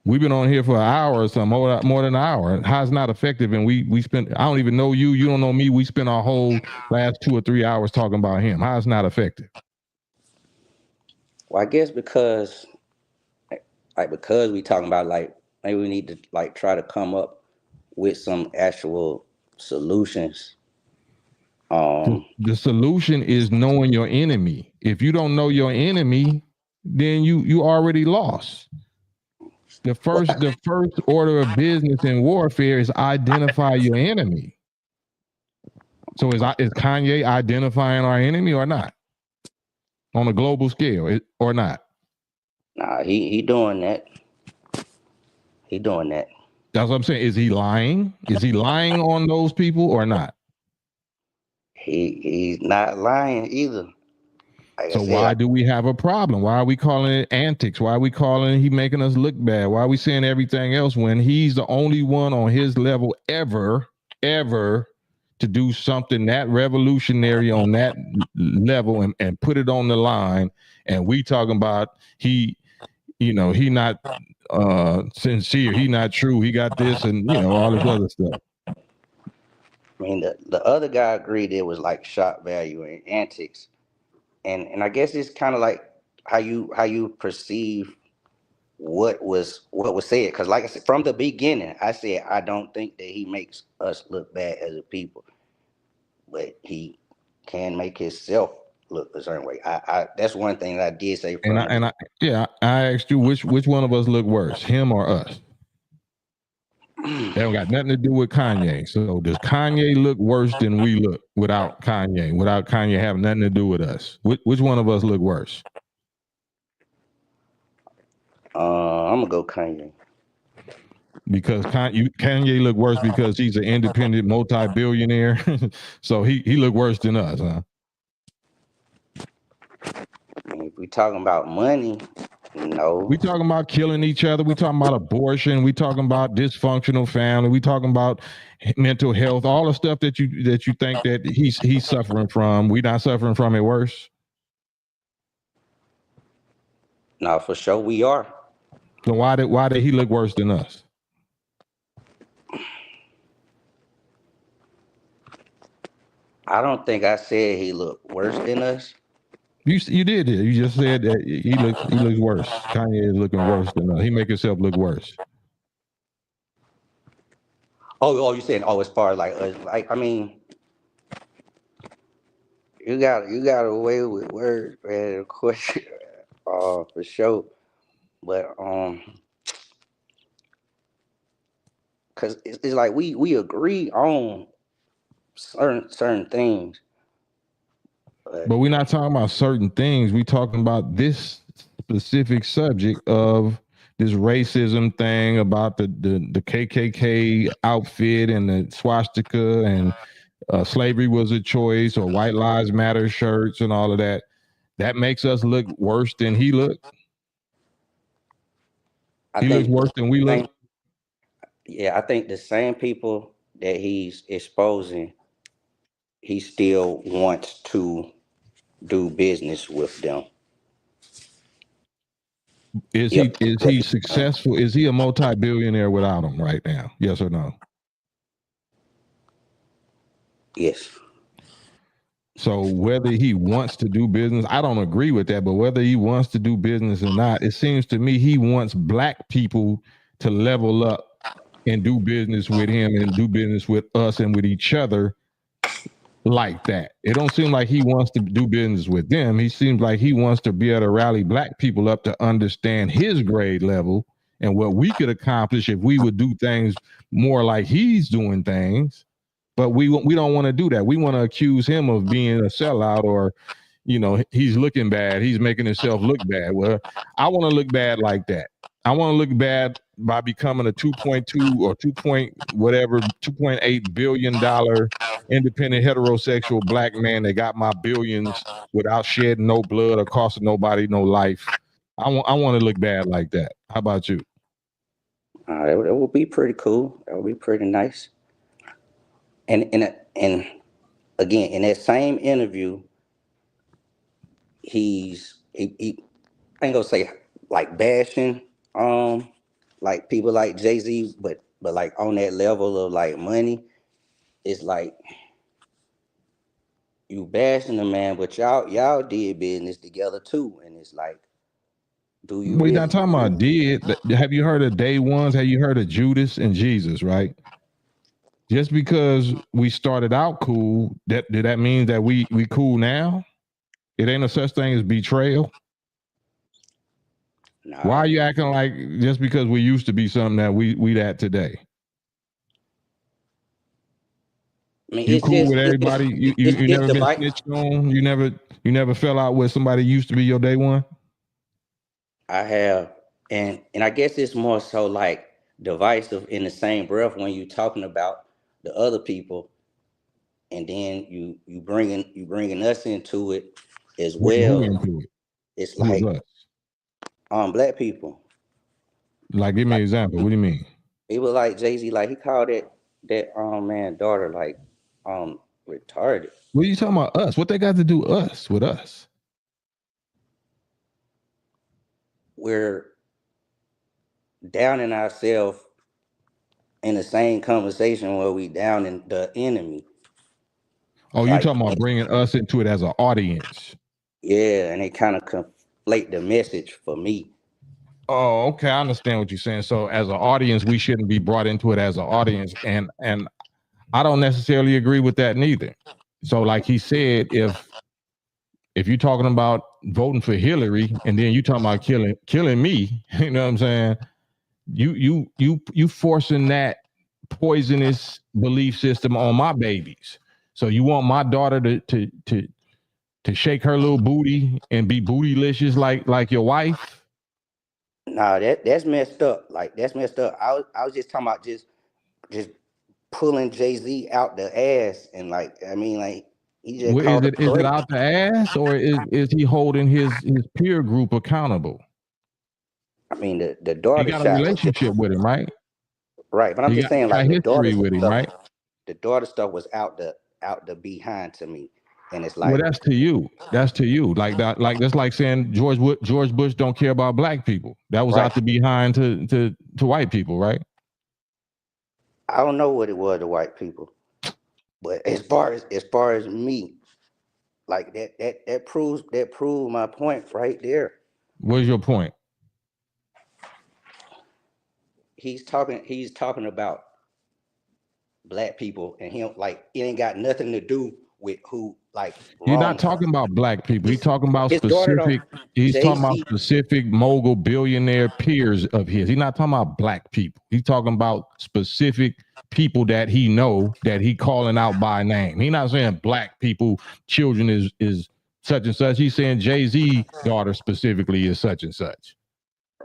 [SPEAKER 1] We've been on here for an hour or something, more than an hour. How's not effective? And we spent, I don't even know you. You don't know me. We spent our whole last 2 or 3 hours talking about him. How's not effective?
[SPEAKER 5] Well, I guess because we talking about like maybe we need to like try to come up with some actual solutions.
[SPEAKER 1] The solution is knowing your enemy. If you don't know your enemy, then you already lost. The first order of business in warfare is identify your enemy. So is Kanye identifying our enemy or not? On a global scale, or not?
[SPEAKER 5] Nah, he doing that. He doing that.
[SPEAKER 1] That's what I'm saying. Is he lying? Is he lying on those people or not?
[SPEAKER 5] He's not lying either.
[SPEAKER 1] So why do we have a problem? Why are we calling it antics? Why are we calling he making us look bad? Why are we saying everything else when he's the only one on his level ever to do something that revolutionary on that level and put it on the line? And we talking about he not sincere, he not true, he got this and all this other stuff.
[SPEAKER 5] I mean, the other guy agreed it was like shock value and antics. And I guess it's kind of like how you perceive what was said. Because like I said, from the beginning, I said I don't think that he makes us look bad as a people, but he can make himself look a certain way. I that's one thing that I did say.
[SPEAKER 1] I asked you which one of us look worse, him or us? They don't got nothing to do with Kanye. So does Kanye look worse than we look without Kanye? Without Kanye having nothing to do with us, which one of us look worse?
[SPEAKER 5] I'm gonna go Kanye.
[SPEAKER 1] Because Kanye look worse because he's an independent multi-billionaire. So he look worse than us, huh?
[SPEAKER 5] If we talking about money, no.
[SPEAKER 1] We talking about killing each other. We talking about abortion. We talking about dysfunctional family. We talking about mental health. All the stuff that you think that he's suffering from. We not suffering from it worse.
[SPEAKER 5] No, for sure we are.
[SPEAKER 1] So why did he look worse than us?
[SPEAKER 5] I don't think I said he looked worse than us.
[SPEAKER 1] You did it. You just said that he looks worse. Kanye is looking worse than he make himself look worse.
[SPEAKER 5] Oh, you saying as far as like I mean, you got away with words, man. Of course, for sure. But cause it's like we agree on certain things.
[SPEAKER 1] But we're not talking about certain things. We're talking about this specific subject of this racism thing about the KKK outfit and the swastika and slavery was a choice or white lives matter shirts and all of that. That makes us look worse than he looked. He looks worse than we look.
[SPEAKER 5] Yeah, I think the same people that he's exposing, he still wants to do business with them.
[SPEAKER 1] Is he successful? Is he a multi-billionaire without him right now? Yes or no?
[SPEAKER 5] Yes.
[SPEAKER 1] So whether he wants to do business, I don't agree with that, but whether he wants to do business or not, it seems to me he wants black people to level up and do business with him and do business with us and with each other like that. It don't seem like he wants to do business with them. He seems like he wants to be able to rally black people up to understand his grade level and what we could accomplish if we would do things more like he's doing things. But we don't want to do that. We want to accuse him of being a sellout or, he's looking bad. He's making himself look bad. Well, I want to look bad like that. I want to look bad by becoming a 2.2 or 2.8 billion dollar independent heterosexual black man that got my billions without shedding no blood or costing nobody no life. I want to look bad like that. How about you?
[SPEAKER 5] That would be pretty cool. That would be pretty nice. And again, in that same interview, he I ain't gonna say like bashing like people like Jay-Z, but like on that level of like money, it's like you bashing the man, but y'all did business together too, and it's like, do you
[SPEAKER 1] We're
[SPEAKER 5] really?
[SPEAKER 1] not talking about did. Have you heard of day ones? Have you heard of Judas and Jesus? Right. Just because we started out cool, that means that we cool now? It ain't a such thing as betrayal. Nah. Why are you acting like just because we used to be something that we that today? I mean, you cool with everybody? You never been snitched on? You never fell out with somebody used to be your day one?
[SPEAKER 5] I have, and I guess it's more so like divisive in the same breath when you talking about the other people, and then you bringing us into it as well.
[SPEAKER 1] Who into it?
[SPEAKER 5] It's like black people.
[SPEAKER 1] Like, give me an example. What do you mean?
[SPEAKER 5] People like Jay-Z, like he called that man daughter like retarded.
[SPEAKER 1] What are you talking about us? What they got to do with us?
[SPEAKER 5] We're downing ourselves in the same conversation where we down in the enemy.
[SPEAKER 1] Oh, you talking about bringing us into it as an audience?
[SPEAKER 5] Yeah, and it kind of conflate the message for me.
[SPEAKER 1] Oh, okay. I understand what you're saying. So as an audience, we shouldn't be brought into it as an audience. And I don't necessarily agree with that neither. So like he said, if you're talking about voting for Hillary and then you talking about killing me, you know what I'm saying? You forcing that poisonous belief system on my babies. So you want my daughter to shake her little booty and be bootylicious like your wife?
[SPEAKER 5] Nah, that's messed up. Like that's messed up. I was just talking about just pulling Jay-Z out the ass and like I mean like he just
[SPEAKER 1] is it out the ass or is he holding his peer group accountable?
[SPEAKER 5] I mean the daughter.
[SPEAKER 1] He got a relationship with him, right?
[SPEAKER 5] Right, but I'm just saying like
[SPEAKER 1] the history with him, right?
[SPEAKER 5] The daughter stuff was out the behind to me, and it's like,
[SPEAKER 1] well, that's to you. That's to you. Like that. Like that's like saying George Bush don't care about black people. That was out the behind to white people, right?
[SPEAKER 5] I don't know what it was to white people, but as far as me, Like that proves my point right there.
[SPEAKER 1] What's your point?
[SPEAKER 5] He's talking about black people, and him, like, it ain't got nothing to do with who, like,
[SPEAKER 1] He's not
[SPEAKER 5] wrong.
[SPEAKER 1] talking about black people. He's talking about
[SPEAKER 5] His daughter
[SPEAKER 1] specific. He's talking about specific mogul billionaire peers of his. He's not talking about black people. He's talking about specific people that he know, that he calling out by name. He's not saying black people, children is such and such. He's saying Jay-Z daughter specifically is such and such.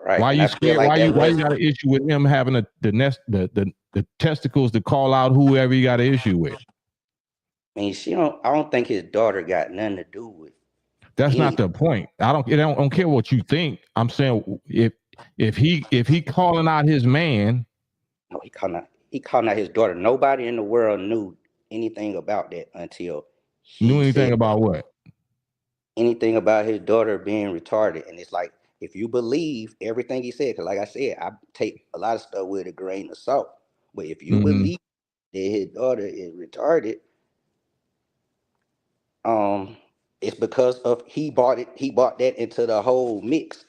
[SPEAKER 5] Right.
[SPEAKER 1] Why
[SPEAKER 5] and
[SPEAKER 1] you scared?
[SPEAKER 5] like
[SPEAKER 1] Why you got an issue with him having the testicles to call out whoever you got an issue with?
[SPEAKER 5] I mean, I don't think his daughter got nothing to do with.
[SPEAKER 1] That's not the point. I don't care what you think. I'm saying if he calling out his man.
[SPEAKER 5] No, he calling out his daughter. Nobody in the world knew anything about that until
[SPEAKER 1] knew anything about what?
[SPEAKER 5] Anything about his daughter being retarded. And it's like, if you believe everything he said, because like I said, I take a lot of stuff with a grain of salt. But if you believe that his daughter is retarded, it's because of he brought that into the whole mix.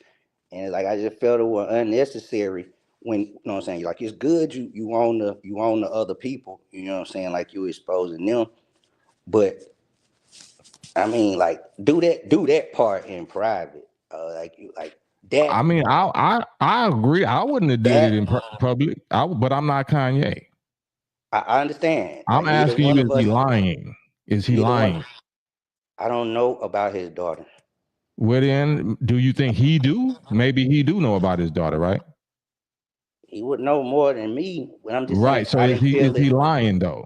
[SPEAKER 5] And like, I just felt it was unnecessary when, you know what I'm saying, like, it's good you own the other people, you know what I'm saying, like, you exposing them, but I mean, like, do that part in private, like that.
[SPEAKER 1] I mean, I agree. I wouldn't have did it in public. But I'm not Kanye.
[SPEAKER 5] I understand.
[SPEAKER 1] I'm asking you, is he lying? Is he lying?
[SPEAKER 5] I don't know about his daughter.
[SPEAKER 1] Well, then, do you think he do? Maybe he do know about his daughter, right?
[SPEAKER 5] He would know more than me. When I'm just
[SPEAKER 1] right.
[SPEAKER 5] saying,
[SPEAKER 1] So is he lying though?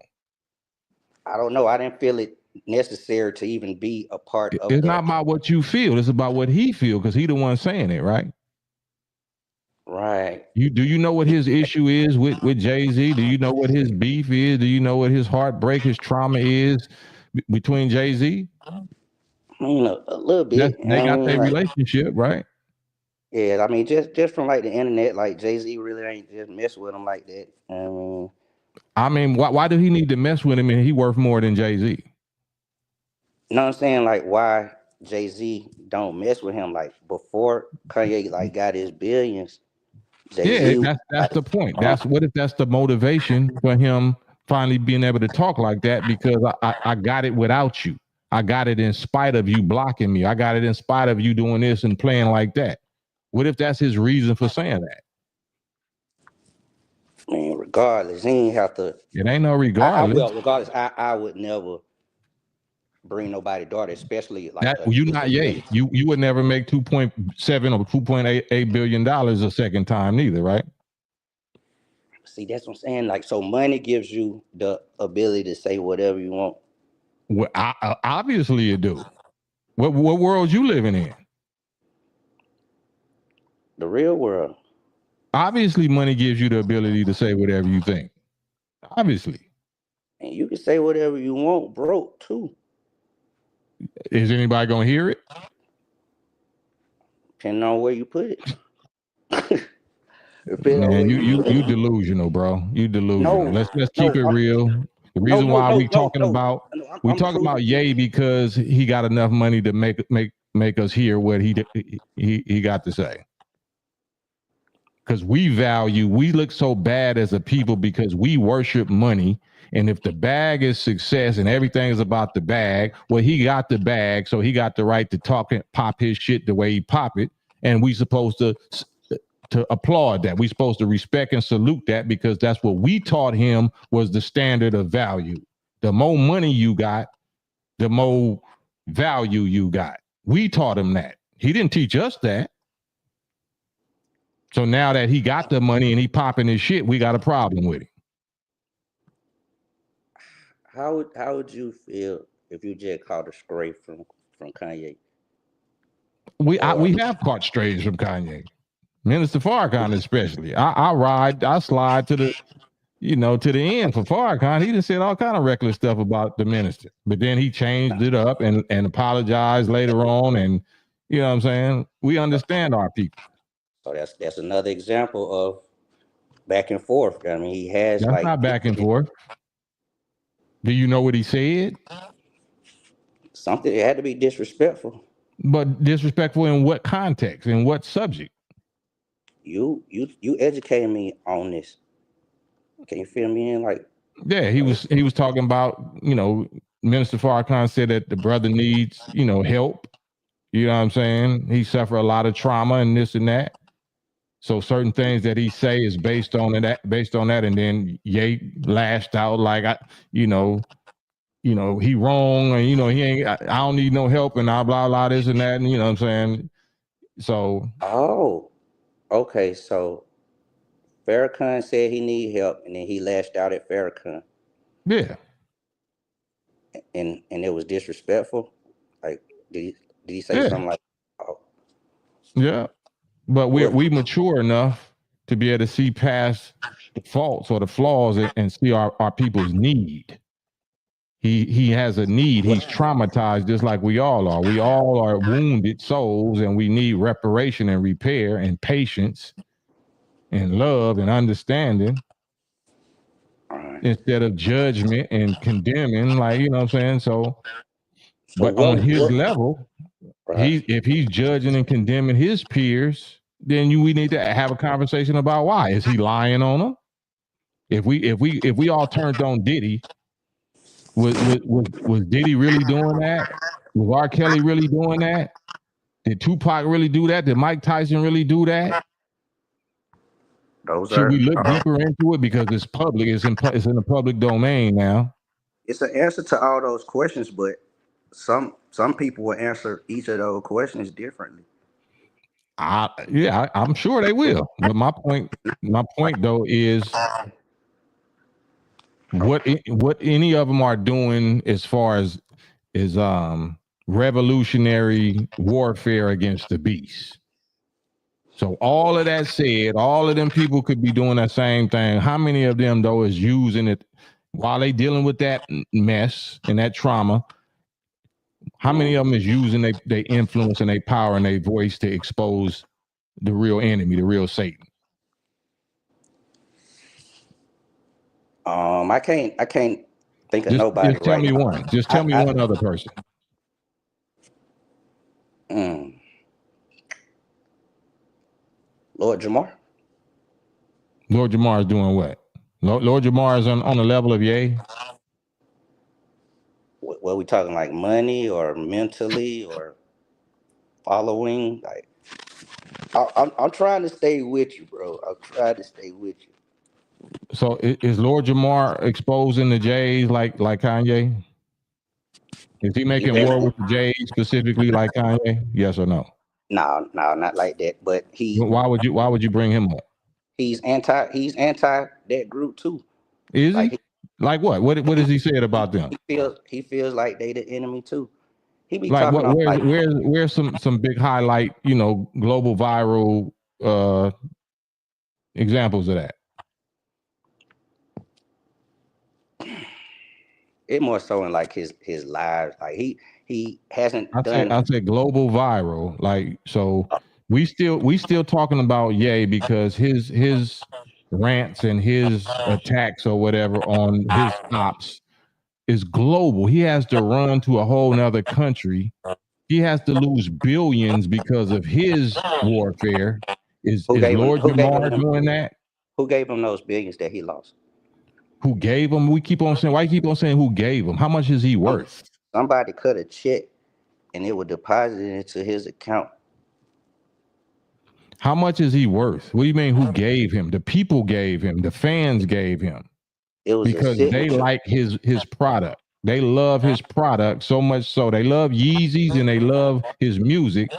[SPEAKER 5] I don't know. I didn't feel it necessary to even be a part of.
[SPEAKER 1] It's not about what you feel. It's about what he feel, because he the one saying it, right?
[SPEAKER 5] Right.
[SPEAKER 1] Do you know what his issue is with Jay-Z? Do you know what his beef is? Do you know what his heartbreak, his trauma is between Jay-Z?
[SPEAKER 5] I mean, a little bit.
[SPEAKER 1] They got their relationship, right?
[SPEAKER 5] Yeah, I mean, just from like the internet, like, Jay-Z really ain't just mess with him like that.
[SPEAKER 1] I mean, why do he need to mess with him and he worth more than Jay-Z?
[SPEAKER 5] You know what I'm saying? Like, why Jay-Z don't mess with him? Like, before Kanye like got his billions, Jay-Z.
[SPEAKER 1] Yeah, that's the point. That's what if that's the motivation for him finally being able to talk like that, because I got it without you. I got it in spite of you blocking me. I got it in spite of you doing this and playing like that. What if that's his reason for saying that?
[SPEAKER 5] Man, regardless, he ain't have to.
[SPEAKER 1] It ain't no regardless.
[SPEAKER 5] Regardless, I would never bring nobody daughter, especially like
[SPEAKER 1] that. You not Ye. You would never make 2.7 or 2.8 billion dollars a second time neither, right?
[SPEAKER 5] See, that's what I'm saying. Like, so money gives you the ability to say whatever you want.
[SPEAKER 1] Well, obviously you do. What world you living in?
[SPEAKER 5] The real world.
[SPEAKER 1] Obviously, money gives you the ability to say whatever you think. Obviously.
[SPEAKER 5] And you can say whatever you want, broke too.
[SPEAKER 1] Is anybody gonna hear it?
[SPEAKER 5] Depending on where you put it.
[SPEAKER 1] Man, you delusional, bro. You delusional. Let's keep it real. The reason why we talking about Ye because he got enough money to make us hear what he got to say. Because we look so bad as a people because we worship money. And if the bag is success and everything is about the bag, well, he got the bag, so he got the right to talk and pop his shit the way he pop it. And we supposed to applaud that. We supposed to respect and salute that, because that's what we taught him was the standard of value. The more money you got, the more value you got. We taught him that. He didn't teach us that. So now that he got the money and he popping his shit, we got a problem with it.
[SPEAKER 5] How would you feel if you just caught a stray from Kanye?
[SPEAKER 1] We have caught strays from Kanye. Minister Farrakhan especially. I slide to the end for Farrakhan. He just said all kind of reckless stuff about the minister. But then he changed it up and apologized later on. And you know what I'm saying? We understand our people.
[SPEAKER 5] So that's another example of back and forth. I mean, he has
[SPEAKER 1] not back and forth. Do you know what he said?
[SPEAKER 5] Something, it had to be disrespectful.
[SPEAKER 1] But disrespectful in what context? In what subject?
[SPEAKER 5] You educated me on this. Can you fill me in? Like,
[SPEAKER 1] yeah, he was talking about, Minister Farrakhan said that the brother needs, help. You know what I'm saying? He suffered a lot of trauma and this and that. So certain things that he say is based on that, and then Ye lashed out like he wrong, and he ain't. I don't need no help, and blah this and that, and you know what I'm saying. So.
[SPEAKER 5] Oh, okay. So Farrakhan said he need help, and then he lashed out at Farrakhan.
[SPEAKER 1] Yeah.
[SPEAKER 5] And it was disrespectful. Like, did he say something like, "Oh,
[SPEAKER 1] yeah"? But we mature enough to be able to see past the faults or the flaws and see our people's need. He has a need. He's traumatized just like we all are. We all are wounded souls, and we need reparation and repair and patience and love and understanding instead of judgment and condemning, like, you know what I'm saying? So but on his level, if he's judging and condemning his peers, then we need to have a conversation about why. Is he lying on them? If we all turned on Diddy, was Diddy really doing that? Was R. Kelly really doing that? Did Tupac really do that? Did Mike Tyson really do that? Should we look deeper into it, because it's public? It's in the public domain now.
[SPEAKER 5] It's an answer to all those questions, but some people will answer each of those questions differently.
[SPEAKER 1] I'm sure they will. But my point though is what any of them are doing as far as is revolutionary warfare against the beast. So all of that said, all of them people could be doing that same thing. How many of them though is using it while they dealing with that mess and that trauma? How many of them is using their influence and their power and their voice to expose the real enemy, the real Satan?
[SPEAKER 5] I can't think of nobody.
[SPEAKER 1] Just tell me one. Just tell me one other person.
[SPEAKER 5] Lord Jamar.
[SPEAKER 1] Lord Jamar is doing what? Lord Jamar is on the level of Ye.
[SPEAKER 5] What we talking, like money or mentally or following? Like, I'm trying to stay with you, bro. I'm trying to stay with you.
[SPEAKER 1] So is Lord Jamar exposing the Jays like Kanye? Is he making war with the Jays specifically like Kanye? Yes or no?
[SPEAKER 5] No, not like that. But
[SPEAKER 1] Why would you bring him up?
[SPEAKER 5] He's anti that group too.
[SPEAKER 1] Is he? Like what? What has he said about them?
[SPEAKER 5] He feels like they the enemy too. He be
[SPEAKER 1] like
[SPEAKER 5] talking
[SPEAKER 1] what? Where's some big highlight? Global viral examples of that.
[SPEAKER 5] It more so in like his lives. Like he hasn't done.
[SPEAKER 1] I said global viral. Like, so we still talking about Ye because his rants and his attacks or whatever on his ops is global. He has to run to a whole nother country. He has to lose billions because of his warfare. Is Lord Jamar doing that?
[SPEAKER 5] Who gave him those billions that he lost?
[SPEAKER 1] Who gave him? We keep on saying, why you keep on saying who gave him? How much is he worth?
[SPEAKER 5] Somebody cut a check and it was deposited into his account.
[SPEAKER 1] How much is he worth? What do you mean who gave him? The people gave him. The fans gave him.
[SPEAKER 5] It was
[SPEAKER 1] because they like his product. They love his product so much so. They love Yeezys and they love his music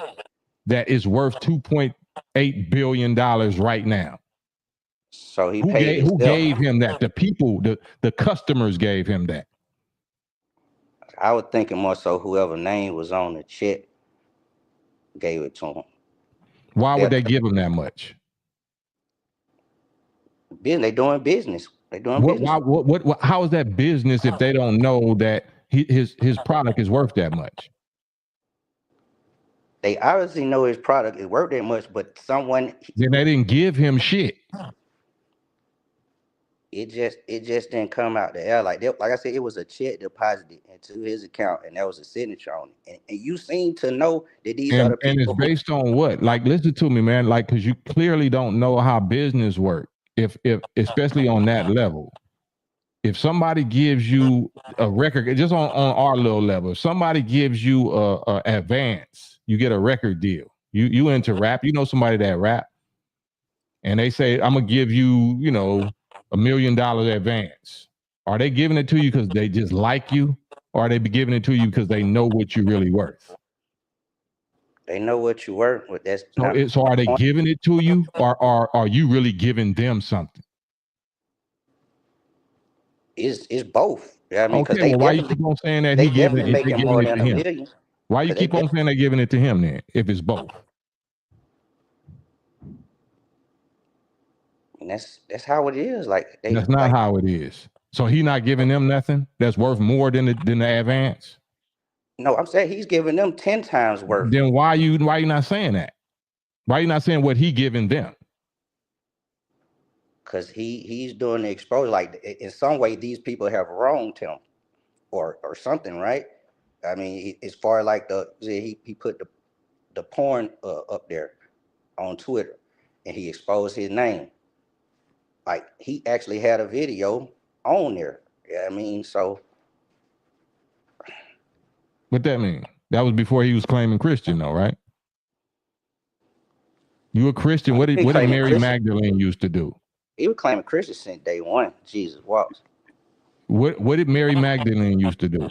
[SPEAKER 1] that is worth $2.8 billion right now.
[SPEAKER 5] So he
[SPEAKER 1] who gave him that? The people, the customers gave him that.
[SPEAKER 5] I was thinking more so whoever name was on the check gave it to him.
[SPEAKER 1] Why would they give him that much?
[SPEAKER 5] They doing business.
[SPEAKER 1] How is that business if they don't know that his product is worth that much?
[SPEAKER 5] They obviously know his product is worth that much, but someone.
[SPEAKER 1] Then they didn't give him shit.
[SPEAKER 5] it just didn't come out the air like that. Like I said, it was a check deposited into his account, and there was a signature on it. And you seem to know that these are the people.
[SPEAKER 1] And it's based on what? Like, listen to me, man. Like, because you clearly don't know how business work. If especially on that level, if somebody gives you a record, just on our little level, if somebody gives you a advance, you get a record deal. You into rap, you know somebody that rap, and they say, I'm gonna give you, you know, $1 million advance. Are they giving it to you because they just like you, or are they giving it to you because they know what you're really worth?
[SPEAKER 5] They know what you work with. That's
[SPEAKER 1] so are they giving it to you, or are you really giving them something?
[SPEAKER 5] It's both. Yeah, I mean,
[SPEAKER 1] okay, well, why you keep on saying that
[SPEAKER 5] they
[SPEAKER 1] he giving
[SPEAKER 5] definitely
[SPEAKER 1] it,
[SPEAKER 5] making more than $1 million.
[SPEAKER 1] Why you keep on saying they're giving it to him then, if it's both?
[SPEAKER 5] And that's how it is. Like
[SPEAKER 1] that's not how it is. So he not giving them nothing that's worth more than the advance?
[SPEAKER 5] No, I'm saying he's giving them 10 times worth.
[SPEAKER 1] Then why you not saying that? Why you not saying what he giving them?
[SPEAKER 5] Because he's doing the exposure. Like in some way, these people have wronged him, or something, right? I mean, as far as like he put the porn up there on Twitter, and he exposed his name. Like he actually had a video on there. Yeah, I mean, so
[SPEAKER 1] what that mean? That was before he was claiming Christian, though, right? You a Christian? What did Mary Magdalene used to do?
[SPEAKER 5] He was claiming Christian since day one. Jesus walks.
[SPEAKER 1] What did Mary Magdalene used to do?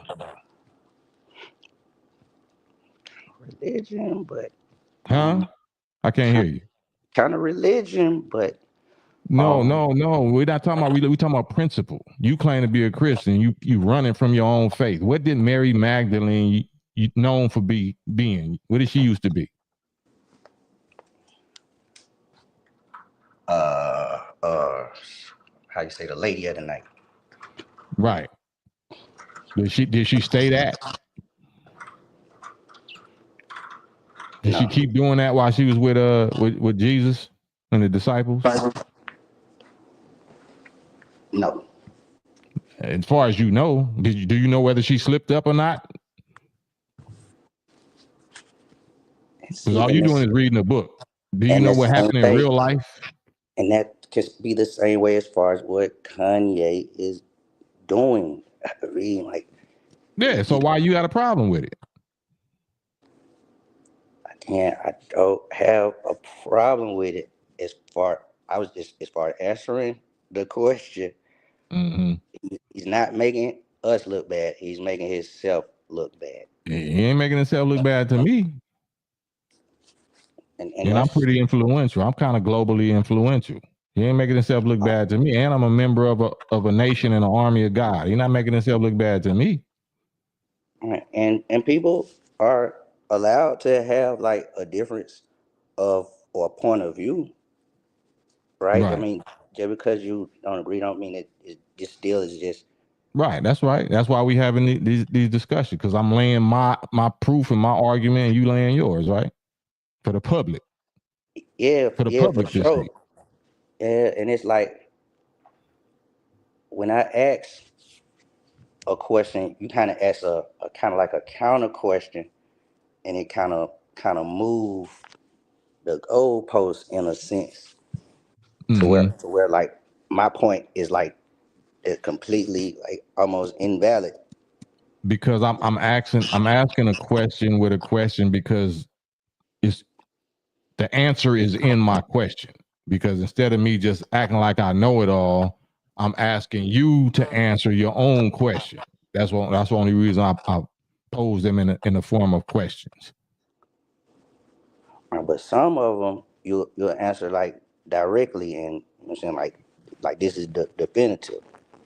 [SPEAKER 5] Religion, but
[SPEAKER 1] I can't hear you.
[SPEAKER 5] Kind of religion, but
[SPEAKER 1] no. We're not talking about religion. We're talking about principle. You claim to be a Christian. You running from your own faith. What did Mary Magdalene known for being? What did she used to be?
[SPEAKER 5] How you say, the lady of the night?
[SPEAKER 1] Right. Did she stay that? Did she keep doing that while she was with Jesus and the disciples?
[SPEAKER 5] No.
[SPEAKER 1] As far as you know, do you know whether she slipped up or not? Because all you're doing is reading a book. Do you know what happened in real life?
[SPEAKER 5] And that could be the same way as far as what Kanye is doing. Reading like.
[SPEAKER 1] Yeah, so why you got a problem with it?
[SPEAKER 5] I don't have a problem with it as far as answering the question.
[SPEAKER 1] Mm-hmm.
[SPEAKER 5] He's not making us look bad. He's making himself look bad.
[SPEAKER 1] He ain't making himself look bad to me. And I'm pretty influential. I'm kind of globally influential. He ain't making himself look bad to me. And I'm a member of a nation and an army of God. He's not making himself look bad to me.
[SPEAKER 5] And people are allowed to have like a difference of or a point of view, right? I mean, just because you don't agree don't mean it just still is just
[SPEAKER 1] right. That's right. That's why we having these discussions, because I'm laying my proof and my argument, and you laying yours, right? For the public.
[SPEAKER 5] Yeah,
[SPEAKER 1] for the public
[SPEAKER 5] for sure. Yeah, and it's like when I ask a question, you kind of ask a kind of like a counter question, and it kind of move the goalpost in a sense to where like my point is like it's completely like almost invalid.
[SPEAKER 1] Because I'm asking a question with a question, because it's the answer is in my question. Because instead of me just acting like I know it all, I'm asking you to answer your own question. That's the only reason I pose them in the form of questions.
[SPEAKER 5] But some of them you'll answer like directly, and you know what I'm saying, like this is the definitive.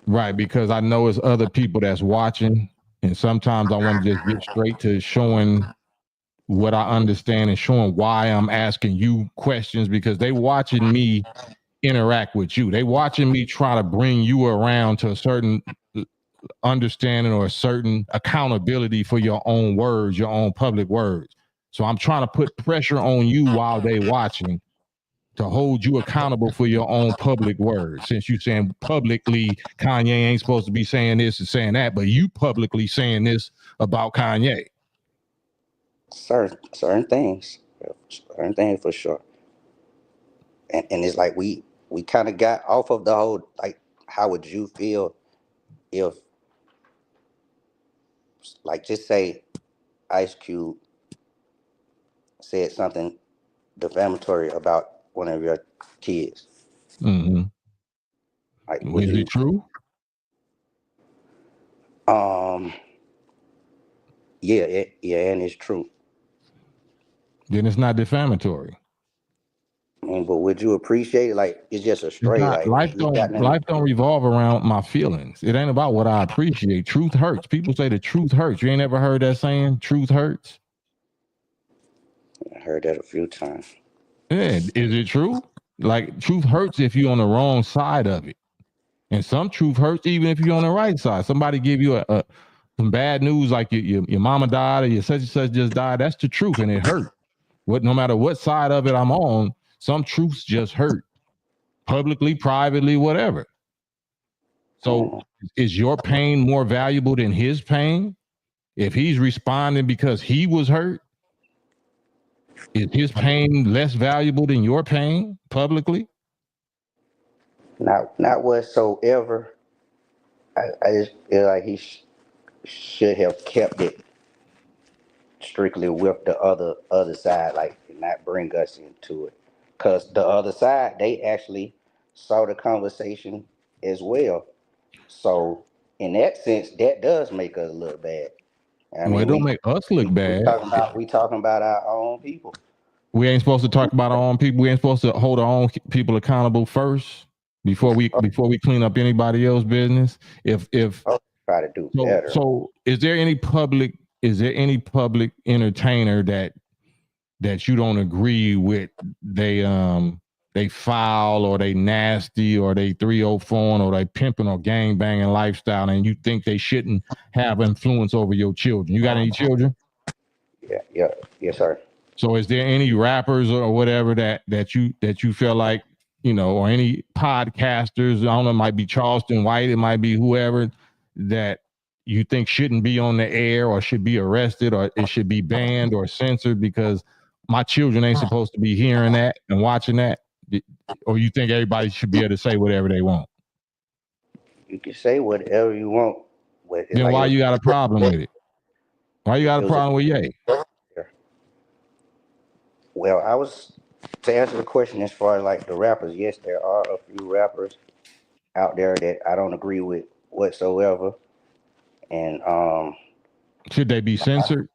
[SPEAKER 1] Right, because I know it's other people that's watching, and sometimes I want to just get straight to showing what I understand and showing why I'm asking you questions, because they watching me interact with you. They watching me try to bring you around to a certain understanding or a certain accountability for your own words, your own public words. So I'm trying to put pressure on you while they watching to hold you accountable for your own public words. Since you saying publicly Kanye ain't supposed to be saying this and saying that, but you publicly saying this about Kanye.
[SPEAKER 5] Certain things for sure. And it's like we kind of got off of the whole, like, how would you feel if, like, just say Ice Cube said something defamatory about one of your kids?
[SPEAKER 1] Mm-hmm.
[SPEAKER 5] Like,
[SPEAKER 1] is it true?
[SPEAKER 5] Yeah, and it's true.
[SPEAKER 1] Then it's not defamatory.
[SPEAKER 5] I mean, but would you appreciate it? Like, it's just a straight,
[SPEAKER 1] not,
[SPEAKER 5] like,
[SPEAKER 1] life don't revolve around my feelings. It ain't about what I appreciate. Truth hurts. People say the truth hurts. You ain't ever heard that saying? Truth hurts.
[SPEAKER 5] I heard that a few times.
[SPEAKER 1] Yeah, is it true? Like, truth hurts if you're on the wrong side of it, and some truth hurts even if you're on the right side. Somebody give you some bad news, like your mama died or your such and such just died. That's the truth, and it hurt. No matter what side of it I'm on, some truths just hurt. Publicly, privately, whatever. So is your pain more valuable than his pain? If he's responding because he was hurt, is his pain less valuable than your pain publicly?
[SPEAKER 5] Not whatsoever. I just feel like he should have kept it strictly with the other side, like, not bring us into it, because the other side, they actually saw the conversation as well. So in that sense, that does make us look bad. I mean,
[SPEAKER 1] it don't make us look bad.
[SPEAKER 5] We talking about our own people.
[SPEAKER 1] We ain't supposed to talk about our own people. We ain't supposed to hold our own people accountable first before we clean up anybody else's business. If
[SPEAKER 5] try to do better.
[SPEAKER 1] So is there any public entertainer that you don't agree with? They foul, or they nasty, or they 304, or they pimping or gang banging lifestyle, and you think they shouldn't have influence over your children? You got any children?
[SPEAKER 5] Yeah, yes, sir.
[SPEAKER 1] So is there any rappers or whatever that you feel like, or any podcasters, I don't know, it might be Charleston White, it might be whoever, that you think shouldn't be on the air or should be arrested or it should be banned or censored because my children ain't supposed to be hearing that and watching that? Or you think everybody should be able to say whatever they want?
[SPEAKER 5] You can say whatever you want.
[SPEAKER 1] Then like, why you got a problem with it? Why you got a problem with Ye?
[SPEAKER 5] Well, to answer the question as far as like the rappers, yes, there are a few rappers out there that I don't agree with whatsoever. And
[SPEAKER 1] should they be censored?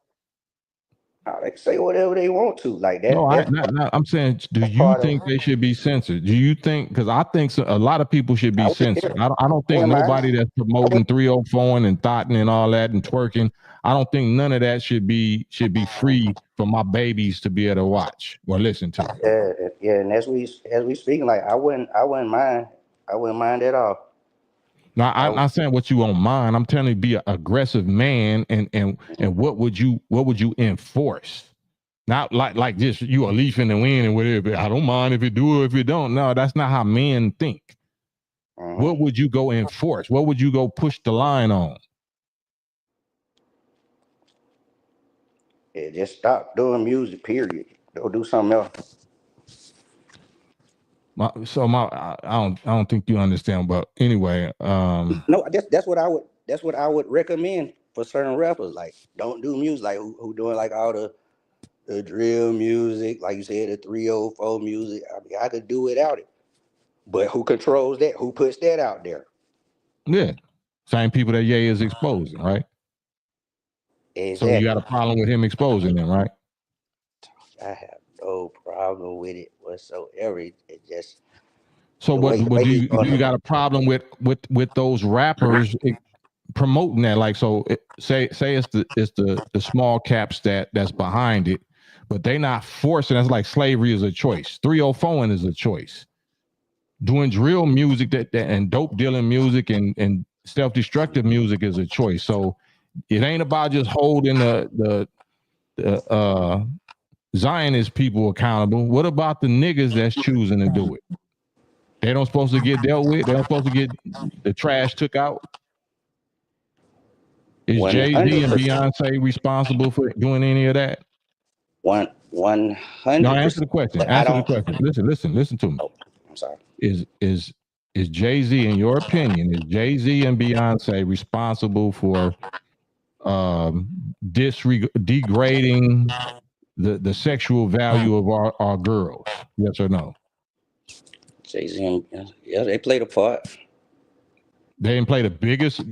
[SPEAKER 5] They can say whatever they want to, like that.
[SPEAKER 1] No, I'm saying, do you think they should be censored? Do you think? Because I think a lot of people should be censored. I don't think nobody that's promoting 304 and thotting and all that and twerking, I don't think none of that should be free for my babies to be able to watch or listen to.
[SPEAKER 5] Yeah, and as we speaking, like I wouldn't mind at all.
[SPEAKER 1] Now, I'm not saying what you won't mind. I'm telling you, be an aggressive man, and what would you enforce? Not like just you a leaf in the wind and whatever. I don't mind if you do or if you don't. No, that's not how men think. What would you go enforce? What would you go push the line on?
[SPEAKER 5] Yeah, just stop doing music, period. Go do something else.
[SPEAKER 1] I don't think you understand, but anyway,
[SPEAKER 5] no, that's what I would recommend for certain rappers. Like, don't do music, like who doing like all the drill music, like you said, the 304 music. I mean, I could do without it, but who controls that? Who puts that out there?
[SPEAKER 1] Yeah, same people that Ye is exposing, right? Exactly. So you got a problem with him exposing them, right?
[SPEAKER 5] I have no problem with it whatsoever. It just.
[SPEAKER 1] So what do you got a problem with those rappers promoting that? Like, so say it's the small caps that's behind it, but they not forcing. That's like slavery is a choice. 304 is a choice. Doing drill music that and dope dealing music and self-destructive music is a choice. So it ain't about just holding the Zionist people accountable. What about the niggas that's choosing to do it? They don't supposed to get dealt with. They don't supposed to get the trash took out. Is Jay-Z and Beyonce responsible for doing any of that?
[SPEAKER 5] 100%.
[SPEAKER 1] No, answer the question. Answer the question. Listen to me.
[SPEAKER 5] Oh, I'm sorry.
[SPEAKER 1] Is Jay-Z, in your opinion, is Jay-Z and Beyonce responsible for degrading the sexual value of our girls? Yes or no?
[SPEAKER 5] Jay-Z and they played a part.
[SPEAKER 1] They didn't play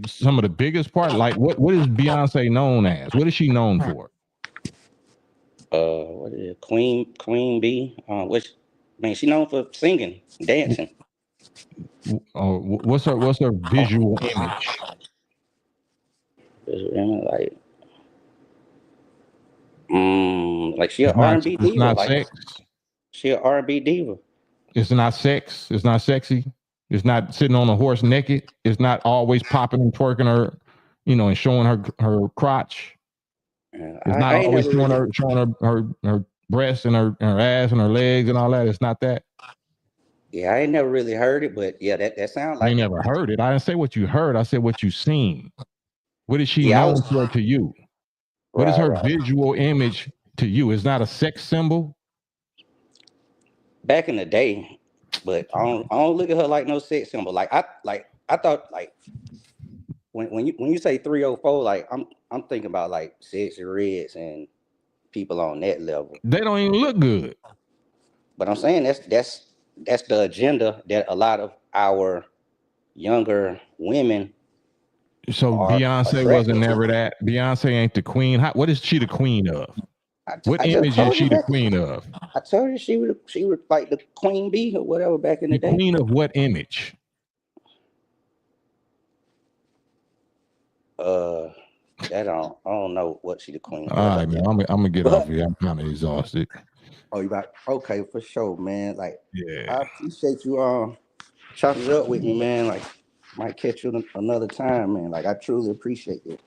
[SPEAKER 1] some of the biggest part. Like what is Beyonce known as? What is she known for?
[SPEAKER 5] What is it? Queen Bee? She known for singing, dancing.
[SPEAKER 1] What's her visual image?
[SPEAKER 5] Like she an R&B diva.
[SPEAKER 1] It's not sex.
[SPEAKER 5] She an R&B diva.
[SPEAKER 1] It's not sex. It's not sexy. It's not sitting on a horse naked. It's not always popping and twerking her, and showing her crotch. It's not always showing her breasts and her ass and her legs and all that. It's not that.
[SPEAKER 5] Yeah, I ain't never really heard it, but yeah, that sounds like.
[SPEAKER 1] You never heard it. I didn't say what you heard. I said what you seen. What is she known for to you? What is her visual image to you? It's not a sex symbol.
[SPEAKER 5] Back in the day, but I don't look at her like no sex symbol. I thought when you say 304, like I'm thinking about like Sexy Reds and people on that level.
[SPEAKER 1] They don't even look good.
[SPEAKER 5] But I'm saying that's the agenda that a lot of our younger women.
[SPEAKER 1] So Beyonce wasn't never that. Beyonce ain't the queen. What is she the queen of? What image is she the queen of?
[SPEAKER 5] I told you she was like the queen bee or whatever back in the day.
[SPEAKER 1] The queen of what image?
[SPEAKER 5] I don't know what she the queen of.
[SPEAKER 1] All right, man. I'm gonna get off here. I'm kind of exhausted.
[SPEAKER 5] Oh, okay, for sure, man. Like,
[SPEAKER 1] yeah,
[SPEAKER 5] I appreciate you chopping it up with me, man. Like, might catch you another time, man. Like, I truly appreciate it.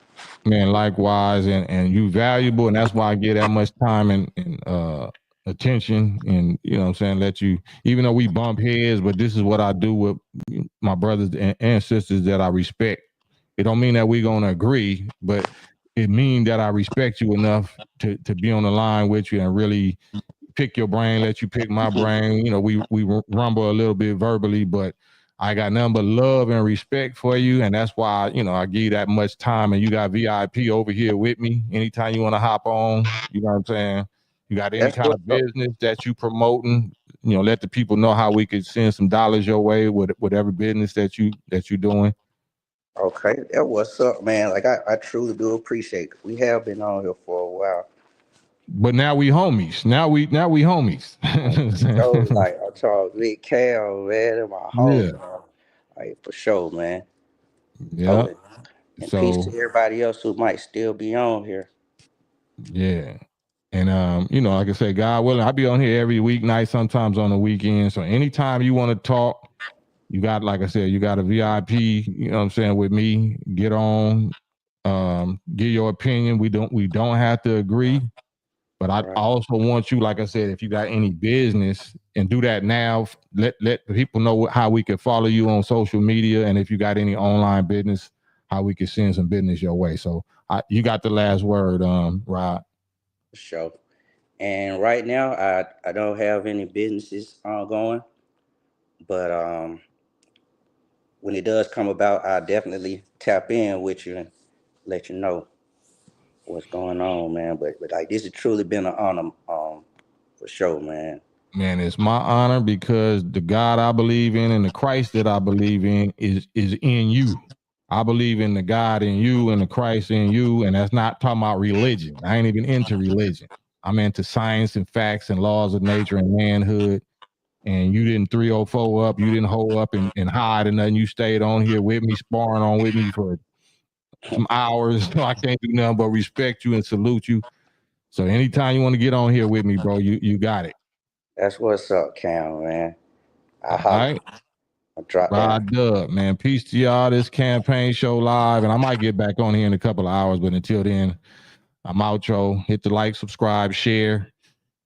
[SPEAKER 1] Man, likewise, and you valuable, and that's why I get that much time and attention, and you know what I'm saying, let you, even though we bump heads, but this is what I do with my brothers and sisters that I respect. It don't mean that we're gonna agree, but it means that I respect you enough to be on the line with you and really pick your brain, let you pick my brain. We rumble a little bit verbally, but I got nothing but love and respect for you, and that's why I give you that much time. And you got VIP over here with me. Anytime you want to hop on, you know what I'm saying. You got any kind of business that you promoting, let the people know how we could send some dollars your way with whatever business that you doing.
[SPEAKER 5] Okay, that what's up, man. Like I truly do appreciate it. We have been on here for a while.
[SPEAKER 1] But now we homies. Now we homies.
[SPEAKER 5] Like I talk Big Cal, man, and my homies. Yeah. Like for sure, man.
[SPEAKER 1] Yeah.
[SPEAKER 5] And peace to everybody else who might still be on here.
[SPEAKER 1] Yeah. And like I said, God willing, I'll be on here every weeknight, sometimes on the weekend. So anytime you want to talk, you got, like I said, you got a VIP, you know what I'm saying, with me. Get on, give your opinion. We don't have to agree. But I also want you, like I said, if you got any business, and do that now, let people know how we can follow you on social media, and if you got any online business, how we can send some business your way. So you got the last word, Rod.
[SPEAKER 5] Sure. And right now, I don't have any businesses ongoing, but when it does come about, I definitely tap in with you and let you know what's going on, man. But like, this has truly been an honor, for sure, man.
[SPEAKER 1] Man, it's my honor, because the God I believe in and the Christ that I believe in is in you. I believe in the God in you and the Christ in you, and that's not talking about religion. I ain't even into religion. I'm into science and facts and laws of nature and manhood. And you didn't 304 up, you didn't hold up and hide or nothing. You stayed on here with me, sparring on with me for some hours. So I can't do nothing but respect you and salute you. So anytime you want to get on here with me, bro, you got it.
[SPEAKER 5] That's what's up, Cam, man.
[SPEAKER 1] All right.
[SPEAKER 5] I'll drop
[SPEAKER 1] Rod Dub, man. Peace to y'all. This campaign show live, and I might get back on here in a couple of hours, but until then, I'm outro. Hit the like, subscribe, share.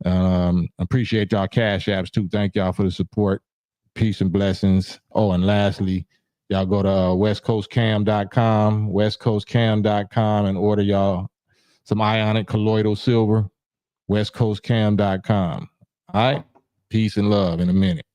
[SPEAKER 1] Appreciate y'all cash apps too. Thank y'all for the support. Peace and blessings. Oh, and lastly, y'all go to westcoastcam.com, and order y'all some ionic colloidal silver, westcoastcam.com. All right. Peace and love in a minute.